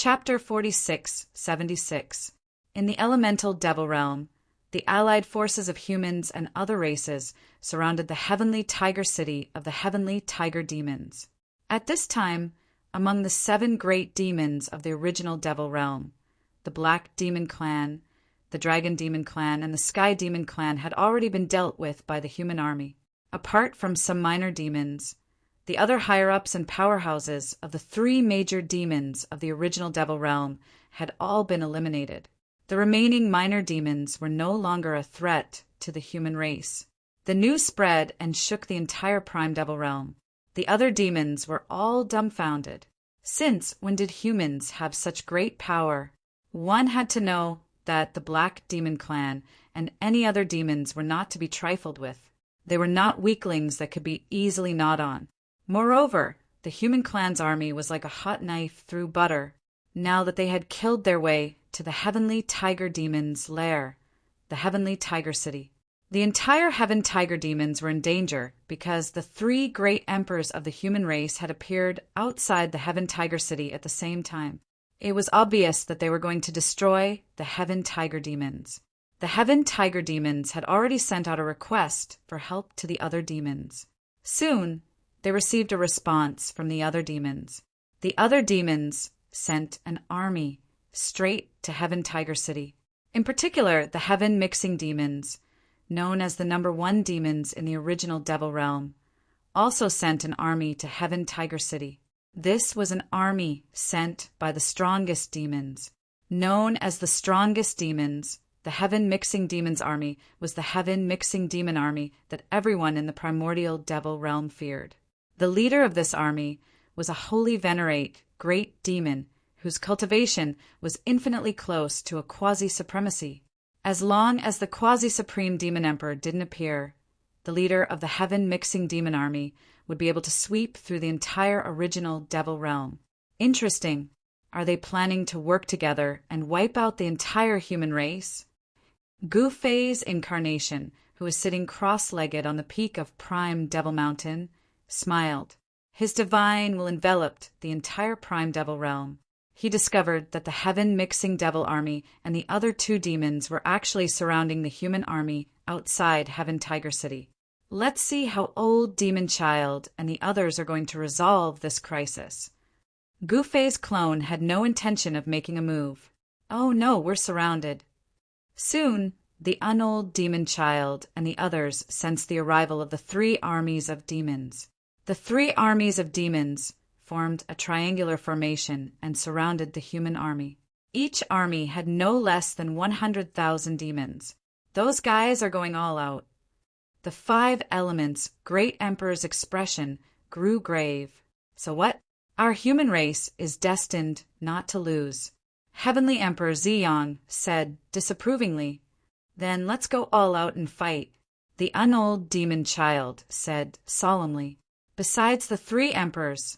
Chapter 46-76. In the elemental devil realm, the allied forces of humans and other races surrounded the heavenly tiger city of the heavenly tiger demons. At this time, among the 7 great demons of the original devil realm, the Black Demon Clan, the Dragon Demon Clan, and the Sky Demon Clan had already been dealt with by the human army. Apart from some minor demons, the other higher-ups and powerhouses of the 3 major demons of the original devil realm had all been eliminated. The remaining minor demons were no longer a threat to the human race. The news spread and shook the entire Prime Devil realm. The other demons were all dumbfounded. Since when did humans have such great power? One had to know that the Black Demon Clan and any other demons were not to be trifled with. They were not weaklings that could be easily gnawed on. Moreover, the human clan's army was like a hot knife through butter, now that they had killed their way to the heavenly tiger demon's lair, the heavenly tiger city. The entire heaven tiger demons were in danger because the 3 great emperors of the human race had appeared outside the heaven tiger city at the same time. It was obvious that they were going to destroy the heaven tiger demons. The heaven tiger demons had already sent out a request for help to the other demons. Soon, they received a response from the other demons. The other demons sent an army straight to Heaven Tiger City. In particular, the Heaven Mixing Demons, known as the number 1 demons in the original Devil Realm, also sent an army to Heaven Tiger City. This was an army sent by the strongest demons. Known as the strongest demons, the Heaven Mixing Demons army was the Heaven Mixing Demon army that everyone in the primordial Devil Realm feared. The leader of this army was a holy venerate, great demon, whose cultivation was infinitely close to a quasi-supremacy. As long as the quasi-supreme demon emperor didn't appear, the leader of the heaven-mixing demon army would be able to sweep through the entire original devil realm. Interesting. Are they planning to work together and wipe out the entire human race? Gu-Fei's incarnation, who was sitting cross-legged on the peak of Prime Devil Mountain, smiled. His divine will enveloped the entire Prime Devil realm. He discovered that the heaven-mixing devil army and the other 2 demons were actually surrounding the human army outside Heaven Tiger City. Let's see how old Demon Child and the others are going to resolve this crisis. Gu-Fei's clone had no intention of making a move. Oh no, we're surrounded. Soon, the unold Demon Child and the others sensed the arrival of the 3 armies of demons. The 3 armies of demons formed a triangular formation and surrounded the human army. Each army had no less than 100,000 demons. Those guys are going all out. The 5 elements' great emperor's expression grew grave. So what? Our human race is destined not to lose. Heavenly Emperor Ziyang said disapprovingly, "Then let's go all out and fight." The unold Demon Child said solemnly, "Besides the 3 emperors,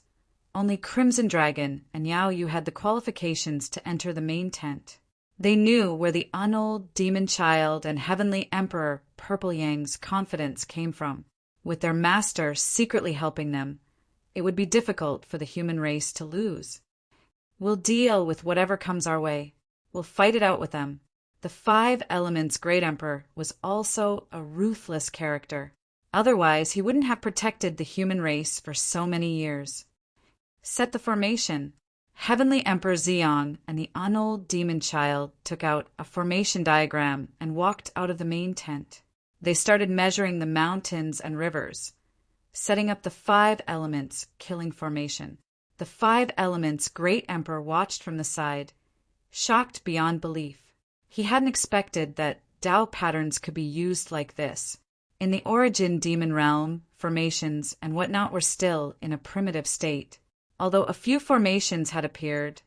only Crimson Dragon and Yao Yu had the qualifications to enter the main tent." They knew where the unold Demon Child and Heavenly Emperor Purple Yang's confidence came from. With their master secretly helping them, it would be difficult for the human race to lose. We'll deal with whatever comes our way. We'll fight it out with them. The 5 Elements Great Emperor was also a ruthless character. Otherwise, he wouldn't have protected the human race for so many years. Set the formation. Heavenly Emperor Ziyang and the unold Demon Child took out a formation diagram and walked out of the main tent. They started measuring the mountains and rivers, setting up the 5 elements killing formation. The 5 elements Great Emperor watched from the side, shocked beyond belief. He hadn't expected that Tao patterns could be used like this. In the origin demon realm, formations and whatnot were still in a primitive state. Although a few formations had appeared,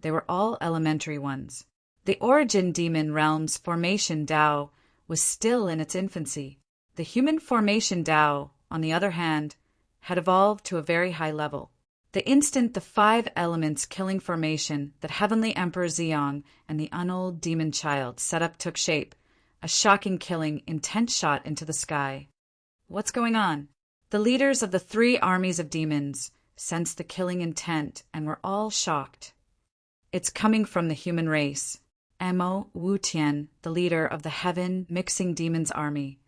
they were all elementary ones. The origin demon realm's formation Tao was still in its infancy. The human formation Tao, on the other hand, had evolved to a very high level. The instant the 5 elements killing formation that Heavenly Emperor Ziyang and the unold Demon Child set up took shape, a shocking killing intent shot into the sky. What's going on? The leaders of the 3 armies of demons sensed the killing intent and were all shocked. It's coming from the human race. Mo Wutian, the leader of the heaven-mixing demons army,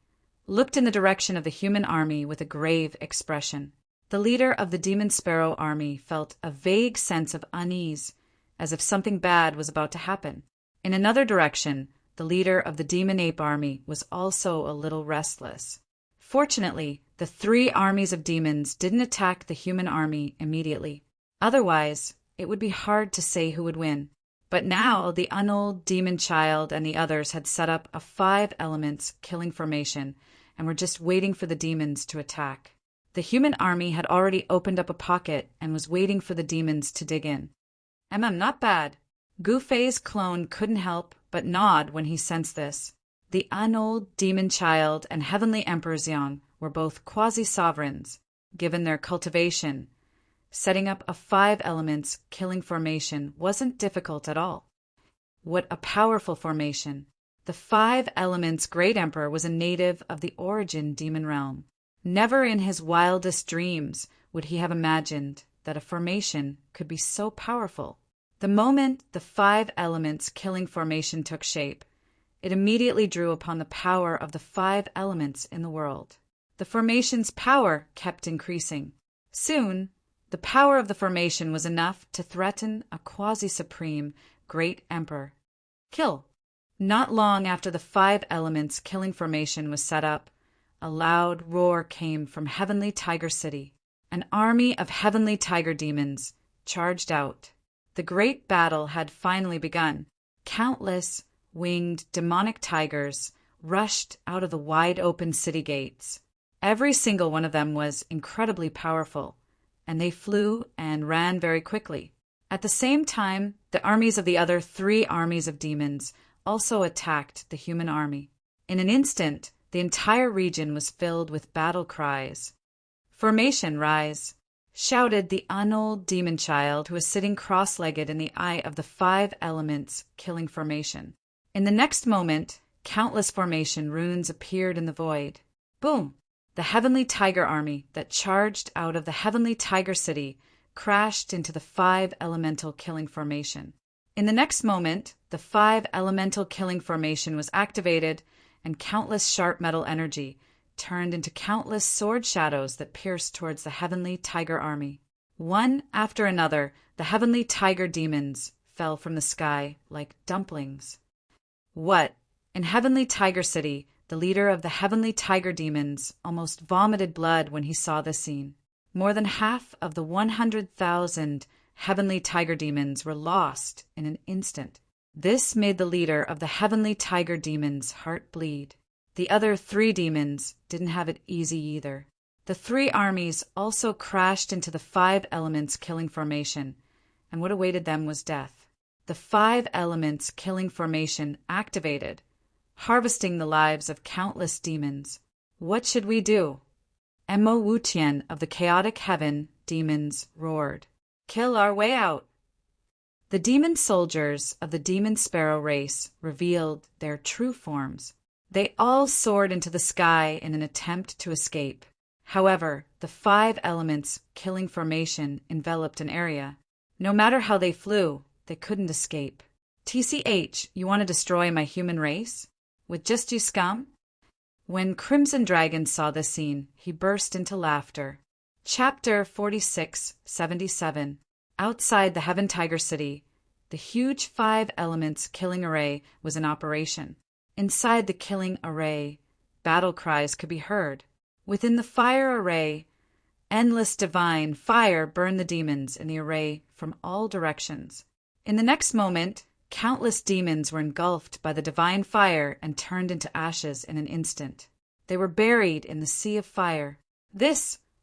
looked in the direction of the human army with a grave expression. The leader of the demon sparrow army felt a vague sense of unease, as if something bad was about to happen. In another direction, the leader of the demon ape army was also a little restless. Fortunately, the three armies of demons didn't attack the human army immediately. Otherwise, it would be hard to say who would win. But now the unold demon child and the others had set up a 5 elements killing formation and were just waiting for the demons to attack. The human army had already opened up a pocket and was waiting for the demons to dig in. Not bad. Gu Fei's clone couldn't help but nod when he sensed this. The unold demon child and heavenly Emperor Xiang were both quasi-sovereigns, given their cultivation. Setting up a 5 elements killing formation wasn't difficult at all. What a powerful formation. The 5 elements Great Emperor was a native of the origin demon realm. Never in his wildest dreams would he have imagined that a formation could be so powerful. The moment the 5 elements killing formation took shape, it immediately drew upon the power of the 5 elements in the world. The formation's power kept increasing. Soon, the power of the formation was enough to threaten a quasi-supreme Great Emperor. Kill. Not long after the 5 elements killing formation was set up, a loud roar came from Heavenly Tiger City. An army of heavenly tiger demons charged out. The great battle had finally begun. Countless winged demonic tigers rushed out of the wide-open city gates. Every single one of them was incredibly powerful, and they flew and ran very quickly. At the same time, the armies of the other 3 armies of demons also attacked the human army. In an instant, the entire region was filled with battle cries. "Formation, rise!" shouted the unold demon child who was sitting cross-legged in the eye of the 5 elements killing formation. In the next moment, countless formation runes appeared in the void. Boom! The heavenly tiger army that charged out of the heavenly tiger city crashed into the 5 elemental killing formation. In the next moment, the 5 elemental killing formation was activated, and countless sharp metal energy turned into countless sword shadows that pierced towards the heavenly tiger army. One after another, the heavenly tiger demons fell from the sky like dumplings. What? In Heavenly Tiger City, the leader of the heavenly tiger demons almost vomited blood when he saw this scene. More than half of the 100,000 heavenly tiger demons were lost in an instant. This made the leader of the heavenly tiger demons' heart bleed. The other 3 demons didn't have it easy either. The 3 armies also crashed into the 5 elements killing formation, and what awaited them was death. The 5 elements killing formation activated, harvesting the lives of countless demons. What should we do? Mo Wutian of the chaotic heaven demons roared. Kill our way out. The demon soldiers of the demon sparrow race revealed their true forms. They all soared into the sky in an attempt to escape. However, the 5 elements killing formation enveloped an area. No matter how they flew, they couldn't escape. TCH, you want to destroy my human race? With just you scum? When Crimson Dragon saw this scene, he burst into laughter. Chapter 4677. Outside the Heaven Tiger City, the huge 5 elements killing array was in operation. Inside the killing array, battle cries could be heard. Within the fire array, endless divine fire burned the demons in the array from all directions. In the next moment, countless demons were engulfed by the divine fire and turned into ashes in an instant. They were buried in the sea of fire.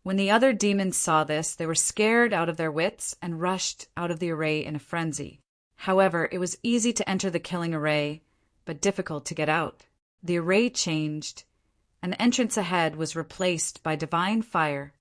When the other demons saw this, they were scared out of their wits and rushed out of the array in a frenzy. However, it was easy to enter the killing array, but difficult to get out. The array changed, and the entrance ahead was replaced by divine fire.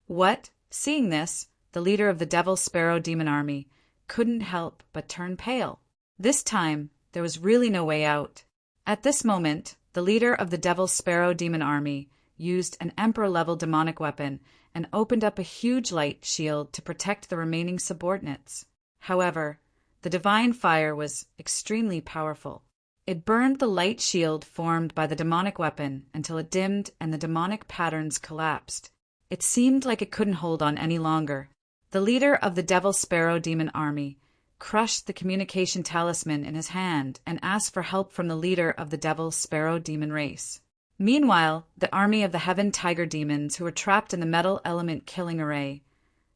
What? Seeing this, the leader of the Devil Sparrow demon army couldn't help but turn pale. This time, there was really no way out. At this moment, the leader of the Devil Sparrow demon army used an Emperor-level demonic weapon and opened up a huge light shield to protect the remaining subordinates. However, The divine fire was extremely powerful. It burned the light shield formed by the demonic weapon until it dimmed and the demonic patterns collapsed. It seemed like it couldn't hold on any longer. The leader of the Devil Sparrow Demon army crushed the communication talisman in his hand and asked for help from the leader of the Devil Sparrow Demon race. Meanwhile, the army of the Heaven Tiger Demons, who were trapped in the metal element killing array,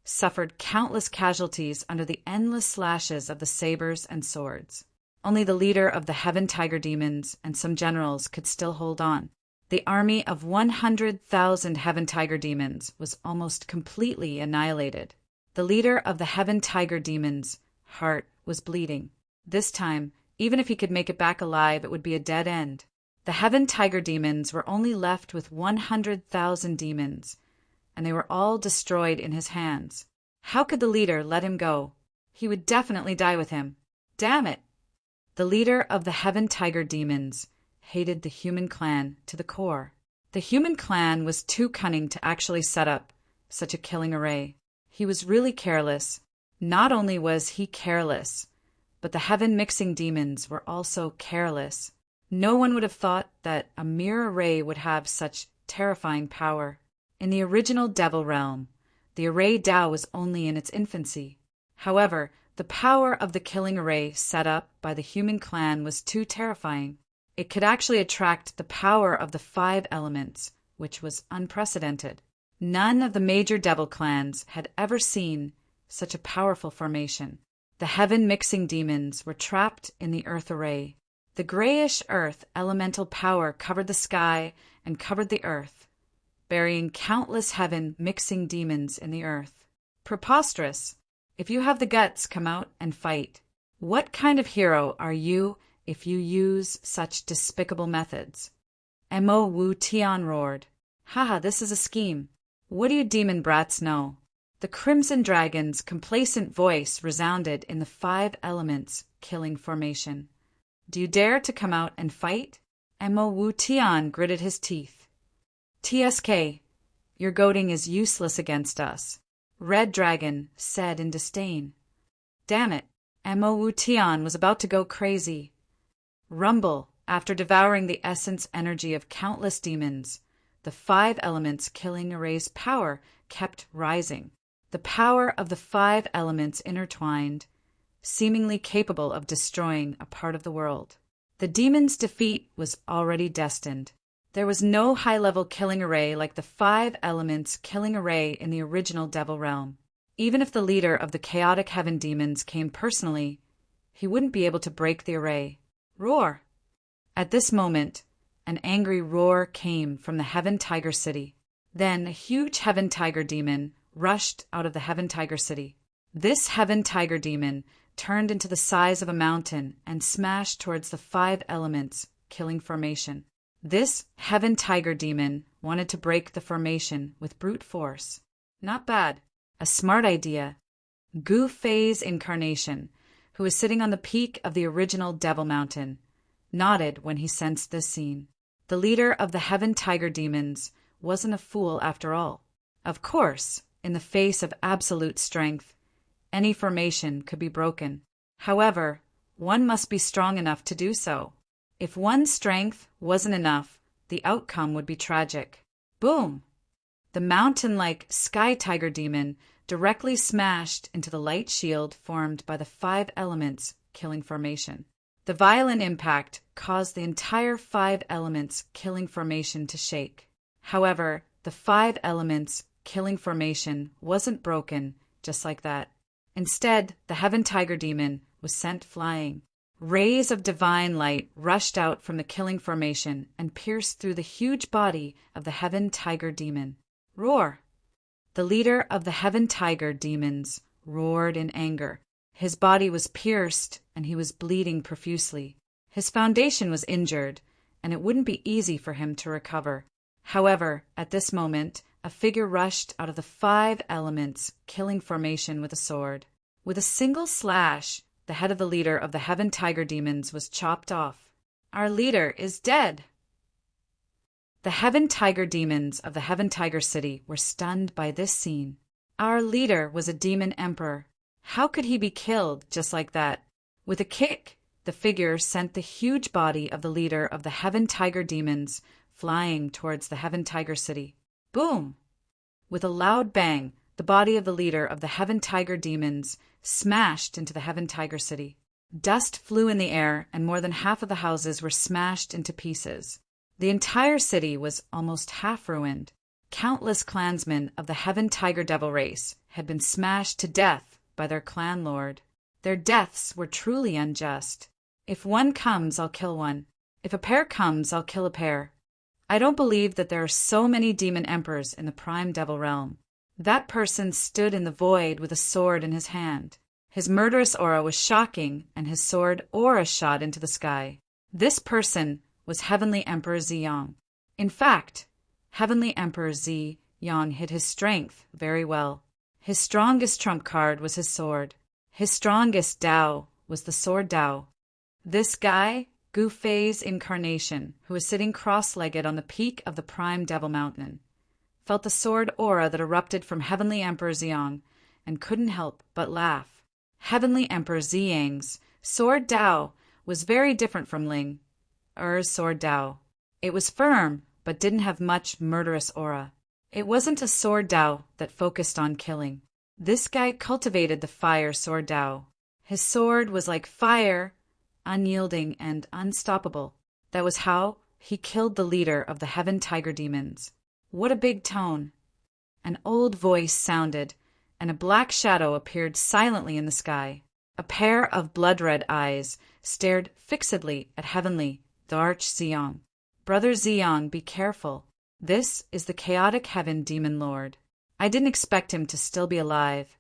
suffered countless casualties under the endless slashes of the sabers and swords. Only the leader of the Heaven Tiger Demons and some generals could still hold on. The army of 100,000 Heaven Tiger Demons was almost completely annihilated. The leader of the Heaven Tiger Demons' heart was bleeding. This time, even if he could make it back alive, it would be a dead end. The Heaven Tiger Demons were only left with 100,000 demons, and they were all destroyed in his hands. How could the leader let him go? He would definitely die with him. Damn it! The leader of the Heaven Tiger Demons hated the human clan to the core. The human clan was too cunning to actually set up such a killing array. He was really careless. Not only was he careless, but the Heaven Mixing Demons were also careless. No one would have thought that a mere array would have such terrifying power. In the original Devil Realm, the array Tao was only in its infancy. However, the power of the killing array set up by the human clan was too terrifying. It could actually attract the power of the 5 elements, which was unprecedented. None of the major devil clans had ever seen such a powerful formation. The Heaven Mixing Demons were trapped in the Earth array. The grayish earth elemental power covered the sky and covered the earth, burying countless Heaven Mixing Demons in the earth. Preposterous! If you have the guts, come out and fight. What kind of hero are you if you use such despicable methods? Mo Wu Tian roared. Haha, this is a scheme. What do you demon brats know? The Crimson Dragon's complacent voice resounded in the 5 elements killing formation. Do you dare to come out and fight? Mo Wu Tian gritted his teeth. TSK, your goading is useless against us, Red Dragon said in disdain. Damn it, Mo Wu Tian was about to go crazy. Rumble, after devouring the essence energy of countless demons, the 5 elements killing array's power kept rising. The power of the 5 elements intertwined, seemingly capable of destroying a part of the world. The demon's defeat was already destined. There was no high-level killing array like the 5 elements killing array in the original Devil Realm. Even if the leader of the chaotic Heaven Demons came personally, he wouldn't be able to break the array. Roar! At this moment, an angry roar came from the Heaven Tiger City. Then a huge Heaven Tiger Demon rushed out of the Heaven Tiger City. This Heaven Tiger Demon turned into the size of a mountain and smashed towards the 5 elements, killing formation. This Heaven Tiger Demon wanted to break the formation with brute force. Not bad. A smart idea. Gu Fei's incarnation, who was sitting on the peak of the original Devil Mountain, nodded when he sensed this scene. The leader of the Heaven Tiger Demons wasn't a fool after all. Of course, in the face of absolute strength, any formation could be broken. However, one must be strong enough to do so. If one's strength wasn't enough, the outcome would be tragic. Boom! The mountain-like Sky Tiger Demon directly smashed into the light shield formed by the 5 elements killing formation. The violent impact caused the entire 5 elements killing formation to shake. However, the 5 elements killing formation wasn't broken just like that. Instead, the Heaven Tiger Demon was sent flying. Rays of divine light rushed out from the killing formation and pierced through the huge body of the Heaven Tiger Demon. Roar! The leader of the Heaven Tiger Demons roared in anger. His body was pierced and he was bleeding profusely. His foundation was injured, and it wouldn't be easy for him to recover. However, at this moment, a figure rushed out of the 5 elements, killing formation with a sword. With a single slash, the head of the leader of the Heaven Tiger Demons was chopped off. Our leader is dead! The Heaven Tiger Demons of the Heaven Tiger City were stunned by this scene. Our leader was a demon emperor. How could he be killed just like that? With a kick, the figure sent the huge body of the leader of the Heaven Tiger demons flying towards the Heaven Tiger city. Boom! With a loud bang, the body of the leader of the Heaven Tiger demons smashed into the Heaven Tiger city. Dust flew in the air, and more than half of the houses were smashed into pieces. The entire city was almost half ruined. Countless clansmen of the Heaven Tiger Devil race had been smashed to death by their clan lord. Their deaths were truly unjust. If one comes, I'll kill one. If a pair comes, I'll kill a pair. I don't believe that there are so many demon emperors in the prime devil realm. That person stood in the void with a sword in his hand. His murderous aura was shocking, and his sword aura shot into the sky. This person was Heavenly Emperor Ziyang. In fact, Heavenly Emperor Ziyang hid his strength very well. His strongest trump card was his sword. His strongest Dao was the sword Dao. This guy, Gu Fei's incarnation, who was sitting cross-legged on the peak of the prime devil mountain, felt the sword aura that erupted from Heavenly Emperor Ziyang and couldn't help but laugh. Heavenly Emperor Ziyang's sword Dao was very different from Ling Er's sword Dao. It was firm, but didn't have much murderous aura. It wasn't a sword Dao that focused on killing. This guy cultivated the fire sword Dao. His sword was like fire, unyielding and unstoppable. That was how he killed the leader of the Heaven Tiger demons. What a big tone! An old voice sounded, and a black shadow appeared silently in the sky. A pair of blood-red eyes stared fixedly at Heavenly, the Arch-Ziyang. Brother Ziyang, be careful. This is the chaotic heaven demon lord. I didn't expect him to still be alive.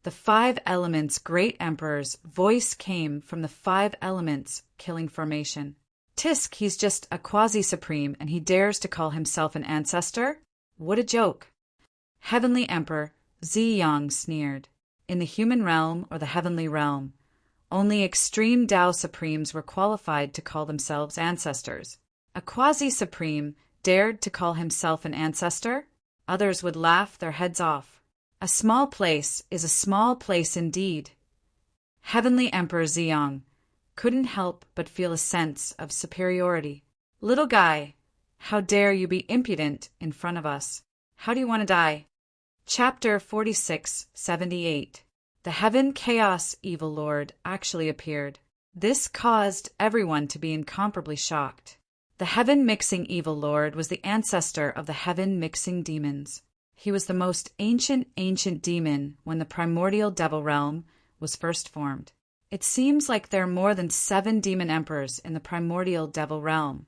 The 5 elements great emperor's voice came from the 5 elements killing formation. Tisk, he's just a quasi-supreme and he dares to call himself an ancestor? What a joke. Heavenly Emperor Ziyang sneered. In the human realm or the heavenly realm, only extreme Tao supremes were qualified to call themselves ancestors. A quasi-supreme dared to call himself an ancestor? Others would laugh their heads off. A small place is a small place indeed. Heavenly Emperor Ziyang couldn't help but feel a sense of superiority. Little guy, how dare you be impudent in front of us? How do you want to die? Chapter 4678. The Heaven Chaos Evil Lord actually appeared. This caused everyone to be incomparably shocked. The Heaven Mixing Evil Lord was the ancestor of the Heaven Mixing Demons. He was the most ancient demon when the primordial devil realm was first formed. It seems like there are more than 7 demon emperors in the primordial devil realm.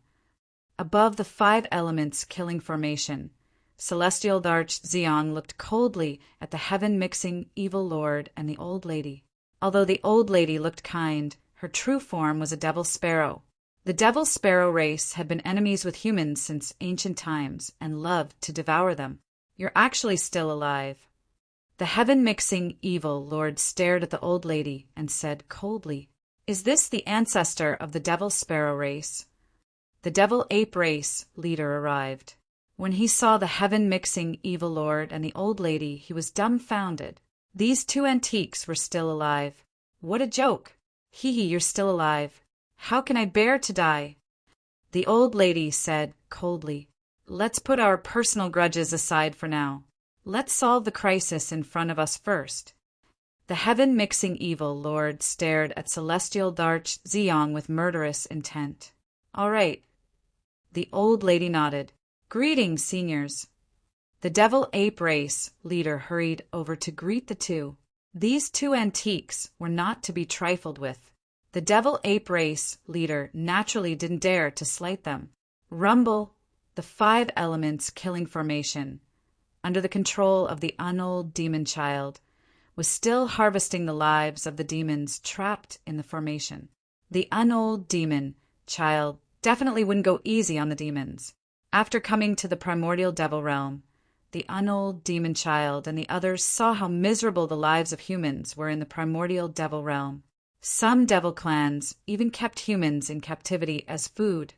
Above the 5 elements killing formation, Celestial Arch-Ziyang looked coldly at the heaven-mixing evil lord and the old lady. Although the old lady looked kind, her true form was a devil sparrow. The devil sparrow race had been enemies with humans since ancient times and loved to devour them. You're actually still alive. The heaven-mixing evil lord stared at the old lady and said coldly, "Is this the ancestor of the devil sparrow race?" The devil ape race leader arrived. When he saw the heaven-mixing evil lord and the old lady, he was dumbfounded. These 2 antiques were still alive. What a joke! Hee, you're still alive. How can I bear to die? The old lady said coldly, "Let's put our personal grudges aside for now. Let's solve the crisis in front of us first." The heaven-mixing evil lord stared at Celestial Arch-Ziyang with murderous intent. "All right." The old lady nodded. "Greetings, seniors." The devil ape race leader hurried over to greet the 2. These 2 antiques were not to be trifled with. The devil ape race leader naturally didn't dare to slight them. Rumble, the 5 elements killing formation, under the control of the unold demon child, was still harvesting the lives of the demons trapped in the formation. The unold demon child definitely wouldn't go easy on the demons. After coming to the primordial devil realm, the unold demon child and the others saw how miserable the lives of humans were in the primordial devil realm. Some devil clans even kept humans in captivity as food,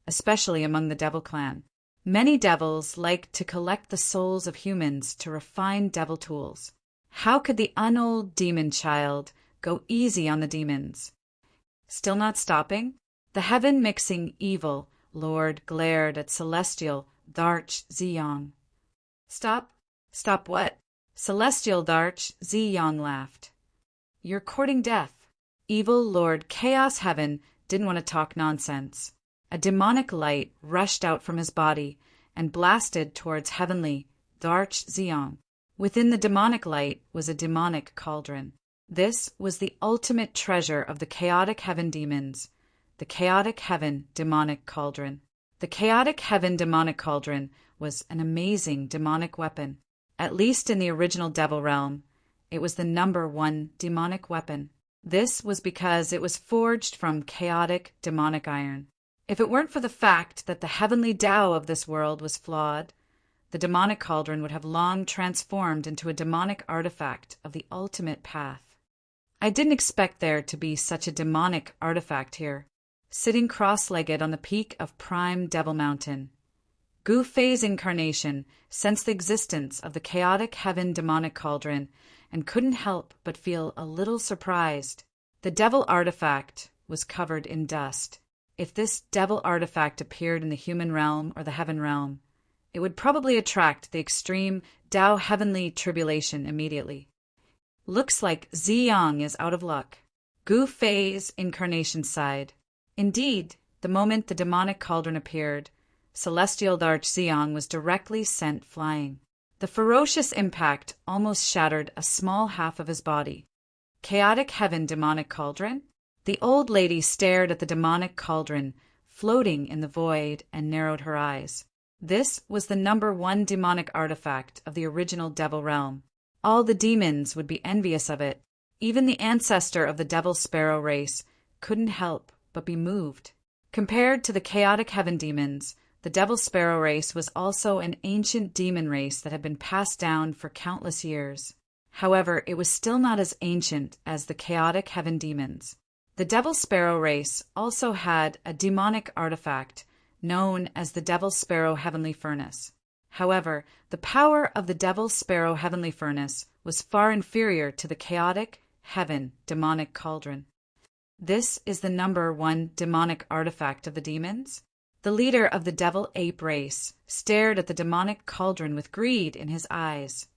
especially among the devil clan. Many devils liked to collect the souls of humans to refine devil tools. How could the unold demon child go easy on the demons? Still not stopping? The heaven-mixing evil lord glared at celestial Dharch Ziyang. Stop? Stop what? Celestial Dharch Ziyang laughed. You're courting death. Evil Lord Chaos Heaven didn't want to talk nonsense. A demonic light rushed out from his body and blasted towards heavenly Dharch Ziyang. Within the demonic light was a demonic cauldron. This was the ultimate treasure of the chaotic heaven demons, the chaotic heaven demonic cauldron. The chaotic heaven demonic cauldron was an amazing demonic weapon. At least in the original devil realm, it was the #1 demonic weapon. This was because it was forged from chaotic demonic iron. If it weren't for the fact that the heavenly Tao of this world was flawed, the demonic cauldron would have long transformed into a demonic artifact of the ultimate path. I didn't expect there to be such a demonic artifact here, sitting cross-legged on the peak of Prime Devil Mountain. Gu Fei's incarnation sensed the existence of the chaotic heaven demonic cauldron and couldn't help but feel a little surprised. The devil artifact was covered in dust. If this devil artifact appeared in the human realm or the heaven realm, it would probably attract the extreme Tao heavenly tribulation immediately. Looks like Ziyang is out of luck. Gu Fei's incarnation sighed. Indeed, the moment the demonic cauldron appeared, celestial Dharch Ziyang was directly sent flying. The ferocious impact almost shattered a small half of his body. Chaotic heaven demonic cauldron? The old lady stared at the demonic cauldron, floating in the void, and narrowed her eyes. This was the #1 demonic artifact of the original devil realm. All the demons would be envious of it. Even the ancestor of the devil sparrow race couldn't help but be moved. Compared to the chaotic heaven demons, the devil sparrow race was also an ancient demon race that had been passed down for countless years. However, it was still not as ancient as the chaotic heaven demons. The devil sparrow race also had a demonic artifact known as the devil sparrow heavenly furnace. However, the power of the devil sparrow heavenly furnace was far inferior to the chaotic heaven demonic cauldron. This is the #1 demonic artifact of the demons. The leader of the devil ape race stared at the demonic cauldron with greed in his eyes.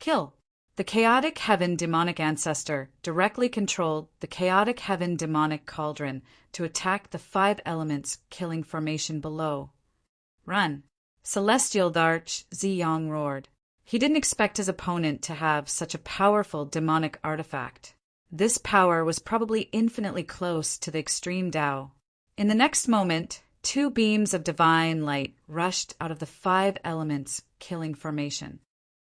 Kill. The chaotic heaven demonic ancestor directly controlled the chaotic heaven demonic cauldron to attack the 5 elements killing formation below. Run. Celestial Dharch Ziyang roared. He didn't expect his opponent to have such a powerful demonic artifact. This power was probably infinitely close to the extreme Tao. In the next moment, 2 beams of divine light rushed out of the 5 elements killing formation.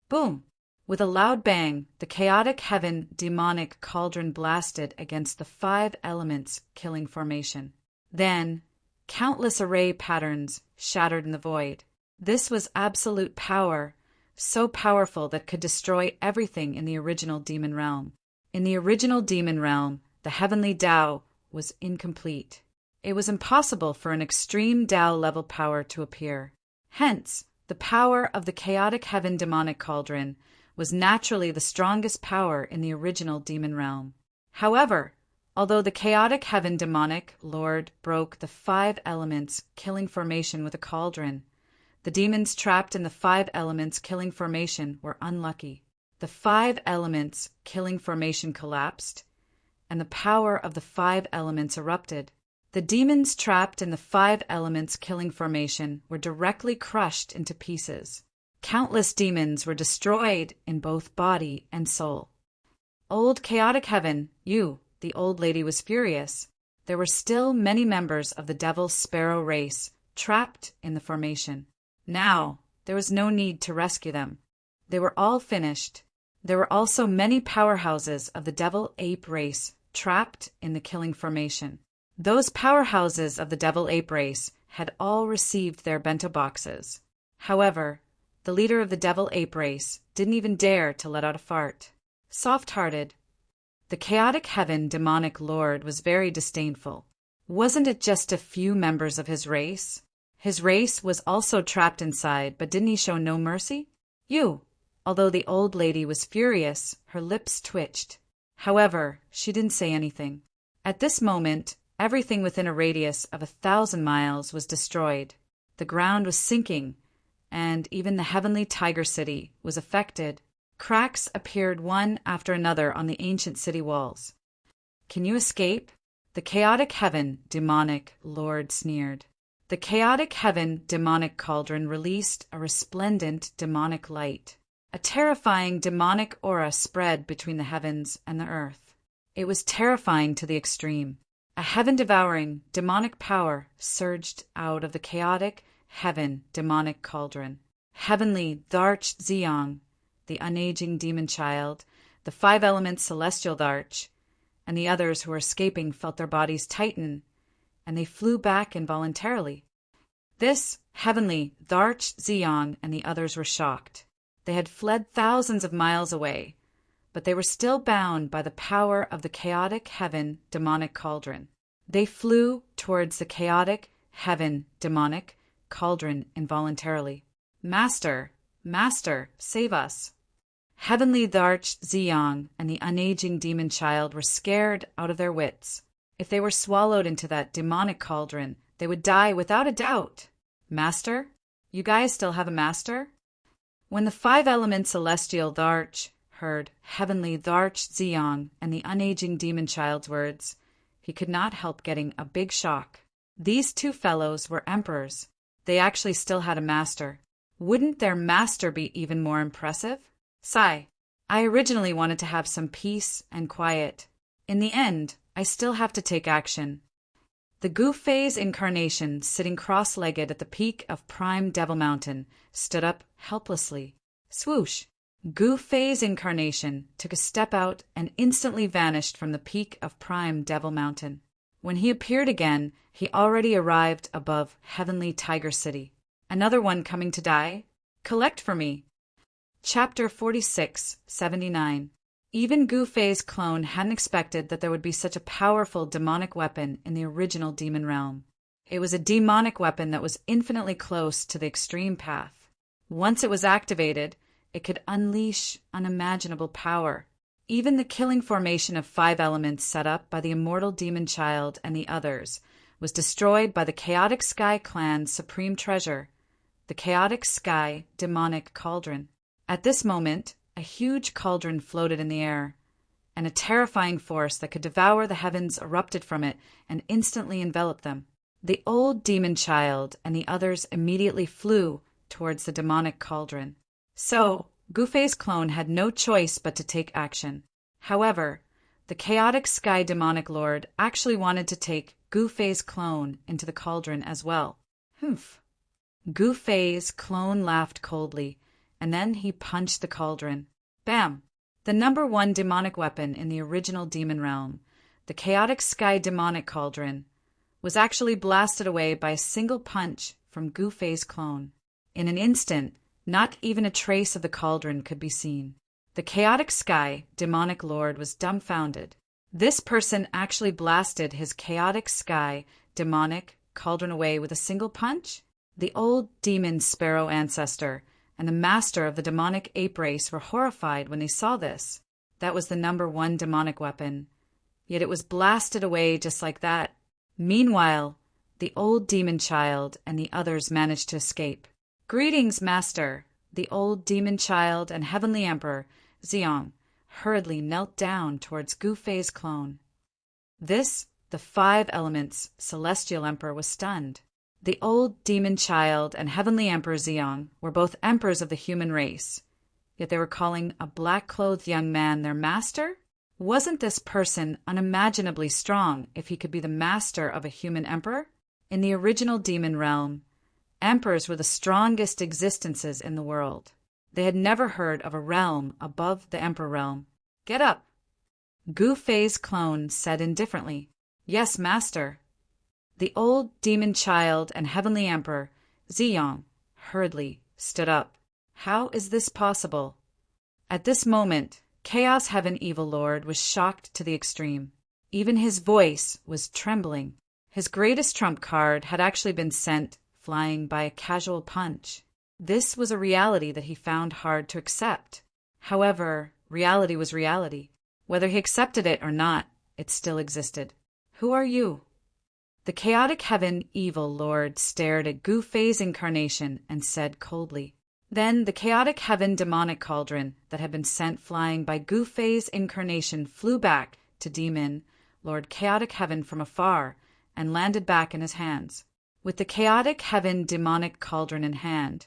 Boom! With a loud bang, the chaotic heaven demonic cauldron blasted against the 5 elements killing formation. Then, countless array patterns shattered in the void. This was absolute power, so powerful that could destroy everything in the original demon realm. In the original demon realm, the heavenly Tao was incomplete. It was impossible for an extreme Tao-level power to appear. Hence, the power of the chaotic heaven demonic cauldron was naturally the strongest power in the original demon realm. However, although the chaotic heaven demonic lord broke the 5 elements killing formation with a cauldron, the demons trapped in the 5 elements killing formation were unlucky. The 5 elements killing formation collapsed, and the power of the 5 elements erupted. The demons trapped in the 5 elements killing formation were directly crushed into pieces. Countless demons were destroyed in both body and soul. Old chaotic heaven, the old lady was furious. There were still many members of the devil sparrow race trapped in the formation. Now, there was no need to rescue them. They were all finished. There were also many powerhouses of the devil ape race trapped in the killing formation. Those powerhouses of the devil ape race had all received their bento boxes. However, the leader of the devil ape race didn't even dare to let out a fart. Soft-hearted, the chaotic heaven demonic lord was very disdainful. Wasn't it just a few members of his race? His race was also trapped inside, but didn't he show no mercy? Although the old lady was furious, her lips twitched. However, she didn't say anything. At this moment, everything within a radius of 1,000 miles was destroyed. The ground was sinking, and even the heavenly tiger city was affected. Cracks appeared one after another on the ancient city walls. "Can you escape?" The chaotic heaven, demonic lord sneered. The chaotic heaven, demonic cauldron released a resplendent demonic light. A terrifying demonic aura spread between the heavens and the earth. It was terrifying to the extreme. A heaven-devouring demonic power surged out of the chaotic heaven demonic cauldron. Heavenly Dharch Ziyang, the unaging demon child, the 5 elements celestial Dharch, and the others who were escaping felt their bodies tighten, and they flew back involuntarily. This heavenly Dharch Ziyang and the others were shocked. They had fled thousands of miles away, but they were still bound by the power of the chaotic heaven demonic cauldron. They flew towards the chaotic heaven demonic cauldron involuntarily. "Master, Master, save us!" Heavenly Dharch Ziyang and the unaging demon child were scared out of their wits. If they were swallowed into that demonic cauldron, they would die without a doubt. "Master? You guys still have a master?" When the 5 elements celestial Dharch heard Heavenly Dharch Ziyang and the unaging demon child's words, he could not help getting a big shock. These 2 fellows were emperors. They actually still had a master. Wouldn't their master be even more impressive? Sigh. I originally wanted to have some peace and quiet. In the end, I still have to take action. The Gu Fei's incarnation, sitting cross-legged at the peak of Prime Devil Mountain, stood up helplessly. Swoosh! Gu Fei's incarnation took a step out and instantly vanished from the peak of Prime Devil Mountain. When he appeared again, he already arrived above Heavenly Tiger City. "Another one coming to die? Collect for me." Chapter 46-79. Even Gu Fei's clone hadn't expected that there would be such a powerful demonic weapon in the original demon realm. It was a demonic weapon that was infinitely close to the extreme path. Once it was activated, it could unleash unimaginable power. Even the killing formation of 5 elements set up by the immortal demon child and the others was destroyed by the Chaotic Sky Clan's supreme treasure, the Chaotic Sky Demonic Cauldron. At this moment, a huge cauldron floated in the air, and a terrifying force that could devour the heavens erupted from it and instantly enveloped them. The old demon child and the others immediately flew towards the demonic cauldron. So, Gu Fei's clone had no choice but to take action. However, the Chaotic Sky Demonic Lord actually wanted to take Gu Fei's clone into the cauldron as well. Humph. Gu Fei's clone laughed coldly, and then he punched the cauldron. Bam! The number 1 demonic weapon in the original demon realm, the Chaotic Sky Demonic Cauldron, was actually blasted away by a single punch from Gu Fei's clone. In an instant, not even a trace of the cauldron could be seen. The Chaotic Sky Demonic Lord was dumbfounded. This person actually blasted his Chaotic Sky Demonic Cauldron away with a single punch? The old demon sparrow ancestor and the master of the demonic ape race were horrified when they saw this. That was the number 1 demonic weapon. Yet it was blasted away just like that. Meanwhile, the old demon child and the others managed to escape. "Greetings, Master!" The old demon child and heavenly emperor, Ziyang, hurriedly knelt down towards Gu Fei's clone. This, the 5 elements celestial emperor, was stunned. The old demon child and heavenly emperor Ziyang were both emperors of the human race, yet they were calling a black-clothed young man their master? Wasn't this person unimaginably strong if he could be the master of a human emperor? In the original demon realm, emperors were the strongest existences in the world. They had never heard of a realm above the emperor realm. "Get up!" Gu Fei's clone said indifferently. "Yes, master." The old demon child and heavenly emperor, Ziyang, hurriedly stood up. How is this possible? At this moment, Chaos Heaven Evil Lord was shocked to the extreme. Even his voice was trembling. His greatest trump card had actually been sent flying by a casual punch. This was a reality that he found hard to accept. However, reality was reality. Whether he accepted it or not, it still existed. Who are you? The chaotic heaven evil lord stared at Gu Fei's incarnation and said coldly. Then the chaotic heaven demonic cauldron that had been sent flying by Gu Fei's incarnation flew back to demon Lord Chaotic Heaven from afar and landed back in his hands. With the chaotic heaven demonic cauldron in hand,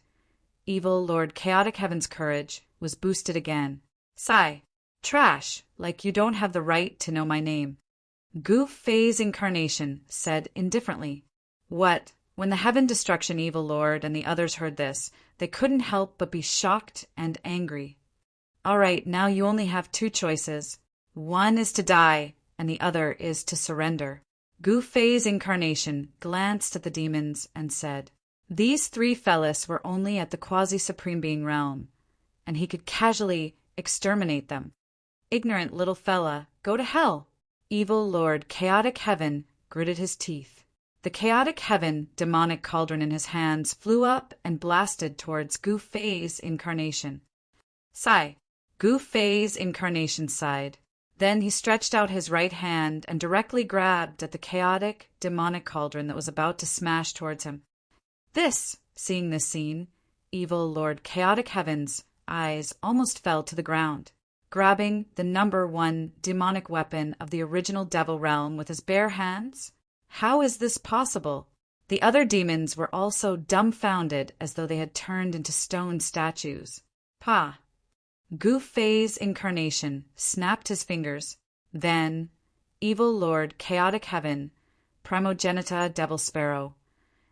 evil Lord Chaotic Heaven's courage was boosted again. Sigh. Trash, like you don't have the right to know my name. Gu Fei's incarnation said indifferently. What? When the heaven destruction evil lord and the others heard this, they couldn't help but be shocked and angry. All right, now you only have two choices. One is to die, and the other is to surrender. Gu Fei's incarnation glanced at the demons and said, these three fellas were only at the quasi-supreme being realm, and he could casually exterminate them. Ignorant little fella, go to hell. Evil Lord Chaotic Heaven gritted his teeth. The chaotic heaven demonic cauldron in his hands flew up and blasted towards Gu Fei's incarnation. Sigh. Gu Fei's incarnation sighed. Then he stretched out his right hand and directly grabbed at the chaotic demonic cauldron that was about to smash towards him. Seeing this scene, evil Lord Chaotic Heaven's eyes almost fell to the ground. Grabbing the number one demonic weapon of the original devil realm with his bare hands? How is this possible? The other demons were also dumbfounded as though they had turned into stone statues. Pa! Gu Fei's incarnation snapped his fingers. Then, evil Lord Chaotic Heaven, Primogenita Devil Sparrow,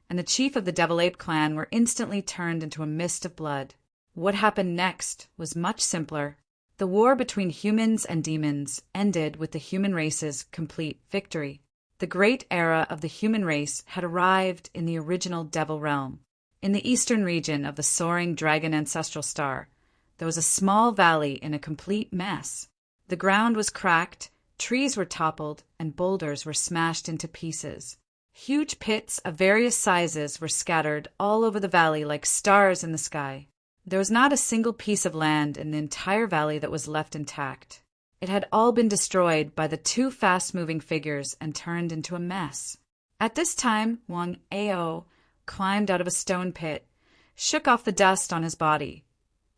and the chief of the Devil Ape clan were instantly turned into a mist of blood. What happened next was much simpler. The war between humans and demons ended with the human race's complete victory. The great era of the human race had arrived in the original Devil Realm. In the eastern region of the soaring dragon ancestral star, there was a small valley in a complete mess. The ground was cracked, trees were toppled, and boulders were smashed into pieces. Huge pits of various sizes were scattered all over the valley like stars in the sky. There was not a single piece of land in the entire valley that was left intact. It had all been destroyed by the two fast-moving figures and turned into a mess. At this time, Wang Ao climbed out of a stone pit, shook off the dust on his body,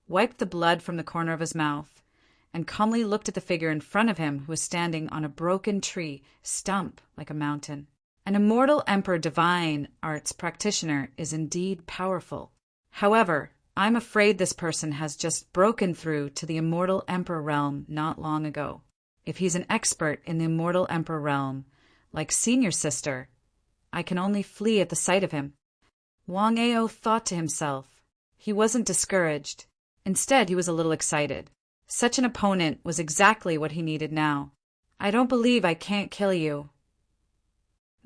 wiped the blood from the corner of his mouth, and calmly looked at the figure in front of him who was standing on a broken tree, stump like a mountain. An immortal Emperor Divine Arts practitioner is indeed powerful. However, I'm afraid this person has just broken through to the Immortal Emperor realm not long ago. If he's an expert in the Immortal Emperor realm, like Senior Sister, I can only flee at the sight of him. Wang Ao thought to himself. He wasn't discouraged. Instead, he was a little excited. Such an opponent was exactly what he needed now. I don't believe I can't kill you.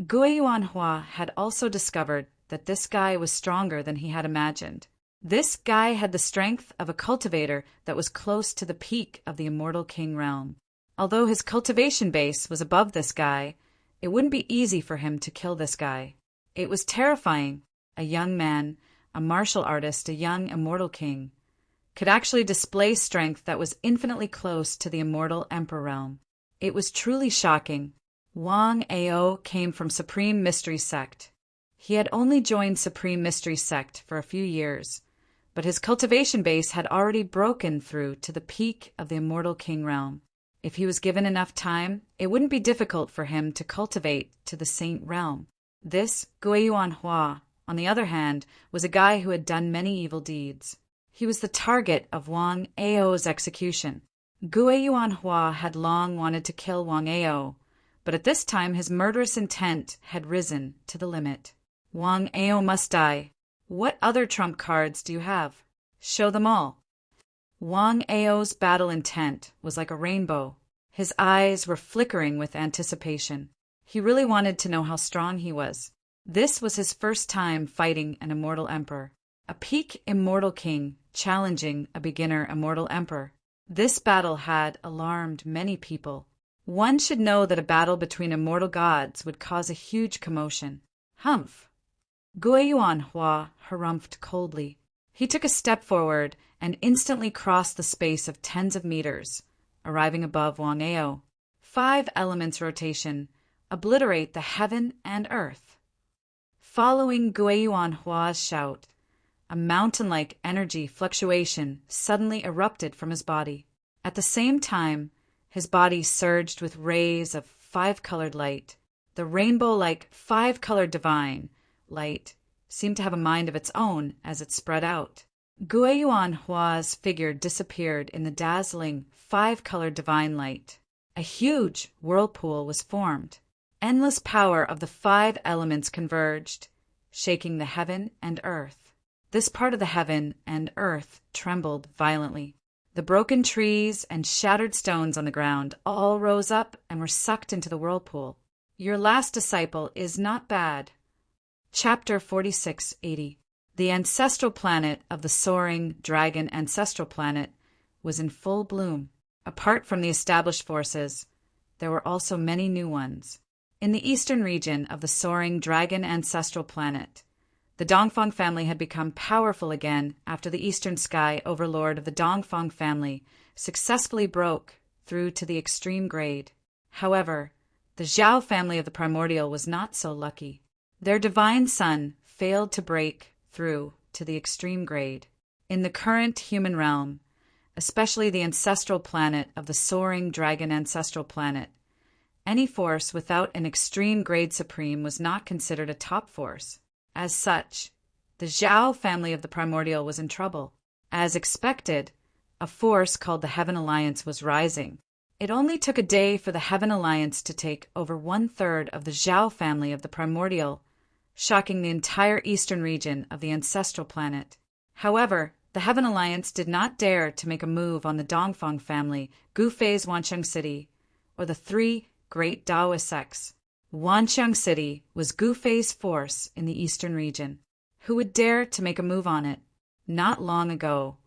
Guiyuanhua had also discovered that this guy was stronger than he had imagined. This guy had the strength of a cultivator that was close to the peak of the Immortal King realm. Although his cultivation base was above this guy, it wouldn't be easy for him to kill this guy. It was terrifying. A young man, a martial artist, a young Immortal King, could actually display strength that was infinitely close to the Immortal Emperor realm. It was truly shocking. Wang Ao came from Supreme Mystery Sect. He had only joined Supreme Mystery Sect for a few years, but his cultivation base had already broken through to the peak of the Immortal King realm. If he was given enough time, it wouldn't be difficult for him to cultivate to the Saint realm. This Guiyuanhua, on the other hand, was a guy who had done many evil deeds. He was the target of Wang Ao's execution. Guiyuanhua had long wanted to kill Wang Ao, but at this time his murderous intent had risen to the limit. Wang Ao must die. What other trump cards do you have? Show them all. Wang Ao's battle intent was like a rainbow. His eyes were flickering with anticipation. He really wanted to know how strong he was. This was his first time fighting an immortal emperor. A peak immortal king challenging a beginner immortal emperor. This battle had alarmed many people. One should know that a battle between immortal gods would cause a huge commotion. Humph! Guiyuanhua harumphed coldly. He took a step forward and instantly crossed the space of 10s of meters, arriving above Wang Ao. 5 elements rotation, obliterate the heaven and earth. Following Guiyuanhua's shout, a mountain-like energy fluctuation suddenly erupted from his body. At the same time, his body surged with rays of five-colored light. The rainbow-like five-colored divine light seemed to have a mind of its own as it spread out. Guiyuanhua's figure disappeared in the dazzling five-colored divine light. A huge whirlpool was formed. Endless power of the five elements converged, shaking the heaven and earth. This part of the heaven and earth trembled violently. The broken trees and shattered stones on the ground all rose up and were sucked into the whirlpool. Your last disciple is not bad. Chapter 4680. The ancestral planet of the soaring dragon ancestral planet was in full bloom. Apart from the established forces, there were also many new ones. In the eastern region of the soaring dragon ancestral planet, the Dongfang family had become powerful again after the eastern sky overlord of the Dongfang family successfully broke through to the extreme grade. However, the Zhao family of the primordial was not so lucky. Their divine son failed to break through to the extreme grade. In the current human realm, especially the ancestral planet of the soaring dragon ancestral planet, any force without an extreme grade supreme was not considered a top force. As such, the Zhao family of the primordial was in trouble. As expected, a force called the Heaven Alliance was rising. It only took a day for the Heaven Alliance to take over 1/3 of the Zhao family of the primordial, shocking the entire eastern region of the ancestral planet. However, the Heaven Alliance did not dare to make a move on the Dongfang family, Gufei's Wancheng City, or the three great Taoist sects. Wancheng City was Gufei's force in the eastern region. Who would dare to make a move on it? Not long ago,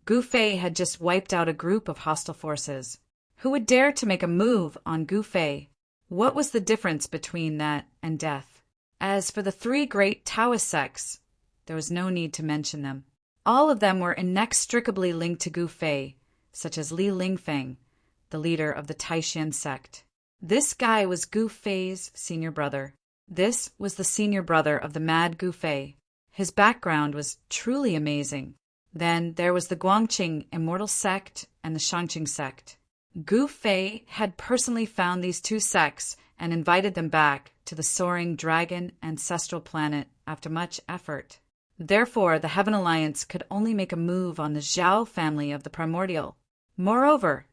Gufei had just wiped out a group of hostile forces. Who would dare to make a move on Gufei? What was the difference between that and death? As for the three great Taoist sects, there was no need to mention them. All of them were inextricably linked to Gufei, such as Li Lingfeng, the leader of the Taishan sect. This guy was Gufei's senior brother. This was the senior brother of the mad Gufei. His background was truly amazing. Then there was the Guangqing Immortal Sect and the Shangqing Sect. Gufei had personally found these two sects and invited them back to the soaring dragon ancestral planet after much effort. Therefore, the Heaven Alliance could only make a move on the Zhao family of the primordial. Moreover,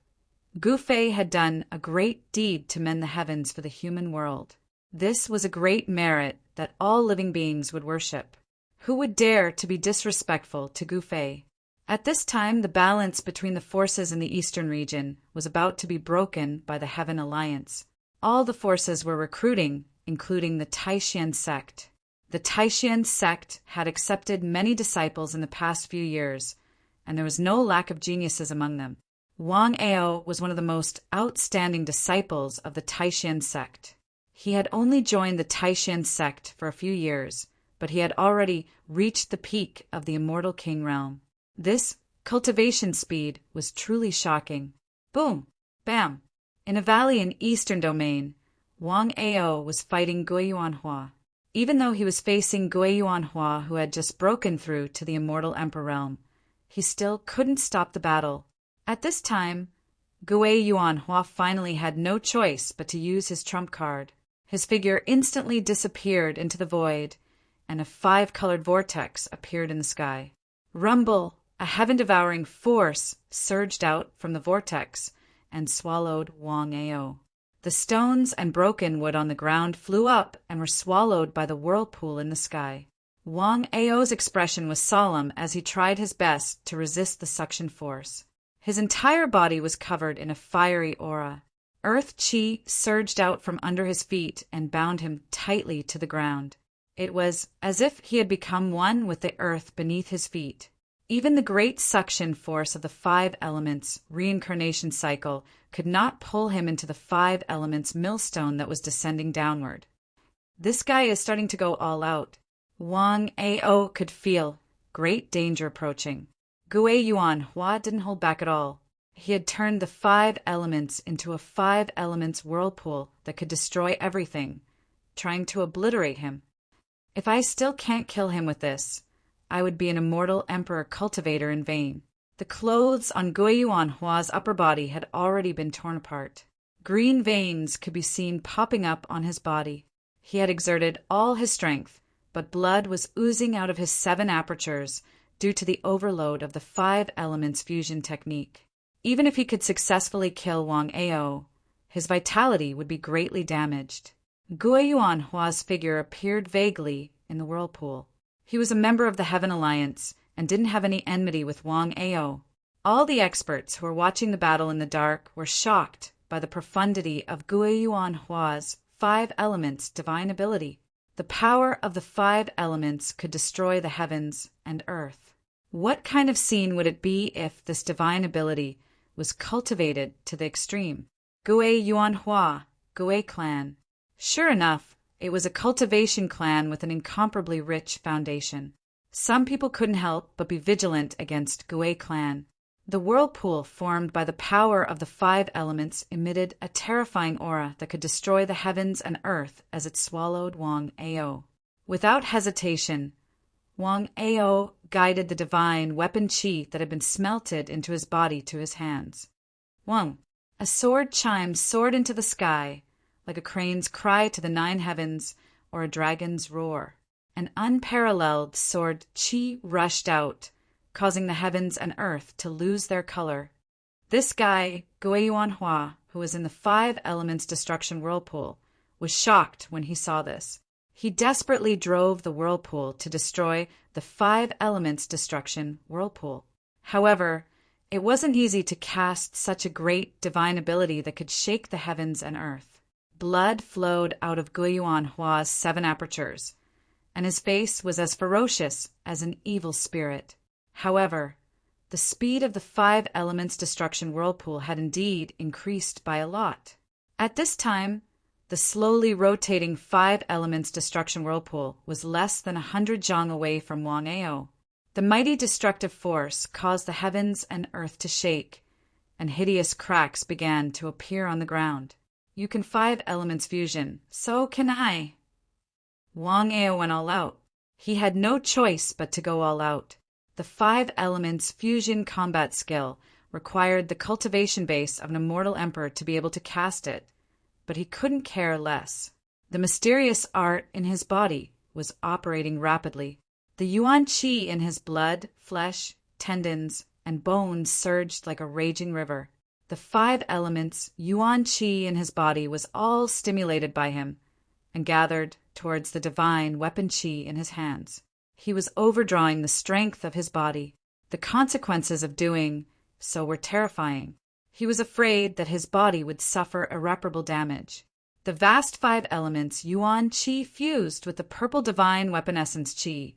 Gufei had done a great deed to mend the heavens for the human world. This was a great merit that all living beings would worship. Who would dare to be disrespectful to Gufei? At this time, the balance between the forces in the eastern region was about to be broken by the Heaven Alliance. All the forces were recruiting, including the Taishan sect. The Taishan sect had accepted many disciples in the past few years, and there was no lack of geniuses among them. Wang Ao was one of the most outstanding disciples of the Taishan sect. He had only joined the Taishan sect for a few years, but he had already reached the peak of the immortal king realm. This cultivation speed was truly shocking. Boom! Bam! In a valley in eastern domain, Wang Ao was fighting Guiyuanhua. Even though he was facing Guiyuanhua, who had just broken through to the immortal emperor realm, he still couldn't stop the battle. At this time, Guiyuanhua finally had no choice but to use his trump card. His figure instantly disappeared into the void, and a five-colored vortex appeared in the sky. Rumble! A heaven-devouring force surged out from the vortex and swallowed Wang Ao. The stones and broken wood on the ground flew up and were swallowed by the whirlpool in the sky. Wang Ao's expression was solemn as he tried his best to resist the suction force. His entire body was covered in a fiery aura. Earth chi surged out from under his feet and bound him tightly to the ground. It was as if he had become one with the earth beneath his feet. Even the great suction force of the five elements reincarnation cycle could not pull him into the five elements millstone that was descending downward. This guy is starting to go all out. Wang Ao could feel great danger approaching. Guiyuanhua didn't hold back at all. He had turned the 5 elements into a 5 elements whirlpool that could destroy everything, trying to obliterate him. If I still can't kill him with this, I would be an immortal emperor cultivator in vain. The clothes on Guiyuan Hua's upper body had already been torn apart. Green veins could be seen popping up on his body. He had exerted all his strength, but blood was oozing out of his 7 apertures due to the overload of the 5 elements fusion technique. Even if he could successfully kill Wang Ao, his vitality would be greatly damaged. Guiyuan Hua's figure appeared vaguely in the whirlpool. He was a member of the Heaven Alliance and didn't have any enmity with Wang Ao. All the experts who were watching the battle in the dark were shocked by the profundity of Guiyuan Hua's 5 elements divine ability. The power of the 5 elements could destroy the heavens and earth. What kind of scene would it be if this divine ability was cultivated to the extreme? Guiyuan Hua, Gui clan. Sure enough, it was a cultivation clan with an incomparably rich foundation. Some people couldn't help but be vigilant against Gui clan. The whirlpool formed by the power of the 5 elements emitted a terrifying aura that could destroy the heavens and earth as it swallowed Wang Ao. Without hesitation, Wang Ao guided the divine weapon qi that had been smelted into his body to his hands. Wang, a sword chime soared into the sky, like a crane's cry to the 9 heavens or a dragon's roar. An unparalleled sword qi rushed out, causing the heavens and earth to lose their color. This guy, Guiyuan Hua, who was in the 5 elements destruction whirlpool, was shocked when he saw this. He desperately drove the whirlpool to destroy the 5 elements destruction whirlpool. However, it wasn't easy to cast such a great divine ability that could shake the heavens and earth. Blood flowed out of Guiyuan Hua's 7 apertures, and his face was as ferocious as an evil spirit. However, the speed of the 5 elements destruction whirlpool had indeed increased by a lot. At this time, the slowly rotating 5 elements destruction whirlpool was less than 100 zhang away from Wang Ao. The mighty destructive force caused the heavens and earth to shake, and hideous cracks began to appear on the ground. You can 5 elements fusion, so can I. Wang Ao went all out. He had no choice but to go all out. The 5 elements fusion combat skill required the cultivation base of an immortal emperor to be able to cast it, but he couldn't care less. The mysterious art in his body was operating rapidly. The yuan qi in his blood, flesh, tendons, and bones surged like a raging river. The 5 elements yuan qi in his body was all stimulated by him and gathered towards the divine weapon qi in his hands. He was overdrawing the strength of his body. The consequences of doing so were terrifying. He was afraid that his body would suffer irreparable damage. The vast 5 elements yuan qi fused with the purple divine weapon essence qi,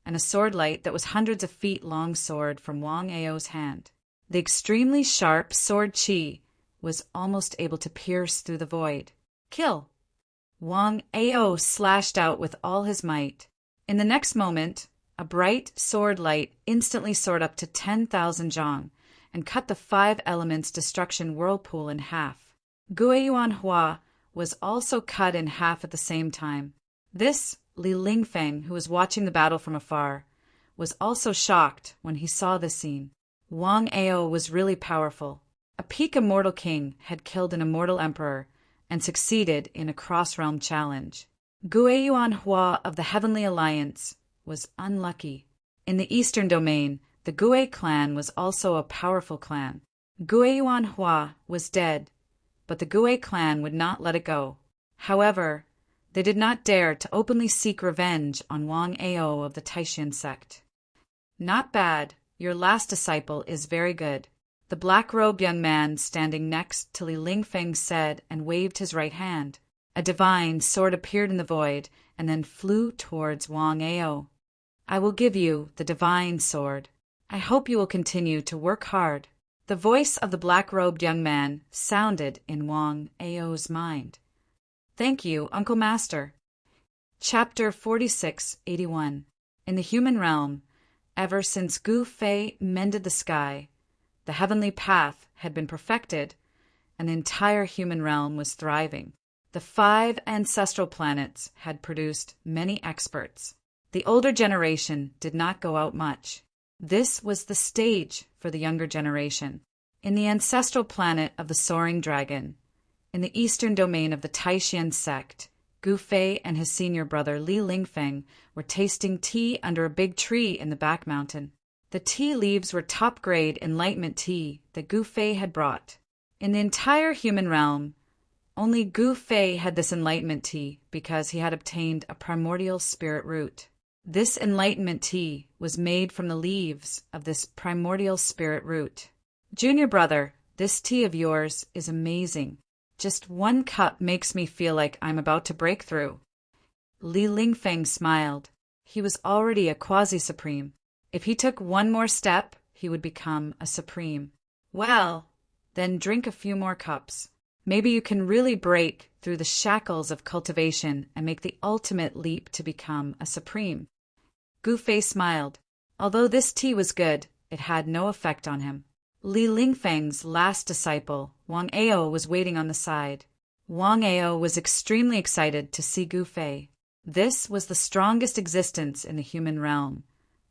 and a sword light that was hundreds of feet long sword from Wang Ao's hand. The extremely sharp sword qi was almost able to pierce through the void. Kill! Wang Ao slashed out with all his might. In the next moment, a bright sword light instantly soared up to 10,000 zhang and cut the 5 elements destruction whirlpool in half. Guiyuan Hua was also cut in half at the same time. This Li Lingfeng, who was watching the battle from afar, was also shocked when he saw this scene. Wang Ao was really powerful. A peak immortal king had killed an immortal emperor and succeeded in a cross-realm challenge. Guiyuan Hua of the Heavenly Alliance was unlucky. In the eastern domain, the Gui clan was also a powerful clan. Guiyuan Hua was dead, but the Gui clan would not let it go. However, they did not dare to openly seek revenge on Wang Ao of the Taishan sect. Not bad. Your last disciple is very good. The black-robed young man standing next to Li Lingfeng said and waved his right hand. A divine sword appeared in the void and then flew towards Wang Ao. I will give you the divine sword. I hope you will continue to work hard. The voice of the black-robed young man sounded in Wang Ao's mind. Thank you, Uncle Master. Chapter 4681. In the human realm, ever since Gu Fei mended the sky, the heavenly path had been perfected, and the entire human realm was thriving. The 5 ancestral planets had produced many experts. The older generation did not go out much. This was the stage for the younger generation. In the ancestral planet of the Soaring Dragon, in the eastern domain of the Taishan sect, Gu Fei and his senior brother Li Lingfeng were tasting tea under a big tree in the back mountain. The tea leaves were top-grade enlightenment tea that Gu Fei had brought. In the entire human realm, only Gu Fei had this enlightenment tea because he had obtained a primordial spirit root. This enlightenment tea was made from the leaves of this primordial spirit root. Junior brother, this tea of yours is amazing. Just 1 cup makes me feel like I'm about to break through. Li Lingfeng smiled. He was already a quasi-supreme. If he took 1 more step, he would become a supreme. Well, then drink a few more cups. Maybe you can really break through the shackles of cultivation and make the ultimate leap to become a supreme. Gu Fei smiled. Although this tea was good, it had no effect on him. Li Lingfeng's last disciple, Wang Ao, was waiting on the side. Wang Ao was extremely excited to see Gu Fei. This was the strongest existence in the human realm,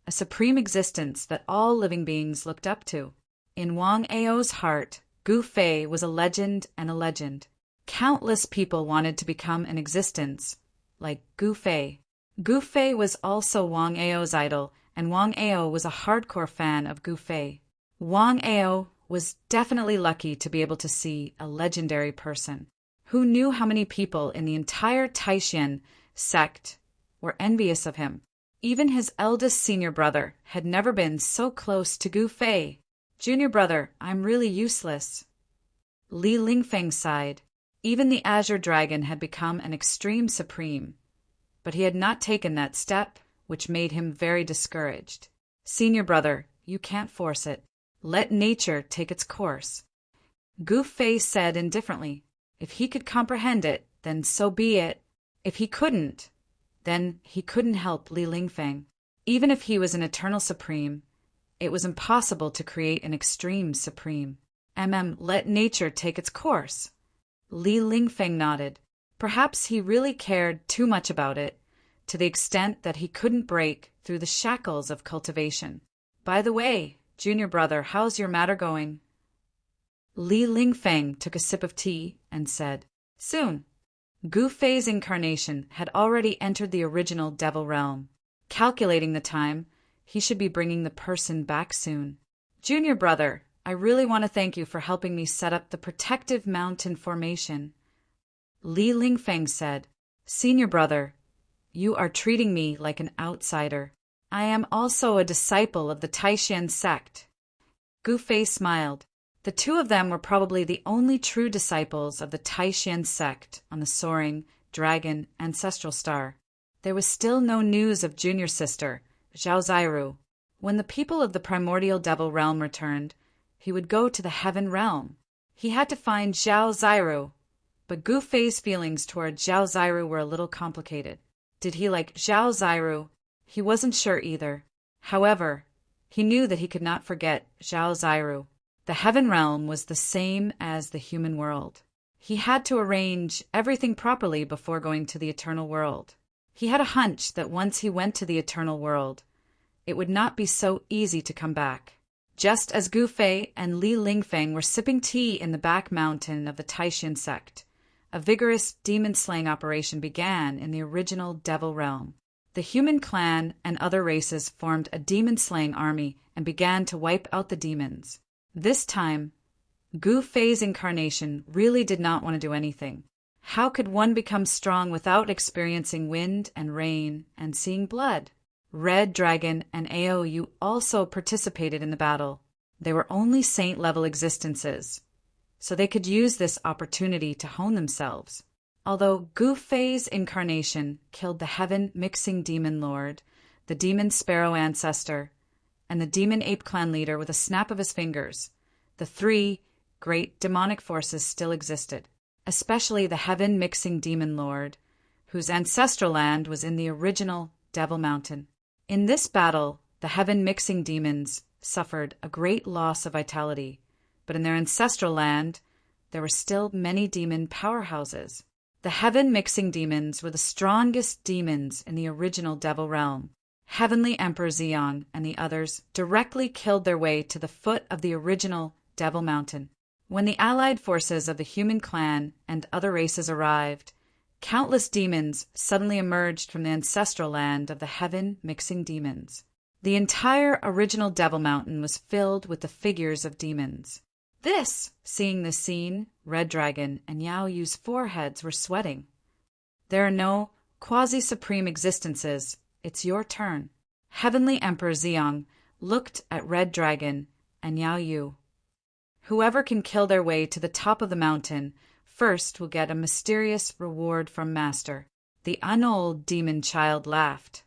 a supreme existence that all living beings looked up to. In Wang Ao's heart, Gu Fei was a legend and a legend. Countless people wanted to become an existence, like Gu Fei. Gu Fei was also Wang Ao's idol, and Wang Ao was a hardcore fan of Gu Fei. Wang Ao was definitely lucky to be able to see a legendary person. Who knew how many people in the entire Taishan sect were envious of him? Even his eldest senior brother had never been so close to Gu Fei. Junior brother, I'm really useless. Li Lingfeng sighed. Even the Azure Dragon had become an extreme supreme, but he had not taken that step, which made him very discouraged. Senior brother, you can't force it. Let nature take its course. Gu Fei said indifferently. If he could comprehend it, then so be it. If he couldn't, then he couldn't help Li Lingfeng. Even if he was an eternal supreme, it was impossible to create an extreme supreme. Let nature take its course. Li Lingfeng nodded. Perhaps he really cared too much about it, to the extent that he couldn't break through the shackles of cultivation. By the way, junior brother, how's your matter going? Li Lingfeng took a sip of tea and said, soon. Gu Fei's incarnation had already entered the original devil realm. Calculating the time, he should be bringing the person back soon. Junior brother, I really want to thank you for helping me set up the protective mountain formation. Li Lingfeng said, Senior brother, you are treating me like an outsider. I am also a disciple of the Taishan sect. Gu Fei smiled. The 2 of them were probably the only true disciples of the Taishan sect on the Soaring Dragon ancestral star. There was still no news of junior sister, Zhao Zairu. When the people of the primordial devil realm returned, he would go to the heaven realm. He had to find Zhao Zairu, but Gu Fei's feelings toward Zhao Zairu were a little complicated. Did he like Zhao Zairu? He wasn't sure either. However, he knew that he could not forget Zhao Zairu. The heaven realm was the same as the human world. He had to arrange everything properly before going to the eternal world. He had a hunch that once he went to the eternal world, it would not be so easy to come back. Just as Gu Fei and Li Lingfeng were sipping tea in the back mountain of the Taishan sect, a vigorous demon-slaying operation began in the original devil realm. The human clan and other races formed a demon-slaying army and began to wipe out the demons. This time, Gu Fei's incarnation really did not want to do anything. How could one become strong without experiencing wind and rain and seeing blood? Red Dragon and Ao also participated in the battle. They were only saint-level existences, so they could use this opportunity to hone themselves. Although Gu Fei's incarnation killed the heaven-mixing demon lord, the demon sparrow ancestor, and the demon ape clan leader with a snap of his fingers, the 3 great demonic forces still existed, especially the heaven-mixing demon lord, whose ancestral land was in the original Devil Mountain. In this battle, the heaven-mixing demons suffered a great loss of vitality, but in their ancestral land, there were still many demon powerhouses. The heaven-mixing demons were the strongest demons in the original Devil realm. Heavenly Emperor Zeon and the others directly killed their way to the foot of the original Devil Mountain. When the allied forces of the human clan and other races arrived, countless demons suddenly emerged from the ancestral land of the heaven-mixing demons. The entire original Devil Mountain was filled with the figures of demons. Seeing this scene, Red Dragon and Yao Yu's foreheads were sweating. There are no quasi-supreme existences. It's your turn. Heavenly Emperor Zeong looked at Red Dragon and Yao Yu. Whoever can kill their way to the top of the mountain first will get a mysterious reward from Master. The unold demon child laughed.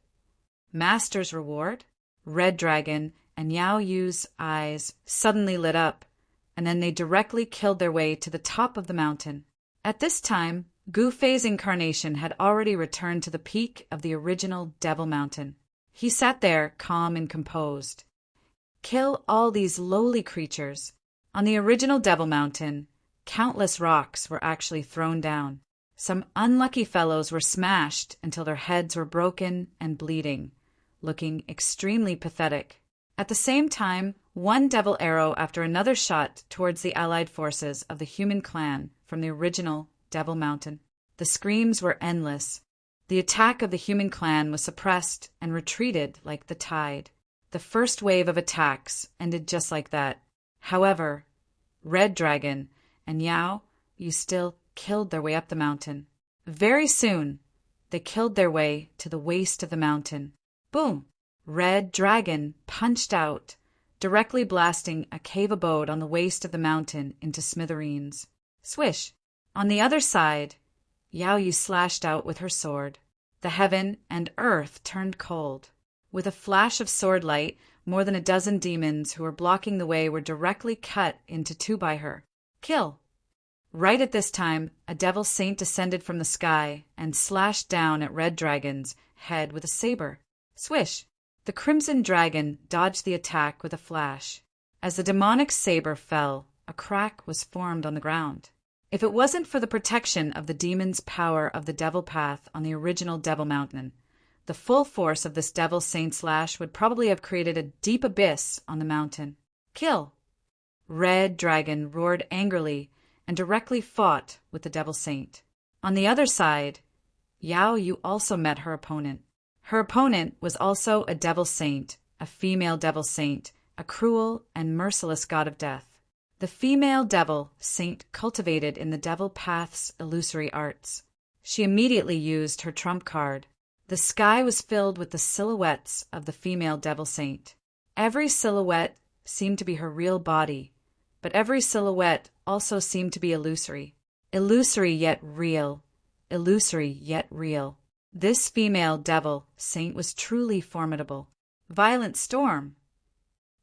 Master's reward? Red Dragon and Yao Yu's eyes suddenly lit up, and then they directly killed their way to the top of the mountain. At this time, Gu Fei's incarnation had already returned to the peak of the original Devil Mountain. He sat there, calm and composed. Kill all these lowly creatures. On the original Devil Mountain, countless rocks were actually thrown down. Some unlucky fellows were smashed until their heads were broken and bleeding, looking extremely pathetic. At the same time, one devil arrow after another shot towards the allied forces of the human clan from the original Devil Mountain. The screams were endless. The attack of the human clan was suppressed and retreated like the tide. The first wave of attacks ended just like that. However, Red Dragon and Yao Yu still killed their way up the mountain. Very soon, they killed their way to the waist of the mountain. Boom! Red Dragon punched out, directly blasting a cave abode on the waist of the mountain into smithereens. Swish! On the other side, Yao Yu slashed out with her sword. The heaven and earth turned cold. With a flash of sword light, more than a dozen demons who were blocking the way were directly cut into two by her. Kill! Right at this time, a devil saint descended from the sky and slashed down at Red Dragon's head with a saber. Swish! The Crimson Dragon dodged the attack with a flash. As the demonic saber fell, a crack was formed on the ground. If it wasn't for the protection of the demon's power of the Devil Path on the original Devil Mountain, the full force of this Devil Saint slash would probably have created a deep abyss on the mountain. Kill! Red Dragon roared angrily and directly fought with the Devil Saint. On the other side, Yao Yu also met her opponent. Her opponent was also a Devil Saint, a female Devil Saint, a cruel and merciless god of death. The female Devil Saint cultivated in the Devil Path's illusory arts. She immediately used her trump card. The sky was filled with the silhouettes of the female Devil Saint. Every silhouette seemed to be her real body, but every silhouette also seemed to be illusory. Illusory yet real. Illusory yet real. This female Devil Saint was truly formidable. Violent Storm.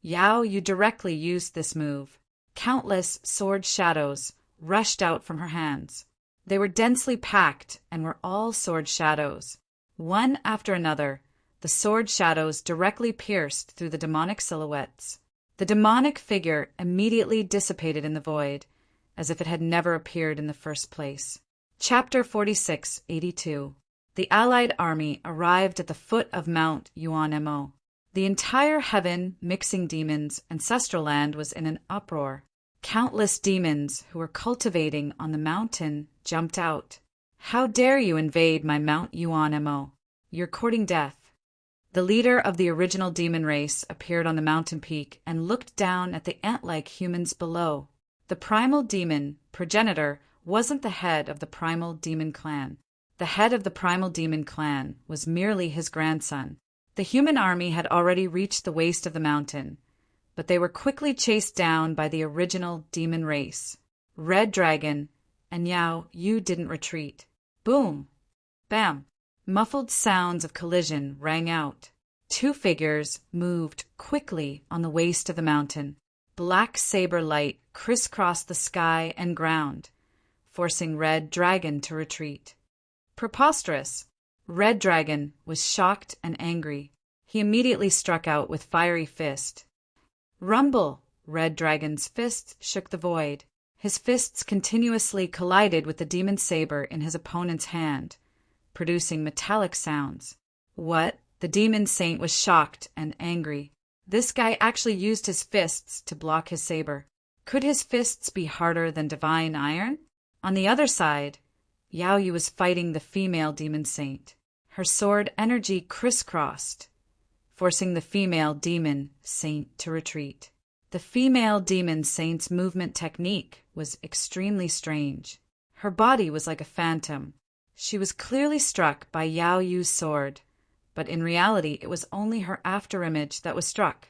Yao Yu directly used this move. Countless sword shadows rushed out from her hands. They were densely packed and were all sword shadows. One after another, the sword shadows directly pierced through the demonic silhouettes. The demonic figure immediately dissipated in the void, as if it had never appeared in the first place. Chapter 4682. The Allied army arrived at the foot of Mount Yuan-Mo. The entire heaven-mixing demons' ancestral land was in an uproar. Countless demons who were cultivating on the mountain jumped out. How dare you invade my Mount Yuan-Mo? You're courting death. The leader of the original demon race appeared on the mountain peak and looked down at the ant-like humans below. The primal demon, progenitor, wasn't the head of the primal demon clan. The head of the primal demon clan was merely his grandson. The human army had already reached the waist of the mountain, but they were quickly chased down by the original demon race. Red Dragon and Yao Yu didn't retreat. Boom! Bam! Muffled sounds of collision rang out. Two figures moved quickly on the waist of the mountain. Black saber light crisscrossed the sky and ground, forcing Red Dragon to retreat. Preposterous! Red Dragon was shocked and angry. He immediately struck out with fiery fist. Rumble! Red Dragon's fist shook the void. His fists continuously collided with the demon saber in his opponent's hand, producing metallic sounds. What? The demon saint was shocked and angry. This guy actually used his fists to block his saber. Could his fists be harder than divine iron? On the other side, Yaoyu was fighting the female demon saint. Her sword energy crisscrossed, forcing the female demon saint to retreat. The female demon saint's movement technique was extremely strange. Her body was like a phantom. She was clearly struck by Yaoyu's sword, but in reality it was only her afterimage that was struck.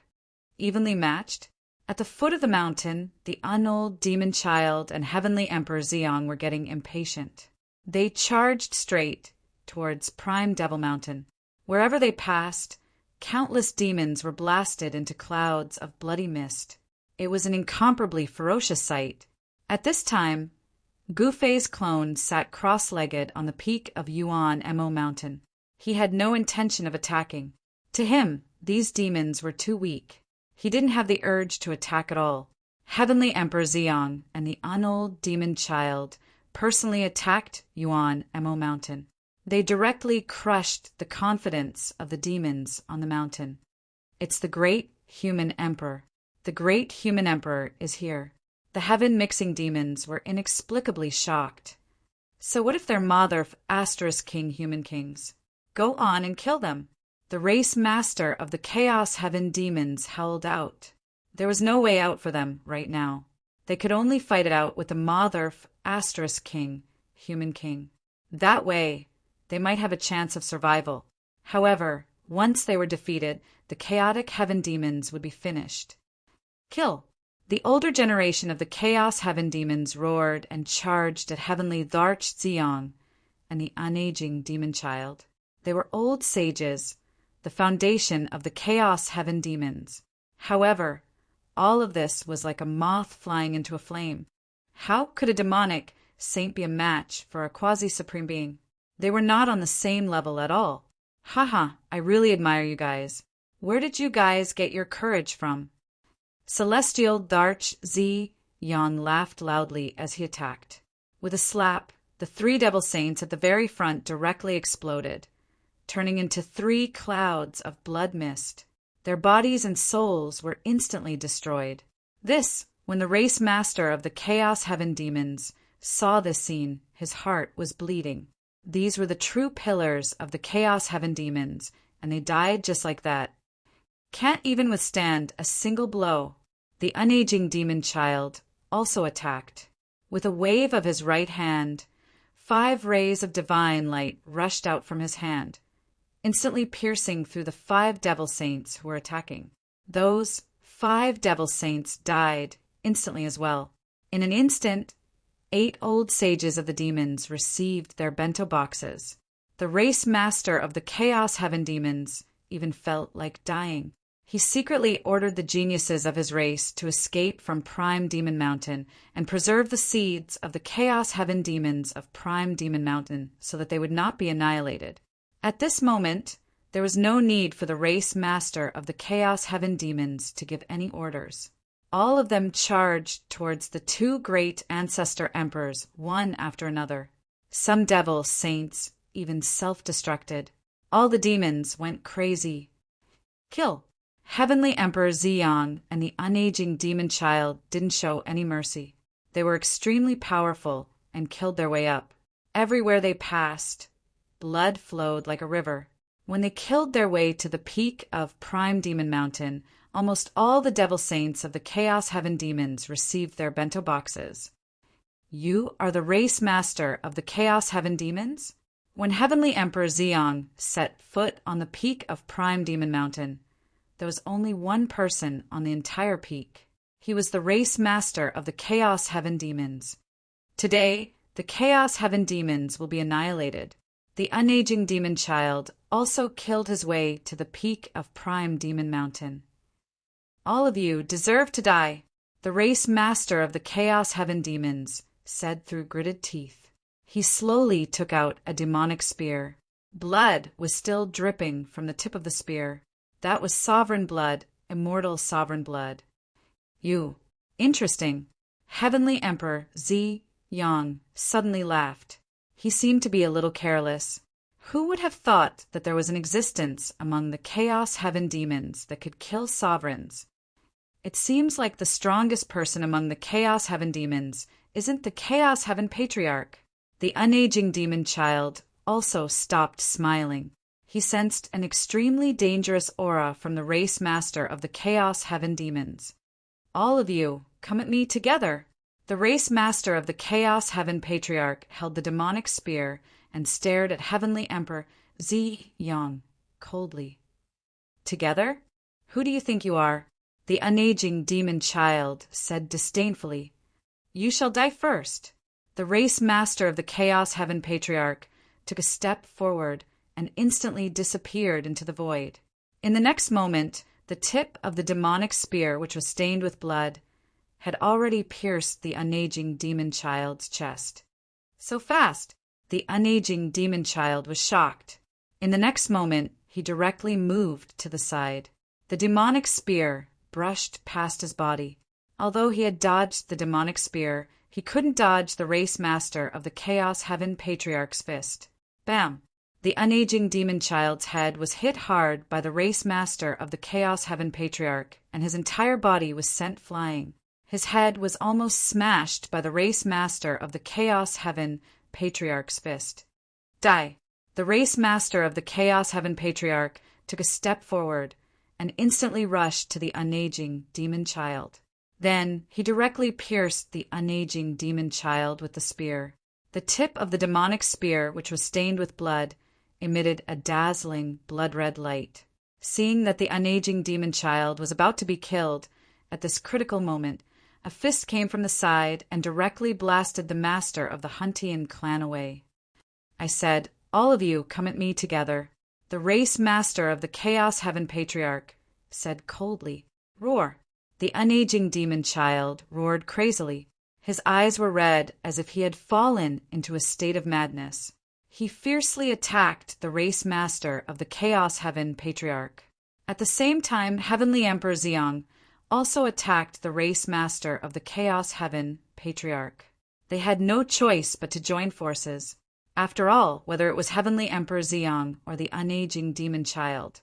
Evenly matched, at the foot of the mountain, the unold demon child and heavenly emperor Zeong were getting impatient. They charged straight towards Prime Devil Mountain. Wherever they passed, countless demons were blasted into clouds of bloody mist. It was an incomparably ferocious sight. At this time, Gufei's clone sat cross-legged on the peak of Yuan Mo Mountain. He had no intention of attacking. To him, these demons were too weak. He didn't have the urge to attack at all. Heavenly Emperor Zeong and the unold demon child personally attacked Yuan Mo Mountain. They directly crushed the confidence of the demons on the mountain. It's the great human emperor. The great human emperor is here. The heaven-mixing demons were inexplicably shocked. So what if they're Mother *King human kings? Go on and kill them. The race master of the Chaos Heaven demons howled out. There was no way out for them right now. They could only fight it out with the Mother *King human king. That way, they might have a chance of survival. However, once they were defeated, the chaotic heaven demons would be finished. Kill! The older generation of the Chaos Heaven demons roared and charged at heavenly Dharch Zeong and the unaging demon child. They were old sages, the foundation of the Chaos Heaven demons. However, all of this was like a moth flying into a flame. How could a demonic saint be a match for a quasi-supreme being? They were not on the same level at all. Haha, I really admire you guys. Where did you guys get your courage from? Celestial Dharch Zeong laughed loudly as he attacked. With a slap, the 3 devil saints at the very front directly exploded, turning into 3 clouds of blood mist. Their bodies and souls were instantly destroyed. When the race master of the Chaos Heaven demons saw this scene, his heart was bleeding. These were the true pillars of the Chaos Heaven demons, and they died just like that. Can't even withstand a single blow. The unaging demon child also attacked. With a wave of his right hand, 5 rays of divine light rushed out from his hand, instantly piercing through the 5 devil saints who were attacking. Those 5 devil saints died instantly as well. In an instant, 8 old sages of the demons received their bento boxes. The race master of the Chaos Heaven demons even felt like dying. He secretly ordered the geniuses of his race to escape from Prime Demon Mountain and preserve the seeds of the Chaos Heaven demons of Prime Demon Mountain so that they would not be annihilated. At this moment, there was no need for the race master of the Chaos Heaven demons to give any orders. All of them charged towards the 2 great ancestor emperors, one after another. Some devil saints even self-destructed. All the demons went crazy. Kill! Heavenly Emperor Zeong and the unaging demon child didn't show any mercy. They were extremely powerful and killed their way up. Everywhere they passed, blood flowed like a river. When they killed their way to the peak of Prime Demon Mountain, almost all the devil saints of the Chaos Heaven demons received their bento boxes. You are the race master of the Chaos Heaven demons? When Heavenly Emperor Zeong set foot on the peak of Prime Demon Mountain, there was only one person on the entire peak. He was the race master of the Chaos Heaven demons. Today, the Chaos Heaven demons will be annihilated. The unaging demon child also killed his way to the peak of Prime Demon Mountain. All of you deserve to die, the race master of the Chaos Heaven demons said through gritted teeth. He slowly took out a demonic spear. Blood was still dripping from the tip of the spear. That was sovereign blood, immortal sovereign blood. You. Interesting. Heavenly Emperor Zi Yang suddenly laughed. He seemed to be a little careless. Who would have thought that there was an existence among the Chaos Heaven demons that could kill sovereigns? It seems like the strongest person among the Chaos Heaven demons isn't the Chaos Heaven Patriarch. The unaging demon child also stopped smiling. He sensed an extremely dangerous aura from the race master of the Chaos Heaven demons. All of you, come at me together. The race master of the Chaos Heaven Patriarch held the demonic spear and stared at Heavenly Emperor Zi Yang coldly. Together? Who do you think you are? The unaging demon child said disdainfully. You shall die first. The race master of the Chaos Heaven Patriarch took a step forward and instantly disappeared into the void. In the next moment, the tip of the demonic spear, which was stained with blood, had already pierced the unaging demon child's chest. So fast! The unaging demon child was shocked. In the next moment, he directly moved to the side. The demonic spear brushed past his body. Although he had dodged the demonic spear, he couldn't dodge the race master of the Chaos Heaven Patriarch's fist. Bam! The unaging demon child's head was hit hard by the race master of the Chaos Heaven Patriarch, and his entire body was sent flying. His head was almost smashed by the race master of the Chaos Heaven Patriarch's fist. Die! The race master of the Chaos Heaven Patriarch took a step forward and instantly rushed to the unaging demon child. Then he directly pierced the unaging demon child with the spear. The tip of the demonic spear, which was stained with blood, emitted a dazzling blood-red light. Seeing that the unaging demon child was about to be killed, at this critical moment, a fist came from the side and directly blasted the master of the Huntian clan away. I said, all of you come at me together. The race master of the Chaos Heaven Patriarch said coldly, roar. The unaging demon child roared crazily. His eyes were red as if he had fallen into a state of madness. He fiercely attacked the race master of the Chaos Heaven Patriarch. At the same time, Heavenly Emperor Xiang also attacked the race master of the Chaos Heaven Patriarch. They had no choice but to join forces. After all, whether it was Heavenly Emperor Xiang or the unaging demon child,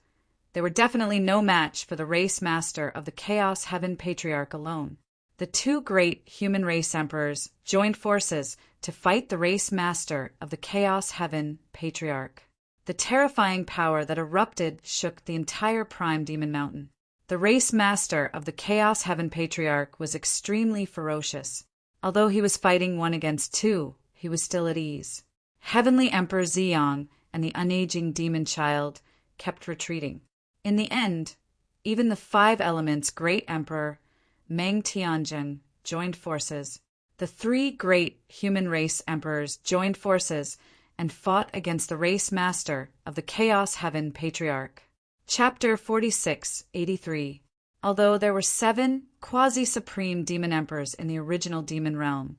they were definitely no match for the race master of the Chaos Heaven Patriarch alone. The two great human race emperors joined forces to fight the race master of the Chaos Heaven Patriarch. The terrifying power that erupted shook the entire Prime Demon Mountain. The race master of the Chaos Heaven Patriarch was extremely ferocious. Although he was fighting 1 against 2, he was still at ease. Heavenly Emperor Xiang and the unaging demon child kept retreating. In the end, even the 5 Elements' Great Emperor Meng Tianjin joined forces. The 3 great human race emperors joined forces and fought against the race master of the Chaos Heaven Patriarch. Chapter 46-83. Although there were 7 quasi-supreme demon emperors in the original demon realm,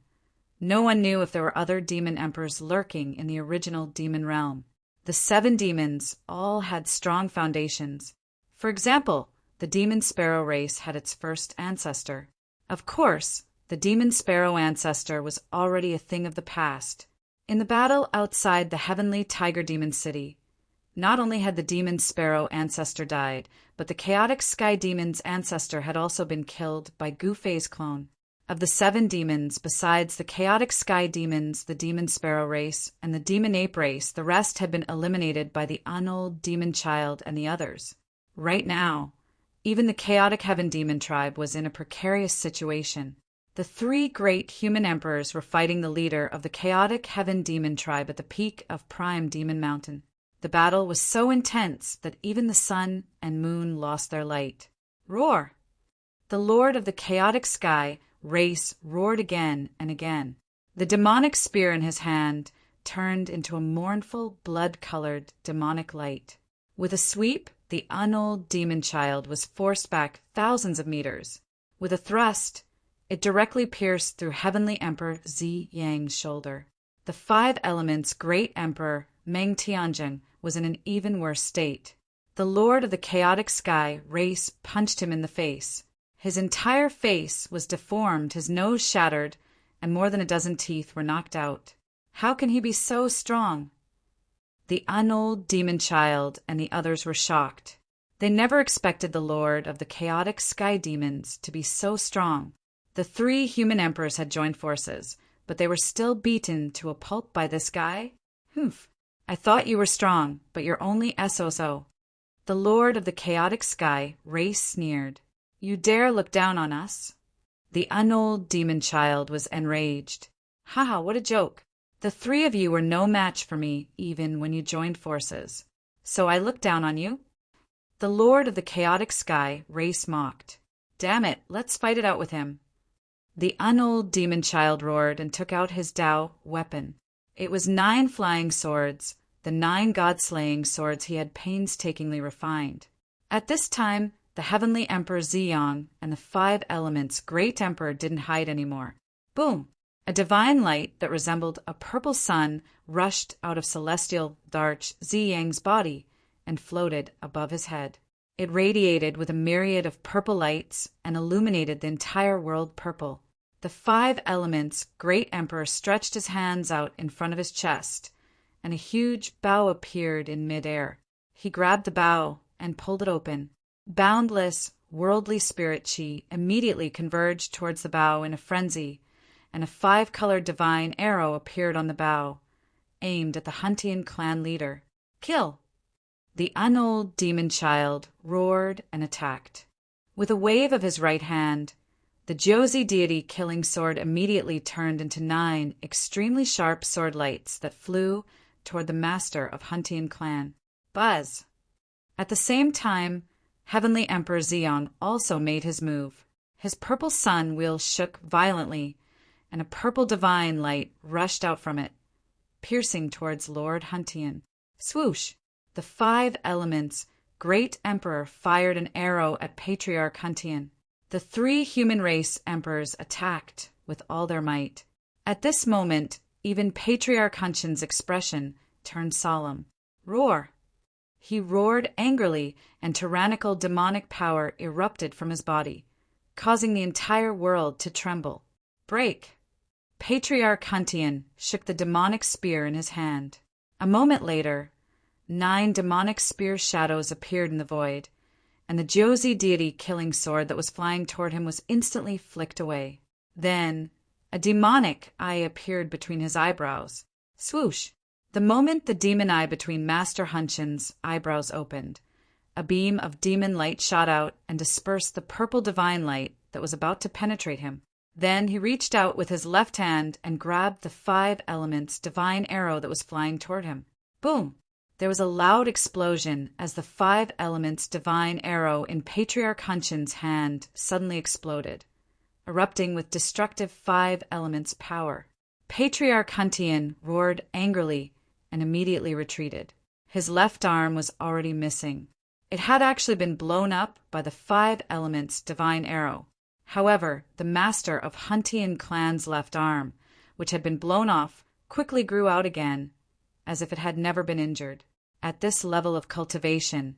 no one knew if there were other demon emperors lurking in the original demon realm. The 7 demons all had strong foundations. For example, the demon sparrow race had its first ancestor. Of course, the demon sparrow ancestor was already a thing of the past. In the battle outside the heavenly tiger demon city, not only had the demon sparrow ancestor died, but the chaotic sky demon's ancestor had also been killed by Gu Fei's clone. Of the 7 demons, besides the chaotic sky demons, the demon sparrow race, and the demon ape race, the rest had been eliminated by the unold demon child and the others. Right now, even the chaotic heaven demon tribe was in a precarious situation. The 3 great human emperors were fighting the leader of the chaotic heaven demon tribe at the peak of Prime Demon Mountain. The battle was so intense that even the sun and moon lost their light. Roar! The lord of the chaotic sky race roared again and again. The demonic spear in his hand turned into a mournful, blood-colored demonic light. With a sweep, the unold demon child was forced back thousands of meters. With a thrust, it directly pierced through Heavenly Emperor Zi Yang's shoulder. The 5 Elements' Great Emperor Meng Tianjin was in an even worse state. The lord of the chaotic sky race punched him in the face. His entire face was deformed, his nose shattered, and more than a dozen teeth were knocked out. How can he be so strong? The unold demon child and the others were shocked. They never expected the lord of the chaotic sky demons to be so strong. The 3 human emperors had joined forces, but they were still beaten to a pulp by this guy? Humph. I thought you were strong, but you're only SOSO. The lord of the chaotic sky race sneered. You dare look down on us? The unold demon child was enraged. Haha, what a joke. The 3 of you were no match for me, even when you joined forces. So I looked down on you? The lord of the chaotic sky race mocked. Damn it, let's fight it out with him. The unold demon child roared and took out his Tao weapon. It was 9 flying swords, the 9 god-slaying swords he had painstakingly refined. At this time, the heavenly emperor Ziyang and the 5 elements great emperor didn't hide anymore. Boom! A divine light that resembled a purple sun rushed out of celestial Darch Ziyang's body and floated above his head. It radiated with a myriad of purple lights and illuminated the entire world purple. The 5 elements great emperor stretched his hands out in front of his chest, and a huge bow appeared in midair. He grabbed the bow and pulled it open. Boundless, worldly spirit chi immediately converged towards the bow in a frenzy, and a 5-colored divine arrow appeared on the bow, aimed at the Huntian clan leader. Kill! The unold demon child roared and attacked. With a wave of his right hand, the Josie deity killing sword immediately turned into 9 extremely sharp sword lights that flew toward the master of Huntian clan. Buzz! At the same time, Heavenly Emperor Ziyang also made his move. His purple sun wheel shook violently, and a purple divine light rushed out from it, piercing towards Lord Huntian. Swoosh! The 5 elements great emperor fired an arrow at Patriarch Huntian. The 3 human race emperors attacked with all their might. At this moment, even Patriarch Huntian's expression turned solemn. Roar! He roared angrily, and tyrannical demonic power erupted from his body, causing the entire world to tremble. Break! Patriarch Huntian shook the demonic spear in his hand. A moment later, 9 demonic spear shadows appeared in the void, and the Josie deity killing sword that was flying toward him was instantly flicked away. Then, a demonic eye appeared between his eyebrows. Swoosh! The moment the demon eye between Master Huntian's eyebrows opened, a beam of demon light shot out and dispersed the purple divine light that was about to penetrate him. Then he reached out with his left hand and grabbed the 5 elements divine arrow that was flying toward him. Boom! There was a loud explosion as the 5 elements divine arrow in Patriarch Huntian's hand suddenly exploded, erupting with destructive 5 elements power. Patriarch Huntian roared angrily and immediately retreated. His left arm was already missing. It had actually been blown up by the 5 elements divine arrow. However, the master of Huntian clan's left arm, which had been blown off, quickly grew out again, as if it had never been injured. At this level of cultivation,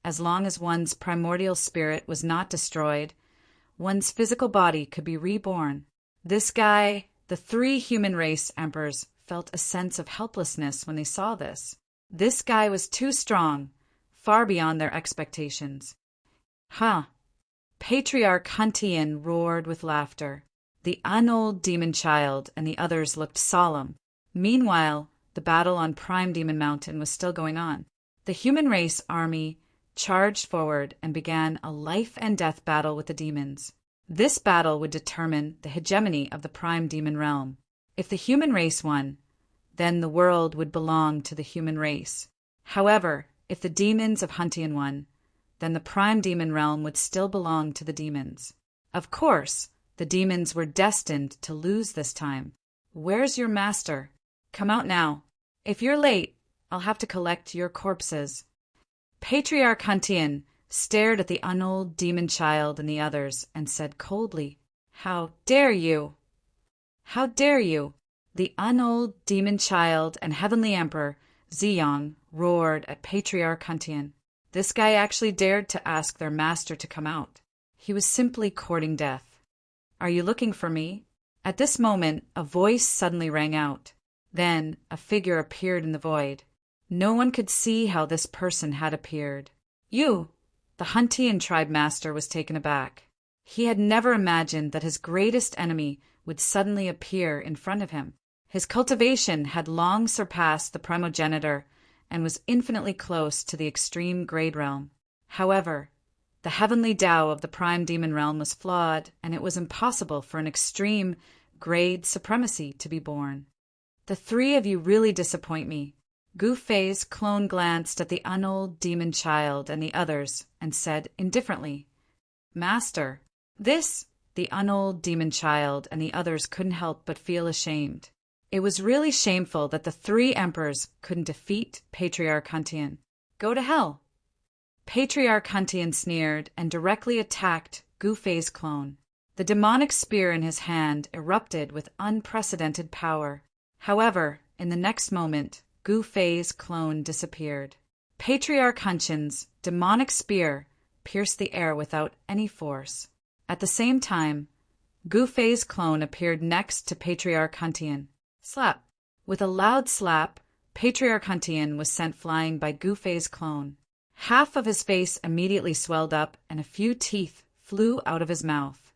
as long as one's primordial spirit was not destroyed, one's physical body could be reborn. This guy, the 3 human race emperors, felt a sense of helplessness when they saw this. This guy was too strong, far beyond their expectations. Patriarch Huntian roared with laughter. The unold demon child and the others looked solemn. Meanwhile, the battle on Prime Demon Mountain was still going on. The human race army charged forward and began a life-and-death battle with the demons. This battle would determine the hegemony of the Prime Demon realm. If the human race won, then the world would belong to the human race. However, if the demons of Huntian won, then the Prime Demon realm would still belong to the demons. Of course, the demons were destined to lose this time. Where's your master? Come out now. If you're late, I'll have to collect your corpses. Patriarch Huntian stared at the unold demon child and the others and said coldly, How dare you? How dare you? The unold demon child and heavenly emperor, Ziyang, roared at Patriarch Huntian. This guy actually dared to ask their master to come out. He was simply courting death. "Are you looking for me?" At this moment, a voice suddenly rang out. Then a figure appeared in the void. No one could see how this person had appeared. "You!" The Huntian tribe master was taken aback. He had never imagined that his greatest enemy would suddenly appear in front of him. His cultivation had long surpassed the primogeniture and was infinitely close to the extreme grade realm. However, the heavenly Tao of the prime demon realm was flawed, and it was impossible for an extreme grade supremacy to be born. "The three of you really disappoint me." Gu Fei's clone glanced at the unold demon child and the others and said indifferently, "Master." The unold demon child and the others couldn't help but feel ashamed. It was really shameful that the three emperors couldn't defeat Patriarch Huntian. "Go to hell." Patriarch Huntian sneered and directly attacked Gu Fei's clone. The demonic spear in his hand erupted with unprecedented power. However, in the next moment, Gu Fei's clone disappeared. Patriarch Huntian's demonic spear pierced the air without any force. At the same time, Gu Fei's clone appeared next to Patriarch Huntian. Slap! With a loud slap, Patriarch Huntian was sent flying by Gu Fei's clone. Half of his face immediately swelled up and a few teeth flew out of his mouth.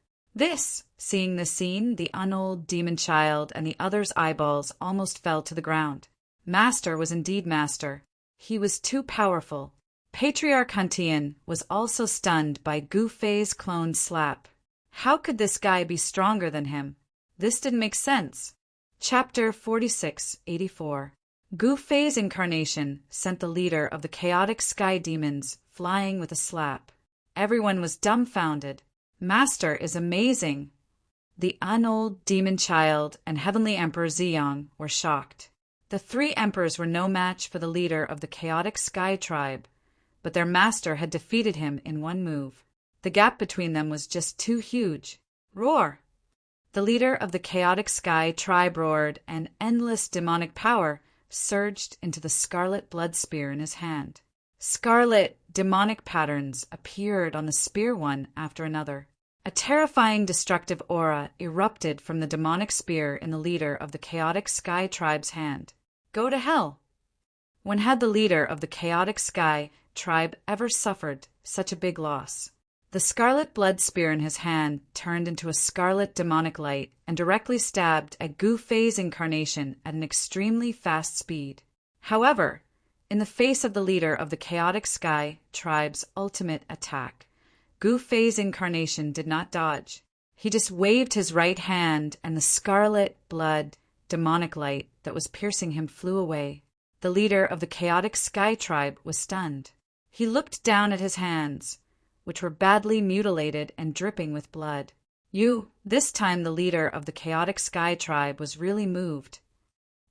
Seeing this scene, the unold demon child and the others' eyeballs almost fell to the ground. Master was indeed master. He was too powerful. Patriarch Huntian was also stunned by Gu Fei's clone's slap. How could this guy be stronger than him? This didn't make sense. Chapter 4684. Gu Fei's incarnation sent the leader of the chaotic sky demons flying with a slap. Everyone was dumbfounded. Master is amazing. The unold demon child and heavenly emperor Ziyang were shocked. The three emperors were no match for the leader of the chaotic sky tribe, but their master had defeated him in one move. The gap between them was just too huge. Roar! The leader of the chaotic sky tribe roared, and endless demonic power surged into the scarlet blood spear in his hand. Scarlet demonic patterns appeared on the spear one after another. A terrifying destructive aura erupted from the demonic spear in the leader of the chaotic sky tribe's hand. Go to hell! When had the leader of the chaotic sky tribe ever suffered such a big loss? The scarlet blood spear in his hand turned into a scarlet demonic light and directly stabbed at Gu Fei's incarnation at an extremely fast speed. However, in the face of the leader of the chaotic sky tribe's ultimate attack, Gu Fei's incarnation did not dodge. He just waved his right hand and the scarlet blood demonic light that was piercing him flew away. The leader of the chaotic sky tribe was stunned. He looked down at his hands, which were badly mutilated and dripping with blood. This time the leader of the chaotic sky tribe was really moved.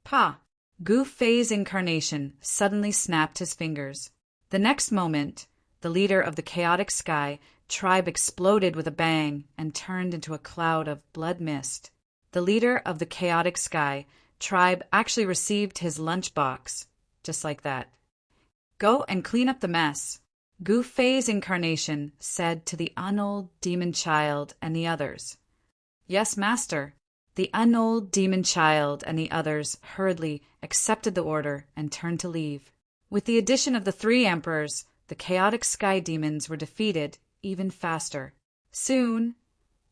Pa! Gu Fei's incarnation suddenly snapped his fingers. The next moment, the leader of the chaotic sky tribe exploded with a bang and turned into a cloud of blood mist. The leader of the chaotic sky tribe actually received his lunchbox, just like that. Go and clean up the mess. Gu Fei's incarnation said to the unold demon child and the others. Yes, master. The unold demon child and the others hurriedly accepted the order and turned to leave. With the addition of the three emperors, the chaotic sky demons were defeated even faster. Soon,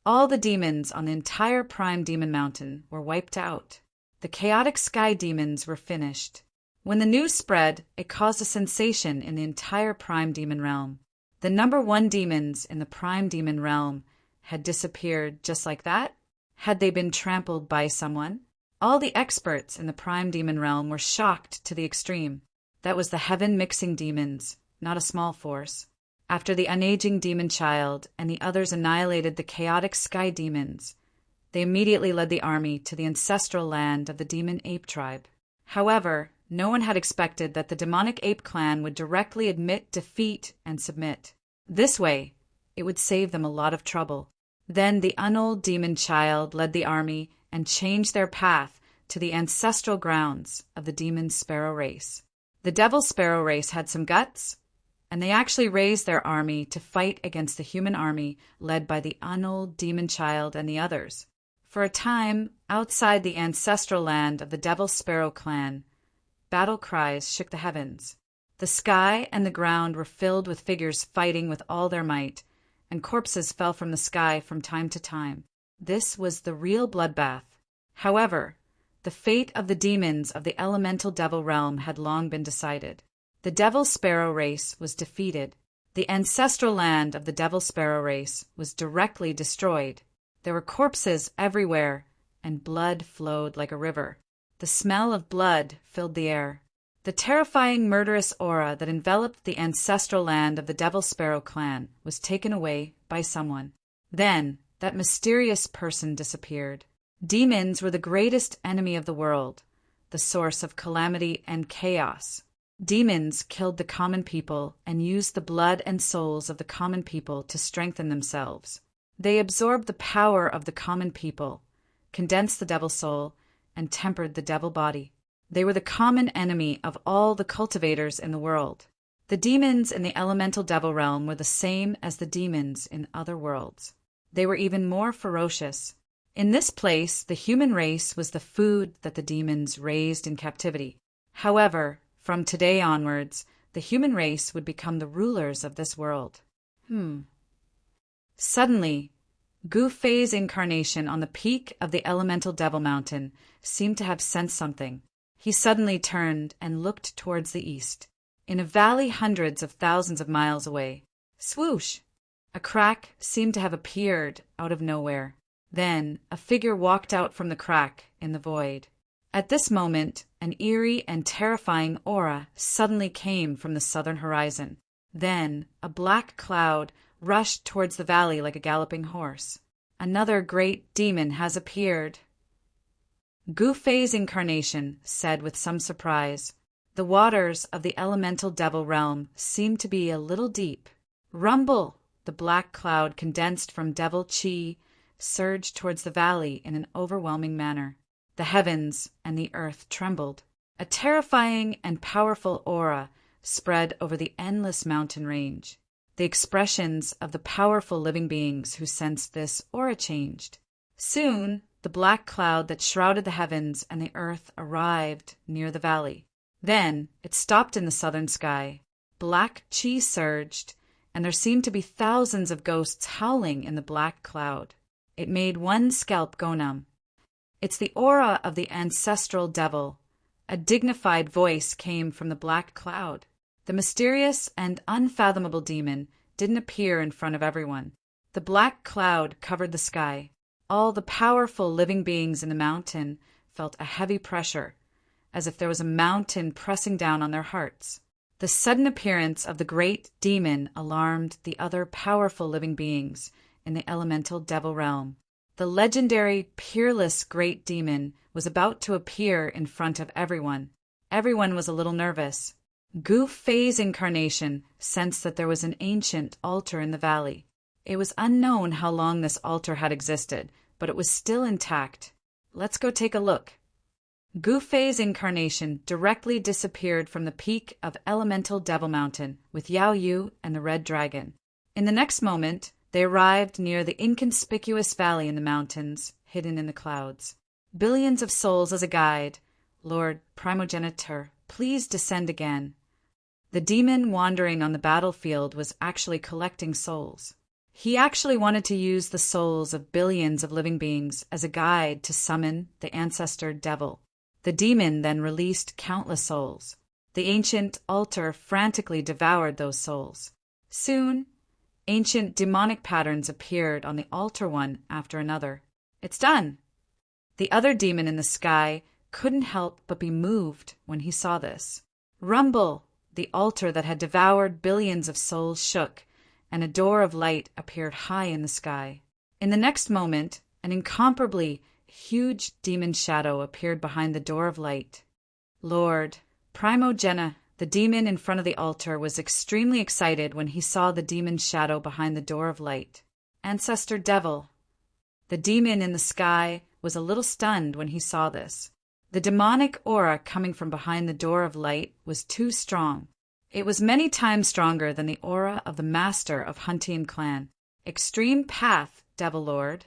all the demons on the entire Prime Demon Mountain were wiped out. The chaotic sky demons were finished. When the news spread, it caused a sensation in the entire Prime Demon Realm. The number one demons in the Prime Demon Realm had disappeared just like that. Had they been trampled by someone? All the experts in the Prime Demon Realm were shocked to the extreme. That was the heaven-mixing demons, not a small force. After the unaging demon child and the others annihilated the chaotic sky demons, they immediately led the army to the ancestral land of the demon ape tribe. However, no one had expected that the demonic ape clan would directly admit defeat and submit. This way, it would save them a lot of trouble. Then the unold demon child led the army and changed their path to the ancestral grounds of the demon sparrow race. The devil sparrow race had some guts, and they actually raised their army to fight against the human army led by the Annulled demon child and the others. For a time, outside the ancestral land of the Devil Sparrow clan, battle cries shook the heavens. The sky and the ground were filled with figures fighting with all their might, and corpses fell from the sky from time to time. This was the real bloodbath. However, the fate of the demons of the elemental devil realm had long been decided. The Devil Sparrow race was defeated. The ancestral land of the Devil Sparrow race was directly destroyed. There were corpses everywhere, and blood flowed like a river. The smell of blood filled the air. The terrifying murderous aura that enveloped the ancestral land of the Devil Sparrow clan was taken away by someone. Then, that mysterious person disappeared. Demons were the greatest enemy of the world, the source of calamity and chaos. Demons killed the common people and used the blood and souls of the common people to strengthen themselves. They absorbed the power of the common people, condensed the devil soul, and tempered the devil body. They were the common enemy of all the cultivators in the world. The demons in the elemental devil realm were the same as the demons in other worlds. They were even more ferocious. In this place, the human race was the food that the demons raised in captivity. However, from today onwards, the human race would become the rulers of this world. Suddenly, Gu Fei's incarnation on the peak of the elemental devil mountain seemed to have sensed something. He suddenly turned and looked towards the east. In a valley hundreds of thousands of miles away, swoosh! A crack seemed to have appeared out of nowhere. Then a figure walked out from the crack in the void. At this moment, an eerie and terrifying aura suddenly came from the southern horizon. Then a black cloud rushed towards the valley like a galloping horse. Another great demon has appeared. Gu Fei's incarnation said with some surprise, "The waters of the elemental devil realm seem to be a little deep." Rumble! The black cloud condensed from devil chi surged towards the valley in an overwhelming manner. The heavens and the earth trembled. A terrifying and powerful aura spread over the endless mountain range. The expressions of the powerful living beings who sensed this aura changed. Soon, the black cloud that shrouded the heavens and the earth arrived near the valley. Then it stopped in the southern sky. Black chi surged, and there seemed to be thousands of ghosts howling in the black cloud. It made one scalp go numb. "It's the aura of the ancestral devil." A dignified voice came from the black cloud. The mysterious and unfathomable demon didn't appear in front of everyone. The black cloud covered the sky. All the powerful living beings in the mountain felt a heavy pressure, as if there was a mountain pressing down on their hearts. The sudden appearance of the great demon alarmed the other powerful living beings in the elemental devil realm. The legendary, peerless great demon was about to appear in front of everyone. Everyone was a little nervous. Gu Fei's incarnation sensed that there was an ancient altar in the valley. It was unknown how long this altar had existed, but it was still intact. "Let's go take a look." Gu Fei's incarnation directly disappeared from the peak of Elemental Devil Mountain with Yao Yu and the Red Dragon. In the next moment, they arrived near the inconspicuous valley in the mountains, hidden in the clouds. "Billions of souls as a guide. Lord Primogenitor, please descend again." The demon wandering on the battlefield was actually collecting souls. He actually wanted to use the souls of billions of living beings as a guide to summon the ancestor devil. The demon then released countless souls. The ancient altar frantically devoured those souls. Soon, ancient demonic patterns appeared on the altar one after another. "It's done!" The other demon in the sky couldn't help but be moved when he saw this. Rumble! The altar that had devoured billions of souls shook, and a door of light appeared high in the sky. In the next moment, an incomparably huge demon shadow appeared behind the door of light. Lord Primogena, the demon in front of the altar, was extremely excited when he saw the demon shadow behind the door of light. Ancestor Devil. The demon in the sky was a little stunned when he saw this. The demonic aura coming from behind the door of light was too strong. It was many times stronger than the aura of the master of Huntian clan. Extreme Path, Devil Lord.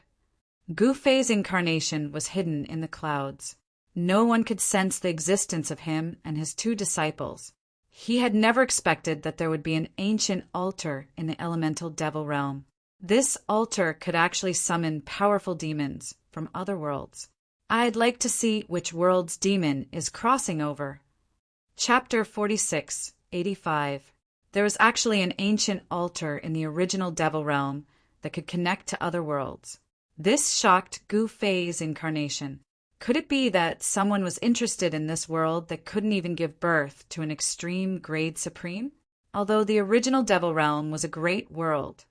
Gu Fei's incarnation was hidden in the clouds. No one could sense the existence of him and his two disciples. He had never expected that there would be an ancient altar in the elemental devil realm. This altar could actually summon powerful demons from other worlds. I'd like to see which world's demon is crossing over. Chapter 46, 85. There was actually an ancient altar in the original devil realm that could connect to other worlds. This shocked Gu Fei's incarnation. Could it be that someone was interested in this world that couldn't even give birth to an extreme grade supreme? Although the original devil realm was a great world,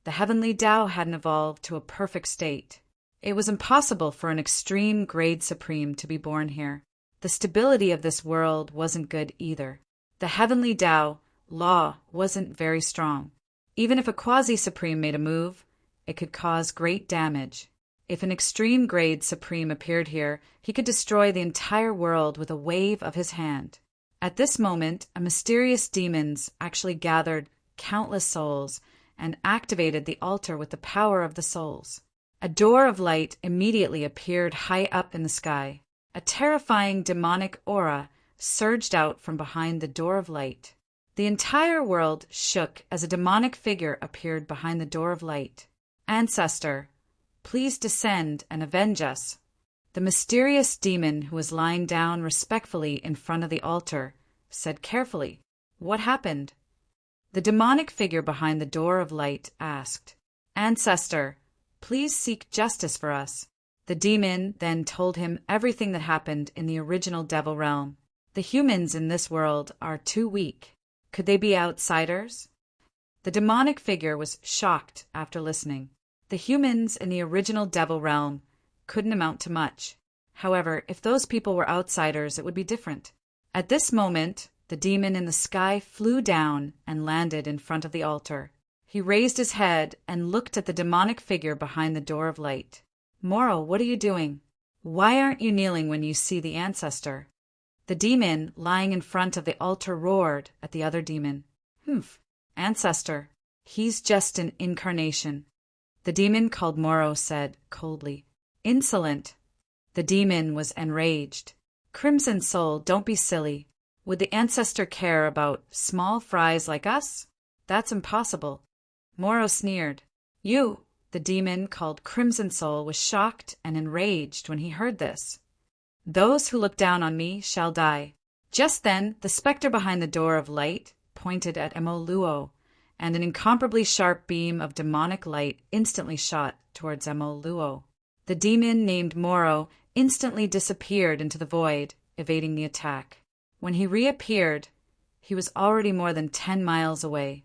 the heavenly Tao hadn't evolved to a perfect state. It was impossible for an extreme grade supreme to be born here. The stability of this world wasn't good either. The heavenly Tao law wasn't very strong. Even if a quasi-supreme made a move, it could cause great damage. If an extreme grade supreme appeared here, he could destroy the entire world with a wave of his hand. At this moment, a mysterious demons actually gathered countless souls and activated the altar with the power of the souls. A door of light immediately appeared high up in the sky. A terrifying demonic aura surged out from behind the door of light. The entire world shook as a demonic figure appeared behind the door of light. Ancestor, please descend and avenge us. The mysterious demon who was lying down respectfully in front of the altar said carefully, "What happened?" The demonic figure behind the door of light asked, "Ancestor, please seek justice for us." The demon then told him everything that happened in the original devil realm. The humans in this world are too weak. Could they be outsiders? The demonic figure was shocked after listening. The humans in the original devil realm couldn't amount to much. However, if those people were outsiders, it would be different. At this moment, the demon in the sky flew down and landed in front of the altar. He raised his head and looked at the demonic figure behind the door of light. "Moro, what are you doing? Why aren't you kneeling when you see the ancestor?" The demon lying in front of the altar roared at the other demon. Ancestor, he's just an incarnation." The demon called Moro said coldly, "Insolent." The demon was enraged. "Crimson Soul, don't be silly. Would the ancestor care about small fries like us? That's impossible." Moro sneered. "You," the demon called Crimson Soul was shocked and enraged when he heard this. "Those who look down on me shall die." Just then, the specter behind the door of light pointed at Emo Luo, and an incomparably sharp beam of demonic light instantly shot towards Emo Luo. The demon named Moro instantly disappeared into the void, evading the attack. When he reappeared, he was already more than 10 miles away.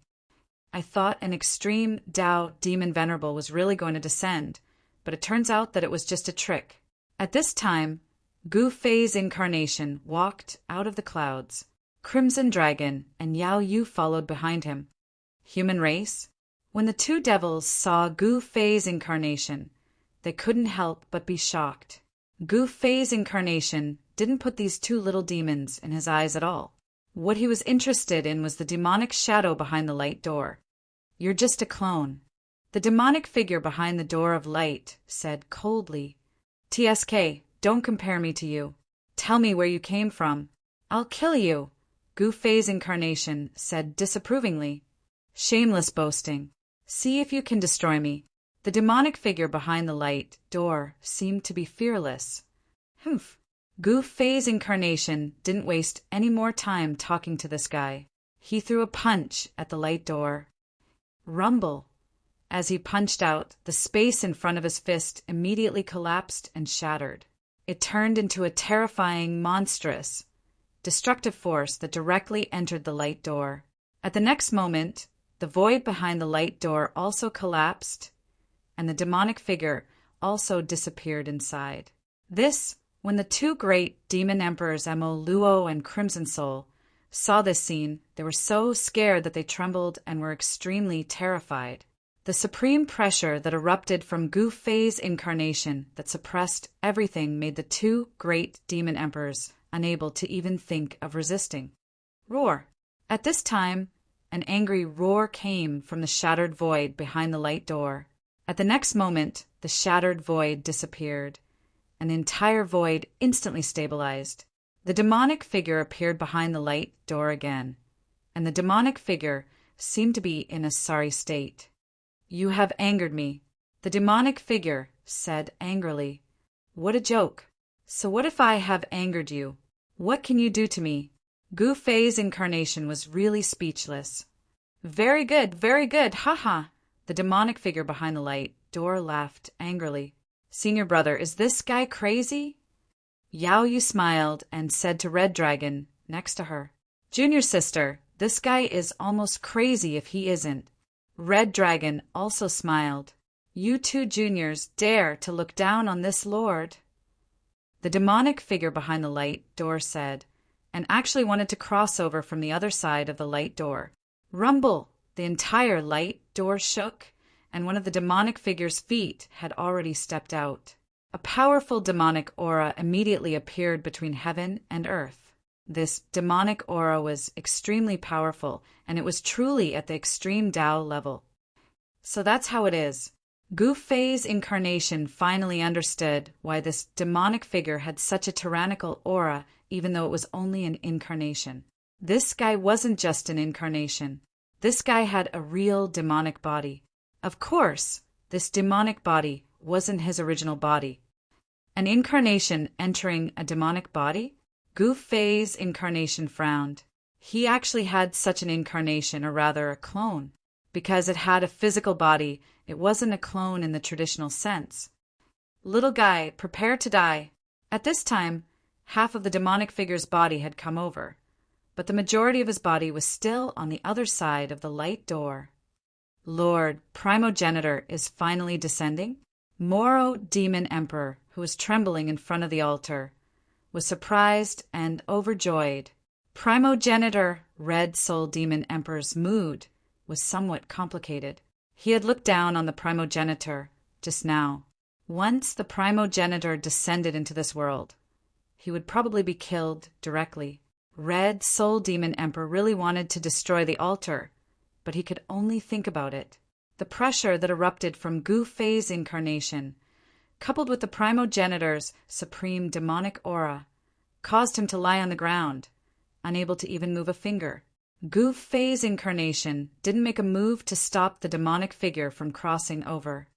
I thought an extreme Tao demon Venerable was really going to descend, but it turns out that it was just a trick. At this time, Gu Fei's incarnation walked out of the clouds. Crimson Dragon and Yao Yu followed behind him. Human race? When the two devils saw Gu Fei's incarnation, they couldn't help but be shocked. Gu Fei's incarnation didn't put these two little demons in his eyes at all. What he was interested in was the demonic shadow behind the light door. "You're just a clone." The demonic figure behind the door of light said coldly, "TSK, don't compare me to you. Tell me where you came from. I'll kill you." Gu Fei's incarnation said disapprovingly, "Shameless boasting. See if you can destroy me." The demonic figure behind the light door seemed to be fearless. Gu Fei's incarnation didn't waste any more time talking to this guy. He threw a punch at the light door. Rumble. As he punched out, the space in front of his fist immediately collapsed and shattered. It turned into a terrifying, monstrous, destructive force that directly entered the light door. At the next moment, the void behind the light door also collapsed, and the demonic figure also disappeared inside. When the two great demon emperors Emo Luo and Crimson Soul saw this scene, they were so scared that they trembled and were extremely terrified. The supreme pressure that erupted from Gu Fei's incarnation that suppressed everything made the two great demon emperors unable to even think of resisting. "Roar! At this time, an angry roar came from the shattered void behind the light door. At the next moment, the shattered void disappeared, and the entire void instantly stabilized. The demonic figure appeared behind the light door again, and the demonic figure seemed to be in a sorry state. "You have angered me," the demonic figure said angrily. "What a joke! So what if I have angered you? What can you do to me?" Gu Fei's incarnation was really speechless. Very good, haha! The demonic figure behind the light door laughed angrily. "Senior brother, is this guy crazy?" Yao Yu smiled and said to Red Dragon, next to her, "Junior sister, this guy is almost crazy if he isn't." Red Dragon also smiled. "You two juniors dare to look down on this lord?" The demonic figure behind the light door said, and actually wanted to cross over from the other side of the light door. Rumble! The entire light door shook, and one of the demonic figure's feet had already stepped out. A powerful demonic aura immediately appeared between heaven and earth. This demonic aura was extremely powerful, and it was truly at the extreme Tao level. So that's how it is. Gu Fei's incarnation finally understood why this demonic figure had such a tyrannical aura, even though it was only an incarnation. This guy wasn't just an incarnation. This guy had a real demonic body. Of course, this demonic body wasn't his original body. An incarnation entering a demonic body? Gu Fei's incarnation frowned. He actually had such an incarnation, or rather a clone. Because it had a physical body, it wasn't a clone in the traditional sense. "Little guy, prepare to die." At this time, half of the demonic figure's body had come over, but the majority of his body was still on the other side of the light door. Lord Primogenitor is finally descending? Moro Demon Emperor, who was trembling in front of the altar, was surprised and overjoyed. Primogenitor Red Soul Demon Emperor's mood was somewhat complicated. He had looked down on the primogenitor just now. Once the primogenitor descended into this world, he would probably be killed directly. Red Soul Demon Emperor really wanted to destroy the altar, but he could only think about it. The pressure that erupted from Gu Fei's incarnation, coupled with the primogenitor's supreme demonic aura, caused him to lie on the ground, unable to even move a finger. Gu Fei's incarnation didn't make a move to stop the demonic figure from crossing over.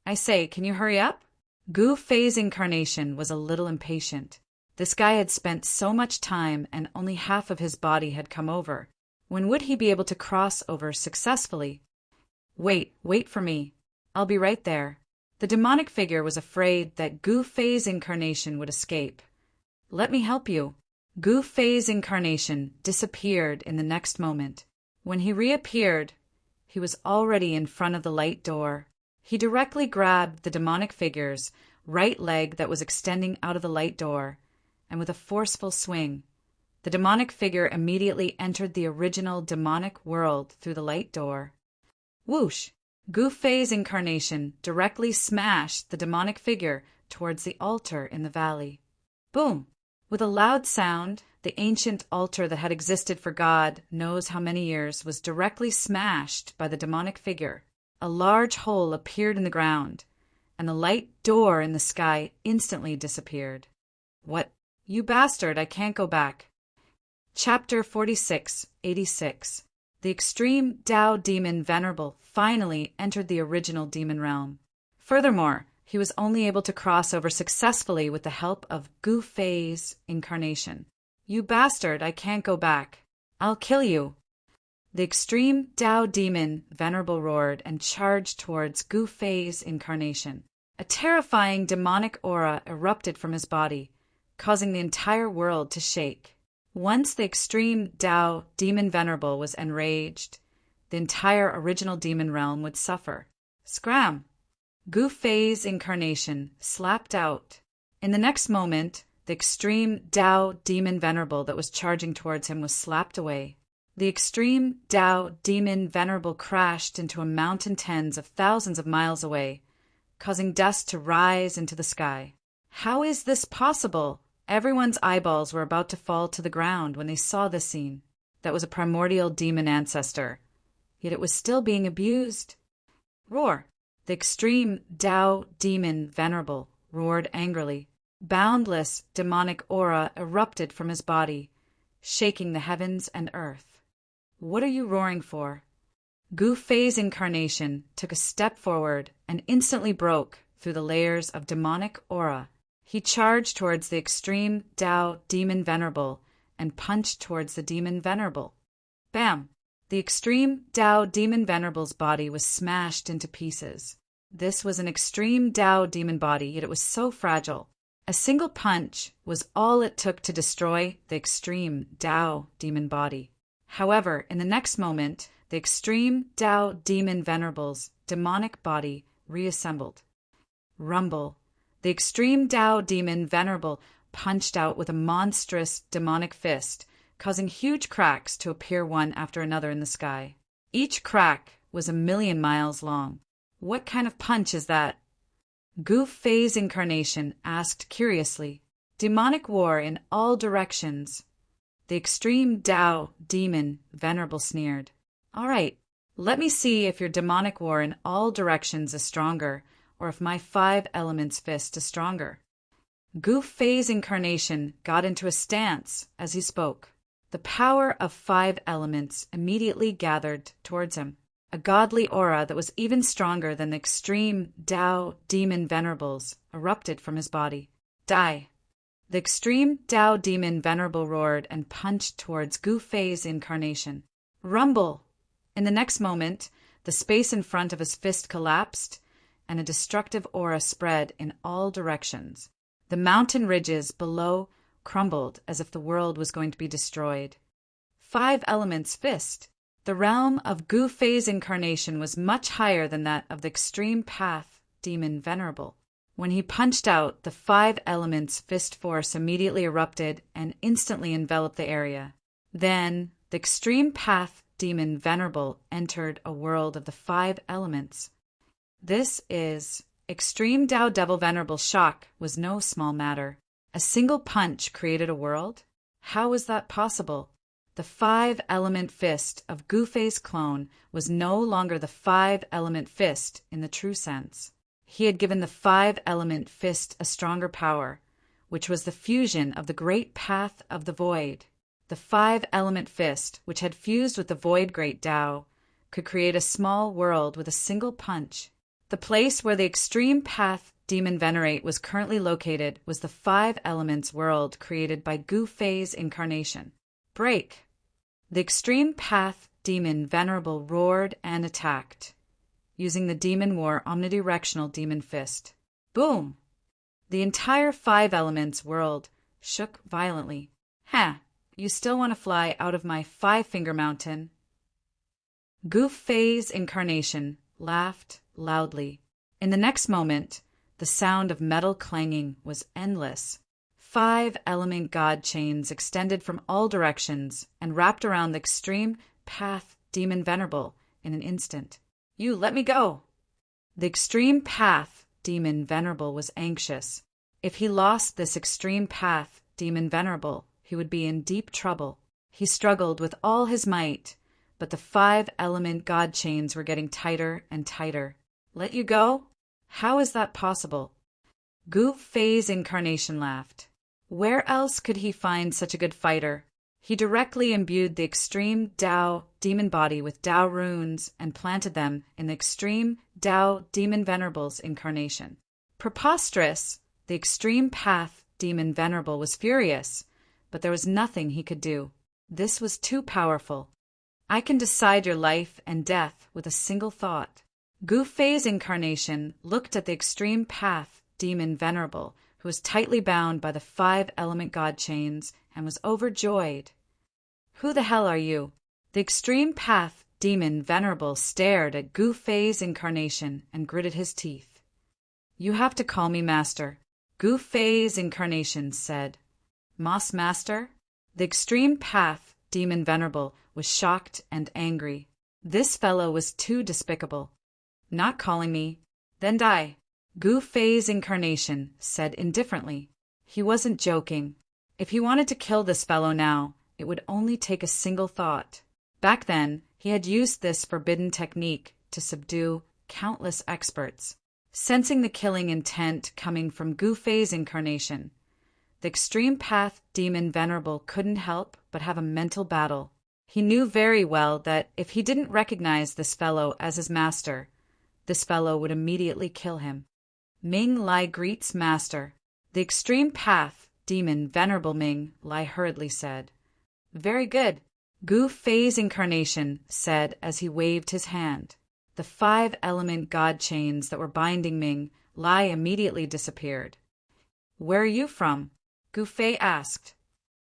"I say, can you hurry up?" Gu Fei's incarnation was a little impatient. This guy had spent so much time and only half of his body had come over. When would he be able to cross over successfully? Wait for me. I'll be right there." The demonic figure was afraid that Gu Fei's incarnation would escape. "Let me help you." Gu Fei's incarnation disappeared in the next moment. When he reappeared, he was already in front of the light door. He directly grabbed the demonic figure's right leg that was extending out of the light door, and with a forceful swing, the demonic figure immediately entered the original demonic world through the light door. Whoosh! Gu Fei's incarnation directly smashed the demonic figure towards the altar in the valley. Boom! With a loud sound, the ancient altar that had existed for God knows how many years was directly smashed by the demonic figure. A large hole appeared in the ground, and the light door in the sky instantly disappeared. "What? You bastard, I can't go back." Chapter 4686. The extreme Tao demon Venerable finally entered the original demon realm. Furthermore, he was only able to cross over successfully with the help of Gu Fei's incarnation. "You bastard, I can't go back. I'll kill you." The extreme Tao demon Venerable roared and charged towards Gu Fei's incarnation. A terrifying demonic aura erupted from his body, causing the entire world to shake. Once the extreme Tao demon Venerable was enraged, the entire original demon realm would suffer. Scram! Gu Fei's incarnation slapped out. In the next moment, the extreme Tao demon Venerable that was charging towards him was slapped away. The extreme Tao demon Venerable crashed into a mountain tens of thousands of miles away, causing dust to rise into the sky. How is this possible? Everyone's eyeballs were about to fall to the ground when they saw this scene. that was a primordial demon ancestor, yet it was still being abused. Roar! The extreme Tao demon Venerable roared angrily. Boundless demonic aura erupted from his body, shaking the heavens and earth. What are you roaring for? Gu Fei's incarnation took a step forward and instantly broke through the layers of demonic aura. He charged towards the extreme Tao demon Venerable and punched towards the demon Venerable. Bam! The extreme Tao demon Venerable's body was smashed into pieces. This was an extreme Tao demon body, yet it was so fragile. A single punch was all it took to destroy the extreme Tao demon body. However, in the next moment, the extreme Tao demon Venerable's demonic body reassembled. Rumble. The extreme Tao demon Venerable punched out with a monstrous demonic fist, causing huge cracks to appear one after another in the sky. Each crack was 1,000,000 miles long. What kind of punch is that? Gu Fei's incarnation asked curiously. Demonic war in all directions. The extreme Tao demon Venerable sneered. All right, let me see if your demonic war in all directions is stronger, or if my 5 elements fist is stronger. Gu Fei's incarnation got into a stance as he spoke. The power of 5 elements immediately gathered towards him. A godly aura that was even stronger than the extreme Tao demon Venerables erupted from his body. Die! The extreme Tao demon Venerable roared and punched towards Gu Fei's incarnation. Rumble! In the next moment, the space in front of his fist collapsed, and a destructive aura spread in all directions. The mountain ridges below crumbled as if the world was going to be destroyed. 5 elements fist. The realm of Gu Fei's incarnation was much higher than that of the extreme path demon Venerable. When he punched out, the 5 elements fist force immediately erupted and instantly enveloped the area. Then, the extreme path demon Venerable entered a world of the 5 elements. This is extreme Tao Devil Venerable's shock was no small matter. A single punch created a world? How was that possible? The 5-element fist of Gu Fei's clone was no longer the 5-element fist in the true sense. He had given the 5-element fist a stronger power, which was the fusion of the great path of the void. The 5-element fist, which had fused with the void great Tao, could create a small world with a single punch. The place where the extreme path demon Venerate was currently located was the 5 elements world created by Gu Fei's incarnation. Break! The extreme path demon Venerable roared and attacked, using the Demon War omnidirectional demon fist. Boom! The entire 5 elements world shook violently. Ha! You still want to fly out of my 5-finger mountain? Gu Fei's incarnation laughed loudly. In the next moment, the sound of metal clanging was endless. 5-element god chains extended from all directions and wrapped around the extreme path demon Venerable in an instant. You let me go! The extreme path demon Venerable was anxious. If he lost this extreme path demon Venerable, he would be in deep trouble. He struggled with all his might, but the 5-element god chains were getting tighter and tighter. Let you go? How is that possible? Gu Fei's incarnation laughed. Where else could he find such a good fighter? He directly imbued the extreme Tao demon body with Tao runes and planted them in the extreme Tao demon Venerable's incarnation. Preposterous! The extreme path demon Venerable was furious, but there was nothing he could do. This was too powerful. I can decide your life and death with a single thought. Gu Fei's incarnation looked at the extreme path demon Venerable, who was tightly bound by the 5-element god chains, and was overjoyed. Who the hell are you? The extreme path demon Venerable stared at Gu Fei's incarnation and gritted his teeth. You have to call me master. Gu Fei's incarnation said. Moss master? The extreme path demon Venerable was shocked and angry. This fellow was too despicable. Not calling me? Then die. Gu Fei's incarnation said indifferently. He wasn't joking. If he wanted to kill this fellow now, it would only take a single thought. Back then, he had used this forbidden technique to subdue countless experts. Sensing the killing intent coming from Gu Fei's incarnation, the extreme path demon Venerable couldn't help but have a mental battle. He knew very well that if he didn't recognize this fellow as his master, this fellow would immediately kill him. Ming Lai greets master. The extreme path demon Venerable Ming Lai hurriedly said. Very good, Gu Fei's incarnation said as he waved his hand. The 5-element god chains that were binding Ming Lai immediately disappeared. Where are you from? Gu Fei asked.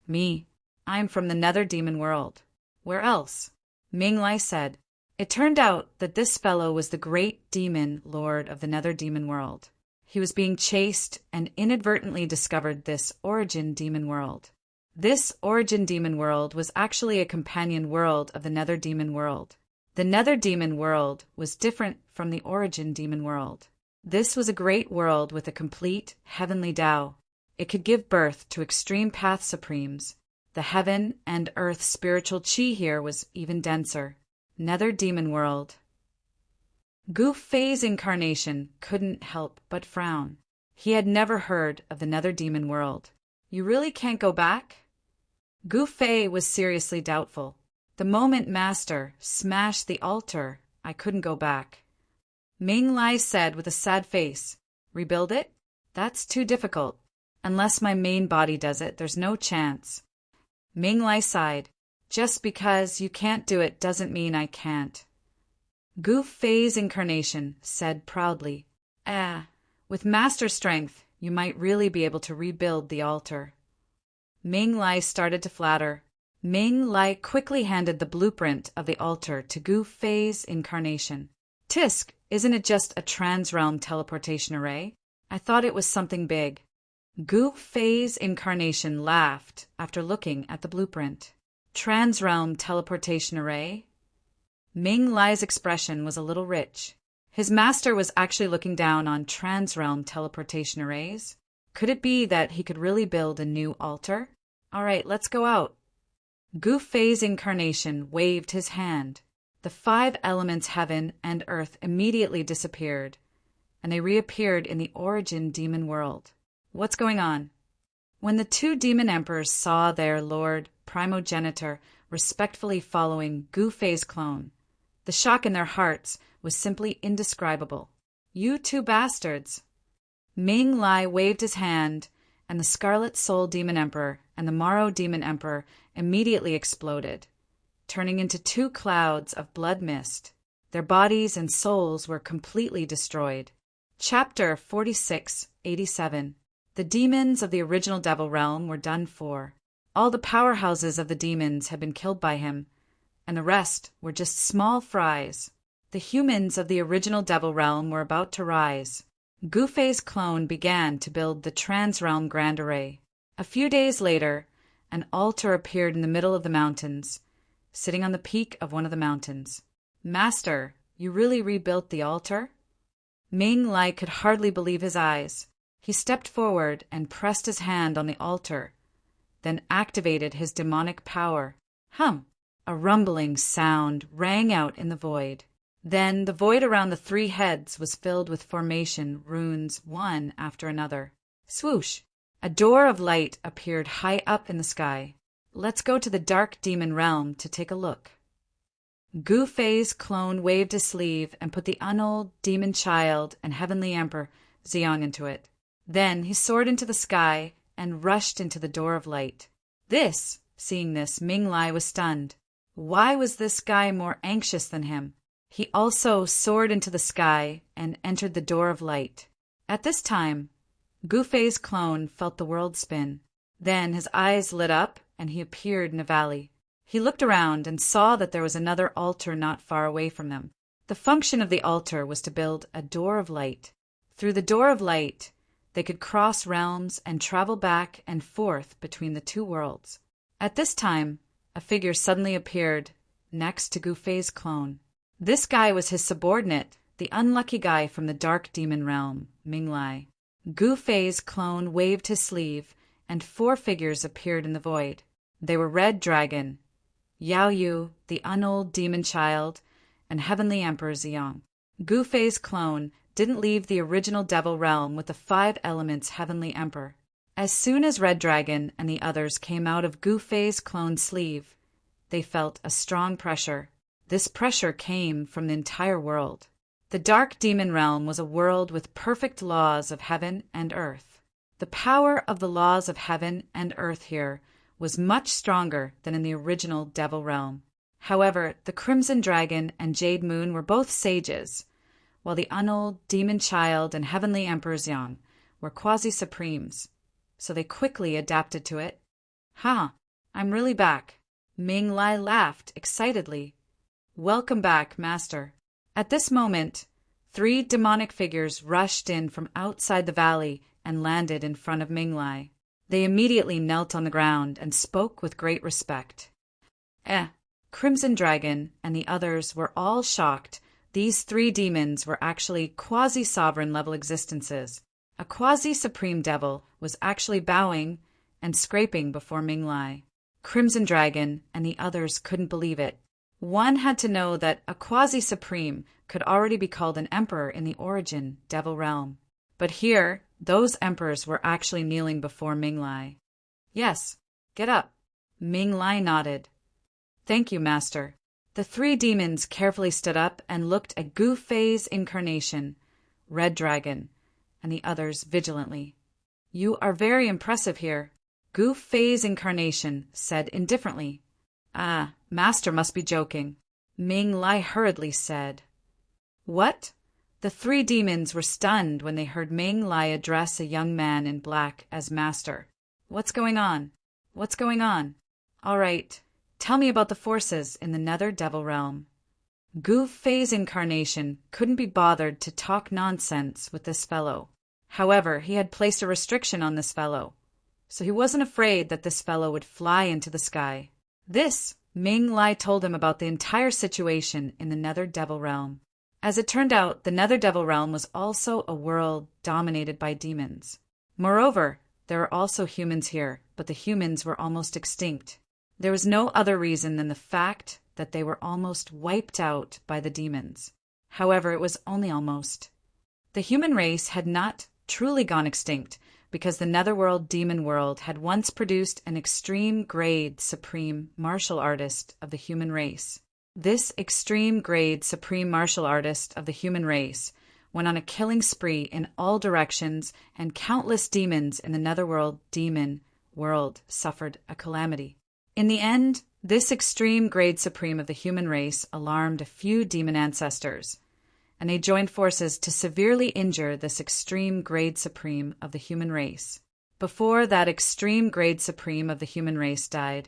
Me. I'm from the nether demon world. Where else? Ming Lai said. It turned out that this fellow was the great demon lord of the nether demon world. He was being chased and inadvertently discovered this origin demon world. This origin demon world was actually a companion world of the nether demon world. The nether demon world was different from the origin demon world. This was a great world with a complete heavenly Tao. It could give birth to extreme path supremes. The heaven and earth spiritual chi here was even denser. Nether demon world. Gu Fei's incarnation couldn't help but frown. He had never heard of the nether demon world. You really can't go back? Gu Fei was seriously doubtful. The moment Master smashed the altar, I couldn't go back. Ming Lai said with a sad face, Rebuild it? That's too difficult. Unless my main body does it, there's no chance. Ming Lai sighed. Just because you can't do it doesn't mean I can't. Gu Fei's incarnation said proudly, with master strength, you might really be able to rebuild the altar. Ming Lai started to flatter. Ming Lai quickly handed the blueprint of the altar to Gu Fei's incarnation. Tisk, isn't it just a transrealm teleportation array? I thought it was something big. Gu Fei's incarnation laughed after looking at the blueprint. Transrealm teleportation array? Ming Lai's expression was a little rich. His master was actually looking down on transrealm teleportation arrays. Could it be that he could really build a new altar? All right, let's go out. Gu Fei's incarnation waved his hand. The 5 elements heaven and earth immediately disappeared, and they reappeared in the origin demon world. What's going on? When the 2 demon emperors saw their lord primogenitor respectfully following Gu Fei's clone, the shock in their hearts was simply indescribable. You 2 bastards! Ming Lai waved his hand, and the Scarlet Soul Demon Emperor and the Morrow Demon Emperor immediately exploded, turning into 2 clouds of blood mist. Their bodies and souls were completely destroyed. Chapter 4687. The demons of the original Devil Realm were done for. All the powerhouses of the demons had been killed by him, and the rest were just small fries. The humans of the original Devil Realm were about to rise. Gu Fei's clone began to build the Transrealm Grand Array. A few days later, an altar appeared in the middle of the mountains, sitting on the peak of one of the mountains. Master, you really rebuilt the altar? Ming Lai could hardly believe his eyes. He stepped forward and pressed his hand on the altar, then activated his demonic power. A rumbling sound rang out in the void. Then the void around the 3 heads was filled with formation runes one after another. Swoosh! A door of light appeared high up in the sky. Let's go to the dark demon realm to take a look. Gu Fei's clone waved his sleeve and put the unold demon child and heavenly emperor Xiang into it. Then he soared into the sky and rushed into the door of light. Seeing this, Ming Lai was stunned. Why was this guy more anxious than him? He also soared into the sky and entered the door of light. At this time, Gu Fei's clone felt the world spin. Then his eyes lit up and he appeared in a valley. He looked around and saw that there was another altar not far away from them. The function of the altar was to build a door of light. Through the door of light, they could cross realms and travel back and forth between the 2 worlds. At this time, a figure suddenly appeared next to Gu Fei's clone. This guy was his subordinate, the unlucky guy from the dark demon realm, Ming Lai. Gu Fei's clone waved his sleeve, and 4 figures appeared in the void. They were Red Dragon, Yao Yu, the Unold Demon Child, and Heavenly Emperor Xiong. Gu Fei's clone didn't leave the original Devil Realm with the 5 elements Heavenly Emperor. As soon as Red Dragon and the others came out of Gu Fei's clone's sleeve, they felt a strong pressure. This pressure came from the entire world. The Dark Demon Realm was a world with perfect laws of heaven and earth. The power of the laws of heaven and earth here was much stronger than in the original Devil Realm. However, the Crimson Dragon and Jade Moon were both sages, while the Unold Demon Child and Heavenly Emperor Xiong were quasi-supremes, so they quickly adapted to it. I'm really back. Ming Lai laughed excitedly. Welcome back, Master. At this moment, 3 demonic figures rushed in from outside the valley and landed in front of Ming Lai. They immediately knelt on the ground and spoke with great respect. Crimson Dragon and the others were all shocked. These 3 demons were actually quasi-sovereign level existences. A quasi-supreme devil was actually bowing and scraping before Ming Lai. Crimson Dragon and the others couldn't believe it. One had to know that a quasi-supreme could already be called an emperor in the origin Devil Realm. But here, those emperors were actually kneeling before Ming Lai. Yes, get up. Ming Lai nodded. Thank you, Master. The 3 demons carefully stood up and looked at Gu Fei's incarnation, Red Dragon, and the others vigilantly. You are very impressive here. Gu Fei's incarnation said indifferently. Master must be joking. Ming Lai hurriedly said. What? The 3 demons were stunned when they heard Ming Lai address a young man in black as Master. What's going on? What's going on? All right, tell me about the forces in the Nether Devil Realm. Gu Fei's incarnation couldn't be bothered to talk nonsense with this fellow. However, he had placed a restriction on this fellow, so he wasn't afraid that this fellow would fly into the sky. Ming Lai told him about the entire situation in the Nether Devil Realm. As it turned out, the Nether Devil Realm was also a world dominated by demons. Moreover, there are also humans here, but the humans were almost extinct. There was no other reason than the fact that they were almost wiped out by the demons. However, it was only almost. The human race had not truly gone extinct, because the Netherworld Demon World had once produced an extreme grade supreme martial artist of the human race. This extreme grade supreme martial artist of the human race went on a killing spree in all directions, and countless demons in the Netherworld Demon World suffered a calamity. In the end, this extreme grade supreme of the human race alarmed a few demon ancestors, and they joined forces to severely injure this extreme grade supreme of the human race. Before that extreme grade supreme of the human race died,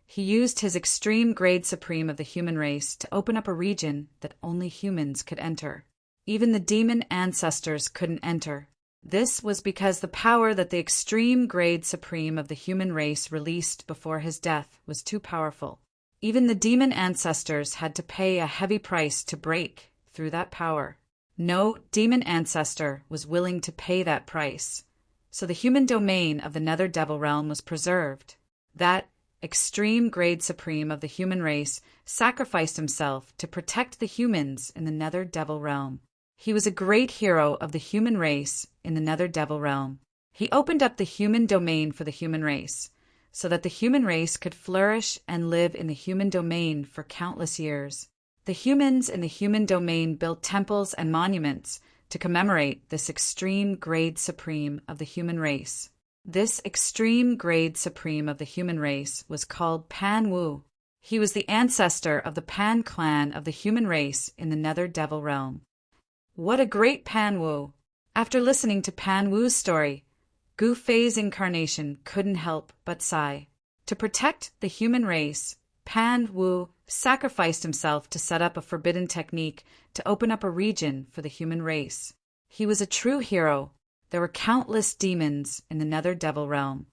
he used his extreme grade supreme of the human race to open up a region that only humans could enter. Even the demon ancestors couldn't enter. This was because the power that the extreme grade supreme of the human race released before his death was too powerful. Even the demon ancestors had to pay a heavy price to break through that power. No demon ancestor was willing to pay that price, so the human domain of the Nether Devil Realm was preserved. That extreme grade supreme of the human race sacrificed himself to protect the humans in the Nether Devil Realm. He was a great hero of the human race in the Nether Devil Realm. He opened up the human domain for the human race, so that the human race could flourish and live in the human domain for countless years. The humans in the human domain built temples and monuments to commemorate this extreme grade supreme of the human race. This extreme grade supreme of the human race was called Pan Wu. He was the ancestor of the Pan clan of the human race in the Nether Devil Realm. What a great Pan Wu! After listening to Pan Wu's story, Gu Fei's incarnation couldn't help but sigh. To protect the human race, Pan Wu sacrificed himself to set up a forbidden technique to open up a region for the human race. He was a true hero. There were countless demons in the Nether Devil Realm.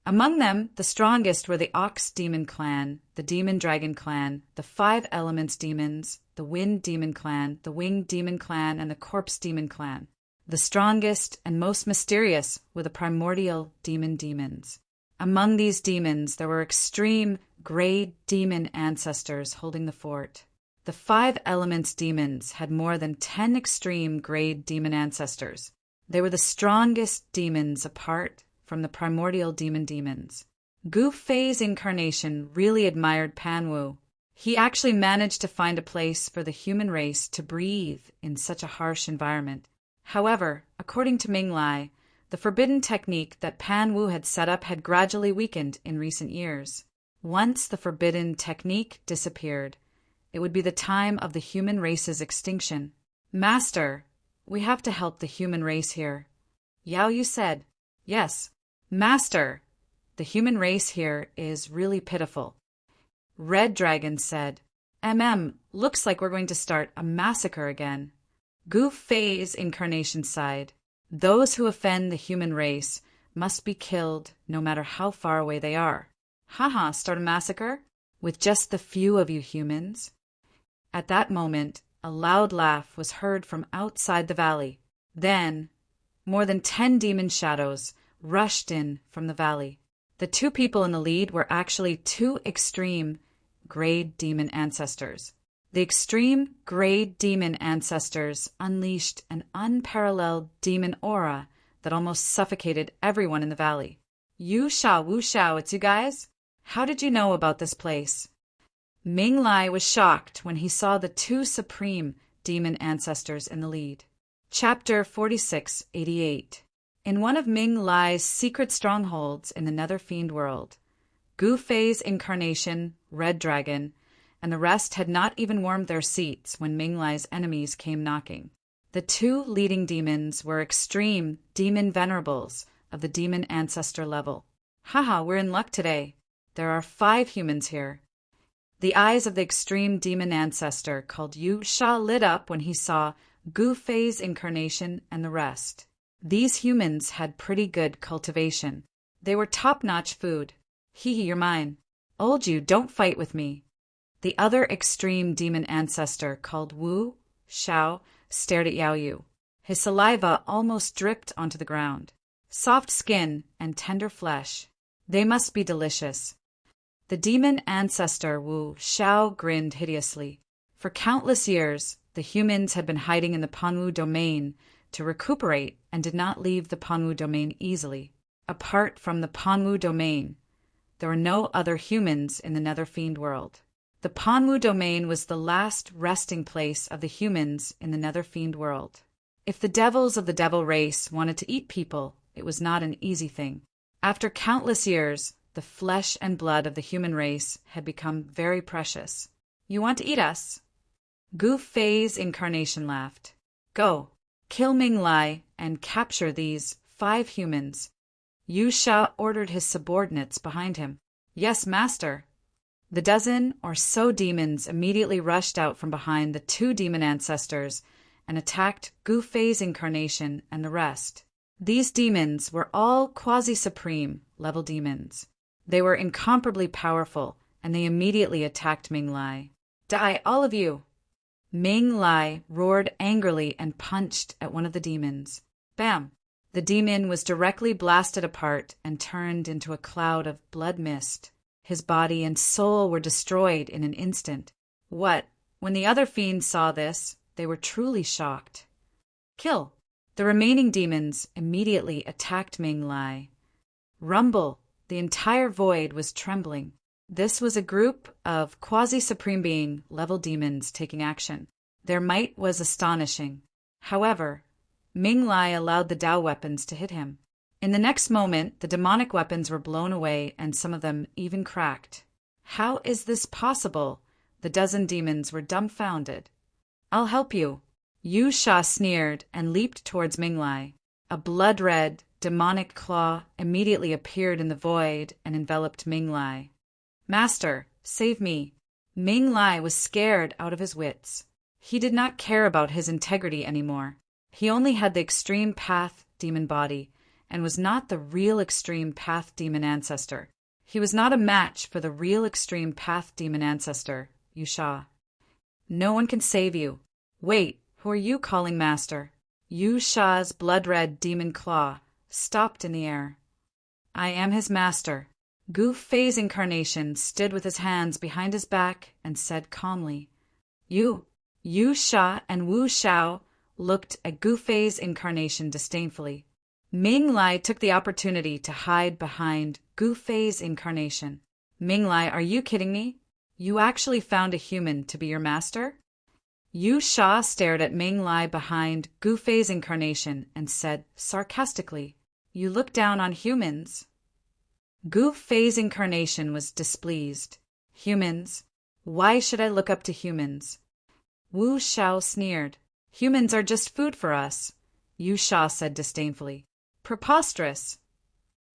Among them, the strongest were the Ox Demon Clan, the Demon Dragon Clan, the 5 Elements Demons, the Wind Demon Clan, the Winged Demon Clan, and the Corpse Demon Clan. The strongest and most mysterious were the Primordial Demons. Among these demons, there were extreme gray demon ancestors holding the fort. The 5 elements demons had more than 10 extreme gray demon ancestors. They were the strongest demons apart from the primordial demons. Gu Fei's incarnation really admired Panwu. He actually managed to find a place for the human race to breathe in such a harsh environment. However, according to Ming Lai, the forbidden technique that Panwu had set up had gradually weakened in recent years. Once the forbidden technique disappeared, it would be the time of the human race's extinction. Master, we have to help the human race here. Yao Yu said. Yes, Master, the human race here is really pitiful. Red Dragon said. Looks like we're going to start a massacre again. Gu Fei's incarnation sighed. Those who offend the human race must be killed no matter how far away they are. Haha, start a massacre? With just the few of you humans? At that moment, a loud laugh was heard from outside the valley. Then, more than 10 demon shadows rushed in from the valley. The 2 people in the lead were actually 2 extreme grade demon ancestors. The extreme grade demon ancestors unleashed an unparalleled demon aura that almost suffocated everyone in the valley. Yu Shao, Wu Shao, it's you guys? How did you know about this place? Ming Lai was shocked when he saw the 2 supreme demon ancestors in the lead. Chapter 4688. In one of Ming Lai's secret strongholds in the Nether Fiend world, Gu Fei's incarnation, Red Dragon, and the rest had not even warmed their seats when Ming Lai's enemies came knocking. The 2 leading demons were extreme demon venerables of the demon ancestor level. Haha, we're in luck today. There are 5 humans here. The eyes of the extreme demon ancestor called Yu Sha lit up when he saw Gu Fei's incarnation and the rest. These humans had pretty good cultivation. They were top-notch food. Hee, you're mine. Old you, don't fight with me. The other extreme demon ancestor called Wu Shao stared at Yao Yu. His saliva almost dripped onto the ground. Soft skin and tender flesh. They must be delicious. The demon ancestor Wu Shao grinned hideously. For countless years, the humans had been hiding in the Panwu domain to recuperate and did not leave the Panwu domain easily. Apart from the Panwu domain, there were no other humans in the Nether Fiend world. The Panwu domain was the last resting place of the humans in the Nether Fiend world. If the devils of the devil race wanted to eat people, it was not an easy thing. After countless years, the flesh and blood of the human race had become very precious. You want to eat us? Gu Fei's incarnation laughed. Go, kill Ming Lai and capture these 5 humans. Yu Sha ordered his subordinates behind him. Yes, master. The dozen or so demons immediately rushed out from behind the 2 demon ancestors and attacked Gu Fei's incarnation and the rest. These demons were all quasi-supreme level demons. They were incomparably powerful, and they immediately attacked Ming Lai. Die, all of you! Ming Lai roared angrily and punched at one of the demons. Bam! The demon was directly blasted apart and turned into a cloud of blood mist. His body and soul were destroyed in an instant. What? When the other fiends saw this, they were truly shocked. Kill! The remaining demons immediately attacked Ming Lai. Rumble! The entire void was trembling. This was a group of quasi-supreme being level demons taking action. Their might was astonishing. However, Ming Lai allowed the Dao weapons to hit him. In the next moment, the demonic weapons were blown away and some of them even cracked. How is this possible? The dozen demons were dumbfounded. I'll help you. Yu Sha sneered and leaped towards Ming Lai. A blood-red, demonic claw immediately appeared in the void and enveloped Ming Lai. Master, save me. Ming Lai was scared out of his wits. He did not care about his integrity anymore. He only had the extreme path demon body and was not the real extreme path demon ancestor. He was not a match for the real extreme path demon ancestor, Yu Sha. No one can save you. Wait, who are you calling master? Yu Sha's blood-red demon claw stopped in the air. I am his master. Gu Fei's incarnation stood with his hands behind his back and said calmly. Yu Sha and Wu Xiao looked at Gu Fei's incarnation disdainfully. Ming Lai took the opportunity to hide behind Gu Fei's incarnation. Ming Lai, are you kidding me? You actually found a human to be your master? Yu Sha stared at Ming Lai behind Gu Fei's incarnation and said sarcastically, You look down on humans. Gu Fei's incarnation was displeased. Humans? Why should I look up to humans? Wu Xiao sneered. Humans are just food for us. Yu Sha said disdainfully. Preposterous.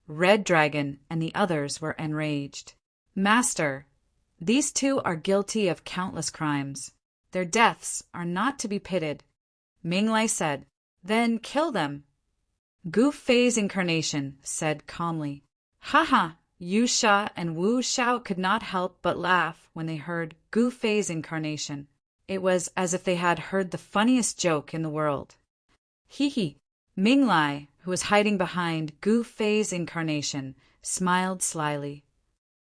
Red Dragon and the others were enraged. Master, these two are guilty of countless crimes. Their deaths are not to be pitied. Ming Lai said, Then kill them. Gu Fei's incarnation said calmly. Ha! Yu Sha and Wu Xiao could not help but laugh when they heard Gu Fei's incarnation. It was as if they had heard the funniest joke in the world. Hee. Ming Lai, who was hiding behind Gu Fei's incarnation, smiled slyly.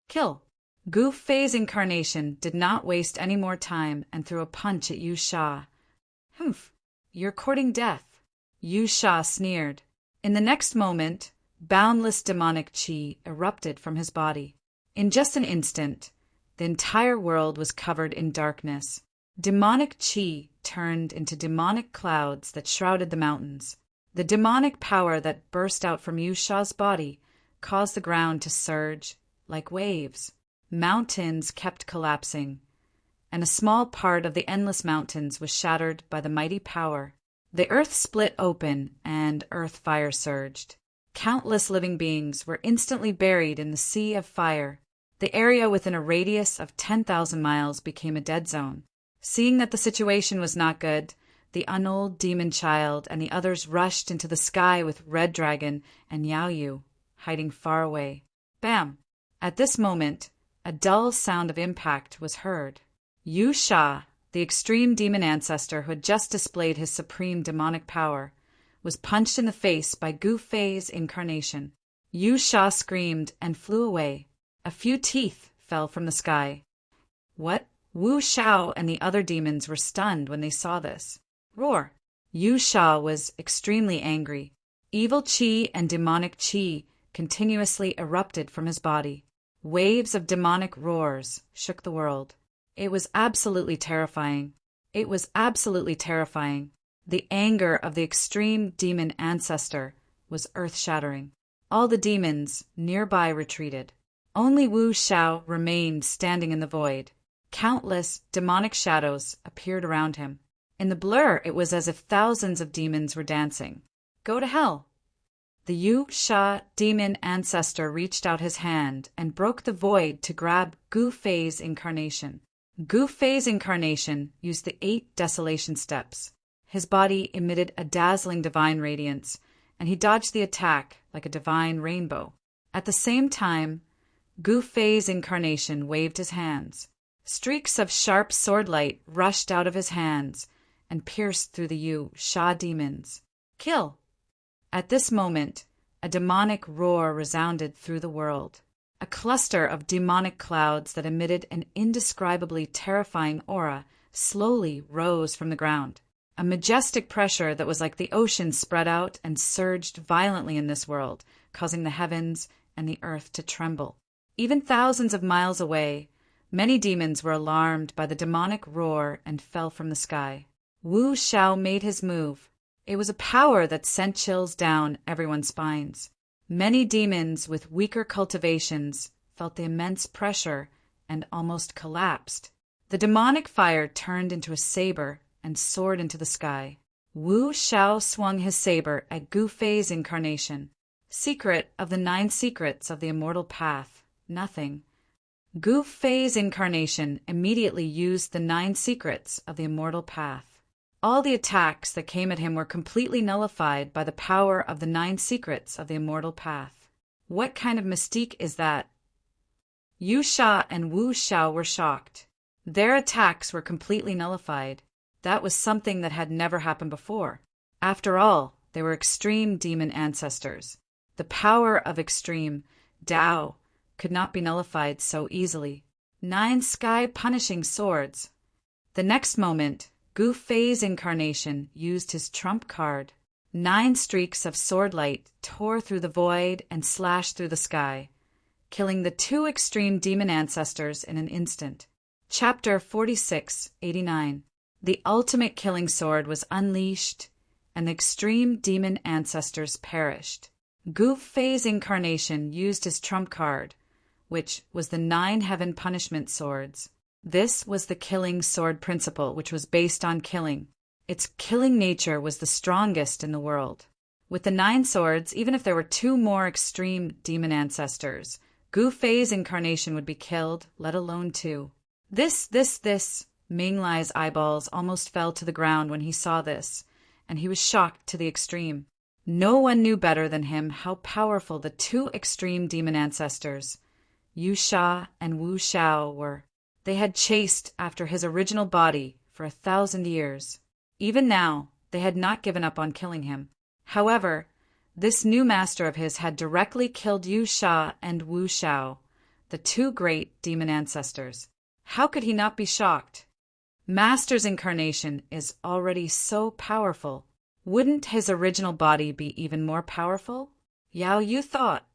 Kill. Gu Fei's incarnation did not waste any more time and threw a punch at Yu Sha. Humph, you're courting death. Yu Sha sneered. In the next moment, boundless demonic qi erupted from his body. In just an instant, the entire world was covered in darkness. Demonic qi turned into demonic clouds that shrouded the mountains. The demonic power that burst out from Yu Sha's body caused the ground to surge like waves. Mountains kept collapsing, and a small part of the endless mountains was shattered by the mighty power. The earth split open, and earth fire surged. Countless living beings were instantly buried in the sea of fire. The area within a radius of 10,000 miles became a dead zone. Seeing that the situation was not good, the unold demon child and the others rushed into the sky with Red Dragon and Yao Yu, hiding far away. Bam! At this moment, a dull sound of impact was heard. Yu Sha, the extreme demon ancestor who had just displayed his supreme demonic power, was punched in the face by Gu Fei's incarnation. Yu Sha screamed and flew away. A few teeth fell from the sky. What? Wu Xiao and the other demons were stunned when they saw this. Roar! Yu Sha was extremely angry. Evil qi and demonic qi continuously erupted from his body. Waves of demonic roars shook the world. It was absolutely terrifying. The anger of the extreme demon ancestor was earth-shattering. All the demons nearby retreated. Only Wu Xiao remained standing in the void. Countless demonic shadows appeared around him. In the blur, it was as if thousands of demons were dancing. Go to hell! The Yu Sha demon ancestor reached out his hand and broke the void to grab Gu Fei's incarnation. Gu Fei's incarnation used the 8 desolation steps. His body emitted a dazzling divine radiance, and he dodged the attack like a divine rainbow. At the same time, Gu Fei's incarnation waved his hands. Streaks of sharp swordlight rushed out of his hands and pierced through the Yu Sha demons. Kill! At this moment, a demonic roar resounded through the world. A cluster of demonic clouds that emitted an indescribably terrifying aura slowly rose from the ground. A majestic pressure that was like the ocean spread out and surged violently in this world, causing the heavens and the earth to tremble. Even thousands of miles away, many demons were alarmed by the demonic roar and fell from the sky. Wu Xiao made his move. It was a power that sent chills down everyone's spines. Many demons with weaker cultivations felt the immense pressure and almost collapsed. The demonic fire turned into a saber and soared into the sky. Wu Xiao swung his saber at Gu Fei's incarnation. Secret of the 9 secrets of the immortal path. Nothing. Gu Fei's incarnation immediately used the 9 secrets of the immortal path. All the attacks that came at him were completely nullified by the power of the 9 secrets of the immortal path. What kind of mystique is that? Yu Sha and Wu Xiao were shocked. Their attacks were completely nullified. That was something that had never happened before. After all, they were extreme demon ancestors. The power of extreme Tao could not be nullified so easily. 9 sky-punishing swords. The next moment, Gu Fei's incarnation used his trump card. 9 streaks of sword light tore through the void and slashed through the sky, killing the 2 extreme demon ancestors in an instant. Chapter 46-89. The ultimate killing sword was unleashed, and the extreme demon ancestors perished. Gu Fei's incarnation used his trump card, which was the 9 heaven punishment swords. This was the killing sword principle, which was based on killing. Its killing nature was the strongest in the world. With the 9 swords, even if there were 2 more extreme demon ancestors, Gu Fei's incarnation would be killed, let alone 2. This. Ming Lai's eyeballs almost fell to the ground when he saw this, and he was shocked to the extreme. No one knew better than him how powerful the 2 extreme demon ancestors, Yu Sha and Wu Xiao, were. They had chased after his original body for 1,000 years. Even now, they had not given up on killing him. However, this new master of his had directly killed Yu Sha and Wu Xiao, the 2 great demon ancestors. How could he not be shocked? Master's incarnation is already so powerful. Wouldn't his original body be even more powerful? Yao Yu thought.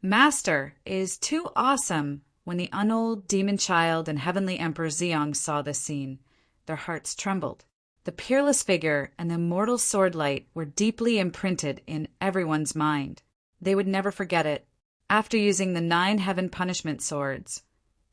Master is too awesome. When the unold demon child and heavenly emperor Xiang saw this scene, their hearts trembled. The peerless figure and the immortal sword light were deeply imprinted in everyone's mind. They would never forget it. After using the 9 heaven punishment swords,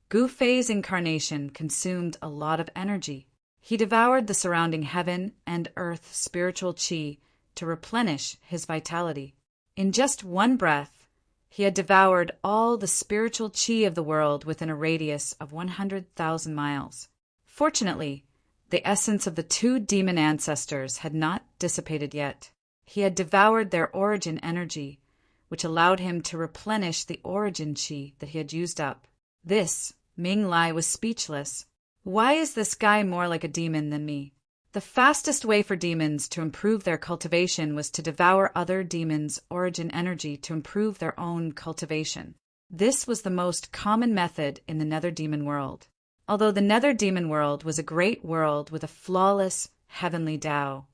Gu Fei's incarnation consumed a lot of energy. He devoured the surrounding heaven and earth spiritual qi to replenish his vitality. In just one breath, he had devoured all the spiritual qi of the world within a radius of 100,000 miles. Fortunately, the essence of the 2 demon ancestors had not dissipated yet. He had devoured their origin energy, which allowed him to replenish the origin qi that he had used up. This, Ming Lai was speechless. Why is this guy more like a demon than me? The fastest way for demons to improve their cultivation was to devour other demons' origin energy to improve their own cultivation. This was the most common method in the Nether Demon world. Although the Nether Demon world was a great world with a flawless, heavenly Tao,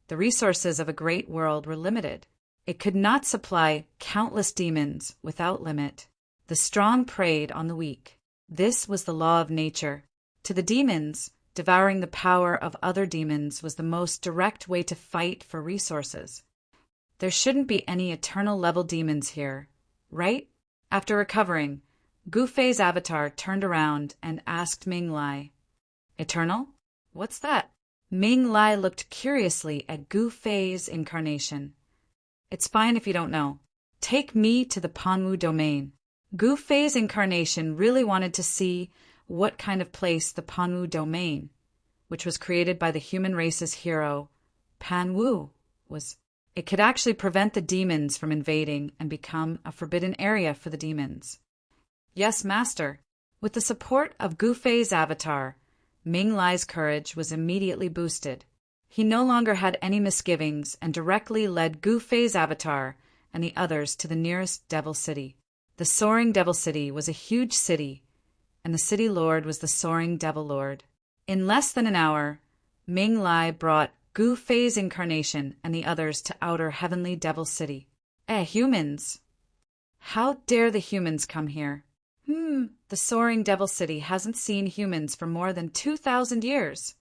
the resources of a great world were limited. It could not supply countless demons without limit. The strong preyed on the weak. This was the law of nature. To the demons, devouring the power of other demons was the most direct way to fight for resources. There shouldn't be any eternal level demons here, right? After recovering, Gu Fei's avatar turned around and asked Ming Lai, "Eternal? What's that?" Ming Lai looked curiously at Gu Fei's incarnation. "It's fine if you don't know. Take me to the Panwu domain." Gu Fei's incarnation really wanted to see what kind of place the Panwu domain, which was created by the human race's hero, Pan Wu, was. It could actually prevent the demons from invading and become a forbidden area for the demons. Yes, Master. With the support of Gu Fei's avatar, Ming Lai's courage was immediately boosted. He no longer had any misgivings and directly led Gu Fei's avatar and the others to the nearest Devil City. The Soaring Devil City was a huge city, and the city lord was the Soaring Devil Lord. In less than an hour, Ming Lai brought Gu Fei's incarnation and the others to outer Heavenly Devil City. Humans! How dare the humans come here? The Soaring Devil City hasn't seen humans for more than 2,000 years.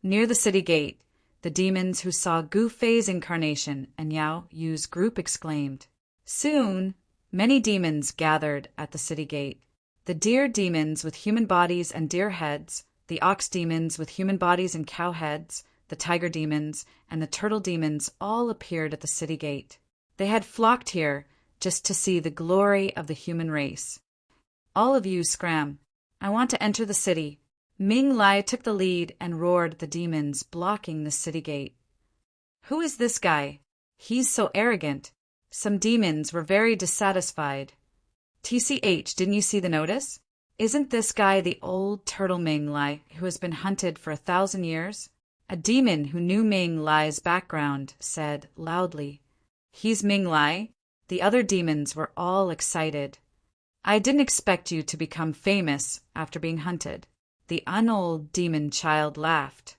Near the city gate, the demons who saw Gu Fei's incarnation and Yao Yu's group exclaimed. Soon, many demons gathered at the city gate. The deer demons with human bodies and deer heads, the ox demons with human bodies and cow heads, the tiger demons, and the turtle demons all appeared at the city gate. They had flocked here just to see the glory of the human race. All of you scram. I want to enter the city. Ming Lai took the lead and roared at the demons blocking the city gate. Who is this guy? He's so arrogant. Some demons were very dissatisfied. TCH, didn't you see the notice? Isn't this guy the old turtle Ming Lai who has been hunted for 1,000 years? A demon who knew Ming Lai's background said loudly, He's Ming Lai? The other demons were all excited. I didn't expect you to become famous after being hunted. The unold demon child laughed.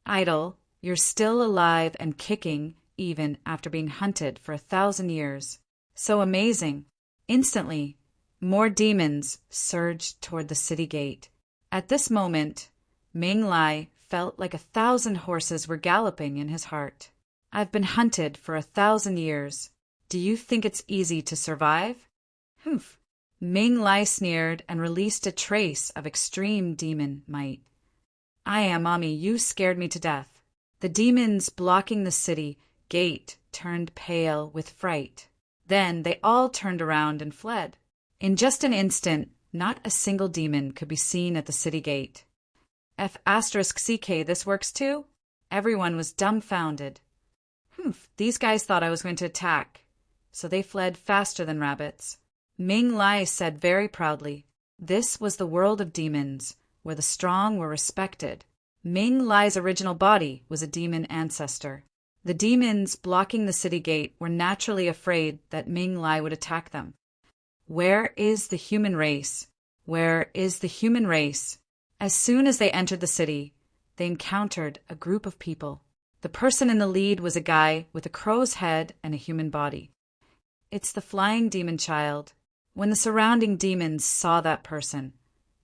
Idle, you're still alive and kicking even after being hunted for 1,000 years. So amazing. Instantly, more demons surged toward the city gate. At this moment, Ming Lai felt like 1,000 horses were galloping in his heart. I've been hunted for 1,000 years. Do you think it's easy to survive? Humph. Ming Lai sneered and released a trace of extreme demon might. Mommy, you scared me to death. The demons blocking the city gate turned pale with fright. Then they all turned around and fled. In just an instant, not a single demon could be seen at the city gate. F***CK, this works too? Everyone was dumbfounded. These guys thought I was going to attack, so they fled faster than rabbits. Ming Lai said very proudly, this was the world of demons, where the strong were respected. Ming Lai's original body was a demon ancestor. The demons blocking the city gate were naturally afraid that Ming Lai would attack them. Where is the human race? Where is the human race? As soon as they entered the city, they encountered a group of people. The person in the lead was a guy with a crow's head and a human body. It's the flying demon child. When the surrounding demons saw that person,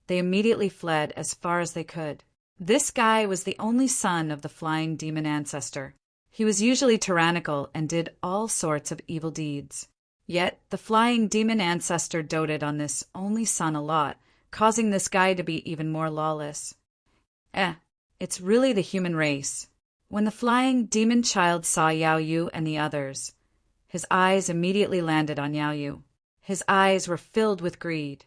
they immediately fled as far as they could. This guy was the only son of the flying demon ancestor. He was usually tyrannical and did all sorts of evil deeds. Yet the flying demon ancestor doted on this only son a lot, causing this guy to be even more lawless. It's really the human race. When the flying demon child saw Yao Yu and the others, his eyes immediately landed on Yao Yu. His eyes were filled with greed.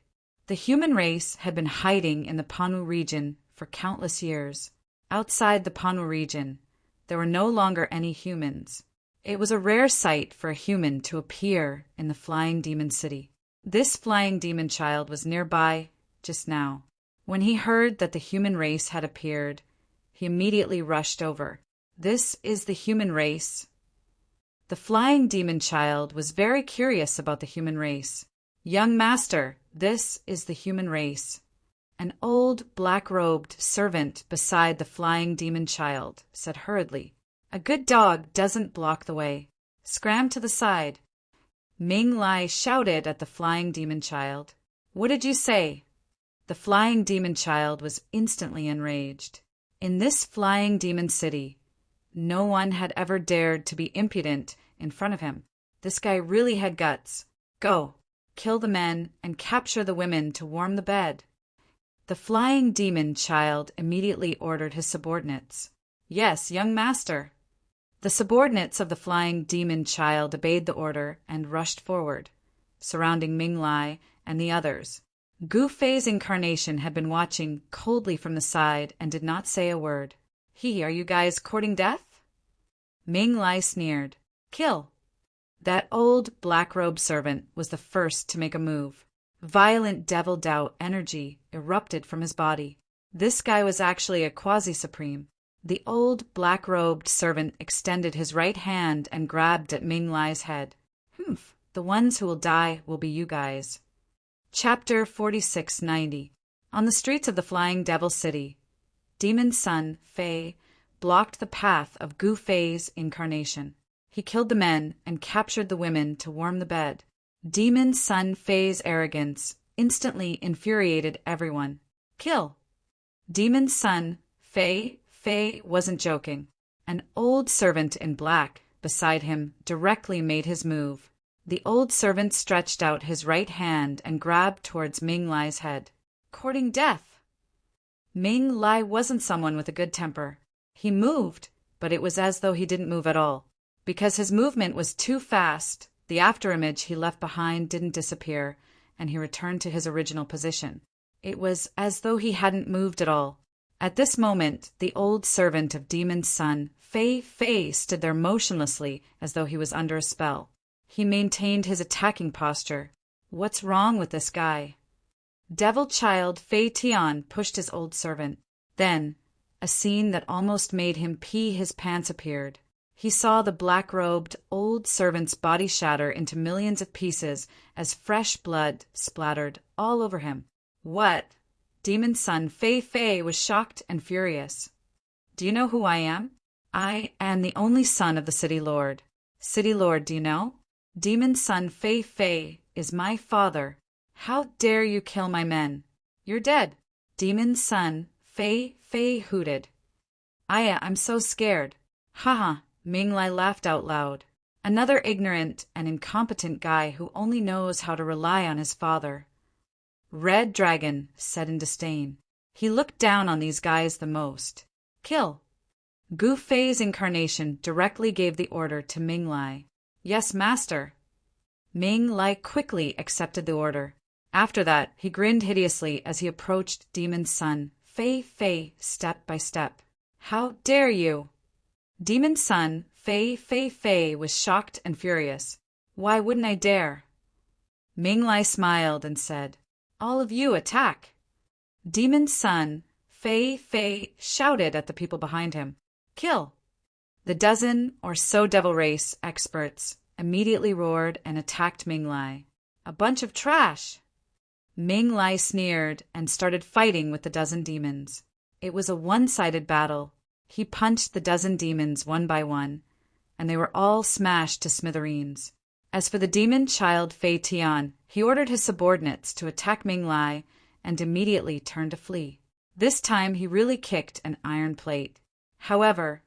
The human race had been hiding in the Panwu region for countless years. Outside the Panwu region, there were no longer any humans. It was a rare sight for a human to appear in the flying demon city. This flying demon child was nearby just now. When he heard that the human race had appeared, he immediately rushed over. This is the human race. The flying demon child was very curious about the human race. Young master, this is the human race. An old black-robed servant beside the flying demon child said hurriedly, a good dog doesn't block the way. Scram to the side. Ming Lai shouted at the flying demon child. What did you say? The flying demon child was instantly enraged. In this flying demon city, no one had ever dared to be impudent in front of him. This guy really had guts. Go, kill the men and capture the women to warm the bed. The flying demon child immediately ordered his subordinates. Yes, young master. The subordinates of the flying demon child obeyed the order and rushed forward, surrounding Ming Lai and the others. Gu Fei's incarnation had been watching coldly from the side and did not say a word. Are you guys courting death? Ming Lai sneered. Kill. That old black-robed servant was the first to make a move. Violent devil doubt energy erupted from his body. This guy was actually a quasi-supreme. The old black-robed servant extended his right hand and grabbed at Ming Lai's head. The ones who will die will be you guys. Chapter 4690. On the streets of the Flying Devil City, Demon Son, Fei, blocked the path of Gu Fei's incarnation. He killed the men and captured the women to warm the bed. Demon Son Fei's arrogance instantly infuriated everyone. Kill. Demon Son Fei wasn't joking. An old servant in black beside him directly made his move. The old servant stretched out his right hand and grabbed towards Ming Lai's head. Courting death. Ming Lai wasn't someone with a good temper. He moved, but it was as though he didn't move at all. Because his movement was too fast, the afterimage he left behind didn't disappear, and he returned to his original position. It was as though he hadn't moved at all. At this moment, the old servant of Demon Son, Fei, stood there motionlessly as though he was under a spell. He maintained his attacking posture. What's wrong with this guy? Devil child Fei Tian pushed his old servant. Then, a scene that almost made him pee his pants appeared. He saw the black-robed old servant's body shatter into millions of pieces as fresh blood splattered all over him. What? Demon's son Fei Fei was shocked and furious. Do you know who I am? I am the only son of the City Lord. City Lord, do you know? Demon's son Fei Fei is my father. How dare you kill my men? You're dead. Demon's son Fei Fei hooted. I'm so scared. Haha, Ming Lai laughed out loud. Another ignorant and incompetent guy who only knows how to rely on his father. Red Dragon said in disdain. He looked down on these guys the most. Kill. Gu Fei's incarnation directly gave the order to Ming Lai. Yes, master. Ming Lai quickly accepted the order. After that, he grinned hideously as he approached Demon's son, Fei Fei, step by step. How dare you? Demon's son, Fei Fei Fei, was shocked and furious. Why wouldn't I dare? Ming Lai smiled and said, All of you attack. Demon's son, Fei Fei, shouted at the people behind him. Kill. The dozen or so devil race experts immediately roared and attacked Ming Lai. A bunch of trash. Ming Lai sneered and started fighting with the dozen demons. It was a one-sided battle. He punched the dozen demons one by one, and they were all smashed to smithereens. As for the demon child Fei Tian, he ordered his subordinates to attack Ming Lai and immediately turned to flee. This time he really kicked an iron plate. However,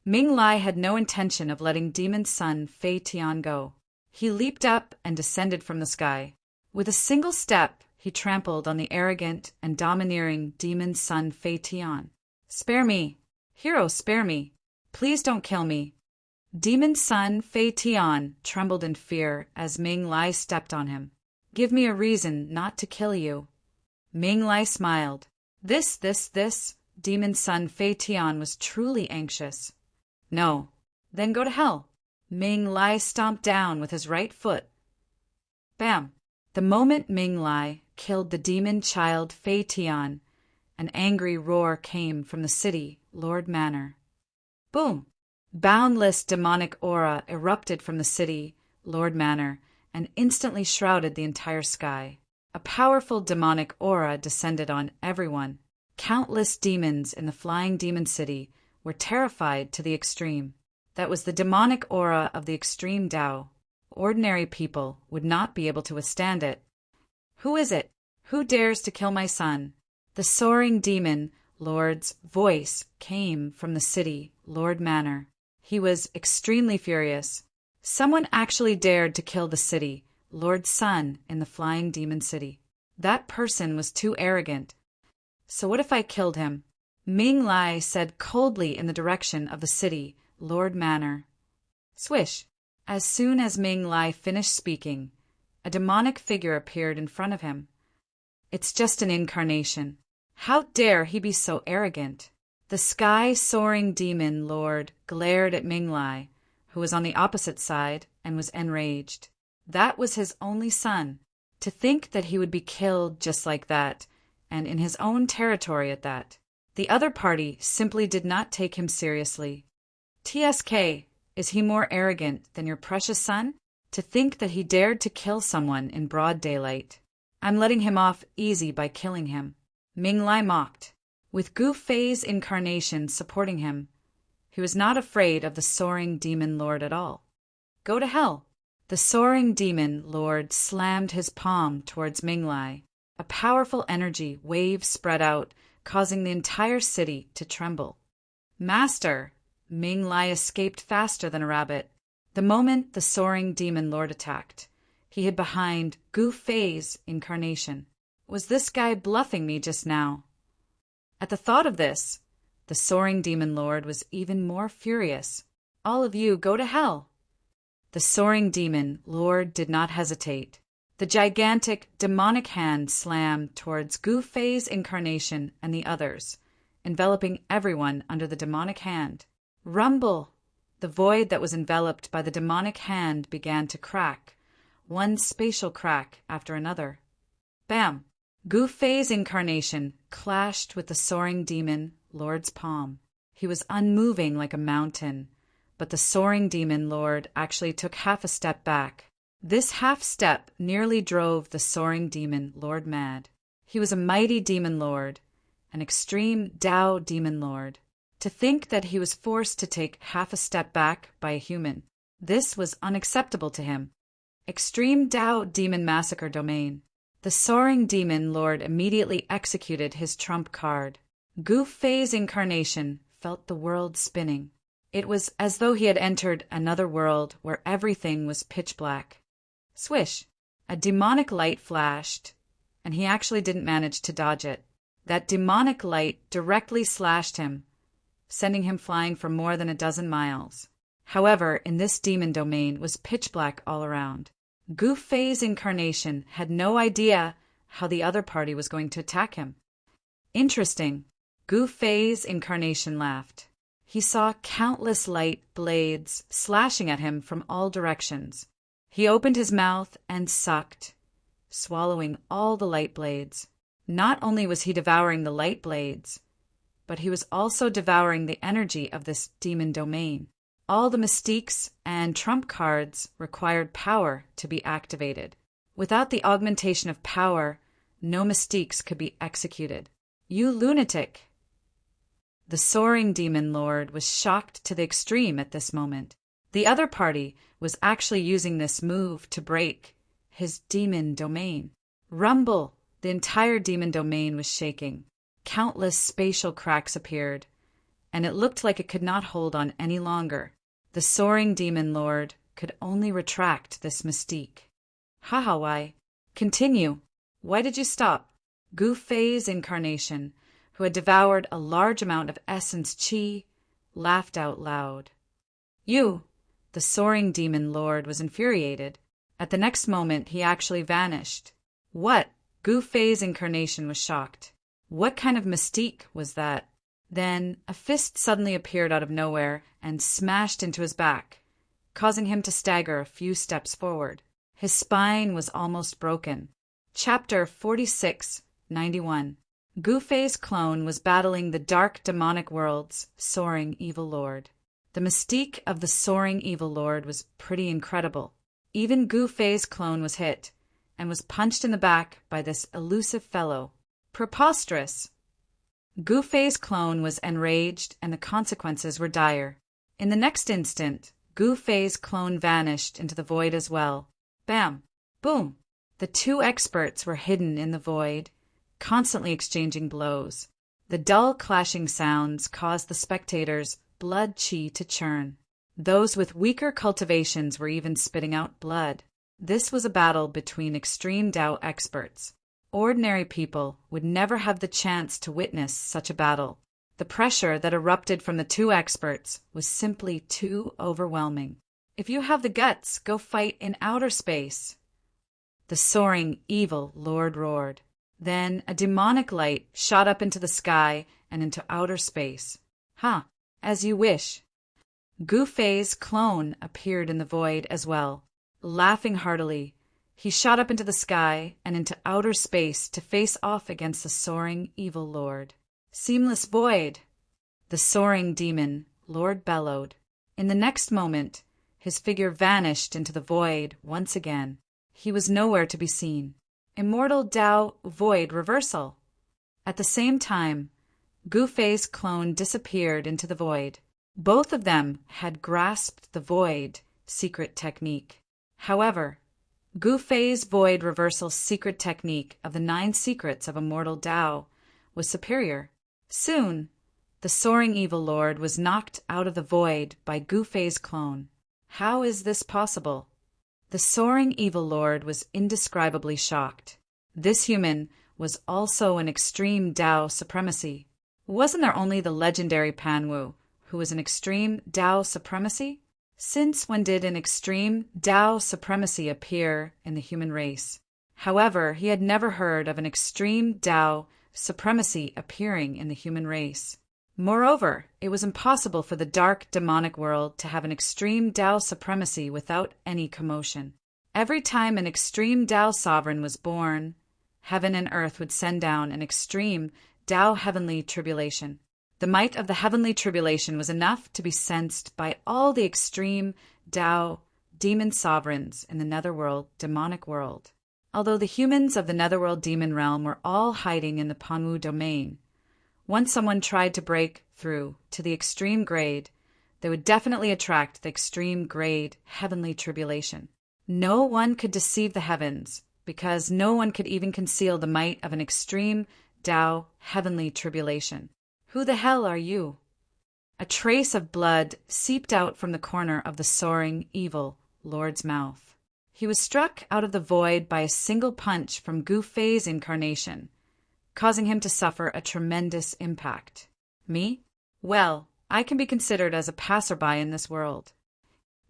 Ming Lai had no intention of letting Demon's son Fei Tian go. He leaped up and descended from the sky. With a single step, he trampled on the arrogant and domineering Demon's son Fei Tian. Spare me! Hero, spare me! Please don't kill me! Demon's son Fei Tian trembled in fear as Ming Lai stepped on him. Give me a reason not to kill you. Ming Lai smiled. This, Demon's son Fei Tian was truly anxious. No. Then go to hell. Ming Lai stomped down with his right foot. Bam! The moment Ming Lai killed the demon child Fei Tian, an angry roar came from the city, Lord Manor. Boom! Boundless demonic aura erupted from the city, Lord Manor, and instantly shrouded the entire sky. A powerful demonic aura descended on everyone. Countless demons in the flying demon city were terrified to the extreme. That was the demonic aura of the extreme Tao. Ordinary people would not be able to withstand it. Who is it? Who dares to kill my son? The soaring demon lord's voice came from the city, Lord Manor. He was extremely furious. Someone actually dared to kill the city, Lord's son, in the flying demon city. That person was too arrogant. So what if I killed him? Ming Lai said coldly in the direction of the city, Lord Manor. Swish! As soon as Ming Lai finished speaking, a demonic figure appeared in front of him. It's just an incarnation. How dare he be so arrogant? The sky-soaring demon lord glared at Ming Lai, who was on the opposite side and was enraged. That was his only son. To think that he would be killed just like that, and in his own territory at that. The other party simply did not take him seriously. TSK, is he more arrogant than your precious son? To think that he dared to kill someone in broad daylight. I'm letting him off easy by killing him. Ming Lai mocked. With Gu Fei's incarnation supporting him, he was not afraid of the soaring demon lord at all. Go to hell. The soaring demon lord slammed his palm towards Ming Lai. A powerful energy wave spread out, causing the entire city to tremble. Master! Ming Lai escaped faster than a rabbit. The moment the soaring demon lord attacked, he hid behind Gu Fei's incarnation. Was this guy bluffing me just now? At the thought of this, the soaring demon lord was even more furious. All of you go to hell! The soaring demon lord did not hesitate. The gigantic demonic hand slammed towards Gu Fei's incarnation and the others, enveloping everyone under the demonic hand. Rumble! The void that was enveloped by the demonic hand began to crack, one spatial crack after another. Bam! Gu Fei's incarnation clashed with the soaring demon lord's palm. He was unmoving like a mountain, but the soaring demon lord actually took half a step back. This half step nearly drove the soaring demon lord mad. He was a mighty demon lord, an extreme Tao demon lord. To think that he was forced to take half a step back by a human, this was unacceptable to him. Extreme Tao demon massacre domain. The soaring demon lord immediately executed his trump card. Gu Fei's incarnation felt the world spinning. It was as though he had entered another world where everything was pitch black. Swish! A demonic light flashed, and he actually didn't manage to dodge it. That demonic light directly slashed him, sending him flying for more than a dozen miles. However, in this demon domain was pitch black all around. Gu Fei's incarnation had no idea how the other party was going to attack him. Interesting. Gu Fei's incarnation laughed. He saw countless light blades slashing at him from all directions. He opened his mouth and sucked, swallowing all the light blades. Not only was he devouring the light blades, but he was also devouring the energy of this demon domain. All the mystiques and trump cards required power to be activated. Without the augmentation of power, no mystiques could be executed. You lunatic! The soaring demon lord was shocked to the extreme at this moment. The other party was actually using this move to break his demon domain. Rumble! The entire demon domain was shaking. Countless spatial cracks appeared, and it looked like it could not hold on any longer. The soaring demon lord could only retract this mystique. Haha, why? Continue. Why did you stop? Gu Fei's incarnation, who had devoured a large amount of essence qi, laughed out loud. You! The soaring demon lord was infuriated. At the next moment, he actually vanished. What? Gu Fei's incarnation was shocked. What kind of mystique was that? Then a fist suddenly appeared out of nowhere and smashed into his back, causing him to stagger a few steps forward. His spine was almost broken. Chapter 4691. Gu Fei's clone was battling the dark demonic world's soaring evil lord. The mystique of the soaring evil lord was pretty incredible. Even Gu Fei's clone was hit, and was punched in the back by this elusive fellow. Preposterous! Gu Fei's clone was enraged, and the consequences were dire. In the next instant, Gu Fei's clone vanished into the void as well. Bam! Boom! The two experts were hidden in the void, constantly exchanging blows. The dull clashing sounds caused the spectators' blood qi to churn. Those with weaker cultivations were even spitting out blood. This was a battle between extreme Tao experts. Ordinary people would never have the chance to witness such a battle. The pressure that erupted from the two experts was simply too overwhelming. If you have the guts, go fight in outer space. The soaring, evil lord roared. Then a demonic light shot up into the sky and into outer space. As you wish. Gu Fei's clone appeared in the void as well. Laughing heartily, he shot up into the sky and into outer space to face off against the soaring evil lord. Seamless void! The soaring demon lord bellowed. In the next moment, his figure vanished into the void once again. He was nowhere to be seen. Immortal Tao void reversal. At the same time, Gu Fei's clone disappeared into the void. Both of them had grasped the void secret technique. However, Gu Fei's void reversal secret technique of the 9 secrets of immortal Tao was superior. Soon, the soaring evil lord was knocked out of the void by Gu Fei's clone. How is this possible? The soaring evil lord was indescribably shocked. This human was also an extreme Tao supremacy. Wasn't there only the legendary Panwu, who was an extreme Tao supremacy? Since when did an extreme Tao supremacy appear in the human race? However, he had never heard of an extreme Tao supremacy appearing in the human race. Moreover, it was impossible for the dark demonic world to have an extreme Tao supremacy without any commotion. Every time an extreme Tao sovereign was born, heaven and earth would send down an extreme Tao heavenly tribulation. The might of the heavenly tribulation was enough to be sensed by all the extreme Tao demon sovereigns in the netherworld demonic world. Although the humans of the netherworld demon realm were all hiding in the Panwu domain, once someone tried to break through to the extreme grade, they would definitely attract the extreme grade heavenly tribulation. No one could deceive the heavens, because no one could even conceal the might of an extreme Tao heavenly tribulation. Who the hell are you? A trace of blood seeped out from the corner of the soaring, evil Lord's mouth. He was struck out of the void by a single punch from Gu Fei's incarnation, causing him to suffer a tremendous impact. Me? Well, I can be considered as a passerby in this world.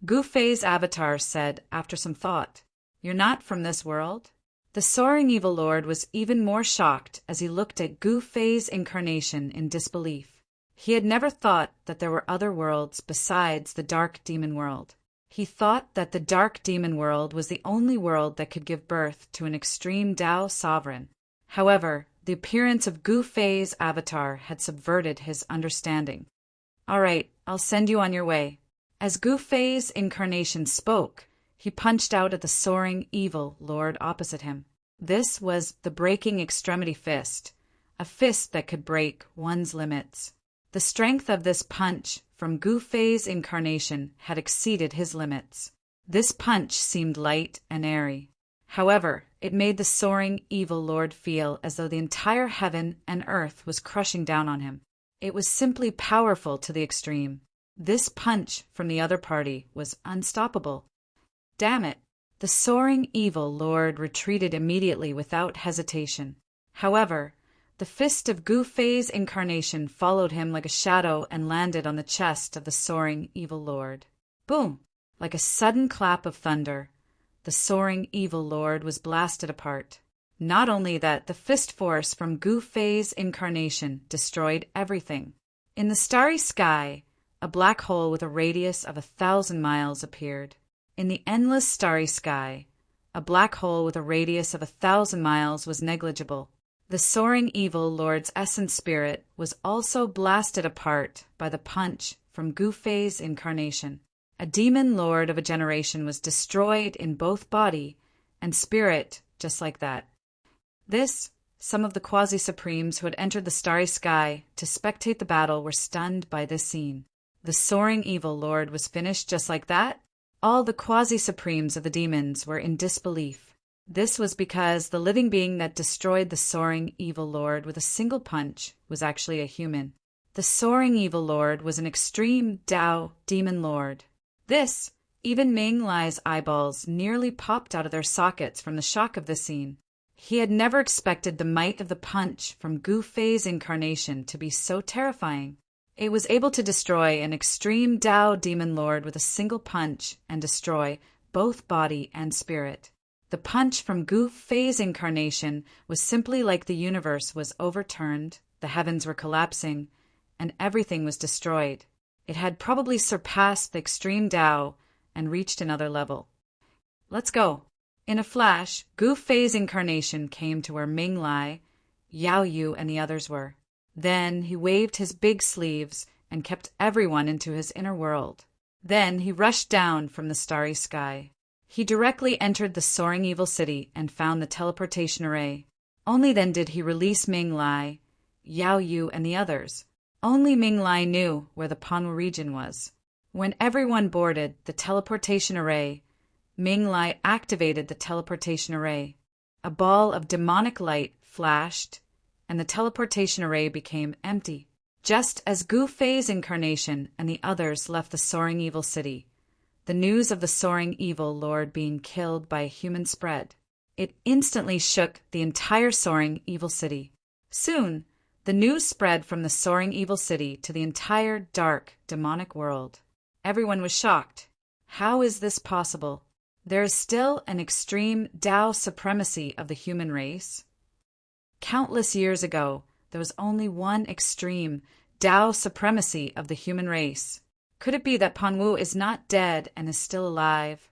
Gu Fei's avatar said after some thought, "You're not from this world?" The soaring evil lord was even more shocked as he looked at Gu Fei's incarnation in disbelief. He had never thought that there were other worlds besides the dark demon world. He thought that the dark demon world was the only world that could give birth to an extreme Tao sovereign. However, the appearance of Gu Fei's avatar had subverted his understanding. "All right, I'll send you on your way." As Gu Fei's incarnation spoke, he punched out at the soaring evil lord opposite him. This was the breaking extremity fist, a fist that could break one's limits. The strength of this punch from Gu Fei's incarnation had exceeded his limits. This punch seemed light and airy. However, it made the soaring evil lord feel as though the entire heaven and earth was crushing down on him. It was simply powerful to the extreme. This punch from the other party was unstoppable. Damn it! The soaring evil lord retreated immediately without hesitation. However, the fist of Gu Fei's incarnation followed him like a shadow and landed on the chest of the soaring evil lord. Boom! Like a sudden clap of thunder, the soaring evil lord was blasted apart. Not only that, the fist force from Gu Fei's incarnation destroyed everything. In the starry sky, a black hole with a radius of 1,000 miles appeared. In the endless starry sky, a black hole with a radius of 1,000 miles was negligible. The soaring evil lord's essence spirit was also blasted apart by the punch from Gu Fei's incarnation. A demon lord of a generation was destroyed in both body and spirit just like that. Some of the quasi-supremes who had entered the starry sky to spectate the battle were stunned by this scene. The soaring evil lord was finished just like that? All the quasi-supremes of the demons were in disbelief. This was because the living being that destroyed the soaring evil lord with a single punch was actually a human. The soaring evil lord was an extreme Tao demon lord. Even Ming Lai's eyeballs nearly popped out of their sockets from the shock of this scene. He had never expected the might of the punch from Gu Fei's incarnation to be so terrifying. It was able to destroy an extreme Tao demon lord with a single punch and destroy both body and spirit. The punch from Gu Fei's incarnation was simply like the universe was overturned, the heavens were collapsing, and everything was destroyed. It had probably surpassed the extreme Tao and reached another level. Let's go. In a flash, Gu Fei's incarnation came to where Ming Lai, Yao Yu, and the others were. Then he waved his big sleeves and kept everyone into his inner world. Then he rushed down from the starry sky. He directly entered the soaring evil city and found the teleportation array. Only then did he release Ming Lai, Yao Yu, and the others. Only Ming Lai knew where the Panwu region was. When everyone boarded the teleportation array, Ming Lai activated the teleportation array. A ball of demonic light flashed, and the teleportation array became empty. Just as Gu Fei's incarnation and the others left the soaring evil city, the news of the soaring evil lord being killed by a human spread. It instantly shook the entire soaring evil city. Soon, the news spread from the soaring evil city to the entire dark, demonic world. Everyone was shocked. How is this possible? There is still an extreme Tao supremacy of the human race. Countless years ago, there was only one extreme Tao supremacy of the human race. Could it be that Panwu is not dead and is still alive?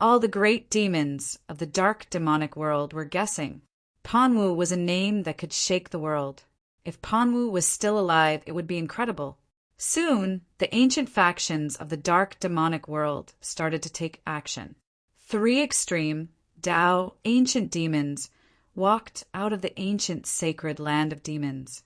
All the great demons of the dark demonic world were guessing. Panwu was a name that could shake the world. If Panwu was still alive, it would be incredible. Soon, the ancient factions of the dark demonic world started to take action. 3 extreme, Tao, ancient demons walked out of the ancient sacred land of demons.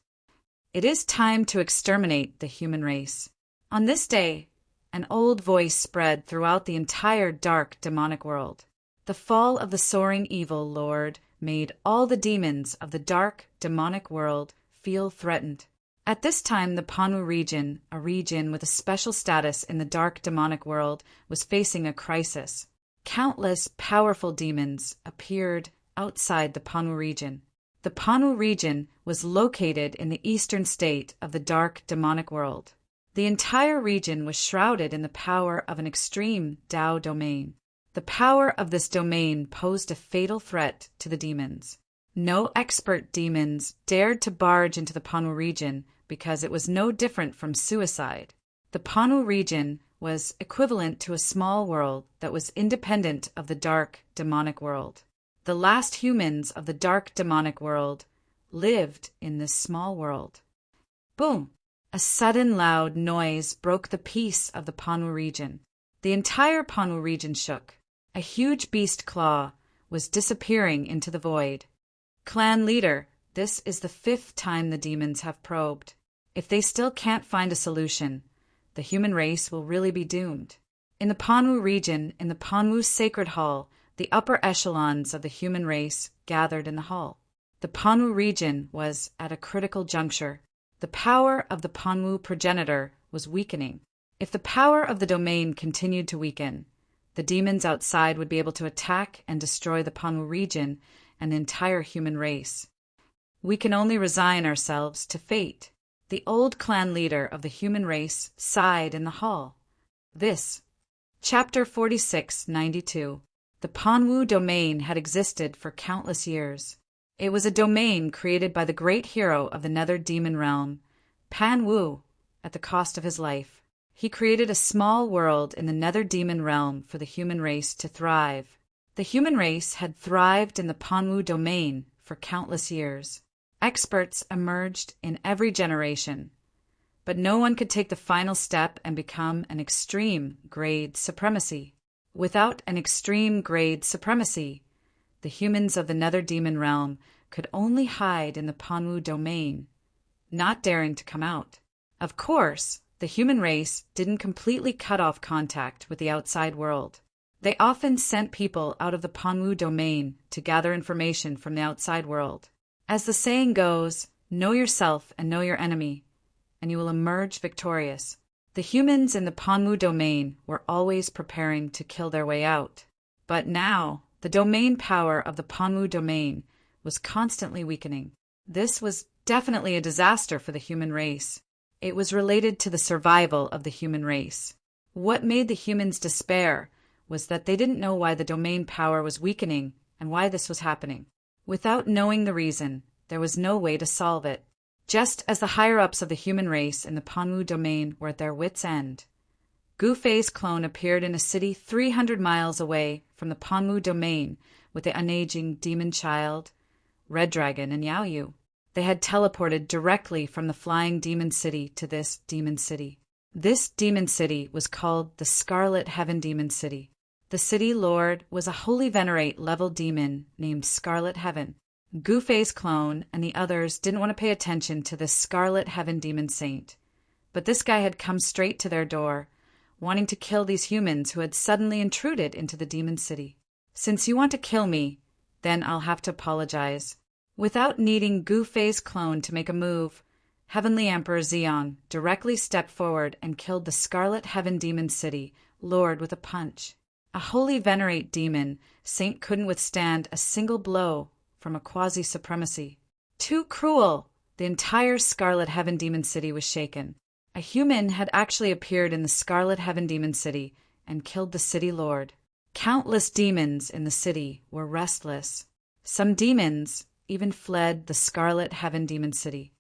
It is time to exterminate the human race. On this day, an old voice spread throughout the entire dark demonic world. The fall of the soaring evil lord made all the demons of the dark demonic world feel threatened. At this time, the Panwu region, a region with a special status in the dark demonic world, was facing a crisis. Countless powerful demons appeared outside the Panwu region. The Panwu region was located in the eastern state of the dark demonic world. The entire region was shrouded in the power of an extreme Tao domain. The power of this domain posed a fatal threat to the demons. No expert demons dared to barge into the Panwu region because it was no different from suicide. The Panwu region was equivalent to a small world that was independent of the dark demonic world. The last humans of the dark demonic world lived in this small world. Boom! A sudden loud noise broke the peace of the Panwu region. The entire Panwu region shook. A huge beast claw was disappearing into the void. Clan leader, this is the 5th time the demons have probed. If they still can't find a solution, the human race will really be doomed. In the Panwu region, in the Panwu Sacred Hall, the upper echelons of the human race gathered in the hall. The Panwu region was at a critical juncture. The power of the Panwu progenitor was weakening. If the power of the domain continued to weaken, the demons outside would be able to attack and destroy the Panwu region and the entire human race. We can only resign ourselves to fate. The old clan leader of the human race sighed in the hall. This. Chapter 4692. The Panwu domain had existed for countless years. It was a domain created by the great hero of the nether demon realm, Panwu, at the cost of his life. He created a small world in the nether demon realm for the human race to thrive. The human race had thrived in the Panwu domain for countless years. Experts emerged in every generation, but no one could take the final step and become an extreme grade supremacy. Without an extreme grade supremacy, the humans of the nether demon realm could only hide in the Panwu domain, not daring to come out. Of course, the human race didn't completely cut off contact with the outside world. They often sent people out of the Panwu domain to gather information from the outside world. As the saying goes, know yourself and know your enemy, and you will emerge victorious. The humans in the Panwu domain were always preparing to kill their way out. But now, the domain power of the Panwu domain was constantly weakening. This was definitely a disaster for the human race. It was related to the survival of the human race. What made the humans despair was that they didn't know why the domain power was weakening and why this was happening. Without knowing the reason, there was no way to solve it. Just as the higher-ups of the human race in the Panwu domain were at their wits' end, Gufei's clone appeared in a city 300 miles away from the Panwu domain with the unaging demon child, Red Dragon, and Yao Yu. They had teleported directly from the flying demon city to this demon city. This demon city was called the Scarlet Heaven Demon City. The city lord was a holy venerate level demon named Scarlet Heaven. Gufei's clone and the others didn't want to pay attention to this Scarlet Heaven Demon Saint. But this guy had come straight to their door, wanting to kill these humans who had suddenly intruded into the demon city. Since you want to kill me, then I'll have to apologize. Without needing Gufei's clone to make a move, Heavenly Emperor Xiong directly stepped forward and killed the Scarlet Heaven Demon City lord with a punch. A holy venerate demon, Saint couldn't withstand a single blow from a quasi-supremacy. Too cruel! The entire Scarlet Heaven Demon City was shaken. A human had actually appeared in the Scarlet Heaven Demon City and killed the city lord. Countless demons in the city were restless. Some demons even fled the Scarlet Heaven Demon City.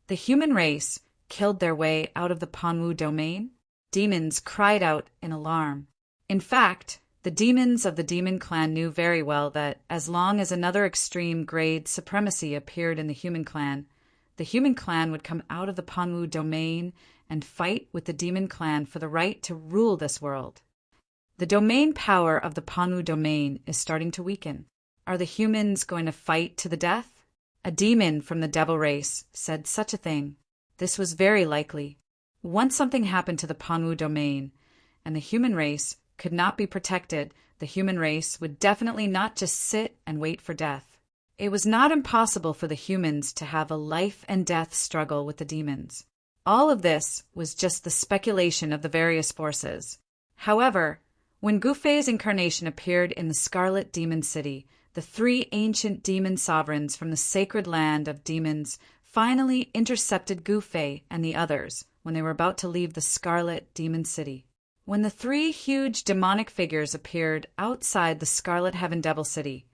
The human race killed their way out of the Panwu domain. Demons cried out in alarm. In fact, the demons of the demon clan knew very well that as long as another extreme grade supremacy appeared in the human clan, The human clan would come out of the Panwu domain and fight with the demon clan for the right to rule this world. The domain power of the Panwu domain is starting to weaken. Are the humans going to fight to the death? A demon from the devil race said such a thing. This was very likely. Once something happened to the Panwu domain, and the human race could not be protected, the human race would definitely not just sit and wait for death. It was not impossible for the humans to have a life and death struggle with the demons. All of this was just the speculation of the various forces. However, when Gufei's incarnation appeared in the Scarlet Demon City, the three ancient demon sovereigns from the sacred land of demons finally intercepted Gufei and the others when they were about to leave the Scarlet Demon City. When the three huge demonic figures appeared outside the Scarlet Heaven Devil City,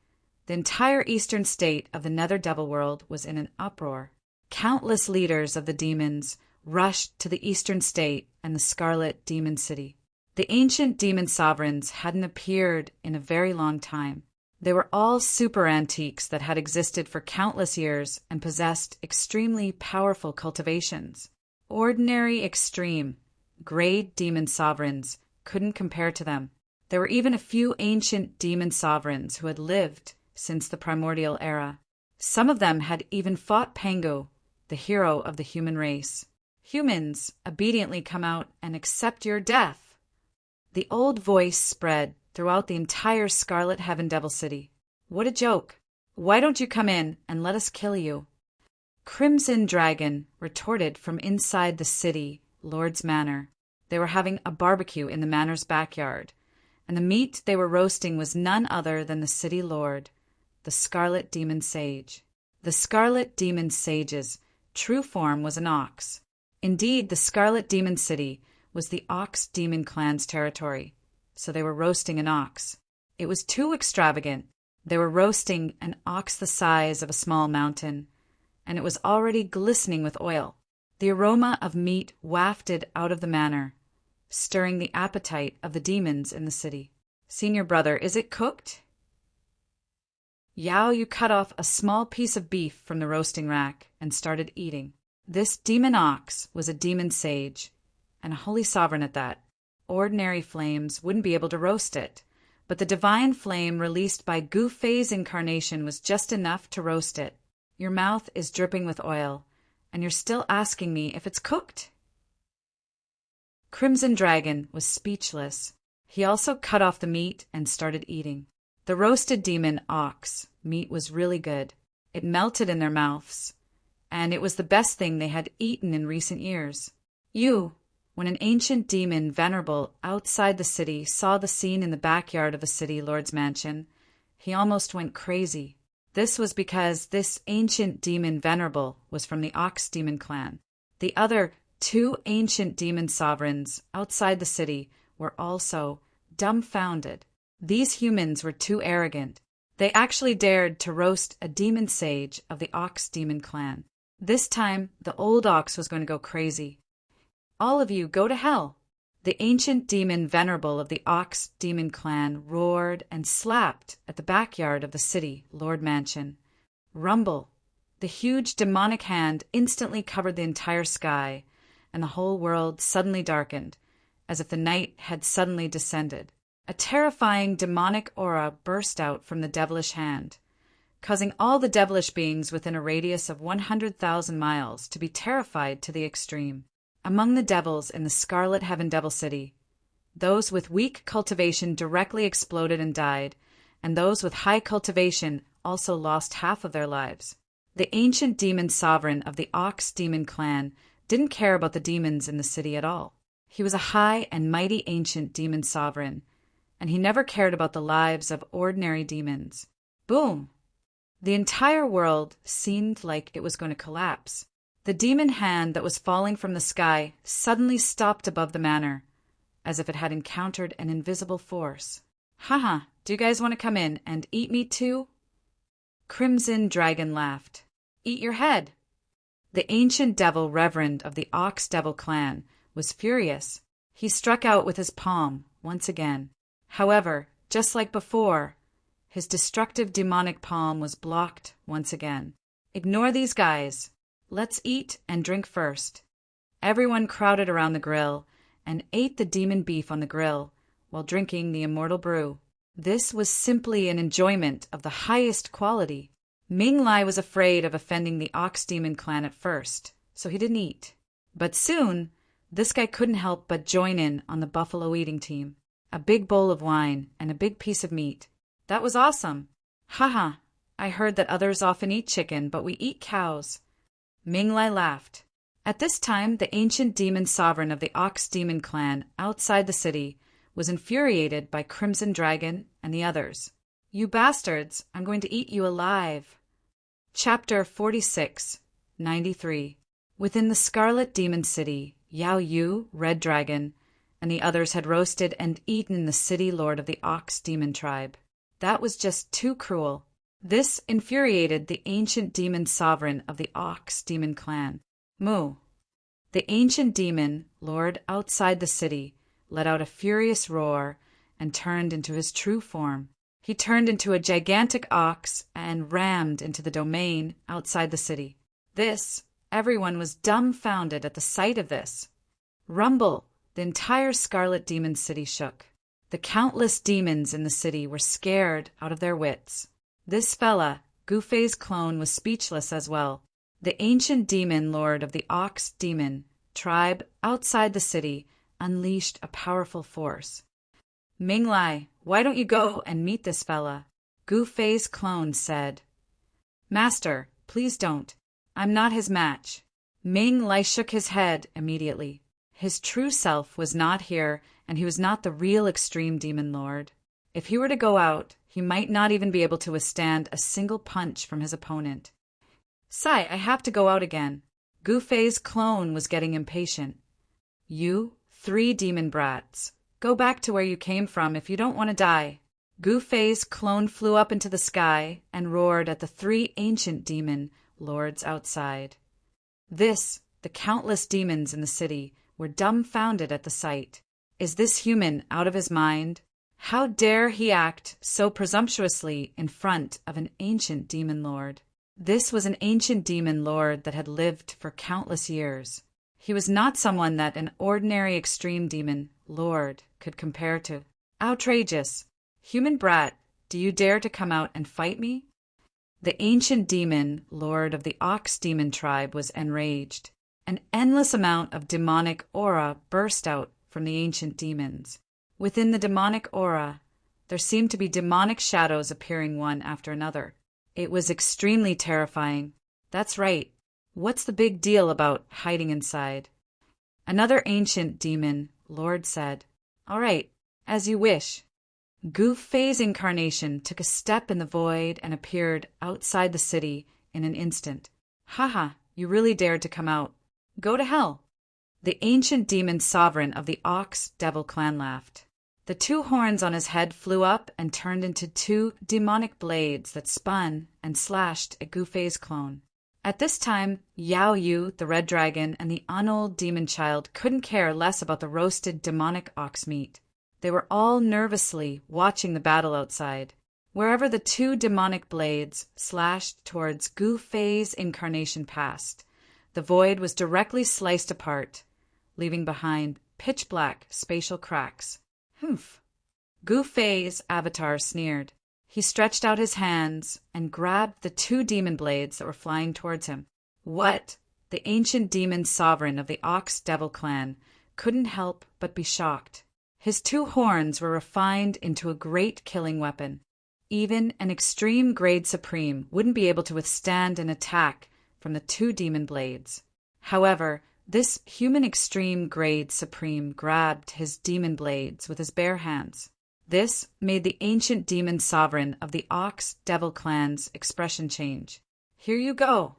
the entire eastern state of the Nether Devil World was in an uproar. Countless leaders of the demons rushed to the eastern state and the Scarlet Demon City. The ancient demon sovereigns hadn't appeared in a very long time. They were all super antiques that had existed for countless years and possessed extremely powerful cultivations. Ordinary extreme, grade demon sovereigns couldn't compare to them. There were even a few ancient demon sovereigns who had lived since the primordial era. Some of them had even fought Pangu, the hero of the human race. Humans, obediently come out and accept your death. The old voice spread throughout the entire Scarlet Heaven Devil City. What a joke. Why don't you come in and let us kill you? Crimson Dragon retorted from inside the city, Lord's Manor. They were having a barbecue in the manor's backyard, and the meat they were roasting was none other than the city lord, the Scarlet Demon Sage. The Scarlet Demon Sage's true form was an ox. Indeed, the Scarlet Demon City was the Ox Demon Clan's territory, so they were roasting an ox. It was too extravagant. They were roasting an ox the size of a small mountain, and it was already glistening with oil. The aroma of meat wafted out of the manor, stirring the appetite of the demons in the city. Senior brother, is it cooked? Yao Yu cut off a small piece of beef from the roasting rack and started eating. This demon ox was a demon sage, and a holy sovereign at that. Ordinary flames wouldn't be able to roast it, but the divine flame released by Gufei's incarnation was just enough to roast it. Your mouth is dripping with oil, and you're still asking me if it's cooked? Crimson Dragon was speechless. He also cut off the meat and started eating. The roasted demon ox meat was really good. It melted in their mouths, and it was the best thing they had eaten in recent years. When an ancient demon, Venerable, outside the city, saw the scene in the backyard of the city lord's mansion, he almost went crazy. This was because this ancient demon, Venerable, was from the Ox Demon Clan. The other two ancient demon sovereigns outside the city were also dumbfounded. These humans were too arrogant. They actually dared to roast a demon sage of the Ox Demon Clan. This time, the old ox was going to go crazy. All of you, go to hell. The ancient demon Venerable of the Ox Demon Clan roared and slapped at the backyard of the city lord mansion. Rumble. The huge demonic hand instantly covered the entire sky, and the whole world suddenly darkened, as if the night had suddenly descended. A terrifying demonic aura burst out from the devilish hand, causing all the devilish beings within a radius of 100,000 miles to be terrified to the extreme. Among the devils in the Scarlet Heaven Devil City, those with weak cultivation directly exploded and died, and those with high cultivation also lost half of their lives. The ancient demon sovereign of the Ox Demon Clan didn't care about the demons in the city at all. He was a high and mighty ancient demon sovereign, and he never cared about the lives of ordinary demons. Boom! The entire world seemed like it was going to collapse. The demon hand that was falling from the sky suddenly stopped above the manor, as if it had encountered an invisible force. Haha, do you guys want to come in and eat me too? Crimson Dragon laughed. Eat your head. The ancient devil reverend of the Ox Devil Clan was furious. He struck out with his palm once again. However, just like before, his destructive demonic palm was blocked once again. Ignore these guys. Let's eat and drink first." Everyone crowded around the grill and ate the demon beef on the grill while drinking the immortal brew. This was simply an enjoyment of the highest quality. Ming Lai was afraid of offending the Ox Demon clan at first, so he didn't eat. But soon, this guy couldn't help but join in on the buffalo eating team. A big bowl of wine and a big piece of meat. That was awesome. Haha, I heard that others often eat chicken, but we eat cows. Ming Lai laughed. At this time, the ancient demon sovereign of the Ox Demon clan outside the city was infuriated by Crimson Dragon and the others. "You bastards, I'm going to eat you alive." Chapter 46, 93. Within the Scarlet Demon City, Yao Yu, Red Dragon, and the others had roasted and eaten the city lord of the Ox Demon tribe. That was just too cruel. This infuriated the ancient demon sovereign of the Ox Demon clan, Mu. The ancient demon, lord outside the city, let out a furious roar and turned into his true form. He turned into a gigantic ox and rammed into the domain outside the city. Everyone was dumbfounded at the sight of this. Rumble! The entire Scarlet Demon City shook. The countless demons in the city were scared out of their wits. This fella, Gufei's clone, was speechless as well. The ancient demon lord of the Ox Demon tribe outside the city unleashed a powerful force. "Ming Lai, why don't you go and meet this fella?" Gufei's clone said. "Master, please don't. I'm not his match." Ming Lai shook his head immediately. His true self was not here, and he was not the real extreme demon lord. If he were to go out, he might not even be able to withstand a single punch from his opponent. "Sai, I have to go out again." Gufei's clone was getting impatient. "You, 3 demon brats, go back to where you came from if you don't want to die." Gufei's clone flew up into the sky and roared at the 3 ancient demon lords outside. The countless demons in the city were dumbfounded at the sight. Is this human out of his mind? How dare he act so presumptuously in front of an ancient demon lord? This was an ancient demon lord that had lived for countless years. He was not someone that an ordinary extreme demon lord could compare to. Outrageous! Human brat, do you dare to come out and fight me? The ancient demon lord of the Ox Demon tribe was enraged. An endless amount of demonic aura burst out from the ancient demons. Within the demonic aura, there seemed to be demonic shadows appearing one after another. It was extremely terrifying. That's right. What's the big deal about hiding inside? Another ancient demon lord said, "All right, as you wish." Gufei's incarnation took a step in the void and appeared outside the city in an instant. "Haha, you really dared to come out. Go to hell." The ancient demon sovereign of the Ox Devil clan laughed. The 2 horns on his head flew up and turned into 2 demonic blades that spun and slashed at Gufei's clone. At this time, Yao Yu, the Red Dragon, and the unold demon child couldn't care less about the roasted demonic ox meat. They were all nervously watching the battle outside. Wherever the 2 demonic blades slashed towards Gufei's incarnation passed, the void was directly sliced apart, leaving behind pitch-black spatial cracks. "Humph." Gufei's avatar sneered. He stretched out his hands and grabbed the 2 demon blades that were flying towards him. What? The ancient demon sovereign of the Ox Devil clan couldn't help but be shocked. His 2 horns were refined into a great killing weapon. Even an extreme grade supreme wouldn't be able to withstand an attack from the 2 demon blades. However, this human extreme grade supreme grabbed his demon blades with his bare hands. This made the ancient demon sovereign of the Ox Devil clan's expression change. "Here you go."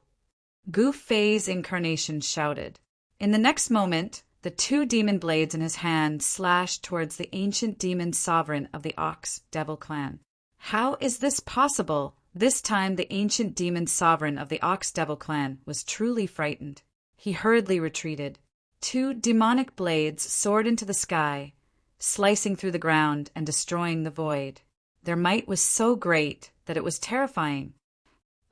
Gufei's incarnation shouted. In the next moment, the 2 demon blades in his hand slashed towards the ancient demon sovereign of the Ox Devil clan. How is this possible? This time the ancient demon sovereign of the Ox Devil clan was truly frightened. He hurriedly retreated. 2 demonic blades soared into the sky, slicing through the ground and destroying the void. Their might was so great that it was terrifying.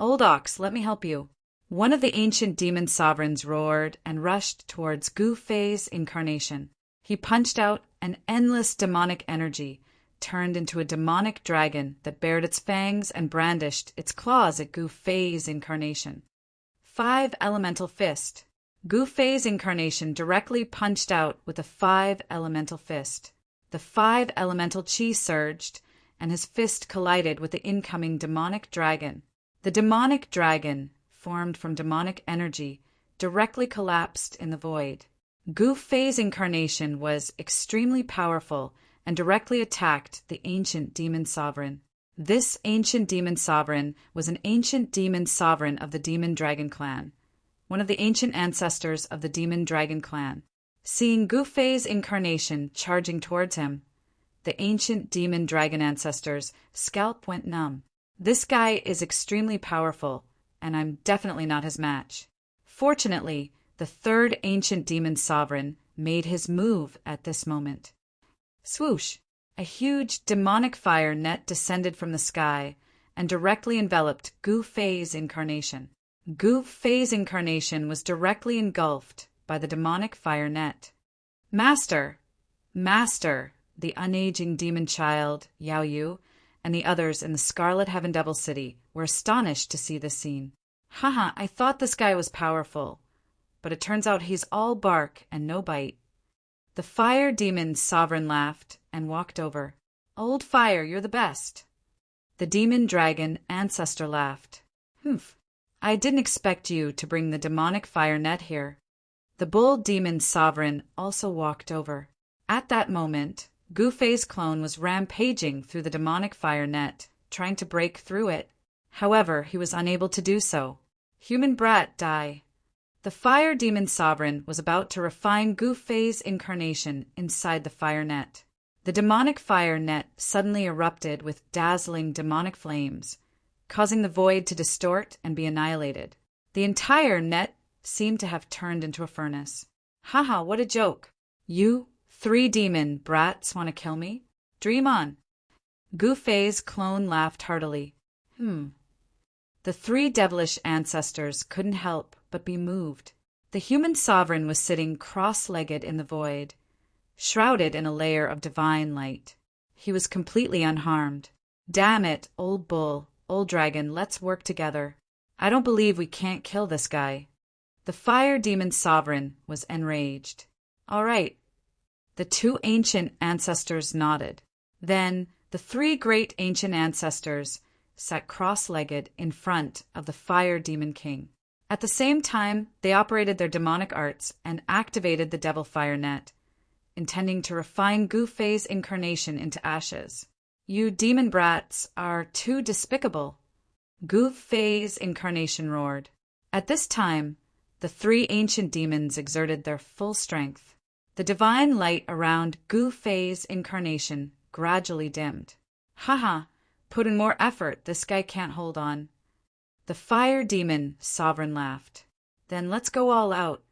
"Old Ox, let me help you." One of the ancient demon sovereigns roared and rushed towards Gu Fei's incarnation. He punched out an endless demonic energy, turned into a demonic dragon that bared its fangs and brandished its claws at Gu Fei's incarnation. 5 Elemental Fist. Gu Fei's incarnation directly punched out with a 5 Elemental Fist. The 5 Elemental Chi surged, and his fist collided with the incoming demonic dragon. The demonic dragon, formed from demonic energy, directly collapsed in the void. Gu Fei's incarnation was extremely powerful and directly attacked the ancient demon sovereign. This ancient demon sovereign was an ancient demon sovereign of the Demon Dragon clan, one of the ancient ancestors of the Demon Dragon clan. Seeing Gu Fei's incarnation charging towards him, the ancient Demon Dragon ancestor's scalp went numb. This guy is extremely powerful, and I'm definitely not his match. Fortunately, the 3rd ancient demon sovereign made his move at this moment. Swoosh! A huge demonic fire net descended from the sky and directly enveloped Gu Fei's incarnation. Gu Fei's incarnation was directly engulfed by the demonic fire net. Master! Master! The unaging demon child, Yao Yu, and the others in the Scarlet Heaven Devil City were astonished to see this scene. Haha, I thought this guy was powerful, but it turns out he's all bark and no bite. The fire demon sovereign laughed and walked over. Old fire, you're the best. The demon dragon ancestor laughed. Humph, I didn't expect you to bring the demonic fire net here. The bull demon sovereign also walked over. At that moment, Gu Fei's clone was rampaging through the demonic fire net, trying to break through it. However, he was unable to do so. Human brat, die. The fire demon sovereign was about to refine Gu Fei's incarnation inside the fire net. The demonic fire net suddenly erupted with dazzling demonic flames, causing the void to distort and be annihilated. The entire net seemed to have turned into a furnace. Haha, what a joke. You 3 demon brats want to kill me? Dream on. Gu Fei's clone laughed heartily. The 3 devilish ancestors couldn't help but be moved. The human sovereign was sitting cross-legged in the void, shrouded in a layer of divine light. He was completely unharmed. Damn it, old bull, old dragon, let's work together. I don't believe we can't kill this guy. The fire demon sovereign was enraged. All right. The 2 ancient ancestors nodded. Then the 3 great ancient ancestors sat cross-legged in front of the fire demon king. At the same time, they operated their demonic arts and activated the devil fire net, intending to refine Gu Fei's incarnation into ashes. You demon brats are too despicable. Gu Fei's incarnation roared. At this time, the 3 ancient demons exerted their full strength. The divine light around Gu Fei's incarnation gradually dimmed. Haha, put in more effort, this guy can't hold on. The fire demon sovereign laughed. Then let's go all out.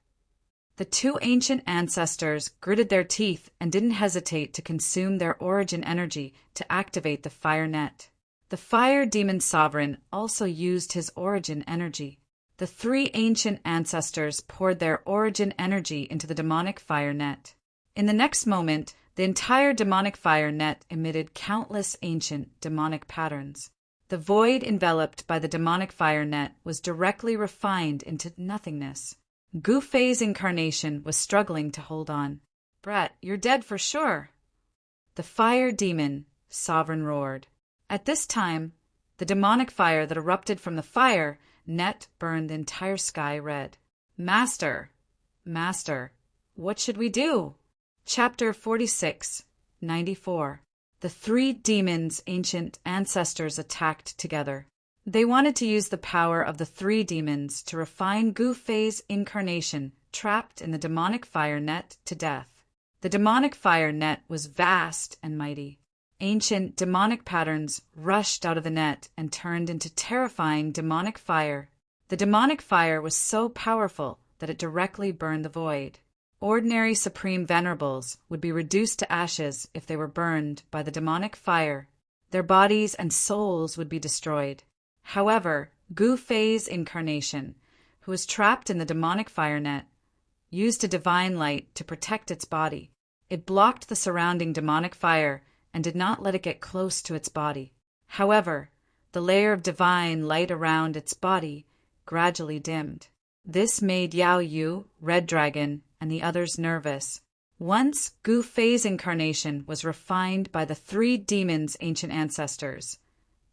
The 2 ancient ancestors gritted their teeth and didn't hesitate to consume their origin energy to activate the fire net. The fire demon sovereign also used his origin energy. The 3 ancient ancestors poured their origin energy into the demonic fire net. In the next moment, the entire demonic fire net emitted countless ancient demonic patterns. The void enveloped by the demonic fire net was directly refined into nothingness. Gu Fei's incarnation was struggling to hold on. Brat, you're dead for sure. The fire demon sovereign roared. At this time, the demonic fire that erupted from the fire net burned the entire sky red. Master, Master, what should we do? Chapter 46, 94. The 3 demons' ancient ancestors attacked together. They wanted to use the power of the 3 demons to refine Gu Fei's incarnation trapped in the demonic fire net to death. The demonic fire net was vast and mighty. Ancient demonic patterns rushed out of the net and turned into terrifying demonic fire. The demonic fire was so powerful that it directly burned the void. Ordinary supreme venerables would be reduced to ashes if they were burned by the demonic fire. Their bodies and souls would be destroyed. However, Gu Fei's incarnation, who was trapped in the demonic fire net, used a divine light to protect its body. It blocked the surrounding demonic fire and did not let it get close to its body. However, the layer of divine light around its body gradually dimmed. This made Yao Yu, Red Dragon, and the others nervous. Once Gu Fei's incarnation was refined by the 3 demons' ancient ancestors,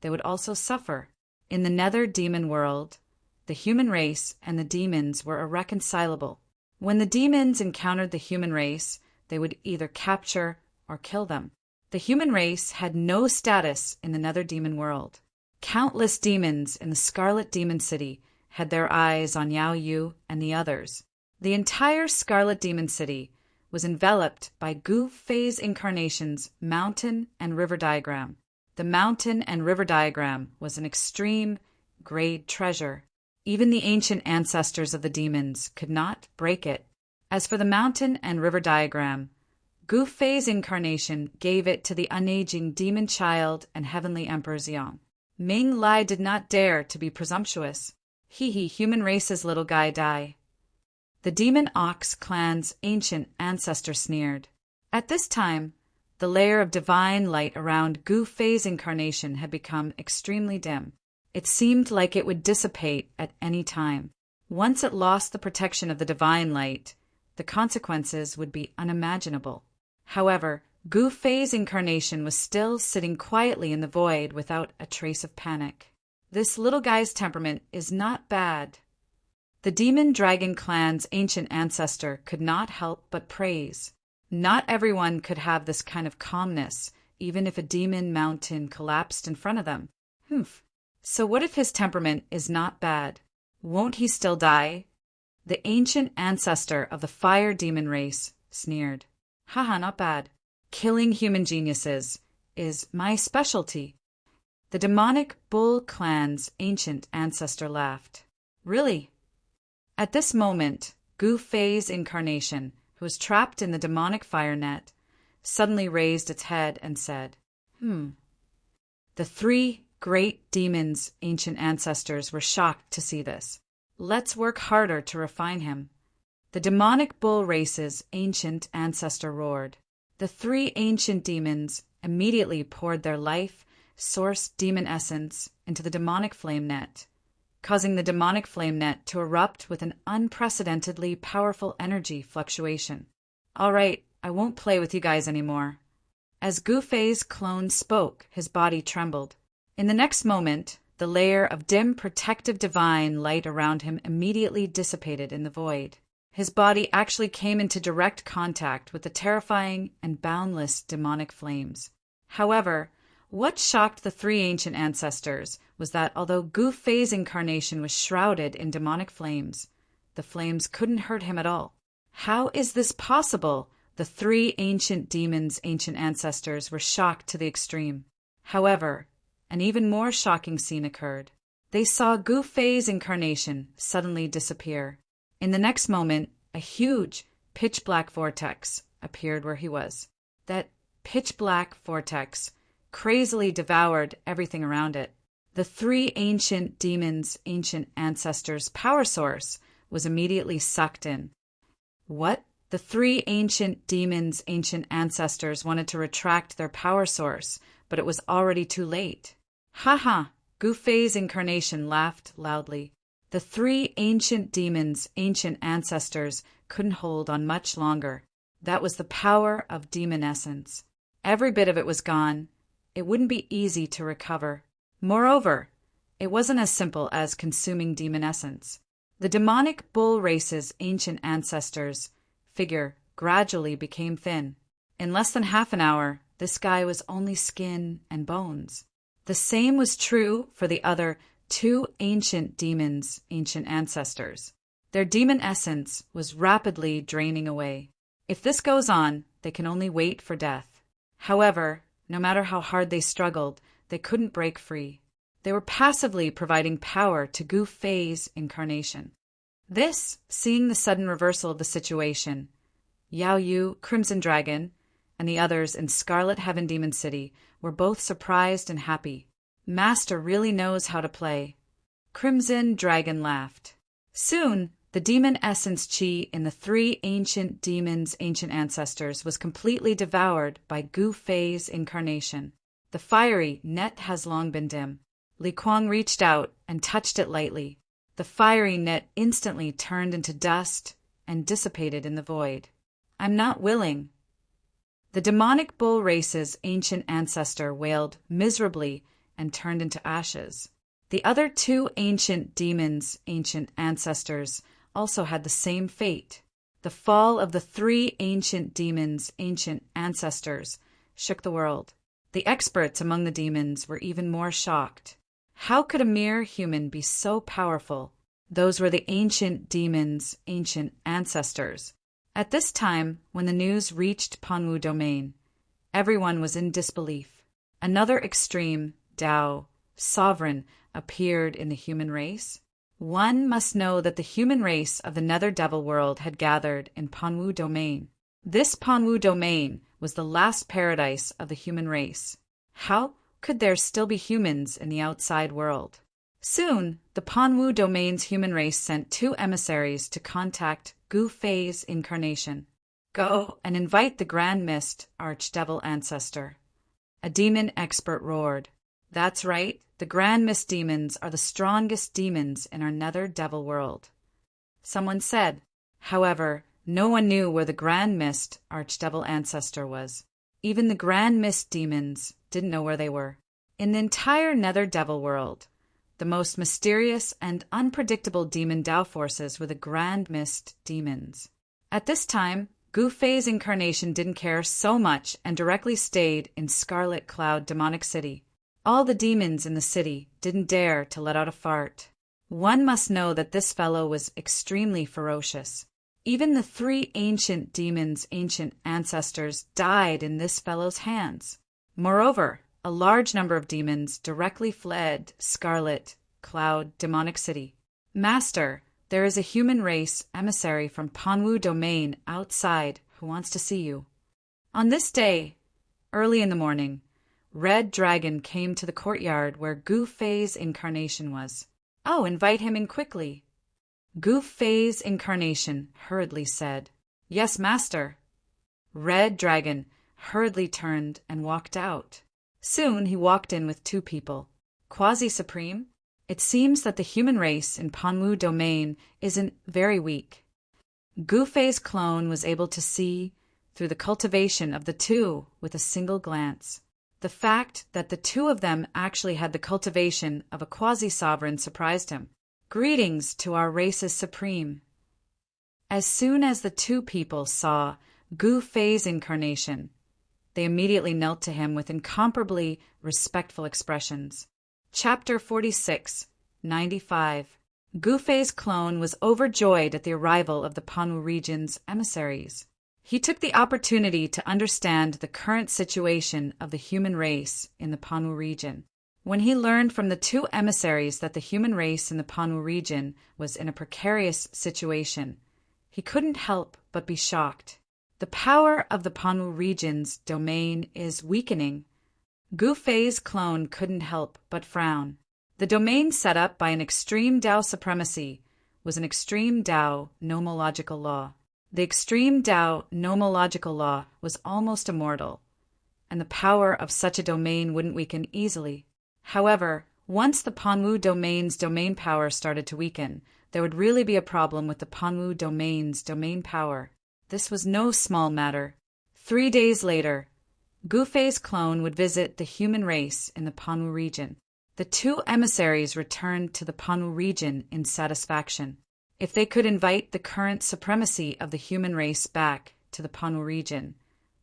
they would also suffer. In the nether demon world, the human race and the demons were irreconcilable. When the demons encountered the human race, they would either capture or kill them. The human race had no status in the nether demon world. Countless demons in the Scarlet Demon City had their eyes on Yao Yu and the others. The entire Scarlet Demon City was enveloped by Gu Fei's incarnation's mountain and river diagram. The mountain and river diagram was an extreme grade treasure. Even the ancient ancestors of the demons could not break it. As for the mountain and river diagram, Gu Fei's incarnation gave it to the unaging demon child and heavenly Emperor Xiang. Ming Lai did not dare to be presumptuous. Human race's little guy die. The Demon Ox clan's ancient ancestor sneered. At this time, the layer of divine light around Gu Fei's incarnation had become extremely dim. It seemed like it would dissipate at any time. Once it lost the protection of the divine light, the consequences would be unimaginable. However, Gu Fei's incarnation was still sitting quietly in the void without a trace of panic. This little guy's temperament is not bad. The Demon Dragon clan's ancient ancestor could not help but praise. Not everyone could have this kind of calmness, even if a demon mountain collapsed in front of them. So what if his temperament is not bad? Won't he still die? The ancient ancestor of the fire demon race sneered. Haha, not bad. Killing human geniuses is my specialty. The demonic bull clan's ancient ancestor laughed. Really? At this moment, Gu Fei's incarnation, who was trapped in the demonic fire net, suddenly raised its head and said, The 3 great demons' ancient ancestors were shocked to see this. Let's work harder to refine him. The demonic bull race's ancient ancestor roared. The 3 ancient demons immediately poured their life, source demon essence into the demonic flame net, causing the demonic flame net to erupt with an unprecedentedly powerful energy fluctuation. All right, I won't play with you guys anymore. As Gu Fei's clone spoke, his body trembled. In the next moment, the layer of dim protective divine light around him immediately dissipated in the void. His body actually came into direct contact with the terrifying and boundless demonic flames. However, what shocked the 3 ancient ancestors was that although Gu Fei's incarnation was shrouded in demonic flames, the flames couldn't hurt him at all. How is this possible? The 3 ancient demons' ancient ancestors were shocked to the extreme. However, an even more shocking scene occurred. They saw Gu Fei's incarnation suddenly disappear. In the next moment, a huge, pitch-black vortex appeared where he was. That pitch-black vortex crazily devoured everything around it. The 3 ancient demons' ancient ancestors' power source was immediately sucked in. What? The 3 ancient demons' ancient ancestors wanted to retract their power source, but it was already too late. Ha! Gu Fei's incarnation laughed loudly. The 3 ancient demons' ancient ancestors couldn't hold on much longer. That was the power of demon essence. Every bit of it was gone. It wouldn't be easy to recover. Moreover, it wasn't as simple as consuming demon essence. The demonic bull race's ancient ancestors' figure gradually became thin. In less than half an hour, this guy was only skin and bones. The same was true for the other 2 ancient demons' ancient ancestors. Their demon essence was rapidly draining away. If this goes on, they can only wait for death. However, no matter how hard they struggled, they couldn't break free. They were passively providing power to Gu Fei's incarnation. Seeing the sudden reversal of the situation, Yao Yu, Crimson Dragon, and the others in Scarlet Heaven Demon City were both surprised and happy. Master really knows how to play. Crimson Dragon laughed. Soon, the demon essence chi in the three ancient demons' ancient ancestors was completely devoured by Gu Fei's incarnation. The fiery net has long been dim. Li Kuang reached out and touched it lightly. The fiery net instantly turned into dust and dissipated in the void. I'm not willing. The demonic bull race's ancient ancestor wailed miserably and turned into ashes. The other two ancient demons' ancient ancestors also had the same fate. The fall of the three ancient demons' ancient ancestors shook the world. The experts among the demons were even more shocked. How could a mere human be so powerful? Those were the ancient demons' ancient ancestors. At this time, when the news reached Panwu domain, everyone was in disbelief. Another extreme, Tao, sovereign, appeared in the human race. One must know that the human race of the Nether Devil world had gathered in Panwu domain. This Panwu domain was the last paradise of the human race. How could there still be humans in the outside world? Soon, the Panwu domain's human race sent two emissaries to contact Gu Fei's incarnation. Go and invite the Grand Mist Archdevil ancestor. A demon expert roared. That's right, the Grand Mist demons are the strongest demons in our Nether Devil world. Someone said. However, no one knew where the Grand Mist Archdevil ancestor was. Even the Grand Mist demons didn't know where they were. In the entire Nether Devil world, the most mysterious and unpredictable demon Tao forces were the Grand Mist demons. At this time, Gu Fei's incarnation didn't care so much and directly stayed in Scarlet Cloud Demonic City. All the demons in the city didn't dare to let out a fart. One must know that this fellow was extremely ferocious. Even the three ancient demons' ancient ancestors died in this fellow's hands. Moreover, a large number of demons directly fled Scarlet Cloud Demonic City. Master, there is a human race emissary from Panwu domain outside who wants to see you. On this day, early in the morning, Red Dragon came to the courtyard where Gu Fei's incarnation was. Oh, invite him in quickly. Gu Fei's incarnation hurriedly said, Yes, master. Red Dragon hurriedly turned and walked out. Soon he walked in with two people. Quasi-Supreme? It seems that the human race in Panwu domain isn't very weak. Gu Fei's clone was able to see through the cultivation of the two with a single glance. The fact that the two of them actually had the cultivation of a quasi-sovereign surprised him. Greetings to our race's supreme. As soon as the two people saw Gu Fei's incarnation, they immediately knelt to him with incomparably respectful expressions. Chapter 46, 95. Gu Fei's clone was overjoyed at the arrival of the Panwu region's emissaries. He took the opportunity to understand the current situation of the human race in the Panwu region. When he learned from the two emissaries that the human race in the Panwu region was in a precarious situation, he couldn't help but be shocked. The power of the Panwu region's domain is weakening. Gu Fei's clone couldn't help but frown. The domain set up by an extreme Tao supremacy was an extreme Tao nomological law. The extreme Tao nomological law was almost immortal, and the power of such a domain wouldn't weaken easily. However, once the Panwu domain's domain power started to weaken, there would really be a problem with the Panwu domain's domain power. This was no small matter. 3 days later, Gu Fei's clone would visit the human race in the Panwu region. The two emissaries returned to the Panwu region in satisfaction. If they could invite the current supremacy of the human race back to the Panwu region,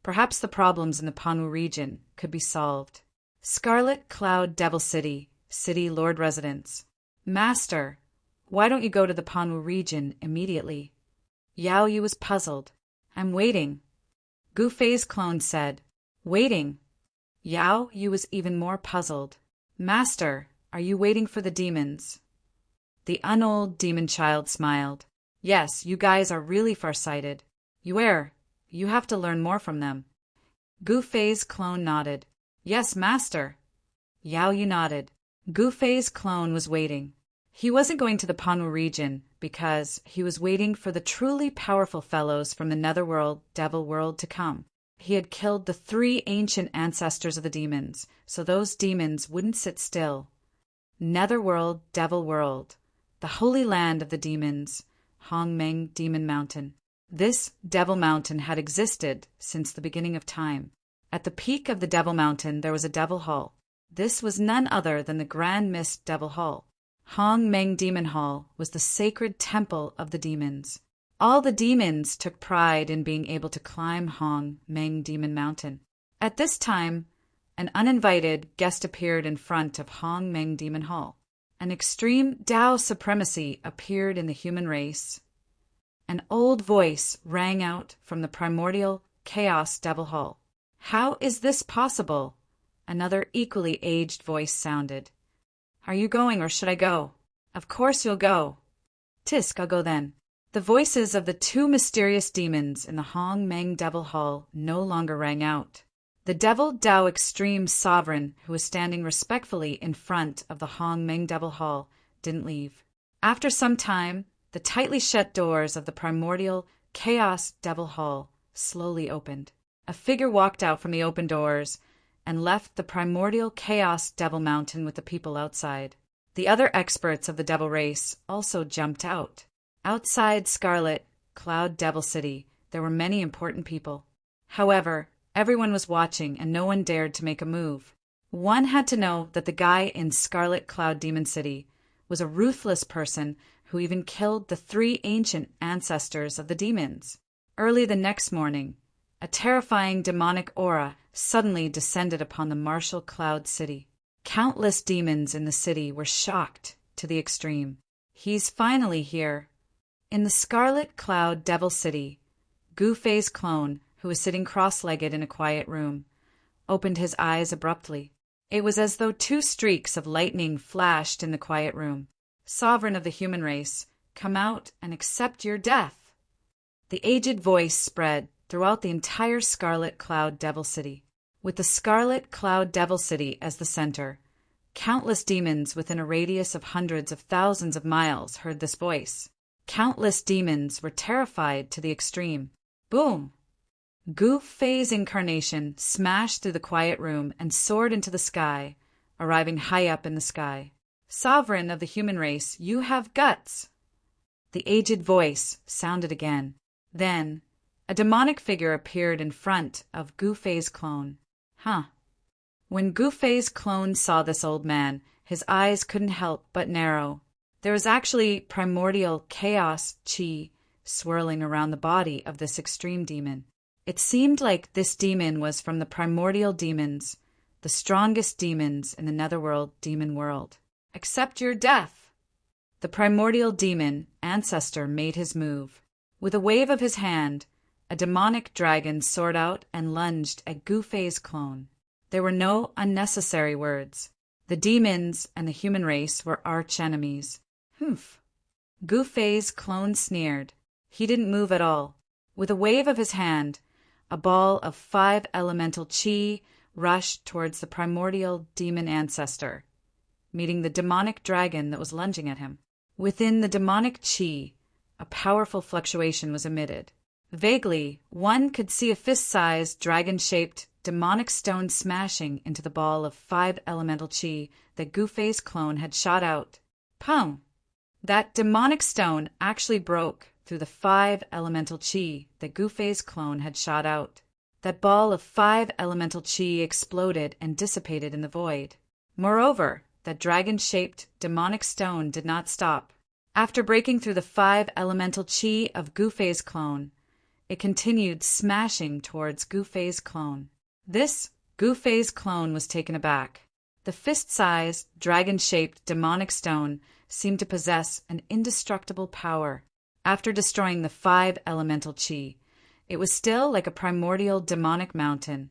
perhaps the problems in the Panwu region could be solved. Scarlet Cloud Devil City, City Lord Residence. Master, why don't you go to the Panwu region immediately? Yao Yu was puzzled. I'm waiting. Gu Fei's clone said. Waiting? Yao Yu was even more puzzled. Master, are you waiting for the demons? The unold demon child smiled. Yes, you guys are really farsighted. You have to learn more from them. Gu Fei's clone nodded. Yes, master. Yao Yu nodded. Gu Fei's clone was waiting. He wasn't going to the Panwu region because he was waiting for the truly powerful fellows from the netherworld, devil world to come. He had killed the 3 ancient ancestors of the demons, so those demons wouldn't sit still. Netherworld, devil world, the holy land of the demons, Hongmeng Demon Mountain. This Devil Mountain had existed since the beginning of time. At the peak of the Devil Mountain there was a Devil Hall. This was none other than the Grand Mist Devil Hall. Hongmeng Demon Hall was the sacred temple of the demons. All the demons took pride in being able to climb Hongmeng Demon Mountain. At this time, an uninvited guest appeared in front of Hongmeng Demon Hall. An extreme Tao supremacy appeared in the human race. An old voice rang out from the primordial Chaos Devil Hall. "How is this possible?" Another equally aged voice sounded. "Are you going or should I go?" "Of course you'll go." "Tisk, I'll go then." The voices of the 2 mysterious demons in the Hongmeng Devil Hall no longer rang out. The Devil Tao Extreme Sovereign, who was standing respectfully in front of the Hongmeng Devil Hall, didn't leave. After some time, the tightly shut doors of the primordial Chaos Devil Hall slowly opened. A figure walked out from the open doors and left the primordial Chaos Devil Mountain with the people outside. The other experts of the devil race also jumped out. Outside Scarlet Cloud Devil City, there were many important people. However, everyone was watching and no one dared to make a move. One had to know that the guy in Scarlet Cloud Demon City was a ruthless person who even killed the 3 ancient ancestors of the demons. Early the next morning, a terrifying demonic aura suddenly descended upon the martial Cloud City. Countless demons in the city were shocked to the extreme. "He's finally here." In the Scarlet Cloud Devil City, Gu-Fei's clone, who was sitting cross-legged in a quiet room, opened his eyes abruptly. It was as though 2 streaks of lightning flashed in the quiet room. "Sovereign of the human race, come out and accept your death." The aged voice spread throughout the entire Scarlet Cloud Devil City. With the Scarlet Cloud Devil City as the center, countless demons within a radius of hundreds of thousands of miles heard this voice. Countless demons were terrified to the extreme. Boom! Gu-Fei's incarnation smashed through the quiet room and soared into the sky, arriving high up in the sky. "Sovereign of the human race, you have guts!" The aged voice sounded again. Then, a demonic figure appeared in front of Gu-Fei's clone. When Gu-Fei's clone saw this old man, his eyes couldn't help but narrow. There was actually primordial chaos chi swirling around the body of this extreme demon. It seemed like this demon was from the primordial demons, the strongest demons in the netherworld demon world. "Accept your death!" The primordial demon ancestor made his move. With a wave of his hand, a demonic dragon soared out and lunged at Gu-Fei's clone. There were no unnecessary words. The demons and the human race were arch-enemies. "Humph." Gu-Fei's clone sneered. He didn't move at all. With a wave of his hand, a ball of 5 elemental chi rushed towards the primordial demon ancestor, meeting the demonic dragon that was lunging at him. Within the demonic chi, a powerful fluctuation was emitted. Vaguely, one could see a fist-sized, dragon-shaped, demonic stone smashing into the ball of 5 elemental chi that Gu-Fei's clone had shot out. Pum! That demonic stone actually broke through the 5 elemental chi that Gu-Fei's clone had shot out. That ball of 5 elemental chi exploded and dissipated in the void. Moreover, that dragon-shaped demonic stone did not stop. After breaking through the 5 elemental chi of Gu-Fei's clone, it continued smashing towards Gu-Fei's clone. This Gu-Fei's clone was taken aback. The fist-sized, dragon-shaped demonic stone seemed to possess an indestructible power. After destroying the 5 elemental chi, it was still like a primordial demonic mountain,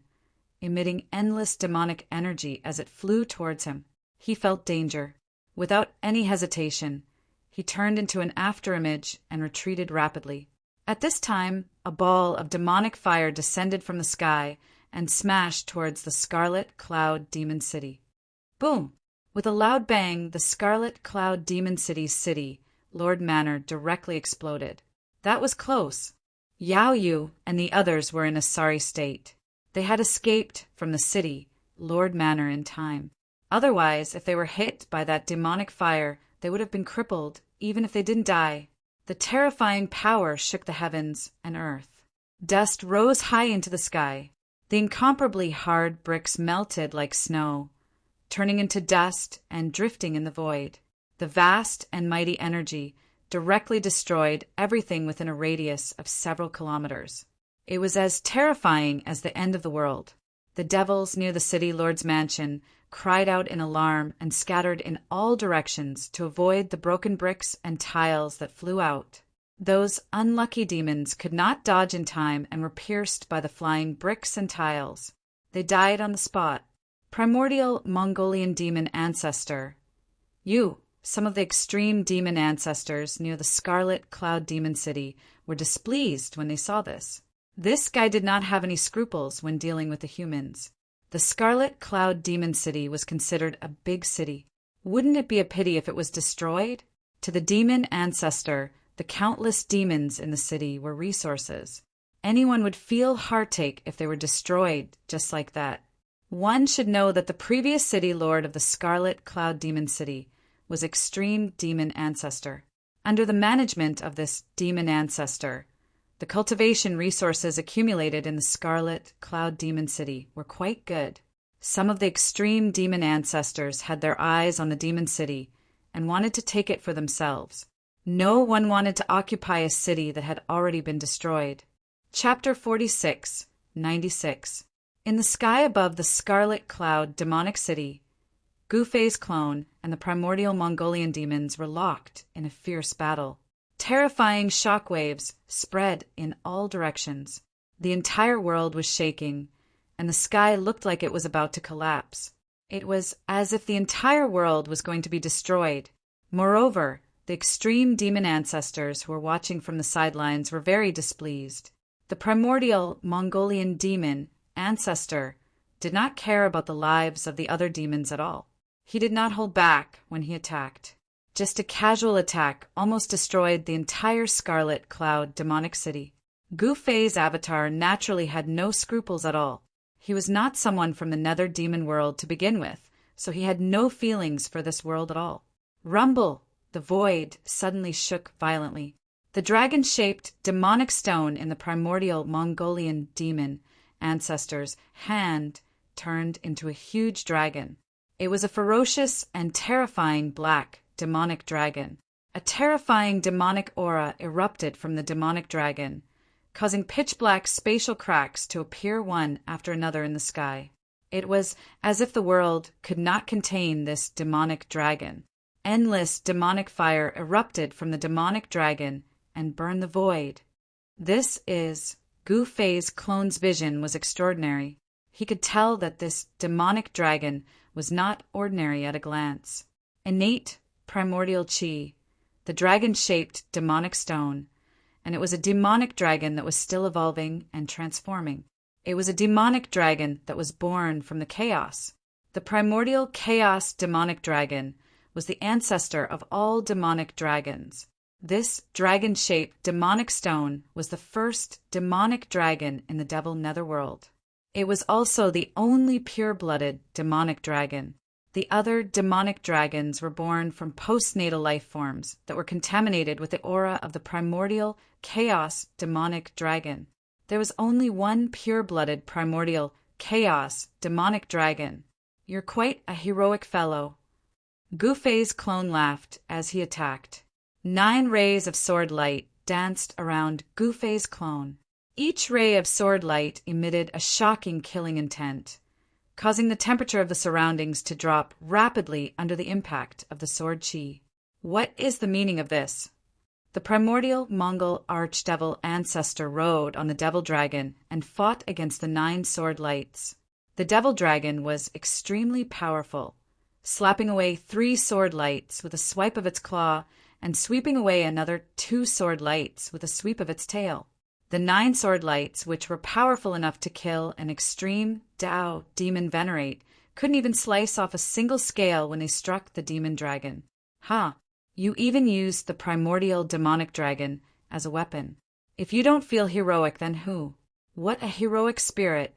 emitting endless demonic energy as it flew towards him. He felt danger. Without any hesitation, he turned into an afterimage and retreated rapidly. At this time, a ball of demonic fire descended from the sky and smashed towards the Scarlet Cloud Demon City. Boom! With a loud bang, the Scarlet Cloud Demon City's city, Lord Manor, directly exploded. That was close. Yao Yu and the others were in a sorry state. They had escaped from the city, Lord Manor, in time. Otherwise, if they were hit by that demonic fire, they would have been crippled, even if they didn't die. The terrifying power shook the heavens and earth. Dust rose high into the sky. The incomparably hard bricks melted like snow, turning into dust and drifting in the void. The vast and mighty energy directly destroyed everything within a radius of several kilometers. It was as terrifying as the end of the world. The devils near the city lord's mansion cried out in alarm and scattered in all directions to avoid the broken bricks and tiles that flew out. Those unlucky demons could not dodge in time and were pierced by the flying bricks and tiles. They died on the spot. Primordial Mongolian demon ancestor. Some of the extreme demon ancestors near the Scarlet Cloud Demon City were displeased when they saw this. This guy did not have any scruples when dealing with the humans. The Scarlet Cloud Demon City was considered a big city. Wouldn't it be a pity if it was destroyed? To the demon ancestor, the countless demons in the city were resources. Anyone would feel heartache if they were destroyed just like that. One should know that the previous city lord of the Scarlet Cloud Demon City was Extreme Demon Ancestor. Under the management of this demon ancestor, the cultivation resources accumulated in the Scarlet Cloud Demon City were quite good. Some of the extreme demon ancestors had their eyes on the demon city and wanted to take it for themselves. No one wanted to occupy a city that had already been destroyed. Chapter 46, 96. In the sky above the Scarlet Cloud Demonic City, Gufei's clone and the primordial Mongolian demons were locked in a fierce battle. Terrifying shockwaves spread in all directions. The entire world was shaking, and the sky looked like it was about to collapse. It was as if the entire world was going to be destroyed. Moreover, the extreme demon ancestors who were watching from the sidelines were very displeased. The primordial Mongolian demon ancestor did not care about the lives of the other demons at all. He did not hold back when he attacked. Just a casual attack almost destroyed the entire Scarlet Cloud Demonic City. Gufei's avatar naturally had no scruples at all. He was not someone from the nether demon world to begin with, so he had no feelings for this world at all. Rumble! The void suddenly shook violently. The dragon-shaped demonic stone in the primordial Mongolian demon ancestor's hand turned into a huge dragon. It was a ferocious and terrifying black demonic dragon. A terrifying demonic aura erupted from the demonic dragon, causing pitch-black spatial cracks to appear one after another in the sky. It was as if the world could not contain this demonic dragon. Endless demonic fire erupted from the demonic dragon and burned the void. This is Gufei's clone's vision was extraordinary. He could tell that this demonic dragon was not ordinary at a glance. Innate primordial chi, the dragon-shaped demonic stone, and it was a demonic dragon that was still evolving and transforming. It was a demonic dragon that was born from the chaos. The primordial chaos demonic dragon was the ancestor of all demonic dragons. This dragon-shaped demonic stone was the first demonic dragon in the Devil Netherworld. It was also the only pure-blooded demonic dragon. The other demonic dragons were born from postnatal life forms that were contaminated with the aura of the primordial chaos demonic dragon. There was only one pure-blooded primordial chaos demonic dragon. You're quite a heroic fellow. Gufei's clone laughed as he attacked. 9 rays of sword light danced around Gufei's clone. Each ray of sword light emitted a shocking killing intent, causing the temperature of the surroundings to drop rapidly under the impact of the sword chi. What is the meaning of this? The primordial Mongol archdevil ancestor rode on the devil dragon and fought against the 9 sword lights. The devil dragon was extremely powerful, slapping away 3 sword lights with a swipe of its claw and sweeping away another 2 sword lights with a sweep of its tail. The 9 sword lights, which were powerful enough to kill an extreme Dao demon venerate, couldn't even slice off a single scale when they struck the demon dragon. Ha! You even used the primordial demonic dragon as a weapon. If you don't feel heroic, then who? What a heroic spirit!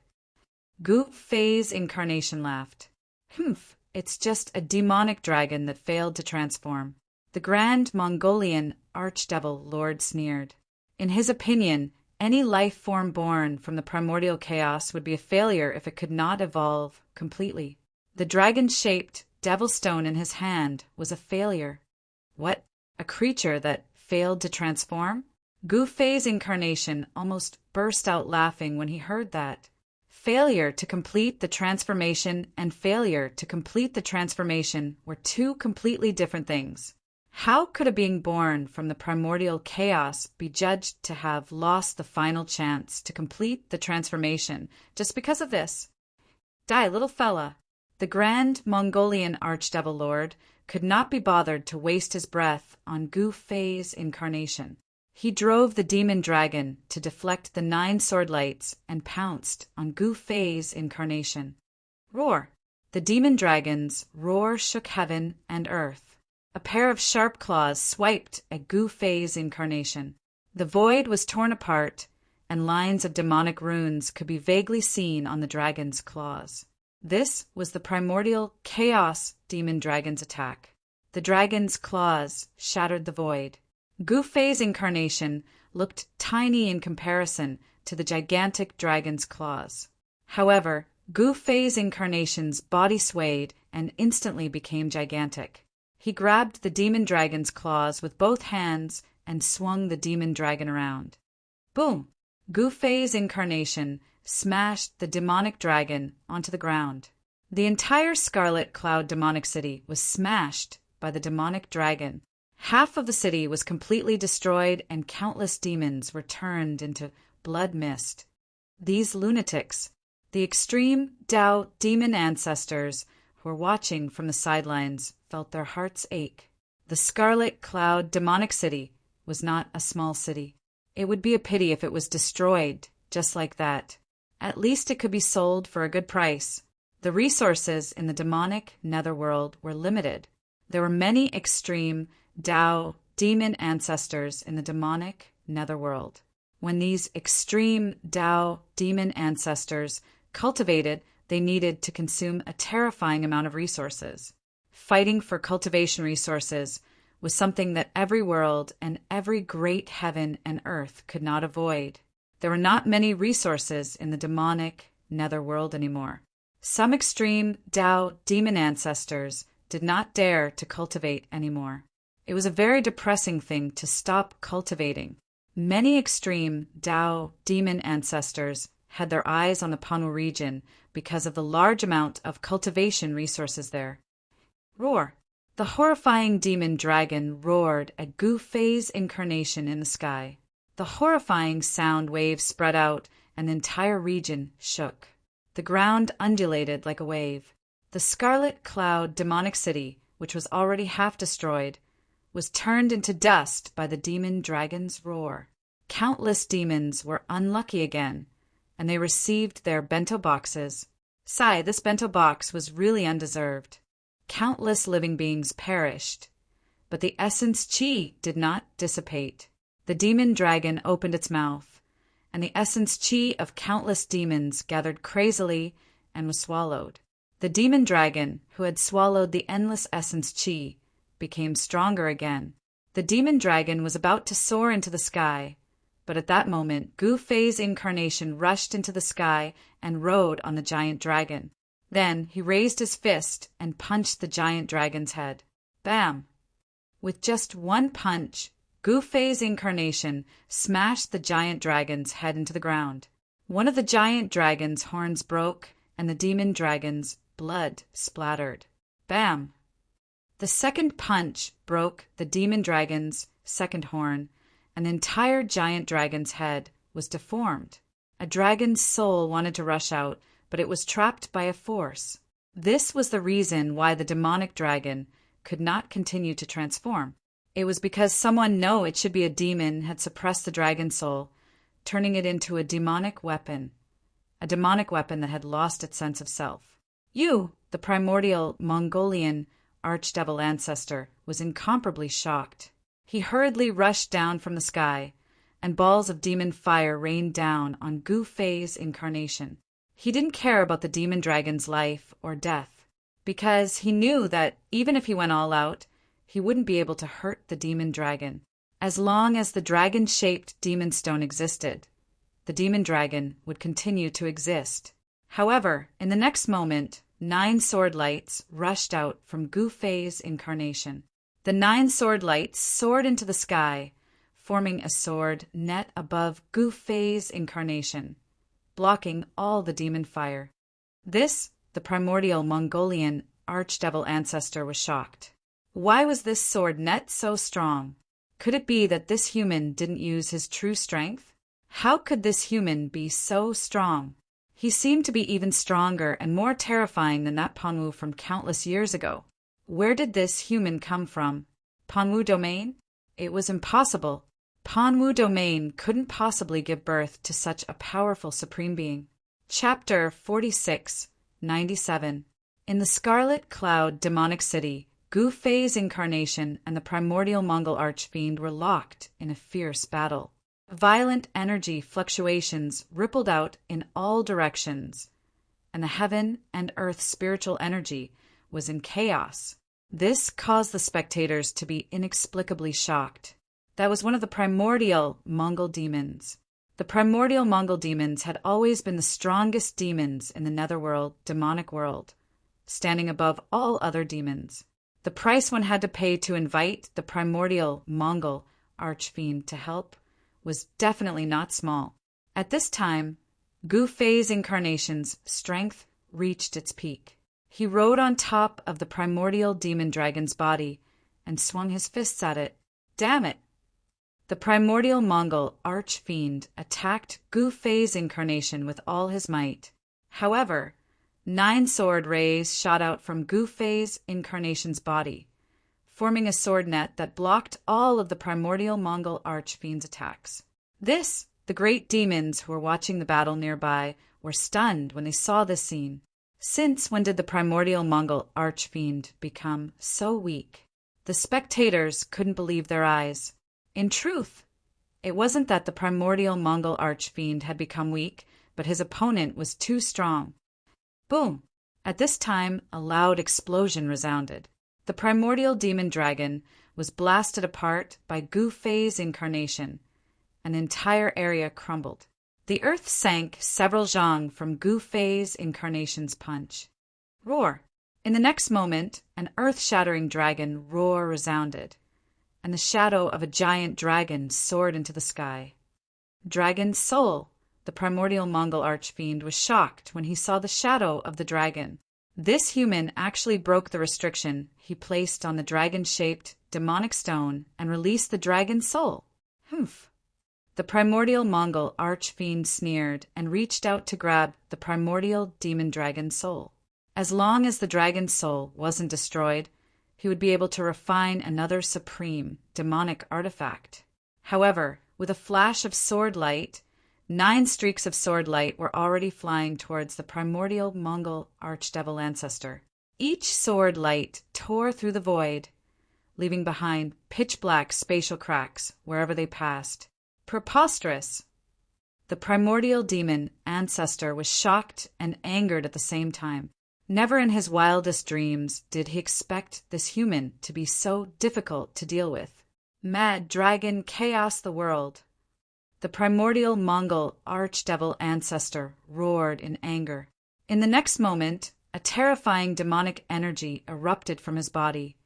Gu Fei's incarnation laughed. Humph, it's just a demonic dragon that failed to transform. The Grand Mongolian Archdevil Lord sneered. In his opinion, any life form born from the primordial chaos would be a failure if it could not evolve completely. The dragon-shaped devil stone in his hand was a failure. What? A creature that failed to transform? Gu Fei's incarnation almost burst out laughing when he heard that. Failure to complete the transformation and failure to complete the transformation were two completely different things. How could a being born from the primordial chaos be judged to have lost the final chance to complete the transformation just because of this? Die, little fella. The Grand Mongolian Archdevil Lord could not be bothered to waste his breath on Gu Fei's incarnation. He drove the demon dragon to deflect the 9 sword lights and pounced on Gu Fei's incarnation. Roar! The demon dragon's roar shook heaven and earth. A pair of sharp claws swiped at Gu Fei's incarnation. The void was torn apart, and lines of demonic runes could be vaguely seen on the dragon's claws. This was the primordial chaos demon dragon's attack. The dragon's claws shattered the void. Gu Fei's incarnation looked tiny in comparison to the gigantic dragon's claws. However, Gu Fei's incarnation's body swayed and instantly became gigantic. He grabbed the demon dragon's claws with both hands and swung the demon dragon around. Boom! Gu Fei's incarnation smashed the demonic dragon onto the ground. The entire Scarlet Cloud demonic city was smashed by the demonic dragon. Half of the city was completely destroyed and countless demons were turned into blood mist. These lunatics, the extreme Tao demon ancestors who were watching from the sidelines, felt their hearts ache. The Scarlet Cloud demonic city was not a small city. It would be a pity if it was destroyed just like that. At least it could be sold for a good price. The resources in the demonic netherworld were limited. There were many extreme Tao demon ancestors in the demonic netherworld. When these extreme Tao demon ancestors cultivated, they needed to consume a terrifying amount of resources. Fighting for cultivation resources was something that every world and every great heaven and earth could not avoid. There were not many resources in the demonic netherworld anymore. Some extreme Tao demon ancestors did not dare to cultivate anymore. It was a very depressing thing to stop cultivating. Many extreme Tao demon ancestors had their eyes on the Panwu region because of the large amount of cultivation resources there. Roar! The horrifying demon dragon roared at Gu Fei's incarnation in the sky. The horrifying sound waves spread out and the entire region shook. The ground undulated like a wave. The Scarlet Cloud demonic city, which was already half destroyed, was turned into dust by the demon dragon's roar. Countless demons were unlucky again, and they received their bento boxes. Sigh, this bento box was really undeserved. Countless living beings perished, but the essence chi did not dissipate. The demon dragon opened its mouth, and the essence chi of countless demons gathered crazily and was swallowed. The demon dragon, who had swallowed the endless essence chi, became stronger again. The demon dragon was about to soar into the sky, but at that moment Gu Fei's incarnation rushed into the sky and rode on the giant dragon. Then he raised his fist and punched the giant dragon's head. Bam! With just one punch, Gu Fei's incarnation smashed the giant dragon's head into the ground. One of the giant dragon's horns broke, and the demon dragon's blood splattered. Bam! The second punch broke the demon dragon's second horn, and the entire giant dragon's head was deformed. A dragon's soul wanted to rush out, but it was trapped by a force. This was the reason why the demonic dragon could not continue to transform. It was because someone knew it should be a demon had suppressed the dragon soul, turning it into a demonic weapon that had lost its sense of self. Yu, the primordial Mongolian archdevil ancestor, was incomparably shocked. He hurriedly rushed down from the sky, and balls of demon fire rained down on Gu Fei's incarnation. He didn't care about the demon dragon's life or death, because he knew that even if he went all out, he wouldn't be able to hurt the demon dragon. As long as the dragon-shaped demon stone existed, the demon dragon would continue to exist. However, in the next moment, 9 sword lights rushed out from Gu Fei's incarnation. The 9 sword lights soared into the sky, forming a sword net above Gu Fei's incarnation, blocking all the demon fire. This, the primordial Mongolian archdevil ancestor, was shocked. Why was this sword net so strong? Could it be that this human didn't use his true strength? How could this human be so strong? He seemed to be even stronger and more terrifying than that Panwu from countless years ago. Where did this human come from? Panwu domain? It was impossible. Panwu domain couldn't possibly give birth to such a powerful supreme being. Chapter 46, 97. In the Scarlet Cloud demonic city, Gu Fei's incarnation and the primordial Mongol archfiend were locked in a fierce battle. Violent energy fluctuations rippled out in all directions, and the heaven and earth spiritual energy was in chaos. This caused the spectators to be inexplicably shocked. That was one of the primordial Mongol demons. The primordial Mongol demons had always been the strongest demons in the netherworld demonic world, standing above all other demons. The price one had to pay to invite the primordial Mongol archfiend to help was definitely not small. At this time, Gu Fei's incarnation's strength reached its peak. He rode on top of the primordial demon dragon's body and swung his fists at it. Damn it! The primordial Mongol archfiend attacked Gu Fei's incarnation with all his might. However, 9 sword rays shot out from Gu Fei's incarnation's body, forming a sword net that blocked all of the primordial Mongol archfiend's attacks. The great demons who were watching the battle nearby were stunned when they saw this scene. Since when did the primordial Mongol archfiend become so weak? The spectators couldn't believe their eyes. In truth, it wasn't that the primordial Mongol archfiend had become weak, but his opponent was too strong. Boom! At this time, a loud explosion resounded. The primordial demon dragon was blasted apart by Gu Fei's incarnation. An entire area crumbled. The earth sank several zhang from Gu Fei's incarnation's punch. Roar! In the next moment, an earth-shattering dragon roar resounded, and the shadow of a giant dragon soared into the sky. Dragon's soul! The primordial Mongol archfiend was shocked when he saw the shadow of the dragon. This human actually broke the restriction he placed on the dragon-shaped demonic stone and released the dragon's soul. Humph! The primordial Mongol archfiend sneered and reached out to grab the primordial demon dragon's soul. As long as the dragon's soul wasn't destroyed, he would be able to refine another supreme demonic artifact. However, with a flash of sword light, 9 streaks of sword light were already flying towards the primordial Mongol archdevil ancestor. Each sword light tore through the void, leaving behind pitch-black spatial cracks wherever they passed. Preposterous! The primordial demon ancestor was shocked and angered at the same time. Never in his wildest dreams did he expect this human to be so difficult to deal with. Mad dragon chaos the world! The primordial Mongol archdevil ancestor roared in anger. In the next moment, a terrifying demonic energy erupted from his body,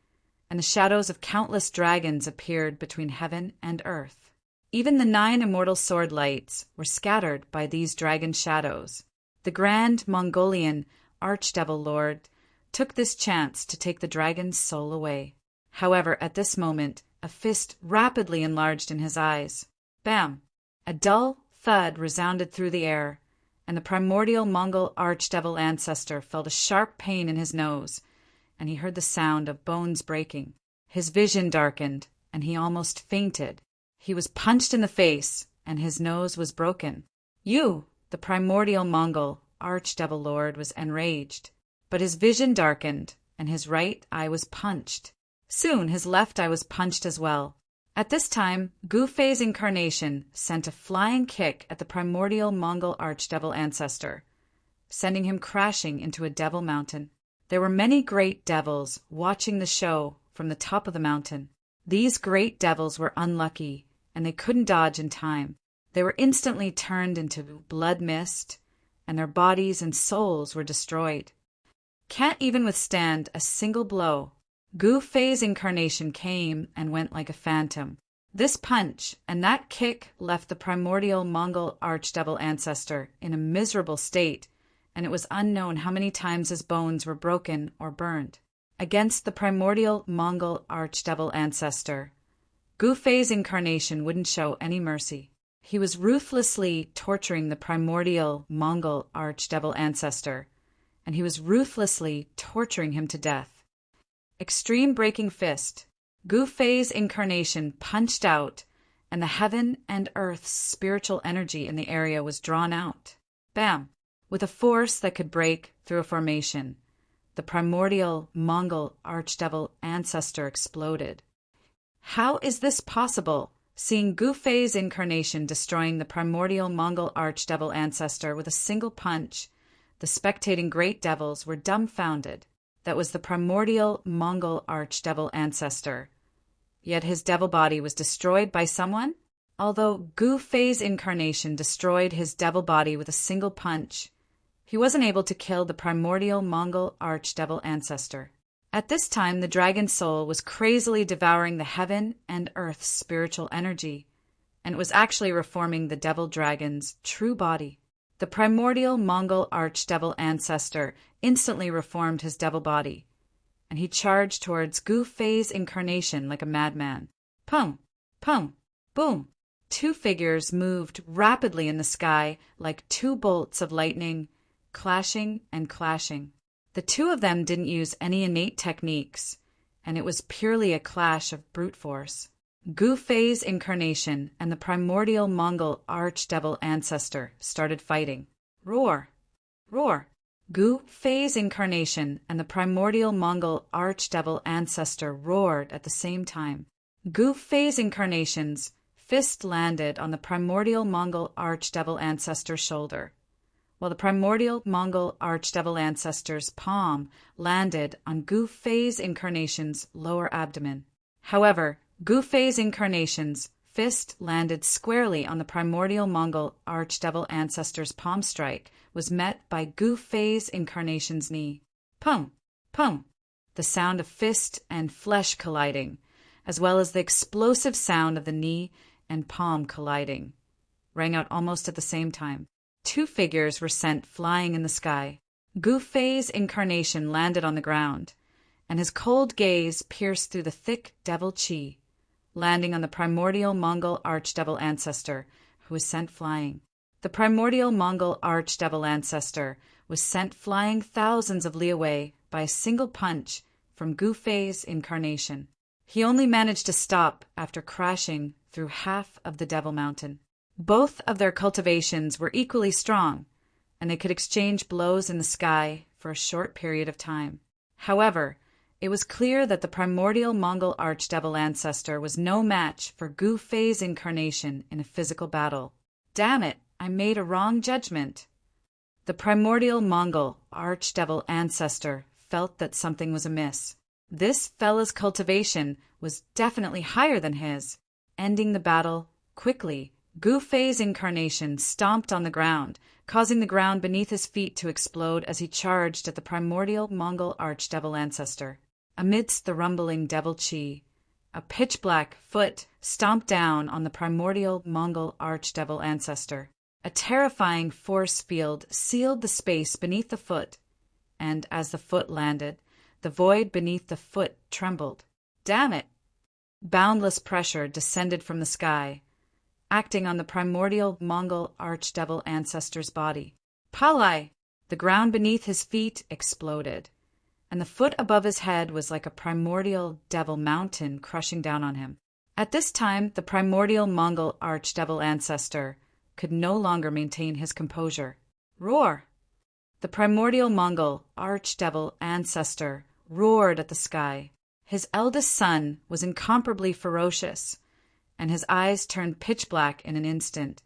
and the shadows of countless dragons appeared between heaven and earth. Even the 9 immortal sword lights were scattered by these dragon shadows. The grand Mongolian archdevil lord took this chance to take the dragon's soul away. However, at this moment, a fist rapidly enlarged in his eyes. Bam! A dull thud resounded through the air, and the primordial Mongol archdevil ancestor felt a sharp pain in his nose, and he heard the sound of bones breaking. His vision darkened, and he almost fainted. He was punched in the face, and his nose was broken. You, the primordial Mongol archdevil lord, was enraged. But his vision darkened, and his right eye was punched. Soon his left eye was punched as well. At this time, Gu Fei's incarnation sent a flying kick at the primordial Mongol archdevil ancestor, sending him crashing into a devil mountain. There were many great devils watching the show from the top of the mountain. These great devils were unlucky, and they couldn't dodge in time. They were instantly turned into blood mist, and their bodies and souls were destroyed. Can't even withstand a single blow. Gu Fei's incarnation came and went like a phantom. This punch and that kick left the primordial Mongol archdevil ancestor in a miserable state, and it was unknown how many times his bones were broken or burned. Against the primordial Mongol archdevil ancestor, Gu Fei's incarnation wouldn't show any mercy. He was ruthlessly torturing the primordial Mongol archdevil ancestor, and he was ruthlessly torturing him to death. Extreme breaking fist. Gu Fei's incarnation punched out, and the heaven and earth's spiritual energy in the area was drawn out. Bam! With a force that could break through a formation, the primordial Mongol archdevil ancestor exploded. How is this possible? Seeing Gu Fei's incarnation destroying the primordial Mongol archdevil ancestor with a single punch, the spectating great devils were dumbfounded. That was the primordial Mongol archdevil ancestor. Yet his devil body was destroyed by someone? Although Gu Fei's incarnation destroyed his devil body with a single punch, he wasn't able to kill the primordial Mongol archdevil ancestor. At this time, the dragon soul was crazily devouring the heaven and earth's spiritual energy, and it was actually reforming the devil dragon's true body. The primordial Mongol archdevil ancestor instantly reformed his devil body, and he charged towards Gu Fei's incarnation like a madman. Pum! Pum! Boom! Two figures moved rapidly in the sky like two bolts of lightning, clashing and clashing. The two of them didn't use any innate techniques, and it was purely a clash of brute force. Gu Fei's incarnation and the primordial Mongol archdevil ancestor started fighting. Roar! Roar! Gu Fei's incarnation and the primordial Mongol archdevil ancestor roared at the same time. Gu Fei's incarnation's fist landed on the primordial Mongol archdevil ancestor's shoulder, while the primordial Mongol archdevil ancestor's palm landed on Gu Fei's incarnation's lower abdomen. However, Gu Fei's incarnation's fist landed squarely on the primordial Mongol archdevil ancestor's palm strike was met by Gu Fei's incarnation's knee. Pum! Pum! The sound of fist and flesh colliding, as well as the explosive sound of the knee and palm colliding, rang out almost at the same time. Two figures were sent flying in the sky. Gu Fei's incarnation landed on the ground, and his cold gaze pierced through the thick devil chi, landing on the primordial Mongol archdevil ancestor, who was sent flying. The primordial Mongol archdevil ancestor was sent flying thousands of li away by a single punch from Gu Fei's incarnation. He only managed to stop after crashing through half of the Devil Mountain. Both of their cultivations were equally strong, and they could exchange blows in the sky for a short period of time. However, it was clear that the primordial Mongol archdevil ancestor was no match for Gu Fei's incarnation in a physical battle. Damn it, I made a wrong judgment. The primordial Mongol archdevil ancestor felt that something was amiss. This fella's cultivation was definitely higher than his. Ending the battle quickly, Gu Fei's incarnation stomped on the ground, causing the ground beneath his feet to explode as he charged at the primordial Mongol archdevil ancestor. Amidst the rumbling devil chi, a pitch-black foot stomped down on the primordial Mongol archdevil ancestor. A terrifying force field sealed the space beneath the foot, and as the foot landed, the void beneath the foot trembled. Damn it! Boundless pressure descended from the sky, acting on the primordial Mongol archdevil ancestor's body. Palai! The ground beneath his feet exploded, and the foot above his head was like a primordial devil mountain crushing down on him. At this time, the primordial Mongol archdevil ancestor could no longer maintain his composure. Roar! The primordial Mongol archdevil ancestor roared at the sky. His eldest son was incomparably ferocious, and his eyes turned pitch black in an instant,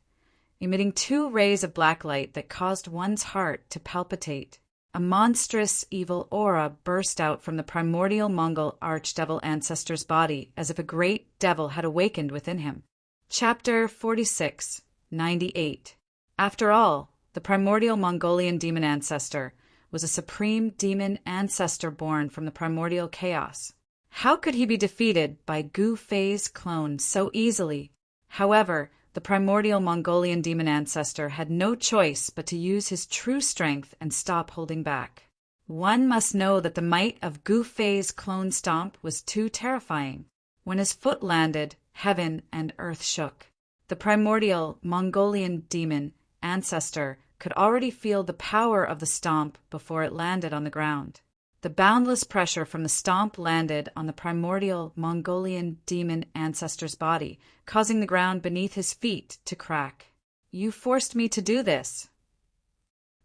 emitting 2 rays of black light that caused one's heart to palpitate. A monstrous, evil aura burst out from the primordial Mongol archdevil ancestor's body as if a great devil had awakened within him. Chapter 46, 98. After all, the primordial Mongolian demon ancestor was a supreme demon ancestor born from the primordial chaos. How could he be defeated by Gu Fei's clone so easily? However, the primordial Mongolian demon ancestor had no choice but to use his true strength and stop holding back. One must know that the might of Gu Fei's clone stomp was too terrifying. When his foot landed, heaven and earth shook. The primordial Mongolian demon ancestor could already feel the power of the stomp before it landed on the ground. The boundless pressure from the stomp landed on the primordial Mongolian demon ancestor's body, causing the ground beneath his feet to crack. "You forced me to do this."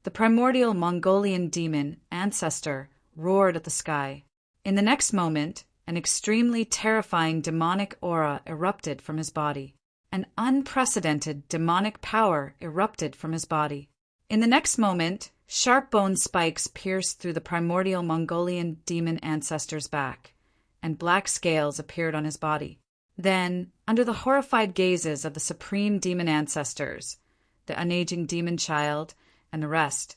The primordial Mongolian demon ancestor roared at the sky. In the next moment, an extremely terrifying demonic aura erupted from his body. An unprecedented demonic power erupted from his body. In the next moment, sharp bone spikes pierced through the primordial Mongolian demon ancestor's back, and black scales appeared on his body. Then, under the horrified gazes of the supreme demon ancestors, the unaging demon child, and the rest,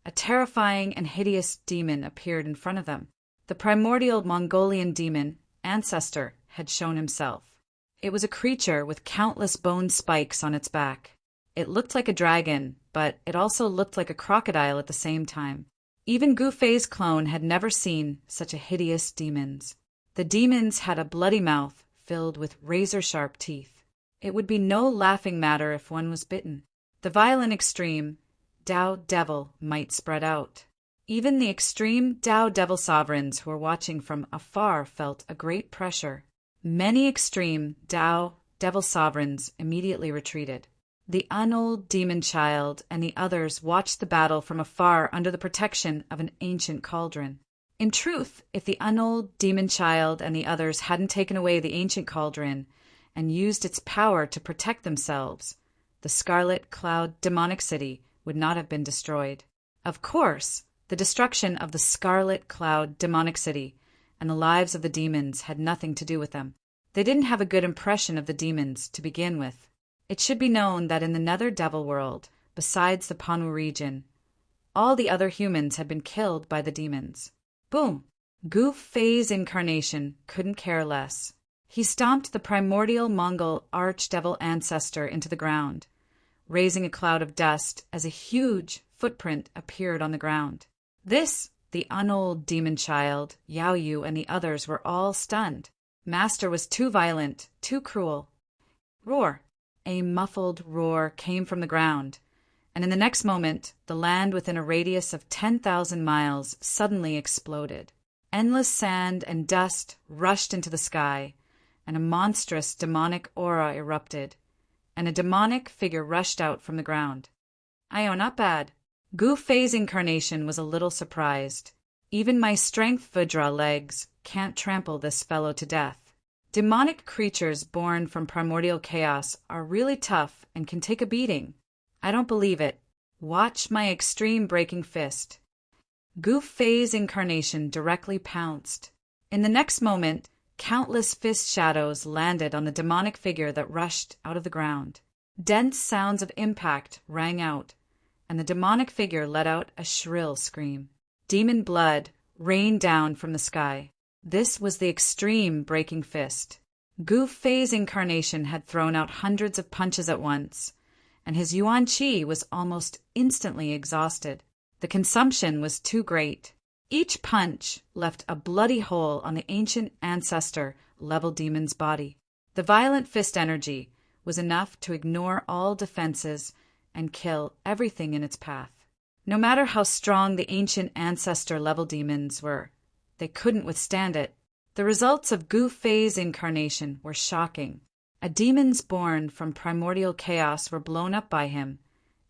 a terrifying and hideous demon appeared in front of them. The primordial Mongolian demon ancestor had shown himself. It was a creature with countless bone spikes on its back. It looked like a dragon, but it also looked like a crocodile at the same time. Even Gu Fei's clone had never seen such a hideous demons. The demons had a bloody mouth filled with razor-sharp teeth. It would be no laughing matter if one was bitten. The violent extreme Tao Devil might spread out. Even the extreme Tao Devil sovereigns who were watching from afar felt a great pressure. Many extreme Tao Devil sovereigns immediately retreated. The unold demon child and the others watched the battle from afar under the protection of an ancient cauldron. In truth, if the unold demon child and the others hadn't taken away the ancient cauldron and used its power to protect themselves, the Scarlet Cloud demonic city would not have been destroyed. Of course, the destruction of the Scarlet Cloud demonic city and the lives of the demons had nothing to do with them. They didn't have a good impression of the demons to begin with. It should be known that in the Nether Devil world, besides the Panwu region, all the other humans had been killed by the demons. Boom! Gu Fei's incarnation couldn't care less. He stomped the primordial Mongol archdevil ancestor into the ground, raising a cloud of dust as a huge footprint appeared on the ground. This, the unold demon child, Yao Yu, and the others were all stunned. Master was too violent, too cruel. Roar! A muffled roar came from the ground, and in the next moment, the land within a radius of 10,000 miles suddenly exploded. Endless sand and dust rushed into the sky, and a monstrous demonic aura erupted, and a demonic figure rushed out from the ground. "Ayo, not bad." Gu Fei's incarnation was a little surprised. "Even my strength Vajra legs can't trample this fellow to death. Demonic creatures born from primordial chaos are really tough and can take a beating. I don't believe it. Watch my extreme breaking fist." Gu Fei's incarnation directly pounced. In the next moment, countless fist shadows landed on the demonic figure that rushed out of the ground. Dense sounds of impact rang out, and the demonic figure let out a shrill scream. Demon blood rained down from the sky. This was the extreme breaking fist. Gu Fei's incarnation had thrown out hundreds of punches at once, and his yuan qi was almost instantly exhausted. The consumption was too great. Each punch left a bloody hole on the ancient ancestor level demon's body. The violent fist energy was enough to ignore all defenses and kill everything in its path. No matter how strong the ancient ancestor level demons were, they couldn't withstand it. The results of Gu Fei's incarnation were shocking. Demons born from primordial chaos were blown up by him,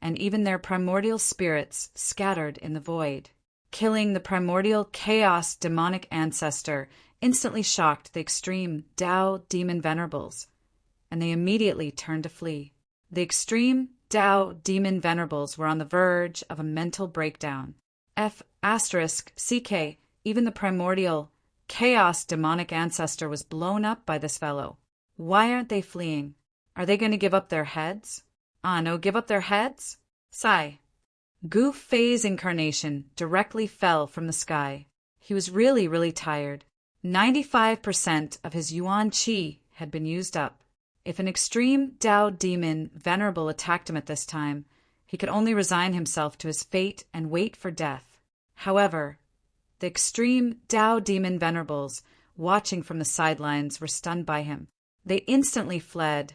and even their primordial spirits scattered in the void. Killing the primordial chaos demonic ancestor instantly shocked the extreme Tao demon venerables, and they immediately turned to flee. The extreme Tao demon venerables were on the verge of a mental breakdown. CK, even the primordial chaos demonic ancestor was blown up by this fellow. Why aren't they fleeing? Are they going to give up their heads? No, give up their heads? Sigh. Gu Fei's incarnation directly fell from the sky. He was really, really tired. 95% of his yuan qi had been used up. If an extreme Tao demon venerable attacked him at this time, he could only resign himself to his fate and wait for death. However, the extreme Tao demon venerables, watching from the sidelines, were stunned by him. They instantly fled,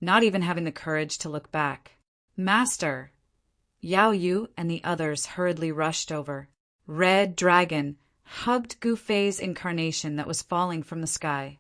not even having the courage to look back. Master! Yao Yu and the others hurriedly rushed over. Red Dragon hugged Gu Fei's incarnation that was falling from the sky.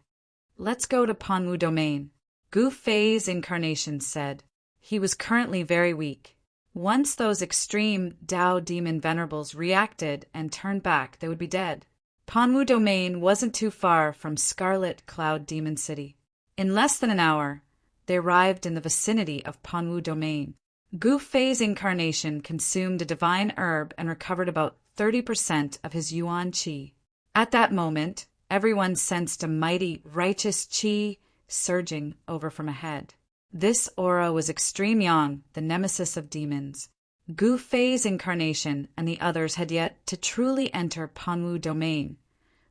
Let's go to Panwu Domain, Gu Fei's incarnation said. He was currently very weak. Once those extreme Tao demon venerables reacted and turned back, they would be dead. Panwu Domain wasn't too far from Scarlet Cloud Demon City. In less than an hour, they arrived in the vicinity of Panwu Domain. Gu Fei's incarnation consumed a divine herb and recovered about 30% of his yuan qi. At that moment, everyone sensed a mighty, righteous qi surging over from ahead. This aura was Extreme Yang, the nemesis of demons. Gu Fei's incarnation and the others had yet to truly enter Panwu Domain,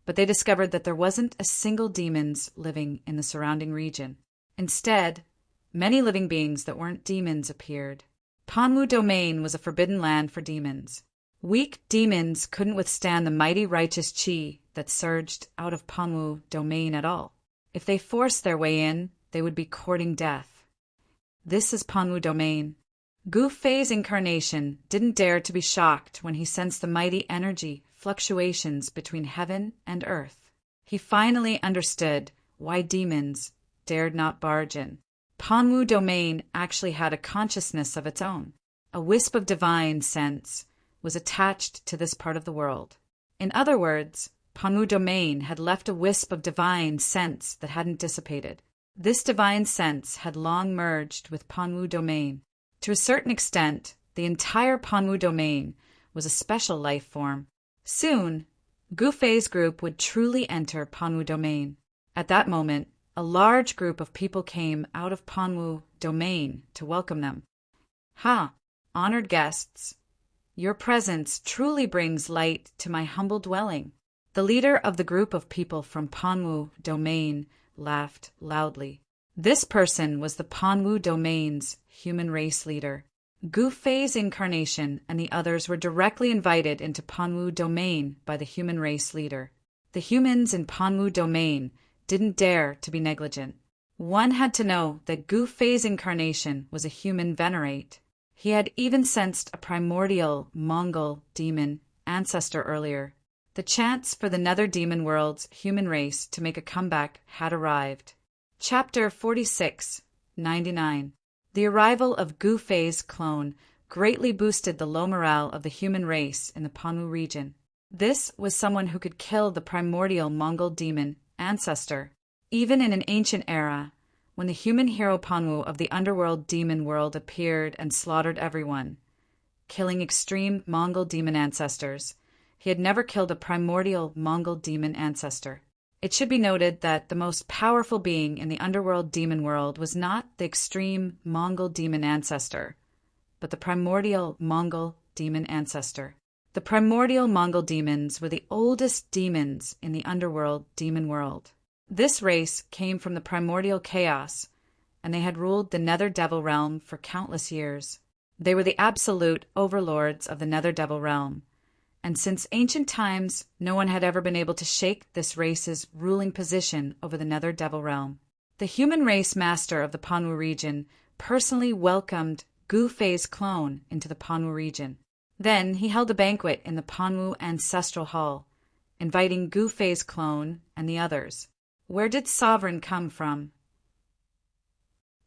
but they discovered that there wasn't a single demons living in the surrounding region. Instead, many living beings that weren't demons appeared. Panwu Domain was a forbidden land for demons. Weak demons couldn't withstand the mighty righteous qi that surged out of Panwu Domain at all. If they forced their way in, they would be courting death. This is Panwu Domain. Gu Fei's incarnation didn't dare to be shocked when he sensed the mighty energy fluctuations between heaven and earth. He finally understood why demons dared not barge in. Panwu Domain actually had a consciousness of its own. A wisp of divine sense was attached to this part of the world. In other words, Panwu Domain had left a wisp of divine sense that hadn't dissipated. This divine sense had long merged with Panwu Domain. To a certain extent, the entire Panwu Domain was a special life form. Soon, Gu Fei's group would truly enter Panwu Domain. At that moment, a large group of people came out of Panwu Domain to welcome them. Honored guests, your presence truly brings light to my humble dwelling. The leader of the group of people from Panwu Domain laughed loudly. This person was the Panwu Domain's human race leader. Gu Fei's incarnation and the others were directly invited into Panwu Domain by the human race leader. The humans in Panwu Domain didn't dare to be negligent. One had to know that Gu Fei's incarnation was a human venerate. He had even sensed a primordial Mongol demon ancestor earlier. The chance for the nether demon world's human race to make a comeback had arrived. Chapter 46, 99. The arrival of Gu Fei's clone greatly boosted the low morale of the human race in the Panwu region. This was someone who could kill the primordial Mongol demon ancestor. Even in an ancient era, when the human hero Panwu of the underworld demon world appeared and slaughtered everyone, killing extreme Mongol demon ancestors, he had never killed a primordial Mongol demon ancestor. It should be noted that the most powerful being in the underworld demon world was not the extreme Mongol demon ancestor, but the primordial Mongol demon ancestor. The primordial Mongol demons were the oldest demons in the underworld demon world. This race came from the primordial chaos, and they had ruled the nether devil realm for countless years. They were the absolute overlords of the nether devil realm, and since ancient times, no one had ever been able to shake this race's ruling position over the nether devil realm. The human race master of the Panwu region personally welcomed Gu Fei's clone into the Panwu region. Then he held a banquet in the Panwu Ancestral Hall, inviting Gu Fei's clone and the others. Where did Sovereign come from?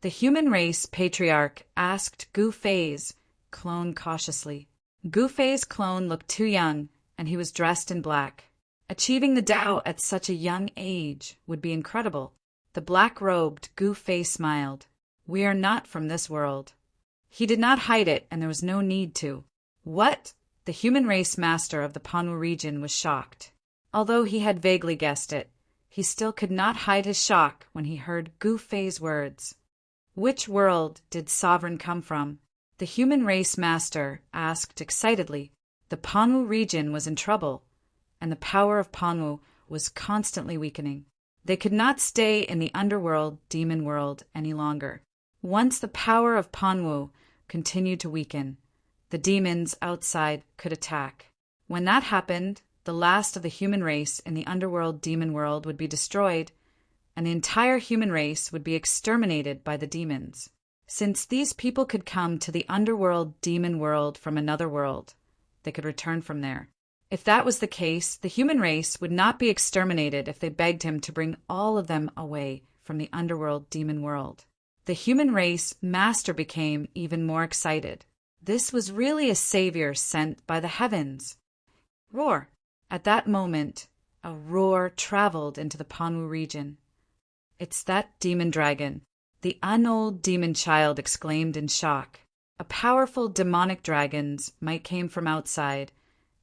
The human race patriarch asked Gu Fei's clone cautiously. Gu Fei's clone looked too young, and he was dressed in black. Achieving the Tao at such a young age would be incredible. The black-robed Gu Fei smiled. We are not from this world. He did not hide it, and there was no need to. What? The human race master of the Panwu region was shocked. Although he had vaguely guessed it, he still could not hide his shock when he heard Gu Fei's words. Which world did Sovereign come from? The human race master asked excitedly. The Panwu region was in trouble, and the power of Panwu was constantly weakening. They could not stay in the underworld, demon world, any longer. Once the power of Panwu continued to weaken, the demons outside could attack. When that happened, the last of the human race in the underworld demon world would be destroyed, and the entire human race would be exterminated by the demons. Since these people could come to the underworld demon world from another world, they could return from there. If that was the case, the human race would not be exterminated if they begged him to bring all of them away from the underworld demon world. The human race master became even more excited. This was really a savior sent by the heavens. Roar! At that moment, a roar traveled into the Panwu region. It's that demon dragon, the unold demon child exclaimed in shock. A powerful demonic dragon's might came from outside,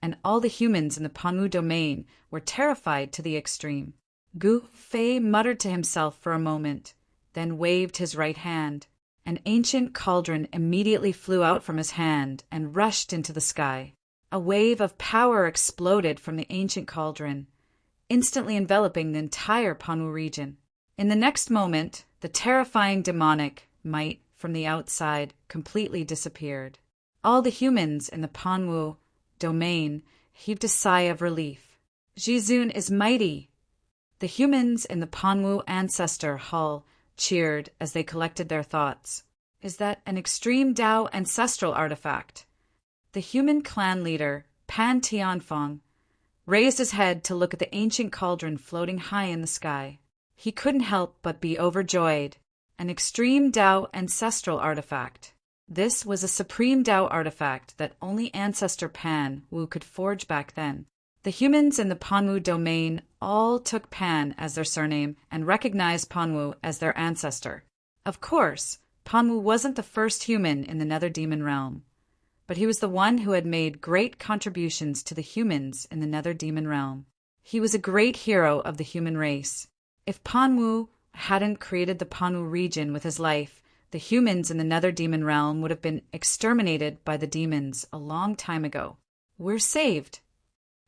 and all the humans in the Panwu domain were terrified to the extreme. Gu Fei muttered to himself for a moment, then waved his right hand. An ancient cauldron immediately flew out from his hand and rushed into the sky. A wave of power exploded from the ancient cauldron, instantly enveloping the entire Panwu region. In the next moment, the terrifying demonic might from the outside completely disappeared. All the humans in the Panwu domain heaved a sigh of relief. Jizun is mighty! The humans in the Panwu ancestor hall cheered as they collected their thoughts. Is that an extreme Tao ancestral artifact? The human clan leader, Pan Tianfeng, raised his head to look at the ancient cauldron floating high in the sky. He couldn't help but be overjoyed. An extreme Tao ancestral artifact. This was a supreme Tao artifact that only Ancestor Pan Wu could forge back then. The humans in the Panwu domain all took Pan as their surname and recognized Panwu as their ancestor. Of course, Panwu wasn't the first human in the Nether Demon realm, but he was the one who had made great contributions to the humans in the Nether Demon realm. He was a great hero of the human race. If Panwu hadn't created the Panwu region with his life, the humans in the Nether Demon realm would have been exterminated by the demons a long time ago. We're saved.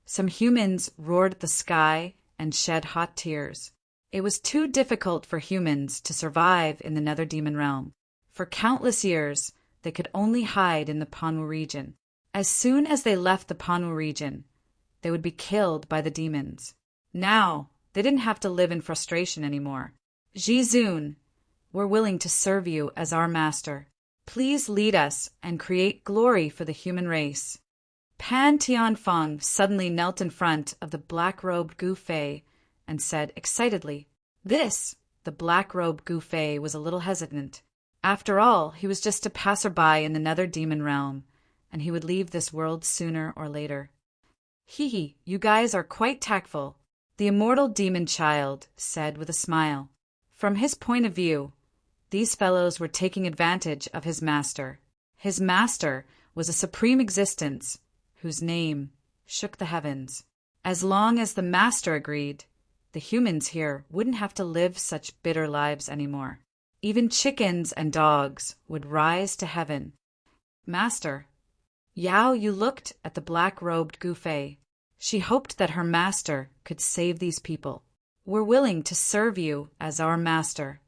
Some humans roared at the sky and shed hot tears. It was too difficult for humans to survive in the Nether Demon realm. For countless years, they could only hide in the Panwu region. As soon as they left the Panwu region, they would be killed by the demons. Now, they didn't have to live in frustration anymore. Jizun, we're willing to serve you as our master. Please lead us and create glory for the human race. Pan Tianfeng suddenly knelt in front of the black-robed Gu Fei and said excitedly, "This!" The black-robed Gu Fei was a little hesitant. After all, he was just a passerby in the Nether Demon realm, and he would leave this world sooner or later. "Hee, you guys are quite tactful," the immortal demon child said with a smile. From his point of view, these fellows were taking advantage of his master. His master was a supreme existence whose name shook the heavens. As long as the master agreed, the humans here wouldn't have to live such bitter lives anymore. Even chickens and dogs would rise to heaven. Master. Yao Yu looked at the black-robed Gu Fei. She hoped that her master could save these people. We're willing to serve you as our master.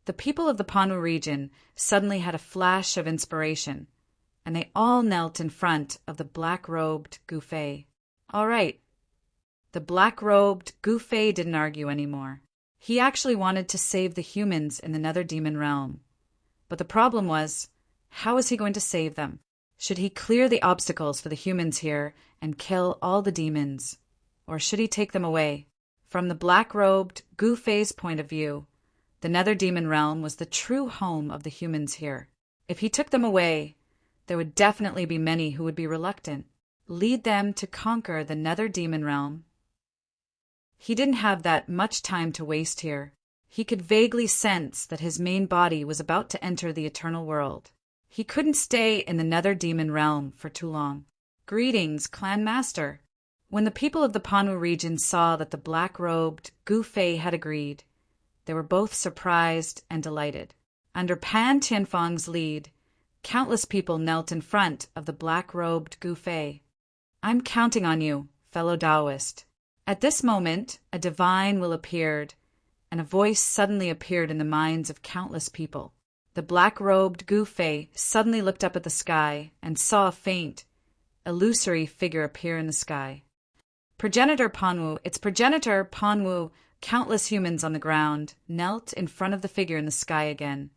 The people of the Panwu region suddenly had a flash of inspiration, and they all knelt in front of the black-robed Gu Fei. All right. The black-robed Gu Fei didn't argue anymore. He actually wanted to save the humans in the Nether Demon realm. But the problem was, how was he going to save them? Should he clear the obstacles for the humans here and kill all the demons? Or should he take them away? From the black-robed Gu Fei's point of view, the Nether Demon realm was the true home of the humans here. If he took them away, there would definitely be many who would be reluctant. Lead them to conquer the nether demon realm. He didn't have that much time to waste here. He could vaguely sense that his main body was about to enter the eternal world. He couldn't stay in the nether demon realm for too long. Greetings, Clan Master. When the people of the Panwu region saw that the black-robed Gu Fei had agreed, they were both surprised and delighted. Under Pan Tianfang's lead, countless people knelt in front of the black-robed Gu Fei. I'm counting on you, fellow Taoist. At this moment, a divine will appeared, and a voice suddenly appeared in the minds of countless people. The black-robed Gu Fei suddenly looked up at the sky and saw a faint, illusory figure appear in the sky. Progenitor Panwu, its progenitor Panwu, countless humans on the ground, knelt in front of the figure in the sky again.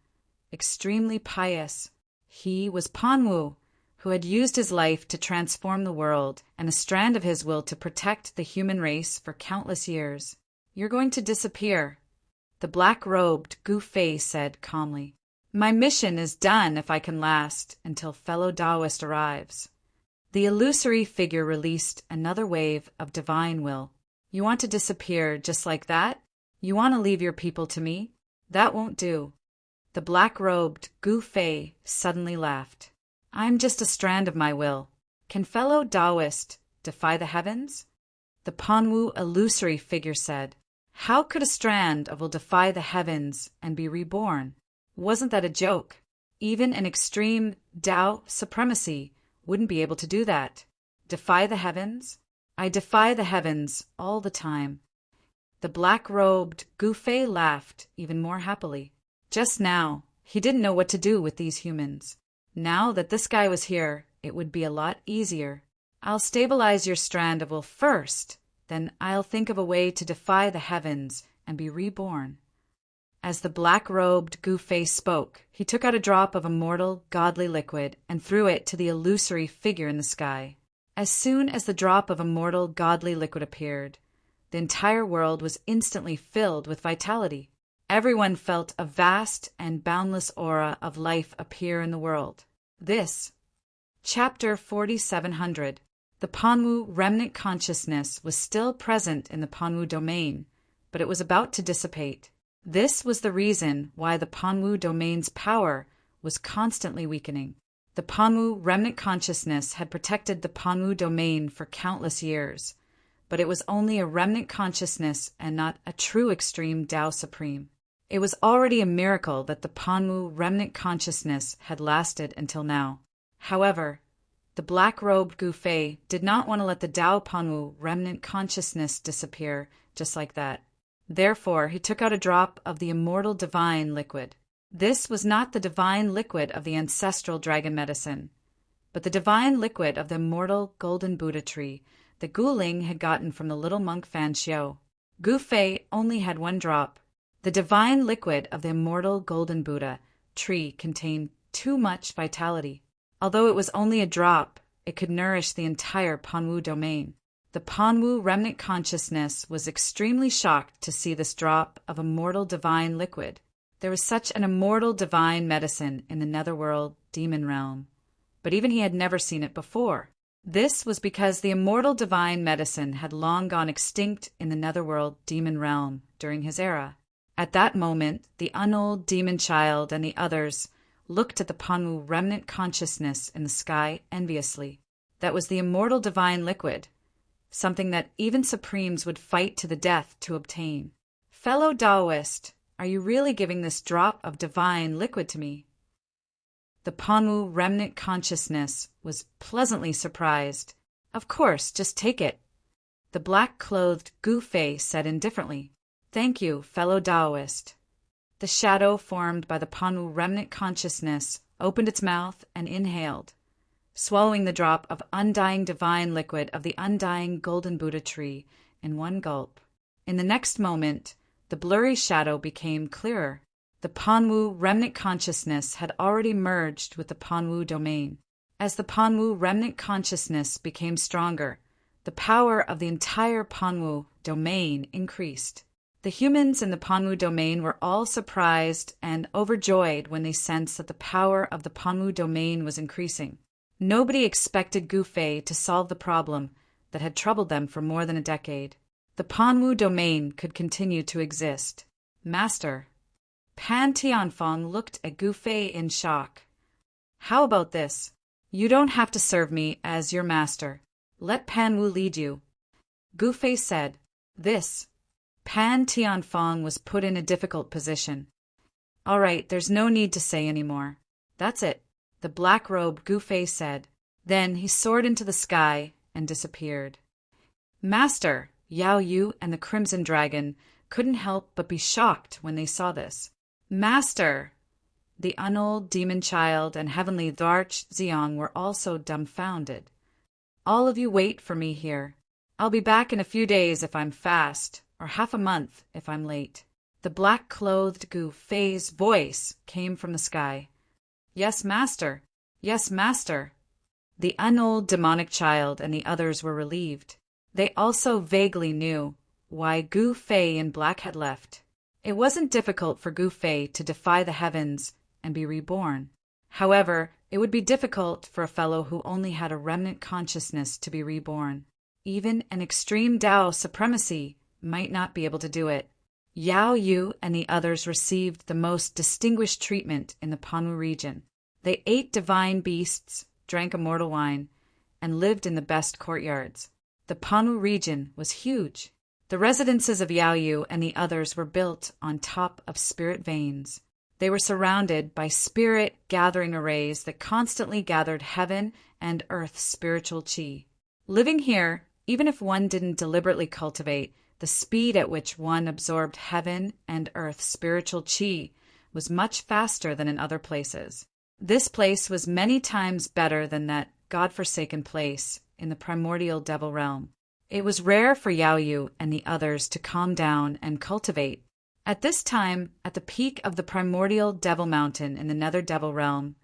Extremely pious. He was Panwu, who had used his life to transform the world and a strand of his will to protect the human race for countless years. You're going to disappear, the black-robed Gu Fei said calmly. My mission is done if I can last until fellow Taoist arrives. The illusory figure released another wave of divine will. You want to disappear just like that? You want to leave your people to me? That won't do. The black-robed Gu Fei suddenly laughed. I'm just a strand of my will. Can fellow Taoist defy the heavens? The Panwu illusory figure said. How could a strand of will defy the heavens and be reborn? Wasn't that a joke? Even an extreme Tao supremacy wouldn't be able to do that. Defy the heavens? I defy the heavens all the time. The black-robed Gu Fei laughed even more happily. Just now, he didn't know what to do with these humans. Now that this guy was here, it would be a lot easier. I'll stabilize your strand of will first, then I'll think of a way to defy the heavens and be reborn. As the black-robed Gu Fei spoke, he took out a drop of immortal, godly liquid and threw it to the illusory figure in the sky. As soon as the drop of immortal, godly liquid appeared, the entire world was instantly filled with vitality. Everyone felt a vast and boundless aura of life appear in the world. This, Chapter 4700, the Panwu remnant consciousness was still present in the Panwu domain, but it was about to dissipate. This was the reason why the Panwu domain's power was constantly weakening. The Panwu remnant consciousness had protected the Panwu domain for countless years, but it was only a remnant consciousness and not a true extreme Tao Supreme. It was already a miracle that the Panwu remnant consciousness had lasted until now. However, the black-robed Gu Fei did not want to let the Tao Panwu remnant consciousness disappear just like that. Therefore, he took out a drop of the immortal divine liquid. This was not the divine liquid of the ancestral dragon medicine, but the divine liquid of the immortal golden Buddha tree that Gu Ling had gotten from the little monk Fan Xiu. Gu Fei only had one drop. The divine liquid of the immortal golden Buddha tree contained too much vitality. Although it was only a drop, it could nourish the entire Panwu domain. The Panwu remnant consciousness was extremely shocked to see this drop of immortal divine liquid. There was such an immortal divine medicine in the netherworld demon realm, but even he had never seen it before. This was because the immortal divine medicine had long gone extinct in the netherworld demon realm during his era. At that moment, the unold demon child and the others looked at the Panwu remnant consciousness in the sky enviously. That was the immortal divine liquid, something that even supremes would fight to the death to obtain. Fellow Taoist, are you really giving this drop of divine liquid to me? The Panwu remnant consciousness was pleasantly surprised. Of course, just take it. The black-clothed Gu Fei said indifferently. Thank you, fellow Taoist. The shadow formed by the Panwu remnant consciousness opened its mouth and inhaled, swallowing the drop of undying divine liquid of the undying golden Buddha tree in one gulp. In the next moment, the blurry shadow became clearer. The Panwu remnant consciousness had already merged with the Panwu domain. As the Panwu remnant consciousness became stronger, the power of the entire Panwu domain increased. The humans in the Panwu domain were all surprised and overjoyed when they sensed that the power of the Panwu domain was increasing. Nobody expected Gu Fei to solve the problem that had troubled them for more than a decade. The Panwu domain could continue to exist. Master. Pan Tianfeng looked at Gu Fei in shock. How about this? You don't have to serve me as your master. Let Pan Wu lead you. Gu Fei said. This. Pan Tianfeng was put in a difficult position. All right, there's no need to say any more. That's it, the black-robed Gu Fei said. Then he soared into the sky and disappeared. Master, Yao Yu and the Crimson Dragon couldn't help but be shocked when they saw this. Master! The unold demon child and heavenly Dwarch Xiong were also dumbfounded. All of you wait for me here. I'll be back in a few days if I'm fast, or half a month if I'm late. The black-clothed Gu Fei's voice came from the sky. Yes, master. Yes, master. The unold demonic child and the others were relieved. They also vaguely knew why Gu Fei in black had left. It wasn't difficult for Gu Fei to defy the heavens and be reborn. However, it would be difficult for a fellow who only had a remnant consciousness to be reborn. Even an extreme Tao supremacy might not be able to do it. Yao Yu and the others received the most distinguished treatment in the Panwu region. They ate divine beasts, drank immortal wine, and lived in the best courtyards. The Panwu region was huge. The residences of Yao Yu and the others were built on top of spirit veins. They were surrounded by spirit gathering arrays that constantly gathered heaven and earth's spiritual qi. Living here, even if one didn't deliberately cultivate, the speed at which one absorbed heaven and earth's spiritual qi was much faster than in other places. This place was many times better than that God-forsaken place in the primordial devil realm. It was rare for Yao Yu and the others to calm down and cultivate. At this time, at the peak of the primordial devil mountain in the nether devil realm,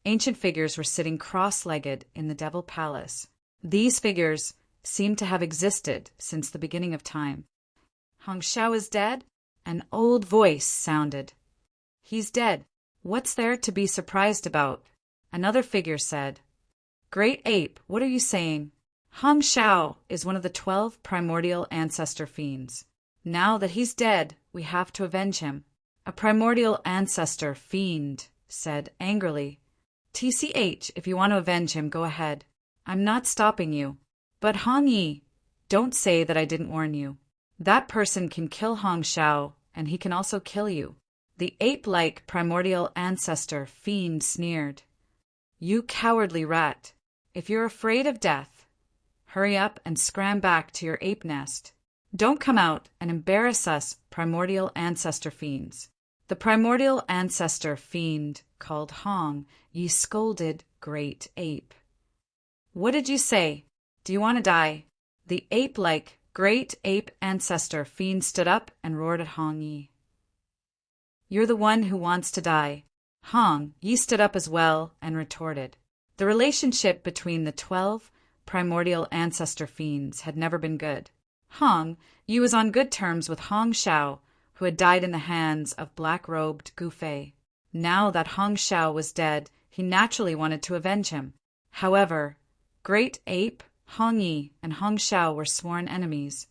ancient figures were sitting cross-legged in the devil palace. These figures seemed to have existed since the beginning of time. Hong Shao is dead? An old voice sounded. He's dead. What's there to be surprised about? Another figure said. Great Ape, what are you saying? Hong Shao is one of the 12 primordial ancestor fiends. Now that he's dead, we have to avenge him. A primordial ancestor fiend said angrily. TCH, if you want to avenge him, go ahead. I'm not stopping you. But Hong Yi, don't say that I didn't warn you. That person can kill Hong Shao, and he can also kill you. The ape-like primordial ancestor fiend sneered. You cowardly rat. If you're afraid of death, hurry up and scram back to your ape nest. Don't come out and embarrass us primordial ancestor fiends. The primordial ancestor fiend called Hong Yi scolded Great Ape. What did you say? Do you want to die? The ape-like Great Ape ancestor fiend stood up and roared at Hong Yi. You're the one who wants to die. Hong Yi stood up as well and retorted. The relationship between the 12 primordial ancestor fiends had never been good. Hong Yi was on good terms with Hong Shao, who had died in the hands of black-robed Gu Fei. Now that Hong Shao was dead, he naturally wanted to avenge him. However, Great Ape, Hong Yi, and Hong Shao were sworn enemies.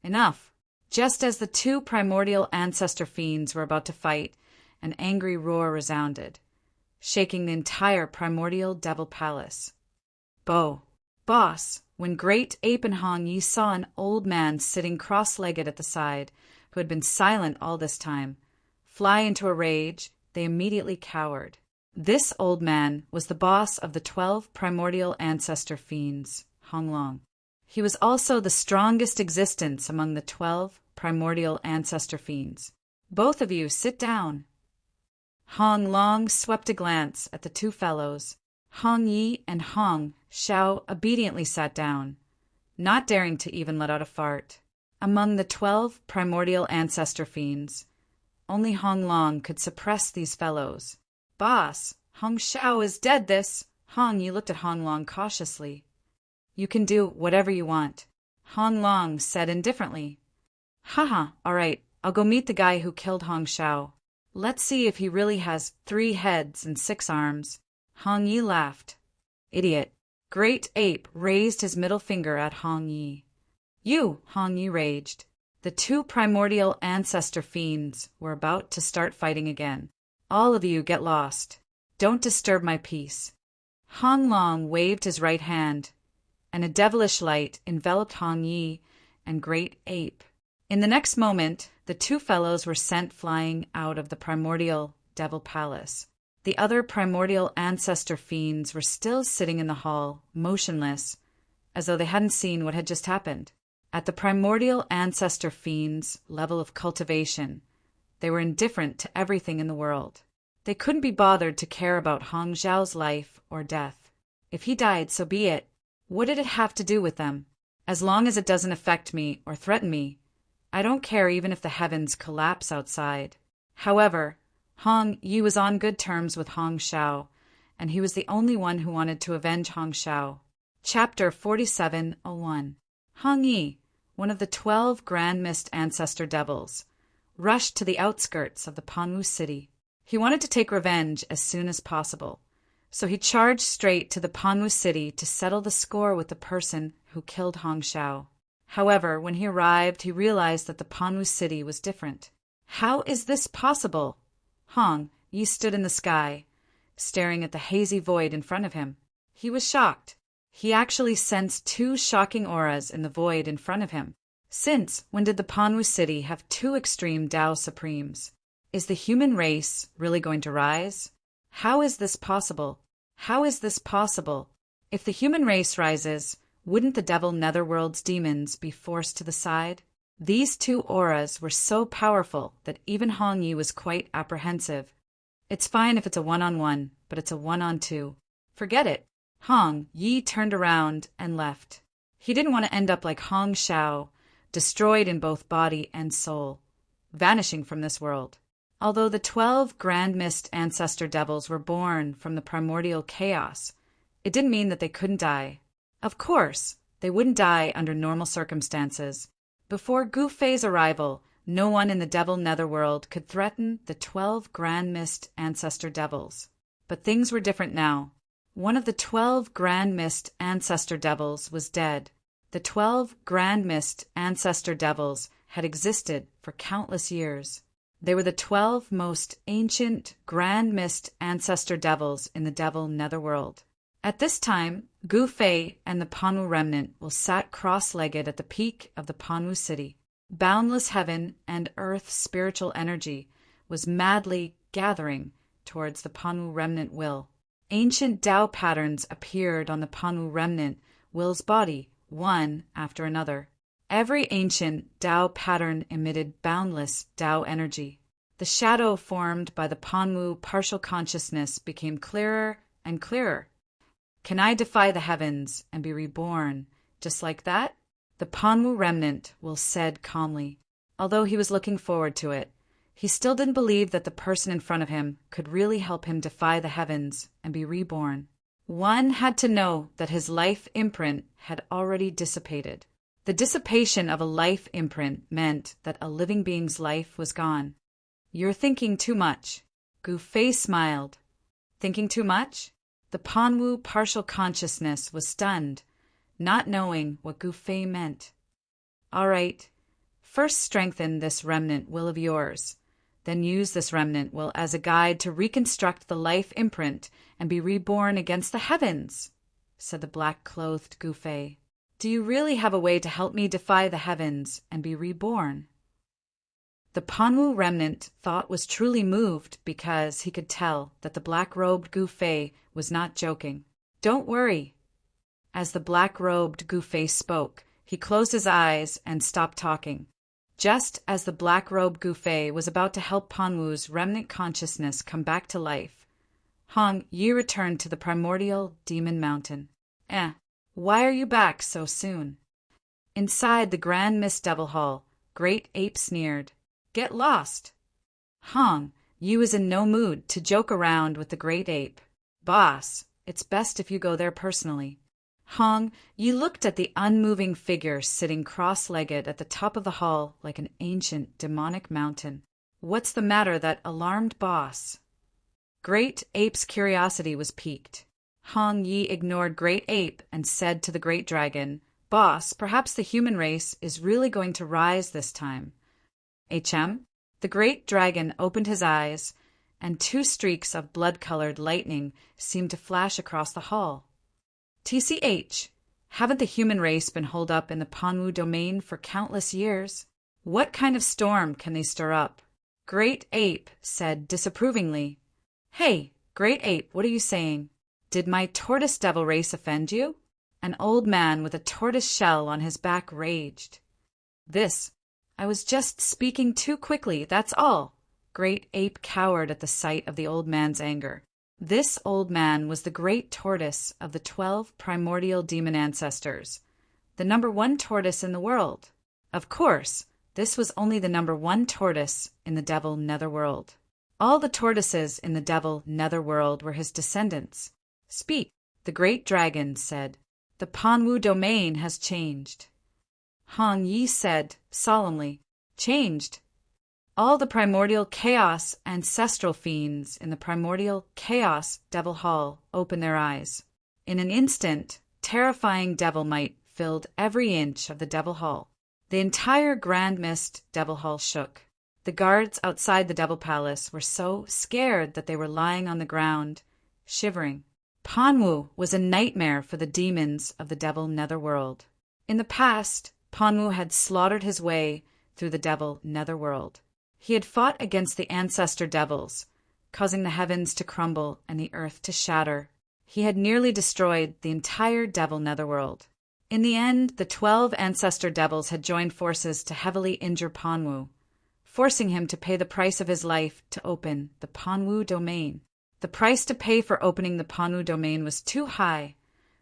Enough! Just as the 2 primordial ancestor fiends were about to fight, an angry roar resounded, shaking the entire primordial devil palace. Boss, when Great Ape and Hong Yi saw an old man sitting cross-legged at the side, who had been silent all this time, fly into a rage, they immediately cowered. This old man was the boss of the 12 primordial ancestor fiends, Hong Long. He was also the strongest existence among the 12 primordial ancestor fiends. Both of you sit down. Hong Long swept a glance at the 2 fellows. Hong Yi and Hong Shao obediently sat down, not daring to even let out a fart. Among the 12 primordial ancestor fiends, only Hong Long could suppress these fellows. Boss, Hong Shao is dead this. Hong Yi looked at Hong Long cautiously. You can do whatever you want, Hong Long said indifferently. Haha, all right, I'll go meet the guy who killed Hong Shao. Let's see if he really has 3 heads and 6 arms. Hong Yi laughed. Idiot. Great Ape raised his middle finger at Hong Yi. You, Hong Yi raged. The 2 primordial ancestor fiends were about to start fighting again. All of you get lost. Don't disturb my peace. Hong Long waved his right hand, and a devilish light enveloped Hong Yi and Great Ape. In the next moment, the 2 fellows were sent flying out of the primordial devil palace. The other primordial ancestor fiends were still sitting in the hall, motionless, as though they hadn't seen what had just happened. At the primordial ancestor fiends' level of cultivation, they were indifferent to everything in the world. They couldn't be bothered to care about Hong Zhao's life or death. If he died, so be it. What did it have to do with them? As long as it doesn't affect me or threaten me, I don't care even if the heavens collapse outside. However, Hong Yi was on good terms with Hong Shao, and he was the only one who wanted to avenge Hong Shao. Chapter 47:01. Hong Yi, one of the 12 Grand Mist Ancestor Devils, rushed to the outskirts of the Panwu city. He wanted to take revenge as soon as possible, so he charged straight to the Panwu city to settle the score with the person who killed Hong Shao. However, when he arrived, he realized that the Panwu city was different. How is this possible? Hong Yi stood in the sky, staring at the hazy void in front of him. He was shocked. He actually sensed 2 shocking auras in the void in front of him. Since when did the Panwu city have 2 extreme Tao Supremes? Is the human race really going to rise? How is this possible? How is this possible? If the human race rises, wouldn't the devil netherworld's demons be forced to the side? These 2 auras were so powerful that even Hong Yi was quite apprehensive. It's fine if it's a 1-on-1, but it's a 1-on-2. Forget it. Hong Yi turned around and left. He didn't want to end up like Hong Shao, destroyed in both body and soul, vanishing from this world. Although the 12 Grand Mist Ancestor Devils were born from the primordial chaos, it didn't mean that they couldn't die. Of course, they wouldn't die under normal circumstances. Before Gu Fei's arrival, no one in the Devil Netherworld could threaten the 12 Grand Mist Ancestor Devils. But things were different now. One of the 12 Grand Mist Ancestor Devils was dead. The 12 Grand Mist Ancestor Devils had existed for countless years. They were the 12 most ancient Grand Mist Ancestor Devils in the Devil Netherworld. At this time, Gu Fei and the Panwu remnant will sat cross-legged at the peak of the Panwu city. Boundless heaven and earth's spiritual energy was madly gathering towards the Panwu remnant will. Ancient Tao patterns appeared on the Panwu remnant will's body, one after another. Every ancient Tao pattern emitted boundless Tao energy. The shadow formed by the Panwu partial consciousness became clearer and clearer. Can I defy the heavens and be reborn just like that? The Panwu remnant will said calmly. Although he was looking forward to it, he still didn't believe that the person in front of him could really help him defy the heavens and be reborn. One had to know that his life imprint had already dissipated. The dissipation of a life imprint meant that a living being's life was gone. You're thinking too much. Gu Fei smiled. Thinking too much? The Panwu partial consciousness was stunned, not knowing what Gu Fei meant. All right, first strengthen this remnant will of yours, then use this remnant will as a guide to reconstruct the life imprint and be reborn against the heavens, said the black-clothed Gu Fei. Do you really have a way to help me defy the heavens and be reborn? The Panwu remnant thought was truly moved because he could tell that the black-robed Gu Fei was not joking. Don't worry. As the black-robed Gu Fei spoke, he closed his eyes and stopped talking. Just as the black-robed Gu Fei was about to help Panwu's remnant consciousness come back to life, Hong Yi returned to the primordial demon mountain. Why are you back so soon? Inside the Grand Mist Devil Hall, Great Ape sneered. Get lost. Hong Yi was in no mood to joke around with the Great Ape. Boss, it's best if you go there personally. Hong, Yi looked at the unmoving figure sitting cross-legged at the top of the hall like an ancient demonic mountain. What's the matter, that alarmed boss? Great Ape's curiosity was piqued. Hong Yi ignored Great Ape and said to the Great Dragon, Boss, perhaps the human race is really going to rise this time. HM? The Great Dragon opened his eyes, and 2 streaks of blood-colored lightning seemed to flash across the hall. TCH, haven't the human race been holed up in the Panwu domain for countless years? What kind of storm can they stir up? Great Ape said disapprovingly, Hey, Great Ape, what are you saying? Did my tortoise devil race offend you? An old man with a tortoise shell on his back raged. I was just speaking too quickly, that's all. Great Ape cowered at the sight of the old man's anger. This old man was the great tortoise of the 12 primordial demon ancestors, the number 1 tortoise in the world. Of course, this was only the number 1 tortoise in the devil netherworld. All the tortoises in the devil netherworld were his descendants. Speak, the great dragon said. The Panwu domain has changed. Hong Yi said solemnly, Changed? All the primordial chaos ancestral fiends in the primordial chaos devil hall opened their eyes. In an instant, terrifying devil might filled every inch of the devil hall. The entire Grand Mist devil hall shook. The guards outside the devil palace were so scared that they were lying on the ground, shivering. Panwu was a nightmare for the demons of the devil netherworld. In the past, Panwu had slaughtered his way through the devil netherworld. He had fought against the ancestor devils, causing the heavens to crumble and the earth to shatter. He had nearly destroyed the entire devil netherworld. In the end, the 12 ancestor devils had joined forces to heavily injure Panwu, forcing him to pay the price of his life to open the Panwu domain. The price to pay for opening the Panwu domain was too high,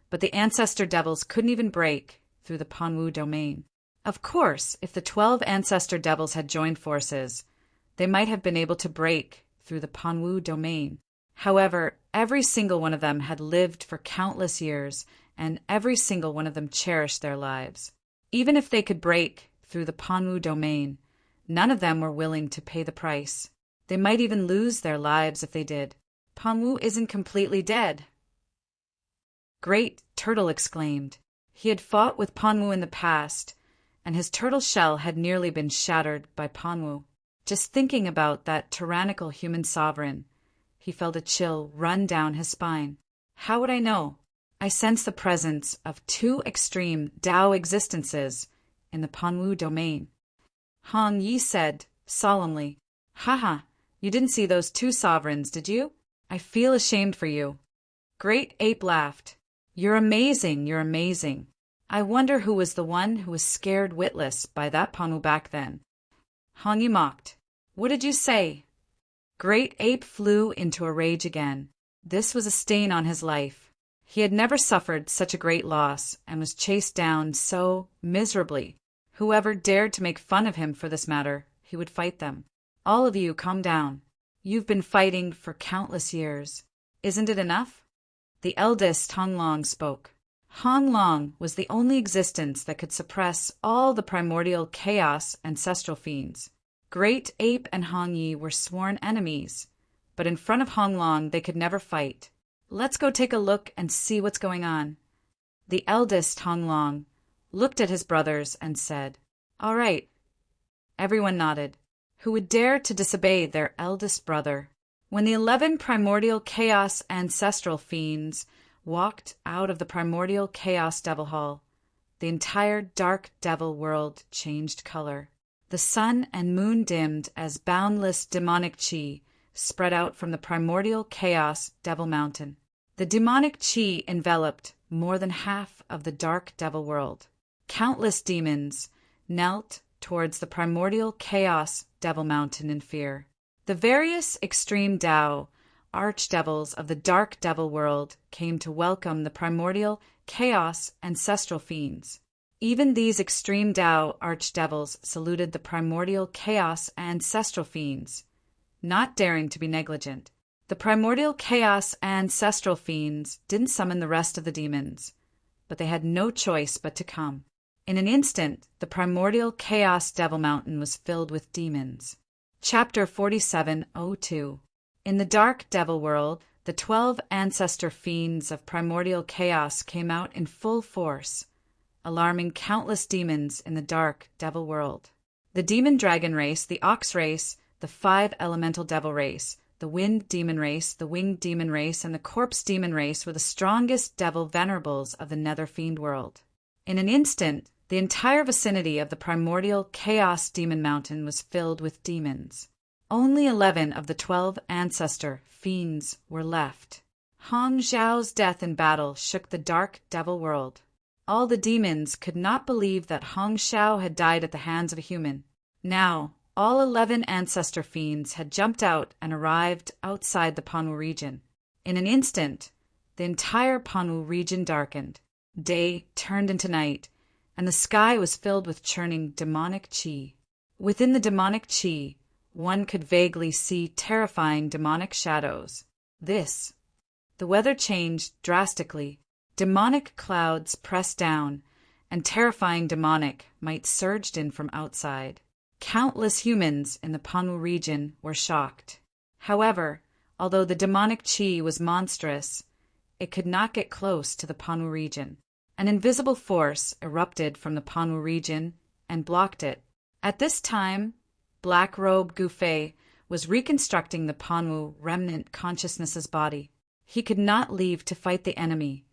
but the ancestor devils couldn't even break through the Panwu domain. Of course, if the 12 ancestor devils had joined forces, they might have been able to break through the Panwu domain. However, every single one of them had lived for countless years, and every single one of them cherished their lives. Even if they could break through the Panwu domain, none of them were willing to pay the price. They might even lose their lives if they did. Panwu isn't completely dead. Great Turtle exclaimed. He had fought with Panwu in the past, and his turtle shell had nearly been shattered by Panwu. Just thinking about that tyrannical human sovereign, he felt a chill run down his spine. How would I know? I sense the presence of 2 extreme Tao existences in the Panwu domain. Hong Yi said solemnly, Haha, you didn't see those 2 sovereigns, did you? I feel ashamed for you. Great Ape laughed. You're amazing, you're amazing. I wonder who was the one who was scared witless by that Panwu back then. Hong Yi mocked. What did you say? Great Ape flew into a rage again. This was a stain on his life. He had never suffered such a great loss and was chased down so miserably. Whoever dared to make fun of him for this matter, he would fight them. All of you, calm down. You've been fighting for countless years. Isn't it enough? The eldest Hong Long spoke. Hong Long was the only existence that could suppress all the primordial chaos ancestral fiends. Great Ape and Hong Yi were sworn enemies, but in front of Hong Long they could never fight. Let's go take a look and see what's going on. The eldest Hong Long looked at his brothers and said, All right. Everyone nodded. Who would dare to disobey their eldest brother? When the 11 primordial chaos ancestral fiends walked out of the primordial chaos devil hall, the entire dark devil world changed color. The sun and moon dimmed as boundless demonic chi spread out from the primordial chaos devil mountain. The demonic chi enveloped more than half of the dark devil world. Countless demons knelt towards the primordial chaos devil mountain in fear. The various extreme Tao archdevils of the dark devil world came to welcome the primordial chaos ancestral fiends. Even these extreme Tao archdevils saluted the primordial chaos ancestral fiends, not daring to be negligent. The primordial chaos ancestral fiends didn't summon the rest of the demons, but they had no choice but to come. In an instant, the primordial chaos devil mountain was filled with demons. Chapter 47:02. In the dark devil world, the 12 ancestor fiends of primordial chaos came out in full force, alarming countless demons in the dark devil world. The demon dragon race, the ox race, the 5 elemental devil race, the wind demon race, the winged demon race, and the corpse demon race were the strongest devil venerables of the nether fiend world. In an instant, the entire vicinity of the primordial chaos demon mountain was filled with demons. Only 11 of the 12 ancestor fiends were left. Hong Xiao's death in battle shook the dark devil world. All the demons could not believe that Hong Xiao had died at the hands of a human. Now, all 11 ancestor fiends had jumped out and arrived outside the Panwu region. In an instant, the entire Panwu region darkened. Day turned into night, and the sky was filled with churning demonic qi. Within the demonic qi, one could vaguely see terrifying demonic shadows. The weather changed drastically. Demonic clouds pressed down, and terrifying demonic might surged in from outside. Countless humans in the Panwu region were shocked. However, although the demonic qi was monstrous, it could not get close to the Panwu region. An invisible force erupted from the Panwu region and blocked it. At this time, Black Robe Gufei was reconstructing the Panwu remnant consciousness's body. He could not leave to fight the enemy,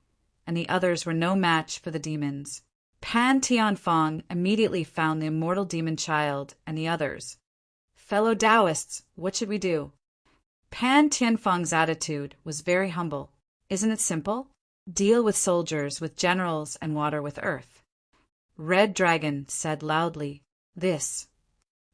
and the others were no match for the demons. Pan Tianfeng immediately found the immortal demon child and the others. Fellow Taoists, what should we do? Pan Tianfeng's attitude was very humble. Isn't it simple? Deal with soldiers, with generals, and water with earth. Red Dragon said loudly, "This."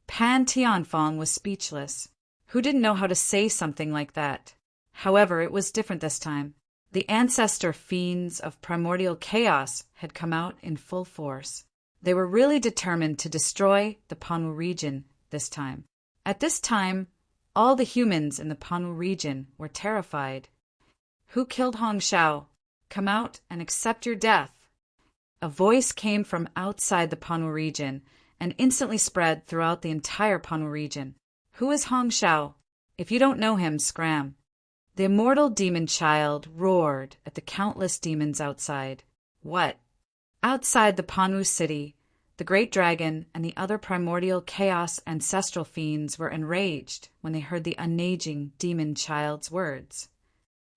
Pan Tianfeng was speechless. Who didn't know how to say something like that? However, it was different this time. The ancestor fiends of primordial chaos had come out in full force. They were really determined to destroy the Panwu region this time. At this time, all the humans in the Panwu region were terrified. Who killed Hong Xiao? Come out and accept your death. A voice came from outside the Panwu region and instantly spread throughout the entire Panwu region. Who is Hong Xiao? If you don't know him, scram. The immortal demon child roared at the countless demons outside. What? Outside the Panwu city, the great dragon and the other primordial chaos ancestral fiends were enraged when they heard the unaging demon child's words.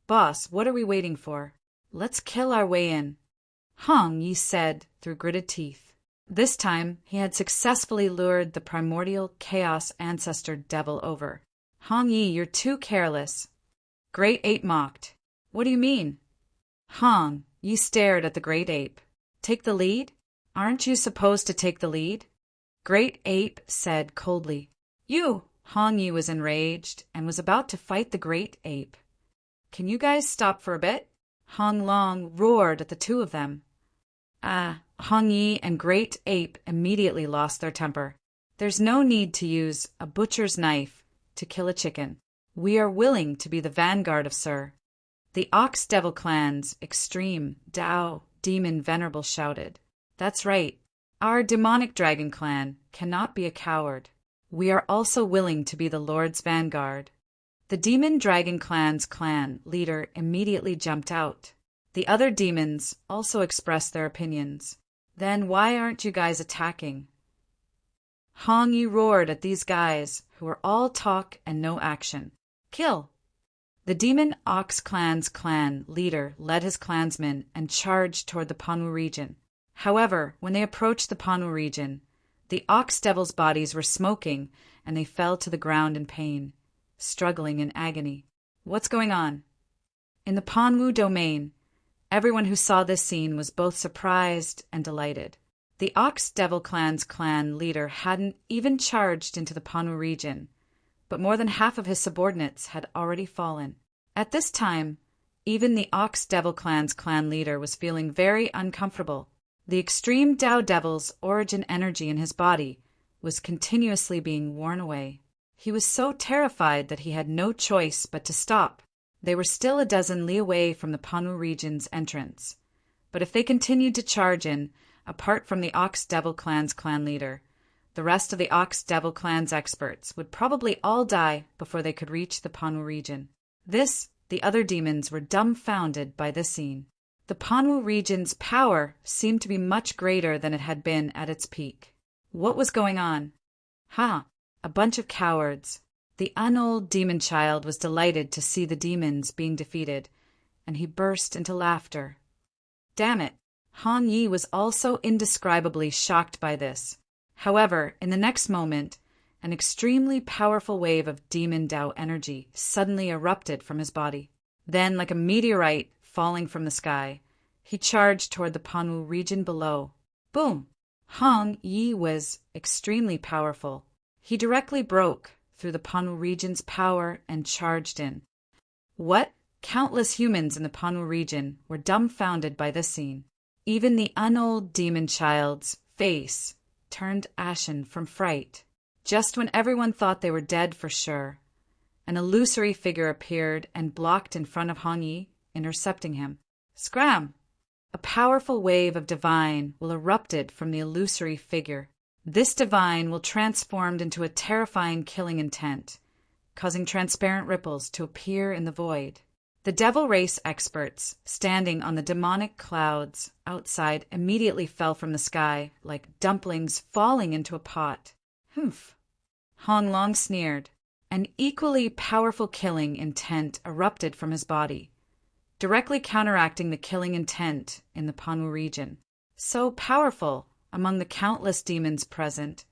Boss, what are we waiting for? Let's kill our way in, Hong Yi said through gritted teeth. This time, he had successfully lured the primordial chaos ancestor devil over. Hong Yi, you're too careless. Great Ape mocked. What do you mean? Hong Yi stared at the Great Ape. Take the lead? Aren't you supposed to take the lead? Great Ape said coldly. You! Hong Yi was enraged and was about to fight the Great Ape. Can you guys stop for a bit? Hong Long roared at the two of them. Hong Yi and Great Ape immediately lost their temper. There's no need to use a butcher's knife to kill a chicken. We are willing to be the vanguard of Sir. The Ox Devil Clan's extreme Dao Demon Venerable shouted. That's right. Our demonic dragon clan cannot be a coward. We are also willing to be the Lord's vanguard. The Demon Dragon Clan's clan leader immediately jumped out. The other demons also expressed their opinions. Then why aren't you guys attacking? Hong Yi roared at these guys, who were all talk and no action. Kill! The Demon Ox Clan's clan leader led his clansmen and charged toward the Panwu region. However, when they approached the Panwu region, the Ox Devil's bodies were smoking and they fell to the ground in pain, struggling in agony. What's going on? In the Panwu domain, everyone who saw this scene was both surprised and delighted. The Ox Devil Clan's clan leader hadn't even charged into the Panwu region, but more than half of his subordinates had already fallen. At this time, even the Ox Devil Clan's clan leader was feeling very uncomfortable. The extreme Dao Devil's origin energy in his body was continuously being worn away. He was so terrified that he had no choice but to stop. They were still a dozen li away from the Panwu region's entrance, But if they continued to charge in, apart from the Ox Devil Clan's clan leader, the rest of the Ox Devil Clan's experts would probably all die before they could reach the Panwu region. The other demons were dumbfounded by this scene. The Panwu region's power seemed to be much greater than it had been at its peak. What was going on? A bunch of cowards. The unold demon child was delighted to see the demons being defeated, and he burst into laughter. Damn it! Hong Yi was also indescribably shocked by this. However, in the next moment, an extremely powerful wave of demon Tao energy suddenly erupted from his body. Then, like a meteorite falling from the sky, he charged toward the Panwu region below. Boom! Hong Yi was extremely powerful. He directly broke through the Panwu region's power and charged in. What? Countless humans in the Panwu region were dumbfounded by this scene. Even the unold demon child's face turned ashen from fright. Just when everyone thought they were dead for sure, an illusory figure appeared and blocked in front of Hong Yi, intercepting him. Scram! A powerful wave of divine will erupted from the illusory figure. This divine will transformed into a terrifying killing intent, causing transparent ripples to appear in the void. The devil race experts, standing on the demonic clouds outside, immediately fell from the sky like dumplings falling into a pot. Humph! Hong Long sneered. An equally powerful killing intent erupted from his body, directly counteracting the killing intent in the Panwu region. So powerful among the countless demons present,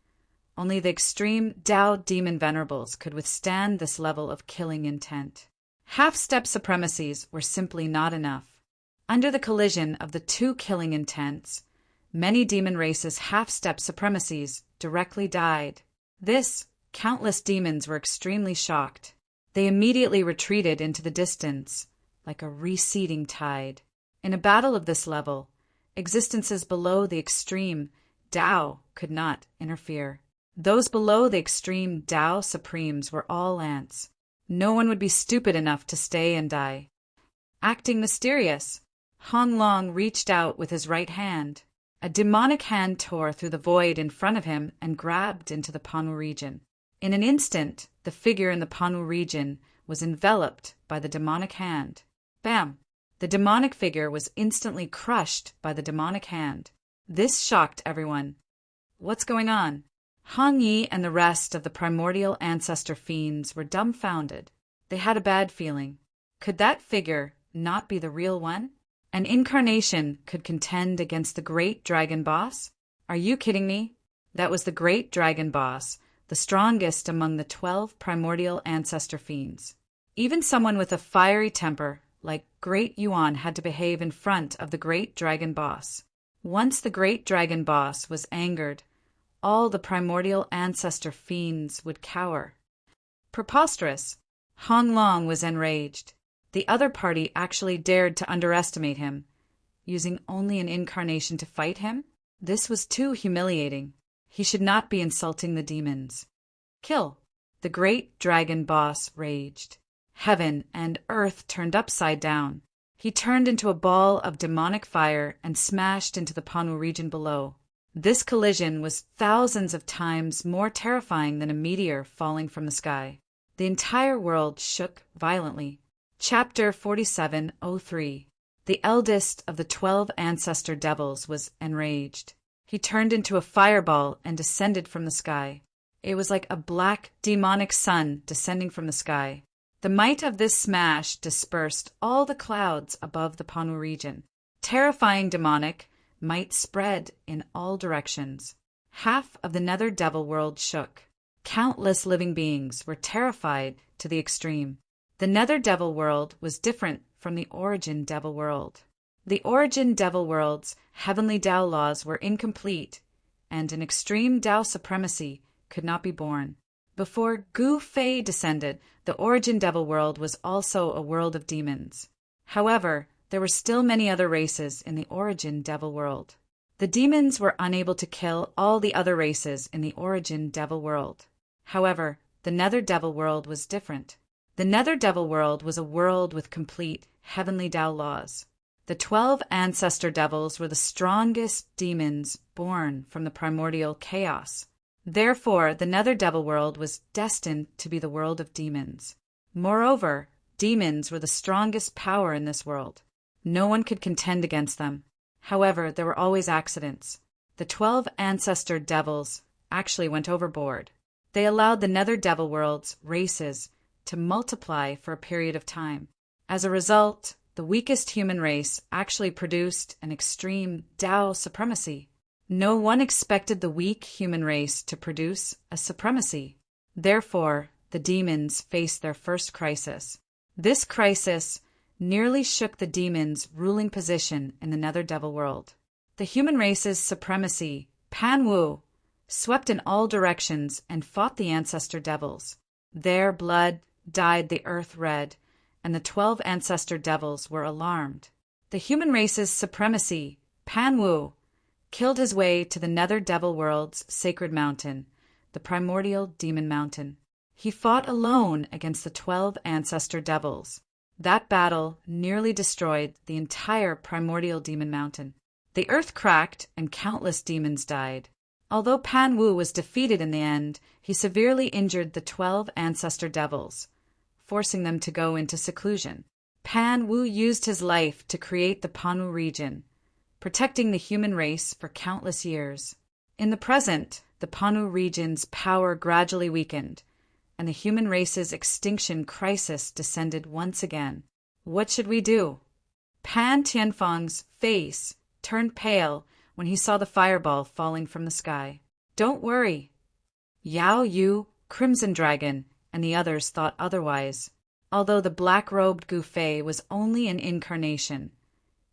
only the extreme Tao demon venerables could withstand this level of killing intent. Half-step supremacies were simply not enough. Under the collision of the two killing intents, many demon races' half-step supremacies directly died. Countless demons were extremely shocked. They immediately retreated into the distance, like a receding tide. In a battle of this level, existences below the extreme Tao could not interfere. Those below the extreme Tao supremes were all ants. No one would be stupid enough to stay and die. Acting mysterious, Hong Long reached out with his right hand. A demonic hand tore through the void in front of him and grabbed into the Panwu region. In an instant, the figure in the Panwu region was enveloped by the demonic hand. Bam! The demonic figure was instantly crushed by the demonic hand. This shocked everyone. What's going on? Hong Yi and the rest of the primordial ancestor fiends were dumbfounded. They had a bad feeling. Could that figure not be the real one? An incarnation could contend against the great dragon boss? Are you kidding me? That was the great dragon boss, the strongest among the 12 primordial ancestor fiends. Even someone with a fiery temper like Great Yuan had to behave in front of the great dragon boss. Once the great dragon boss was angered, all the primordial ancestor fiends would cower. Preposterous! Hong Long was enraged. The other party actually dared to underestimate him, using only an incarnation to fight him? This was too humiliating. He should not be insulting the demons. Kill! The great dragon boss raged. Heaven and earth turned upside down. He turned into a ball of demonic fire and smashed into the Panwu region below. This collision was thousands of times more terrifying than a meteor falling from the sky. The entire world shook violently. Chapter 4703. The eldest of the 12 ancestor devils was enraged. He turned into a fireball and descended from the sky. It was like a black, demonic sun descending from the sky. The might of this smash dispersed all the clouds above the Panwu region. Terrifying demonic might spread in all directions. Half of the nether devil world shook. Countless living beings were terrified to the extreme. The nether devil world was different from the origin devil world. The origin devil world's heavenly Tao laws were incomplete, and an extreme Tao supremacy could not be born. Before Gu Fei descended, the origin devil world was also a world of demons. However, there were still many other races in the origin devil world. The demons were unable to kill all the other races in the origin devil world. However, the nether devil world was different. The nether devil world was a world with complete heavenly Tao laws. The 12 ancestor devils were the strongest demons born from the primordial chaos. Therefore, the nether devil world was destined to be the world of demons. Moreover, demons were the strongest power in this world. No one could contend against them. However, there were always accidents. The 12 ancestor devils actually went overboard. They allowed the nether devil world's races to multiply for a period of time. As a result, the weakest human race actually produced an extreme Tao supremacy. No one expected the weak human race to produce a supremacy. Therefore, the demons faced their first crisis. This crisis nearly shook the demons' ruling position in the nether devil world. The human race's supremacy, Pan Wu, swept in all directions and fought the ancestor devils. Their blood dyed the earth red, and the 12 ancestor devils were alarmed. The human race's supremacy, Pan Wu, killed his way to the nether devil world's sacred mountain, the primordial demon mountain. He fought alone against the 12 ancestor devils. That battle nearly destroyed the entire primordial demon mountain. The earth cracked and countless demons died. Although Pan Wu was defeated in the end, he severely injured the 12 ancestor devils, forcing them to go into seclusion. Pan Wu used his life to create the Panwu region, protecting the human race for countless years. In the present, the Panwu region's power gradually weakened, and the human race's extinction crisis descended once again. What should we do? Pan Tianfeng's face turned pale when he saw the fireball falling from the sky. Don't worry. Yao Yu, Crimson Dragon, and the others thought otherwise. Although the black-robed Gufei was only an incarnation,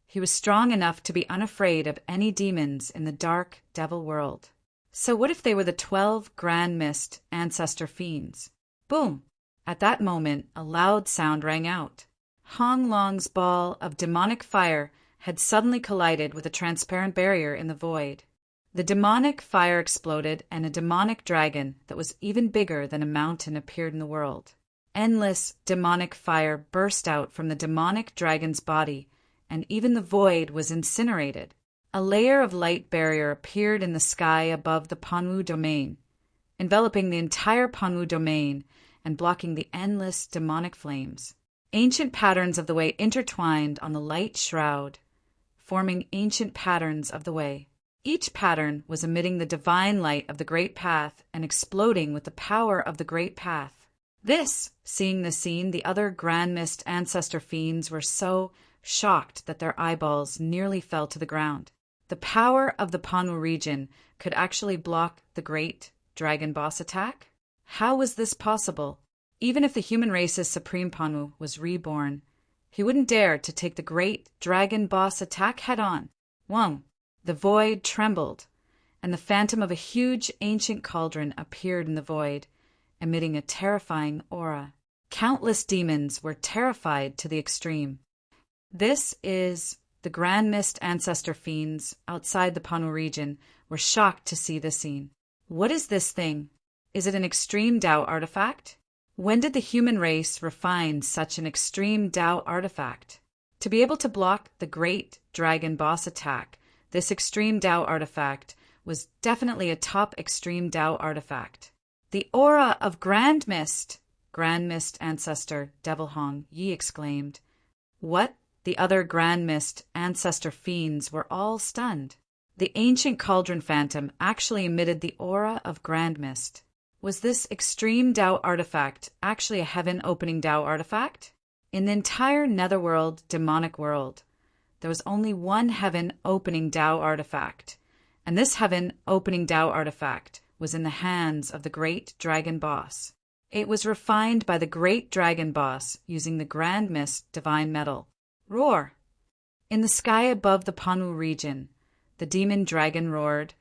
he was strong enough to be unafraid of any demons in the dark devil world. So what if they were the 12 Grand Mist ancestor fiends? Boom! At that moment, a loud sound rang out. Hong Long's ball of demonic fire had suddenly collided with a transparent barrier in the void. The demonic fire exploded, and a demonic dragon that was even bigger than a mountain appeared in the world. Endless demonic fire burst out from the demonic dragon's body, and even the void was incinerated. A layer of light barrier appeared in the sky above the Panwu domain, enveloping the entire Panwu domain and blocking the endless demonic flames. Ancient patterns of the way intertwined on the light shroud, forming ancient patterns of the way. Each pattern was emitting the divine light of the Great Path and exploding with the power of the Great Path. Seeing the scene, the other Grand Mist ancestor fiends were so shocked that their eyeballs nearly fell to the ground. The power of the Panwu region could actually block the Great Dragon Boss attack? How was this possible? Even if the human race's supreme Panwu was reborn, he wouldn't dare to take the Great Dragon Boss attack head-on. Whoa! The void trembled, and the phantom of a huge ancient cauldron appeared in the void, emitting a terrifying aura. Countless demons were terrified to the extreme. This is the Grand Mist ancestor fiends outside the Panwu region were shocked to see this scene. What is this thing? Is it an extreme Tao artifact? When did the human race refine such an extreme Tao artifact? To be able to block the Great Dragon Boss attack, this extreme Tao artifact was definitely a top extreme Tao artifact. The aura of Grand Mist ancestor Devil Hong Yi exclaimed. What? The other Grand Mist ancestor fiends were all stunned. The ancient cauldron phantom actually emitted the aura of Grand Mist. Was this extreme Tao artifact actually a heaven-opening Tao artifact? In the entire netherworld demonic world, there was only one heaven-opening Tao artifact, and this heaven-opening Tao artifact was in the hands of the Great Dragon Boss. It was refined by the Great Dragon Boss using the Grand Mist divine metal. Roar! In the sky above the Panwu region, the demon dragon roared,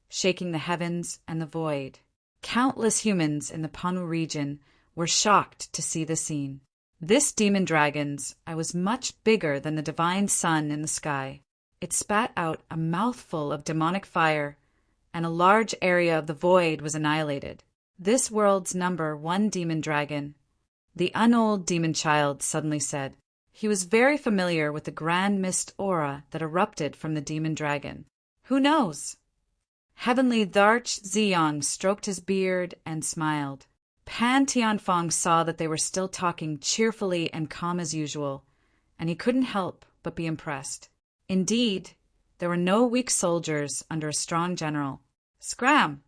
shaking the heavens and the void. Countless humans in the Panwu region were shocked to see the scene. This demon dragon's eye was much bigger than the divine sun in the sky. It spat out a mouthful of demonic fire, and a large area of the void was annihilated. This world's number one demon dragon, the unold demon child, suddenly said, He was very familiar with the grand mist aura that erupted from the demon dragon. Who knows? Heavenly Dharch Ziyang stroked his beard and smiled. Pan Tianfong saw that they were still talking cheerfully and calm as usual, and he couldn't help but be impressed. Indeed, there were no weak soldiers under a strong general. Scram!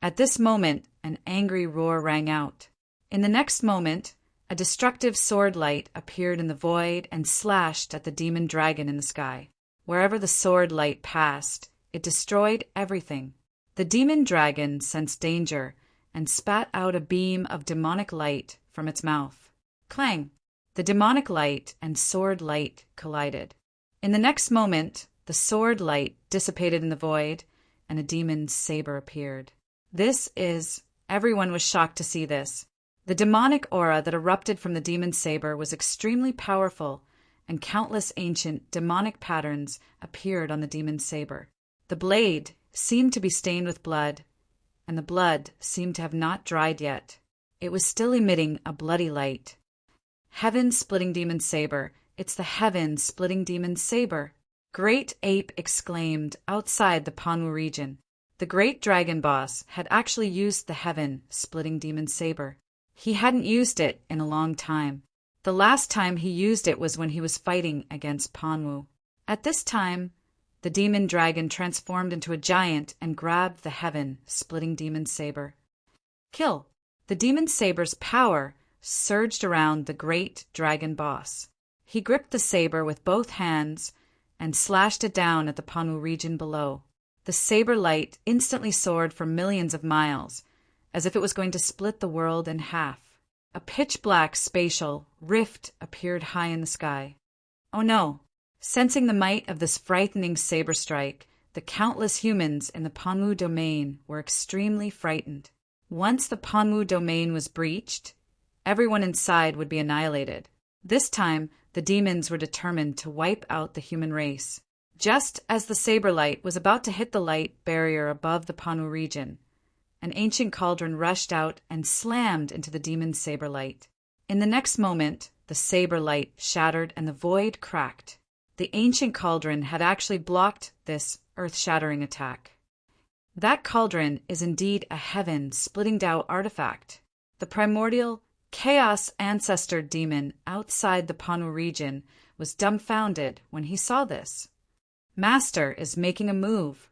At this moment, an angry roar rang out. In the next moment, a destructive sword light appeared in the void and slashed at the demon dragon in the sky. Wherever the sword light passed, it destroyed everything. The demon dragon sensed danger and spat out a beam of demonic light from its mouth. Clang! The demonic light and sword light collided. In the next moment, the sword light dissipated in the void, and a demon's saber appeared. Everyone was shocked to see this. The demonic aura that erupted from the demon's saber was extremely powerful, and countless ancient demonic patterns appeared on the demon's saber. The blade seemed to be stained with blood, and the blood seemed to have not dried yet. It was still emitting a bloody light. Heaven-splitting demon saber. It's the heaven-splitting demon saber. Great Ape exclaimed outside the Panwu region. The great dragon boss had actually used the heaven-splitting demon saber. He hadn't used it in a long time. The last time he used it was when he was fighting against Panwu. At this time, the demon dragon transformed into a giant and grabbed the heaven-splitting demon saber. Kill! The demon saber's power surged around the great dragon boss. He gripped the saber with both hands and slashed it down at the Panwu region below. The saber light instantly soared for millions of miles, as if it was going to split the world in half. A pitch-black spatial rift appeared high in the sky. Oh no! Sensing the might of this frightening saber strike, the countless humans in the Panwu domain were extremely frightened. Once the Panwu domain was breached, everyone inside would be annihilated. This time, the demons were determined to wipe out the human race. Just as the saber light was about to hit the light barrier above the Panwu region, an ancient cauldron rushed out and slammed into the demon's saber light. In the next moment, the saber light shattered and the void cracked. The ancient cauldron had actually blocked this earth-shattering attack. That cauldron is indeed a heaven-splitting Tao artifact. The primordial chaos ancestor demon outside the Panwu region was dumbfounded when he saw this. Master is making a move.